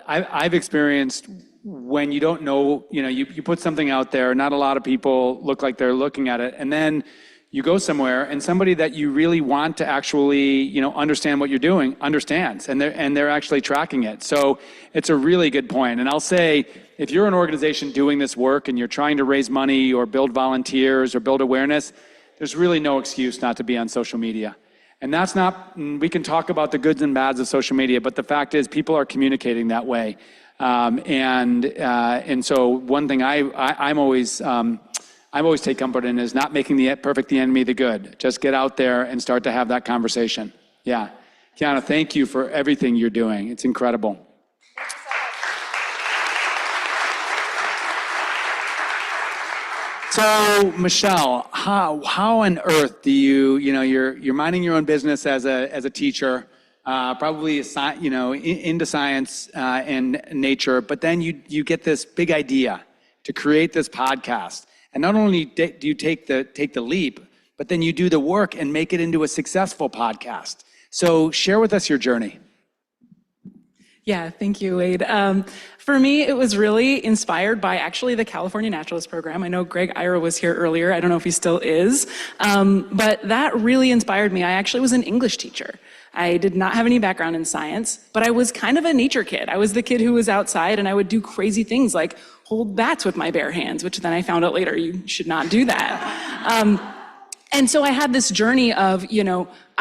I've experienced when you don't know, you put something out there, not a lot of people look like they're looking at it, and then you go somewhere and somebody that you really want to actually, understand what you're doing understands, and they're actually tracking it. So it's a really good point. And I'll say, if you're an organization doing this work and you're trying to raise money or build volunteers or build awareness, there's really no excuse not to be on social media. And that's not, we can talk about the goods and bads of social media, but the fact is people are communicating that way. And so one thing I always take comfort in is not making the perfect the enemy of the good. Just get out there and start to have that conversation. Yeah. Kiana, thank you for everything you're doing. It's incredible. So, Michelle, how on earth do you're minding your own business as a teacher, probably into science and nature, but then you get this big idea to create this podcast. And not only do you take the leap, but then you do the work and make it into a successful podcast. So share with us your journey. Yeah, thank you, Wade. For me, it was really inspired by actually the California Naturalist Program. I know Greg Ira was here earlier. I don't know if he still is. But that really inspired me. I actually was an English teacher. I did not have any background in science, but I was kind of a nature kid. I was the kid who was outside, and I would do crazy things like hold bats with my bare hands, which then I found out later you should not do that. And so I had this journey of,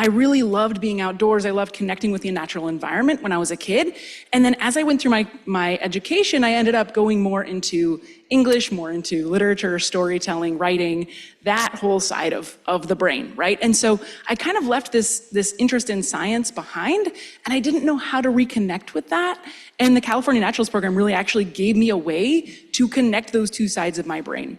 I really loved being outdoors. I loved connecting with the natural environment when I was a kid. And then as I went through my education, I ended up going more into English, more into literature, storytelling, writing, that whole side of the brain, right? And so I kind of left this interest in science behind, and I didn't know how to reconnect with that. And the California Naturalist Program really actually gave me a way to connect those two sides of my brain.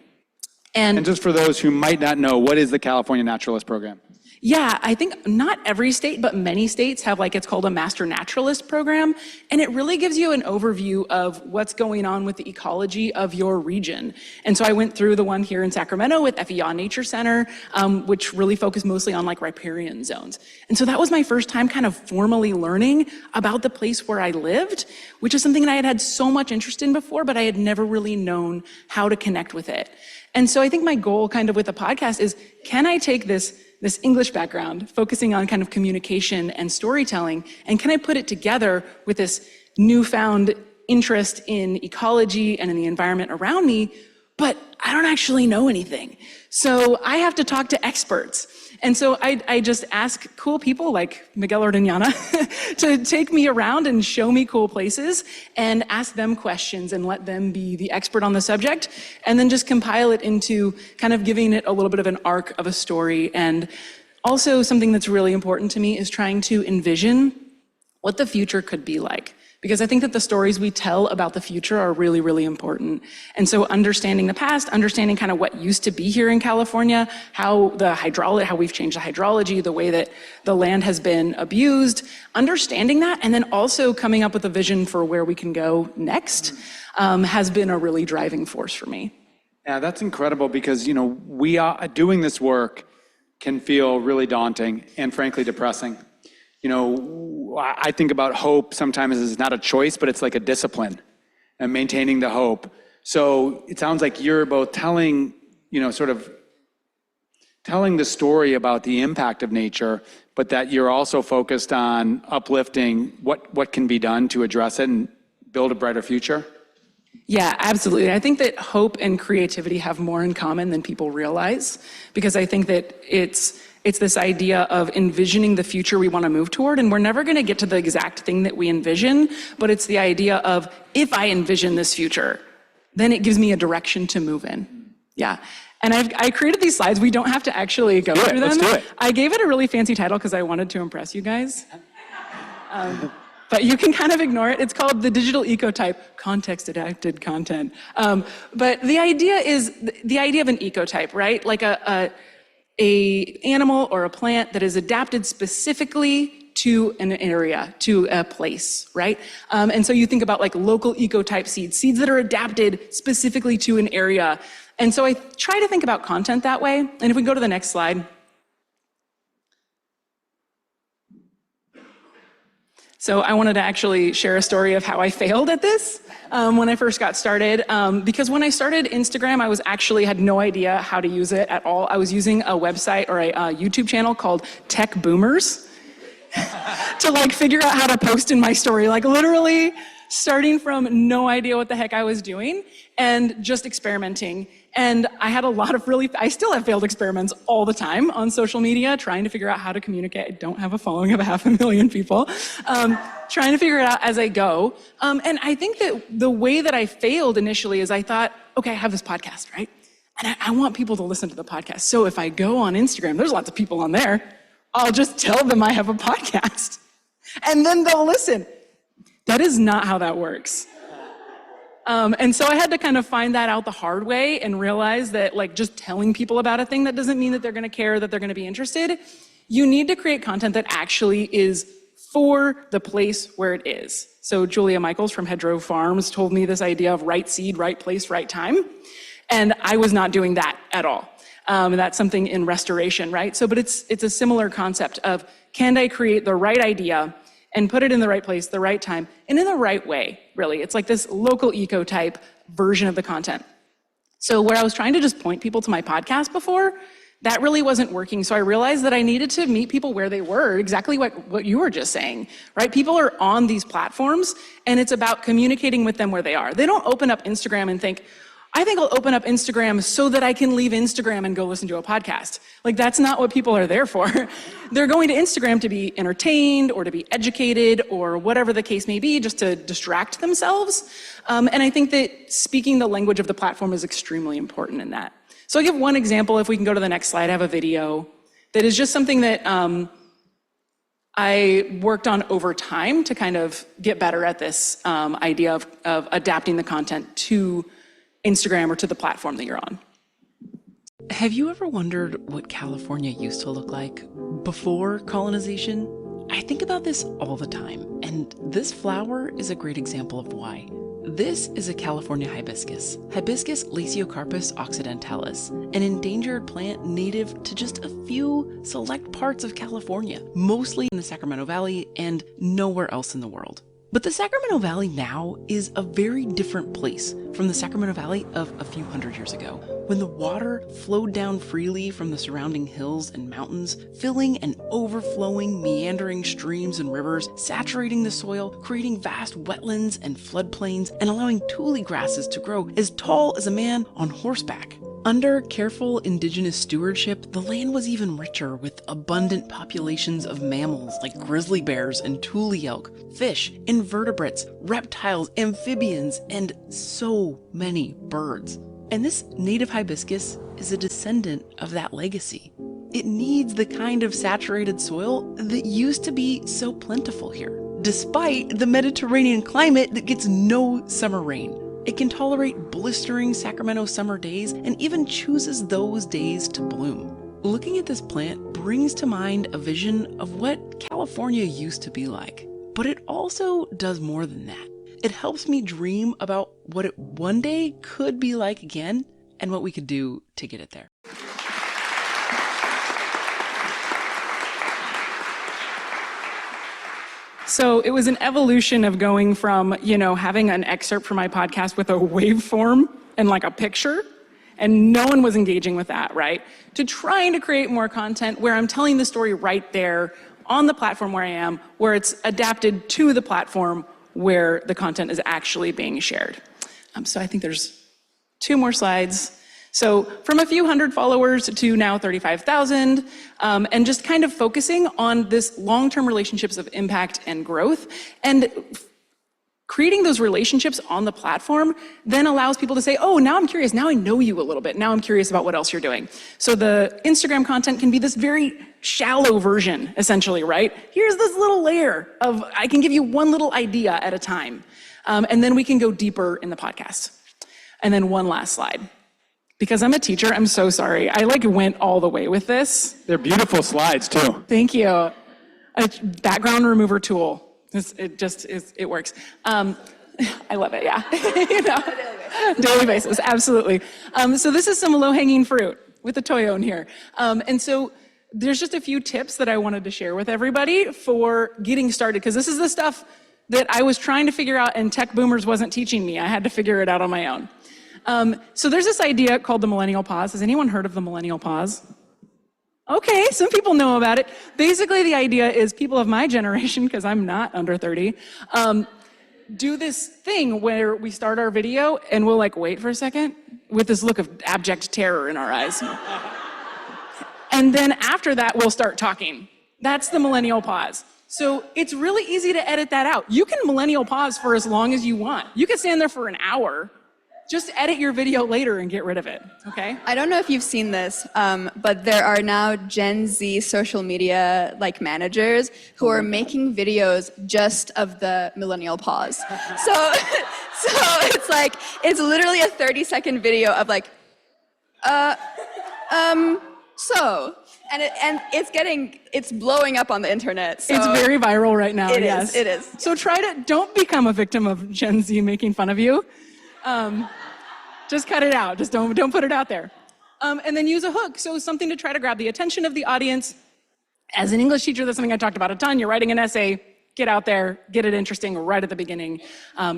And just for those who might not know, what is the California Naturalist Program? Yeah, I think not every state, but many states have it's called a Master Naturalist program. And it really gives you an overview of what's going on with the ecology of your region. And so I went through the one here in Sacramento with FEA Nature Center, which really focused mostly on riparian zones. And so that was my first time kind of formally learning about the place where I lived, which is something that I had had so much interest in before, but I had never really known how to connect with it. And so I think my goal kind of with the podcast is, can I take this English background, focusing on kind of communication and storytelling, and can I put it together with this newfound interest in ecology and in the environment around me, but I don't actually know anything. So I have to talk to experts. And so I just ask cool people like Miguel Ordeñana to take me around and show me cool places and ask them questions and let them be the expert on the subject, and then just compile it into kind of giving it a little bit of an arc of a story. And also something that's really important to me is trying to envision what the future could be like. Because I think that the stories we tell about the future are really, really important. And so understanding the past, understanding kind of what used to be here in California, how we've changed the hydrology, the way that the land has been abused, understanding that, and then also coming up with a vision for where we can go next, has been a really driving force for me. Yeah, that's incredible because, we are doing this work can feel really daunting and frankly depressing. I think about hope sometimes as not a choice, but it's like a discipline and maintaining the hope. So it sounds like you're both telling, telling the story about the impact of nature, but that you're also focused on uplifting what can be done to address it and build a brighter future. Yeah, absolutely. I think that hope and creativity have more in common than people realize, because I think that it's this idea of envisioning the future we want to move toward, and we're never going to get to the exact thing that we envision, but it's the idea of, if I envision this future, then it gives me a direction to move in. Yeah. And I created these slides. We don't have to actually go through them. Let's do it. I gave it a really fancy title because I wanted to impress you guys. But you can kind of ignore it. It's called the digital ecotype, context-adapted content. But the idea is the idea of an ecotype, right? Like a animal or a plant that is adapted specifically to an area, to a place, right? And so you think about local ecotype seeds that are adapted specifically to an area. And so I try to think about content that way. And if we go to the next slide. So I wanted to actually share a story of how I failed at this when I first got started. Because when I started Instagram, I had no idea how to use it at all. I was using a website or a YouTube channel called Tech Boomers to figure out how to post in my story. Literally starting from no idea what the heck I was doing and just experimenting. And I had a lot of I still have failed experiments all the time on social media, trying to figure out how to communicate. I don't have a following of 500,000 people. Trying to figure it out as I go. And I think that the way that I failed initially is I thought, okay, I have this podcast, right? And I want people to listen to the podcast. So if I go on Instagram, there's lots of people on there. I'll just tell them I have a podcast. And then they'll listen. That is not how that works. And so I had to kind of find that out the hard way and realize that just telling people about a thing, that doesn't mean that they're going to care, that they're going to be interested. You need to create content that actually is for the place where it is. So Julia Michaels from Hedgerow Farms told me this idea of right seed, right place, right time. And I was not doing that at all. And that's something in restoration, right? But it's a similar concept of, can I create the right idea and put it in the right place, the right time, and in the right way, really. It's like this local ecotype version of the content. So where I was trying to just point people to my podcast before, that really wasn't working. So I realized that I needed to meet people where they were, exactly what you were just saying, right? People are on these platforms, and it's about communicating with them where they are. They don't open up Instagram and think, I think I'll open up Instagram so that I can leave Instagram and go listen to a podcast. That's not what people are there for. They're going to Instagram to be entertained or to be educated or whatever the case may be, just to distract themselves. And I think that speaking the language of the platform is extremely important in that. So I'll give one example. If we can go to the next slide, I have a video that is just something that I worked on over time to kind of get better at this idea of adapting the content to Instagram or to the platform that you're on. Have you ever wondered what California used to look like Before colonization, I think about this all the time, and this flower is a great example of why. This is a California hibiscus, Hibiscus laciocarpus occidentalis, an endangered plant native to just a few select parts of California, mostly in the Sacramento Valley and nowhere else in the world. But the Sacramento Valley now is a very different place from the Sacramento Valley of a few hundred years ago, when the water flowed down freely from the surrounding hills and mountains, filling and overflowing meandering streams and rivers, saturating the soil, creating vast wetlands and floodplains, and allowing tule grasses to grow as tall as a man on horseback. Under careful indigenous stewardship, the land was even richer with abundant populations of mammals like grizzly bears and tule elk, fish, invertebrates, reptiles, amphibians, and so many birds. And this native hibiscus is a descendant of that legacy. It needs the kind of saturated soil that used to be so plentiful here, despite the Mediterranean climate that gets no summer rain. It can tolerate blistering Sacramento summer days and even chooses those days to bloom. Looking at this plant brings to mind a vision of what California used to be like. But it also does more than that. It helps me dream about what it one day could be like again and what we could do to get it there. So it was an evolution of going from, having an excerpt from my podcast with a waveform and like a picture, and no one was engaging with that, right? To trying to create more content where I'm telling the story right there on the platform where I am, where it's adapted to the platform where the content is actually being shared. So I think there's 2 more slides. So from a few hundred followers to now 35,000, and just kind of focusing on this long-term relationships of impact and growth, and creating those relationships on the platform then allows people to say, oh, now I'm curious, now I know you a little bit, now I'm curious about what else you're doing. So the Instagram content can be this very shallow version, essentially, right? Here's this little layer of, I can give you one little idea at a time, and then we can go deeper in the podcast. And then one last slide. Because I'm a teacher, I'm so sorry. I went all the way with this. They're beautiful slides too. Thank you. A background remover tool. It works. I love it, yeah. Daily basis, absolutely. So this is some low-hanging fruit with the Toyon here. And so there's just a few tips that I wanted to share with everybody for getting started, because this is the stuff that I was trying to figure out and Tech Boomers wasn't teaching me. I had to figure it out on my own. So there's this idea called the millennial pause. Has anyone heard of the millennial pause? Okay, some people know about it. Basically, the idea is people of my generation, because I'm not under 30, do this thing where we start our video and we'll wait for a second with this look of abject terror in our eyes. And then after that, we'll start talking. That's the millennial pause. So it's really easy to edit that out. You can millennial pause for as long as you want. You can stand there for an hour. Just edit your video later and get rid of it, okay? I don't know if you've seen this, but there are now Gen Z social media managers who are making videos just of the millennial pause. So it's literally a 30-second video of so, and it's blowing up on the internet. So it's very viral right now, yes. It is. So don't become a victim of Gen Z making fun of you. Just cut it out. Just don't put it out there. And then use a hook. So something to try to grab the attention of the audience. As an English teacher, that's something I talked about a ton. You're writing an essay, get out there, get it interesting right at the beginning,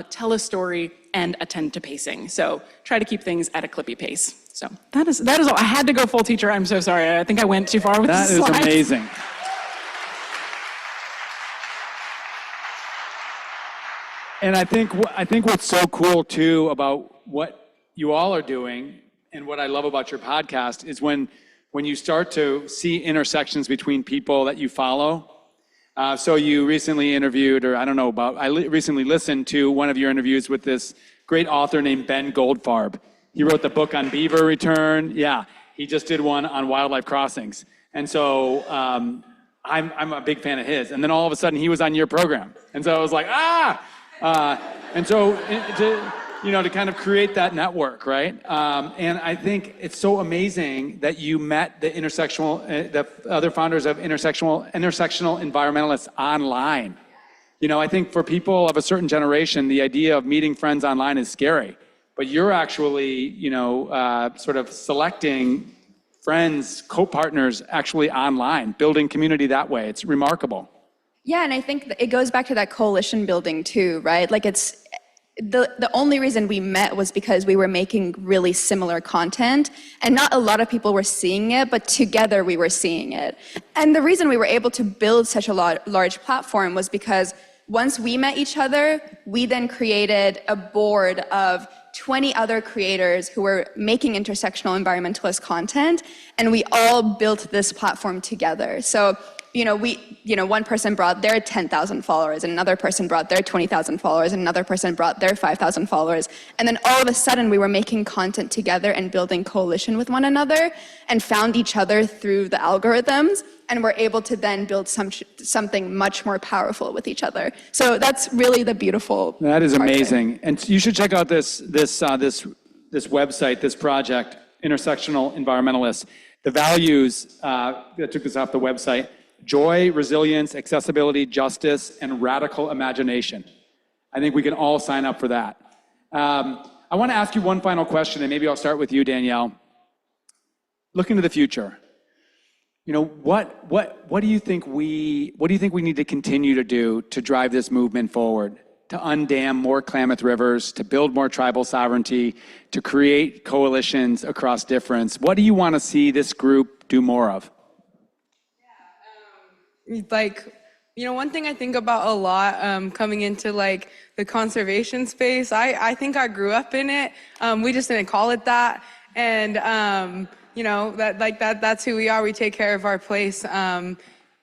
tell a story, and attend to pacing. So try to keep things at a clippy pace. So that is all. I had to go full teacher. I'm so sorry. I think I went too far with the slides. That is amazing. And I think what's so cool too about what you all are doing, and what I love about your podcast, is when you start to see intersections between people that you follow. So you recently interviewed, I recently listened to one of your interviews with this great author named Ben Goldfarb. He wrote the book on beaver return. Yeah, he just did one on wildlife crossings. And so I'm a big fan of his. And then all of a sudden he was on your program. And so I was like, and so to kind of create that network, right? And I think it's so amazing that you met the the other founders of intersectional environmentalists online. I think for people of a certain generation, the idea of meeting friends online is scary. But you're actually, sort of selecting friends, co-partners actually online, building community that way. It's remarkable. Yeah, and I think it goes back to that coalition building too, right? Like it's the only reason we met was because we were making really similar content, and not a lot of people were seeing it, but together we were seeing it. And the reason we were able to build such a large platform was because once we met each other, we then created a board of 20 other creators who were making intersectional environmentalist content, and we all built this platform together. So, one person brought their 10,000 followers, and another person brought their 20,000 followers, and another person brought their 5,000 followers. And then all of a sudden, we were making content together and building coalition with one another, and found each other through the algorithms, and were able to then build something much more powerful with each other. So that's really the beautiful part. That is amazing. And you should check out this website, this project, Intersectional Environmentalists. The values that took this off the website: joy, resilience, accessibility, justice, and radical imagination. I think we can all sign up for that. I want to ask you one final question, and maybe I'll start with you, Danielle. Looking to the future, what do you think we need to continue to do to drive this movement forward, to undam more Klamath rivers, to build more tribal sovereignty, to create coalitions across difference? What do you want to see this group do more of? One thing I think about a lot coming into the conservation space, I think I grew up in it. We just didn't call it that. And, that's who we are. We take care of our place.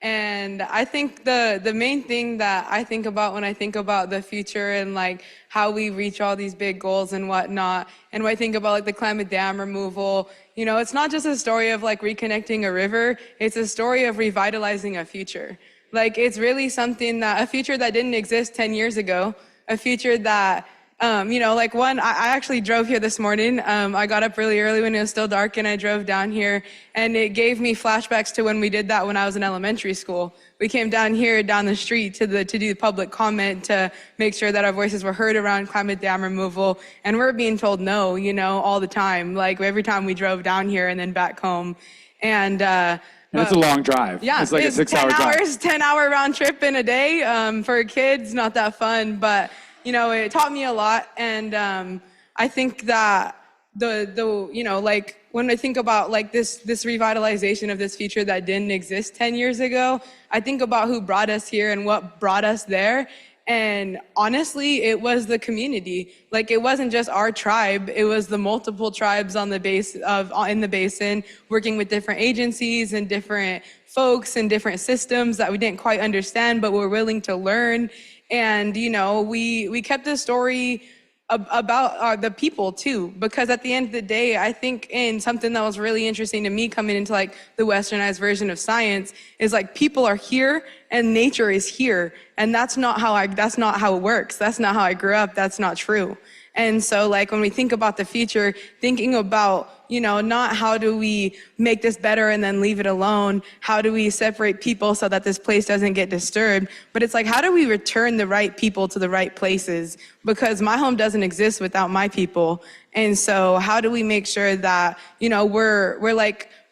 And I think the main thing that I think about when I think about the future and how we reach all these big goals and whatnot, and when I think about the Klamath Dam removal, it's not just a story of reconnecting a river, it's a story of revitalizing a future. It's really a future that didn't exist 10 years ago, a future that I actually drove here this morning. I got up really early when it was still dark, and I drove down here, and it gave me flashbacks to when we did that when I was in elementary school. We came down here, down the street to do public comment to make sure that our voices were heard around Klamath Dam removal, and we're being told no, all the time, every time we drove down here and then back home. And it's a long drive. Yeah, it's a 6-hour drive. 10-hour round trip in a day. For kids, not that fun, but it taught me a lot. And I think that when I think about this revitalization of this future that didn't exist 10 years ago, I think about who brought us here and what brought us there. And honestly, it was the community. It wasn't just our tribe, it was the multiple tribes in the basin, working with different agencies and different folks and different systems that we didn't quite understand, but were willing to learn. And, we kept the story about the people too, because at the end of the day, I think in something that was really interesting to me coming into the westernized version of science is people are here and nature is here. And that's not how it works. That's not how I grew up. That's not true. And so when we think about the future, thinking about, not how do we make this better and then leave it alone? How do we separate people so that this place doesn't get disturbed? But it's how do we return the right people to the right places? Because my home doesn't exist without my people. And so how do we make sure that, we're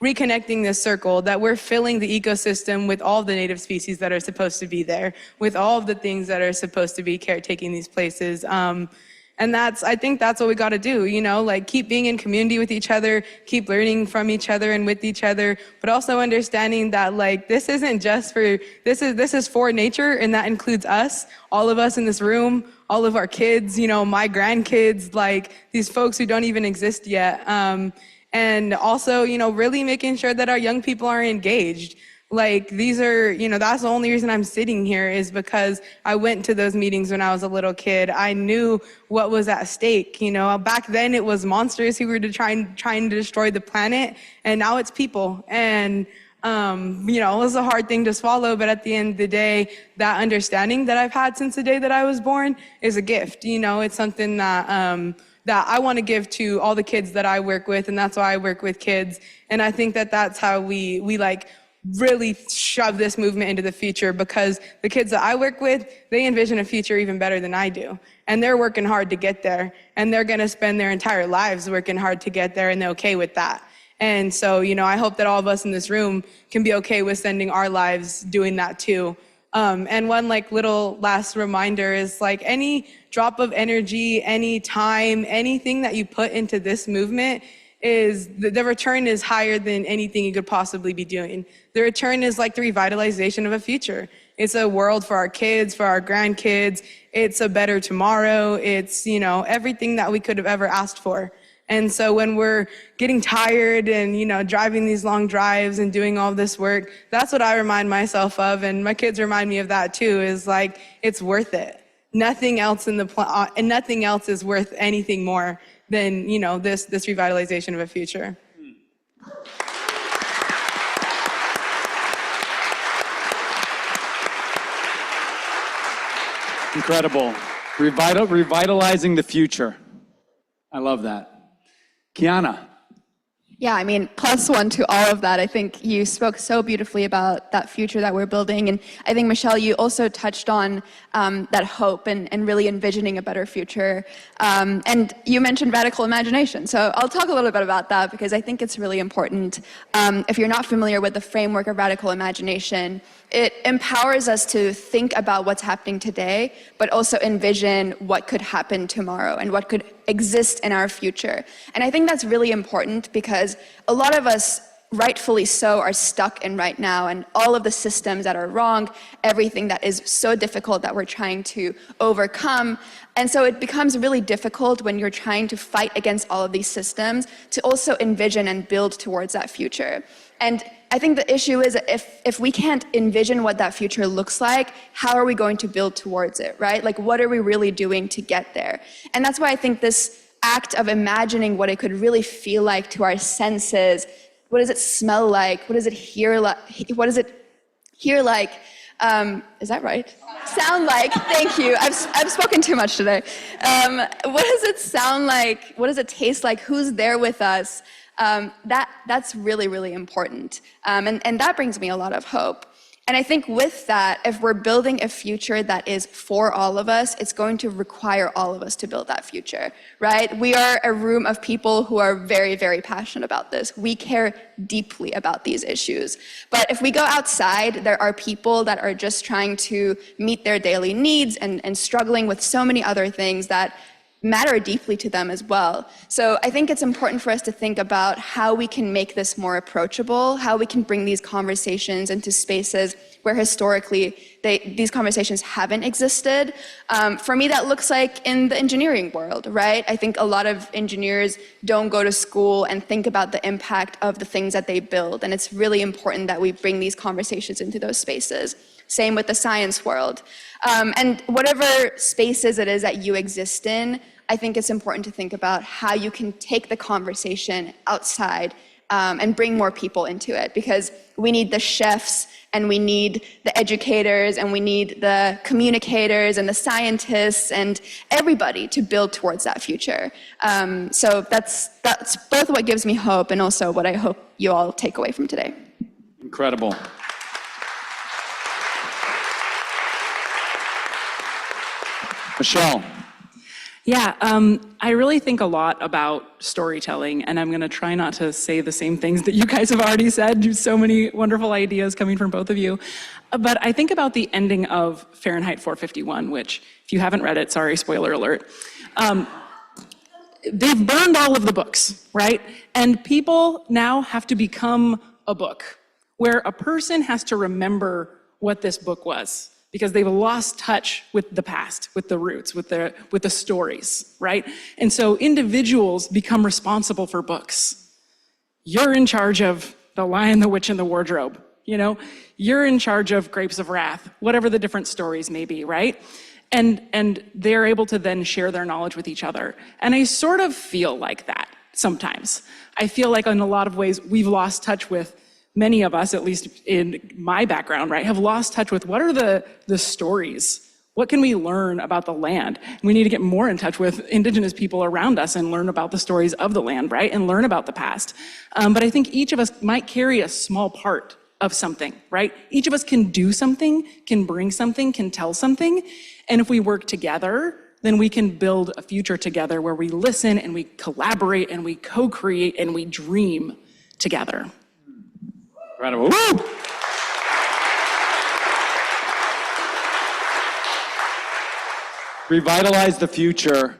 reconnecting this circle, that we're filling the ecosystem with all the native species that are supposed to be there, with all of the things that are supposed to be caretaking these places. And I think that's what we got to do, keep being in community with each other, keep learning from each other and with each other, but also understanding that this isn't just this is for nature, and that includes us, all of us in this room, all of our kids, my grandkids, these folks who don't even exist yet. And also, really making sure that our young people are engaged. These are, that's the only reason I'm sitting here is because I went to those meetings when I was a little kid. I knew what was at stake. Back then it was monsters who were trying to destroy the planet, and now it's people. And It was a hard thing to swallow, but at the end of the day, that understanding that I've had since the day that I was born is a gift. It's something that I want to give to all the kids that I work with, and that's why I work with kids. And I think that that's how we really shove this movement into the future, because the kids that I work with, they envision a future even better than I do. And they're working hard to get there, and they're going to spend their entire lives working hard to get there, and they're okay with that. And so, I hope that all of us in this room can be okay with spending our lives doing that too. And one little last reminder is any drop of energy, any time, anything that you put into this movement is the return is higher than anything you could possibly be doing. The return is like the revitalization of a future. It's a world for our kids, for our grandkids. It's a better tomorrow. It's, everything that we could have ever asked for. And so when we're getting tired and, driving these long drives and doing all this work, that's what I remind myself of. And my kids remind me of that too, is it's worth it. Nothing else and nothing else is worth anything more than, this revitalization of a future. Incredible. Revitalizing the future. I love that. Kiana. Yeah, +1 to all of that. I think you spoke so beautifully about that future that we're building. And I think, Michelle, you also touched on that hope and really envisioning a better future. And you mentioned radical imagination. So I'll talk a little bit about that because I think it's really important. If you're not familiar with the framework of radical imagination, it empowers us to think about what's happening today, but also envision what could happen tomorrow and what could exist in our future. And I think that's really important because a lot of us, rightfully so, are stuck in right now, and all of the systems that are wrong, everything that is so difficult that we're trying to overcome. And so it becomes really difficult when you're trying to fight against all of these systems to also envision and build towards that future. And I think the issue is if we can't envision what that future looks like, how are we going to build towards it, right? What are we really doing to get there? And that's why I think this act of imagining what it could really feel like to our senses, what does it smell like? What does it hear like? What does it hear like? Is that right? Sound like, thank you. I've spoken too much today. What does it sound like? What does it taste like? Who's there with us? That's really, really important. And that brings me a lot of hope. And I think with that, if we're building a future that is for all of us, it's going to require all of us to build that future, right? We are a room of people who are very, very passionate about this. We care deeply about these issues. But if we go outside, there are people that are just trying to meet their daily needs and struggling with so many other things that matter deeply to them as well. So I think it's important for us to think about how we can make this more approachable, how we can bring these conversations into spaces where historically these conversations haven't existed. For me, that looks like in the engineering world, right? I think a lot of engineers don't go to school and think about the impact of the things that they build. And it's really important that we bring these conversations into those spaces. Same with the science world. And whatever spaces it is that you exist in, I think it's important to think about how you can take the conversation outside and bring more people into it, because we need the chefs and we need the educators and we need the communicators and the scientists and everybody to build towards that future. So that's both what gives me hope and also what I hope you all take away from today. Incredible. Michelle. Yeah, I really think a lot about storytelling, and I'm going to try not to say the same things that you guys have already said. So many wonderful ideas coming from both of you. But I think about the ending of Fahrenheit 451, which, if you haven't read it, sorry, spoiler alert. They've burned all of the books, right? And people now have to become a book, where a person has to remember what this book was, because they've lost touch with the past, with the roots, with the stories, right? And so individuals become responsible for books. You're in charge of The Lion, the Witch, and the Wardrobe, You're in charge of Grapes of Wrath, whatever the different stories may be, right? And they're able to then share their knowledge with each other. And I sort of feel like that sometimes. I feel like in a lot of ways we've lost touch with many of us, at least in my background, right, have lost touch with what are the stories. What can we learn about the land? We need to get more in touch with Indigenous people around us and learn about the stories of the land, right? And learn about the past. But I think each of us might carry a small part of something, right? Each of us can do something, can bring something, can tell something. And if we work together, then we can build a future together where we listen and we collaborate and we co-create and we dream together. Round of woo! Revitalize the future,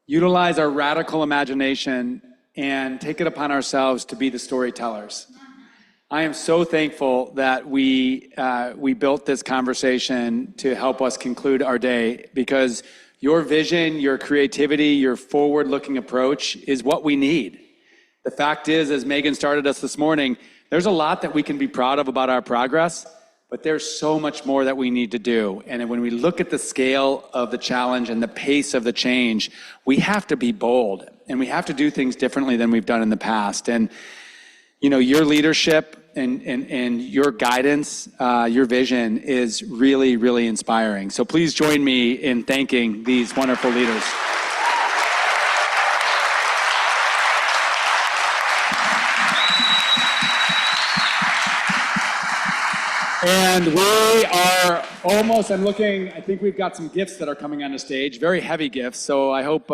utilize our radical imagination, and take it upon ourselves to be the storytellers. I am so thankful that we built this conversation to help us conclude our day, because your vision, your creativity, your forward-looking approach is what we need. The fact is, as Megan started us this morning, there's a lot that we can be proud of about our progress, but there's so much more that we need to do. And when we look at the scale of the challenge and the pace of the change, we have to be bold and we have to do things differently than we've done in the past. And you know, your leadership and your guidance, your vision is really, really inspiring. So please join me in thanking these wonderful leaders. And we are almost, I'm looking, I think we've got some gifts that are coming on the stage, very heavy gifts, so I hope,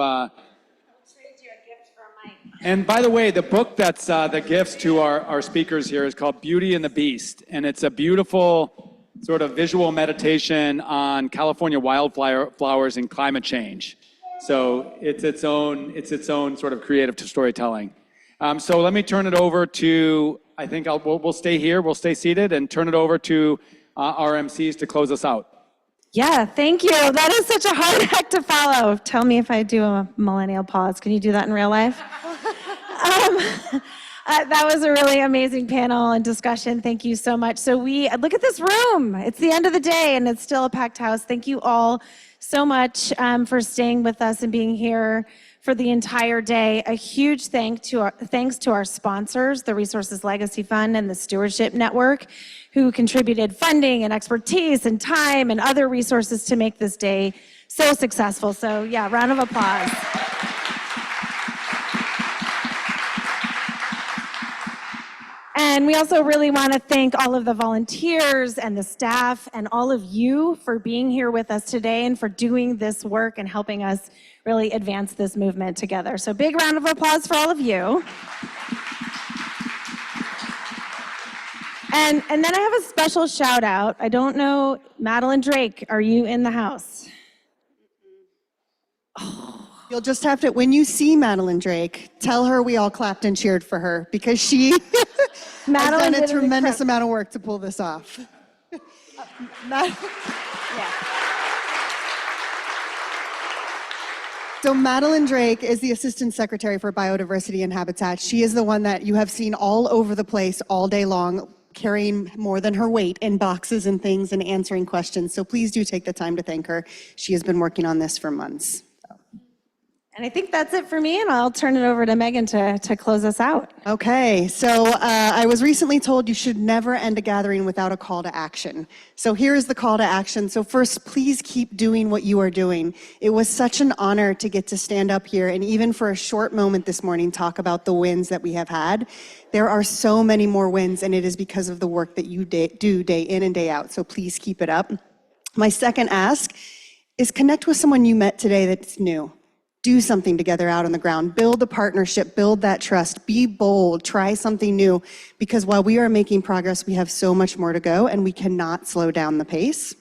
and by the way, the book that's the gifts to our speakers here is called Beauty and the Beast, and it's a beautiful sort of visual meditation on California wildflowers and climate change. So it's its own sort of creative storytelling. So let me turn it over to, I think we'll stay here, we'll stay seated and turn it over to our MCs to close us out. Yeah, thank you. That is such a hard act to follow. Tell me if I do a millennial pause. Can you do that in real life? That was a really amazing panel and discussion. Thank you so much. So look at this room. It's the end of the day and it's still a packed house. Thank you all so much for staying with us and being here for the entire day. A huge thanks to our sponsors, the Resources Legacy Fund and the Stewardship Network, who contributed funding and expertise and time and other resources to make this day so successful. So yeah, round of applause. And we also really want to thank all of the volunteers and the staff and all of you for being here with us today and for doing this work and helping us really advance this movement together. So big round of applause for all of you. And then I have a special shout out. I don't know, Madeline Drake, are you in the house? You'll just have to, when you see Madeline Drake, tell her we all clapped and cheered for her, because she has done a tremendous amount of work to pull this off. So Madeline Drake is the Assistant Secretary for Biodiversity and Habitat. She is the one that you have seen all over the place all day long, carrying more than her weight in boxes and things and answering questions. So please do take the time to thank her. She has been working on this for months. And I think that's it for me, and I'll turn it over to Megan to close us out. Okay, so I was recently told you should never end a gathering without a call to action. So here's the call to action. So first, please keep doing what you are doing. It was such an honor to get to stand up here and even for a short moment this morning talk about the wins that we have had. There are so many more wins, and it is because of the work that you do day in and day out. So please keep it up. My second ask is connect with someone you met today that's new. Do something together out on the ground. Build a partnership, build that trust, be bold, try something new, because while we are making progress, we have so much more to go and we cannot slow down the pace.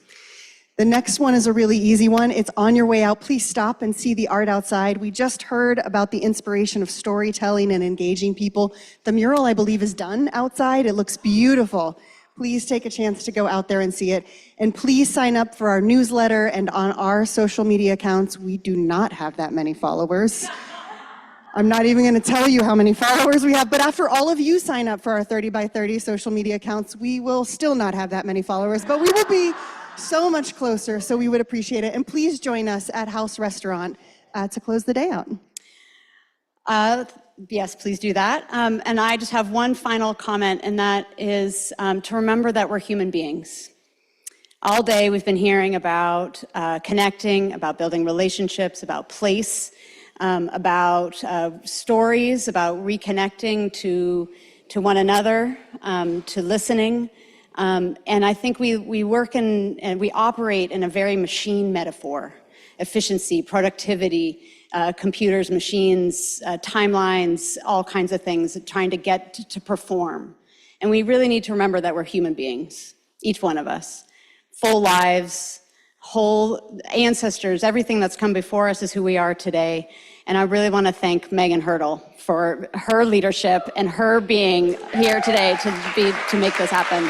The next one is a really easy one. It's on your way out. Please stop and see the art outside. We just heard about the inspiration of storytelling and engaging people. The mural, I believe, is done outside. It looks beautiful. Please take a chance to go out there and see it. And please sign up for our newsletter and on our social media accounts. We do not have that many followers. I'm not even gonna tell you how many followers we have, but after all of you sign up for our 30 by 30 social media accounts, we will still not have that many followers, but we will be so much closer, so we would appreciate it. And please join us at House Restaurant to close the day out. Yes, please do that. And I just have one final comment, and that is to remember that we're human beings. All day we've been hearing about connecting, about building relationships, about place, about stories, about reconnecting to one another, to listening. And I think we work and we operate in a very machine metaphor: efficiency, productivity, computers, machines, timelines, all kinds of things, trying to get to perform. And we really need to remember that we're human beings, each one of us. Full lives, whole ancestors, everything that's come before us is who we are today. And I really want to thank Megan Hurdle for her leadership and her being here today to make this happen.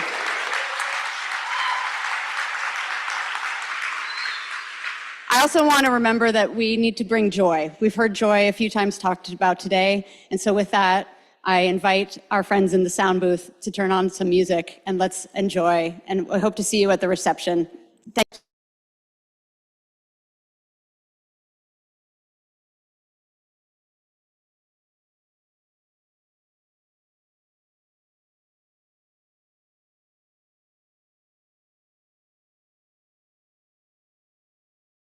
I also want to remember that we need to bring joy. We've heard joy a few times talked about today. And so with that, I invite our friends in the sound booth to turn on some music, and let's enjoy. And I hope to see you at the reception. Thank you.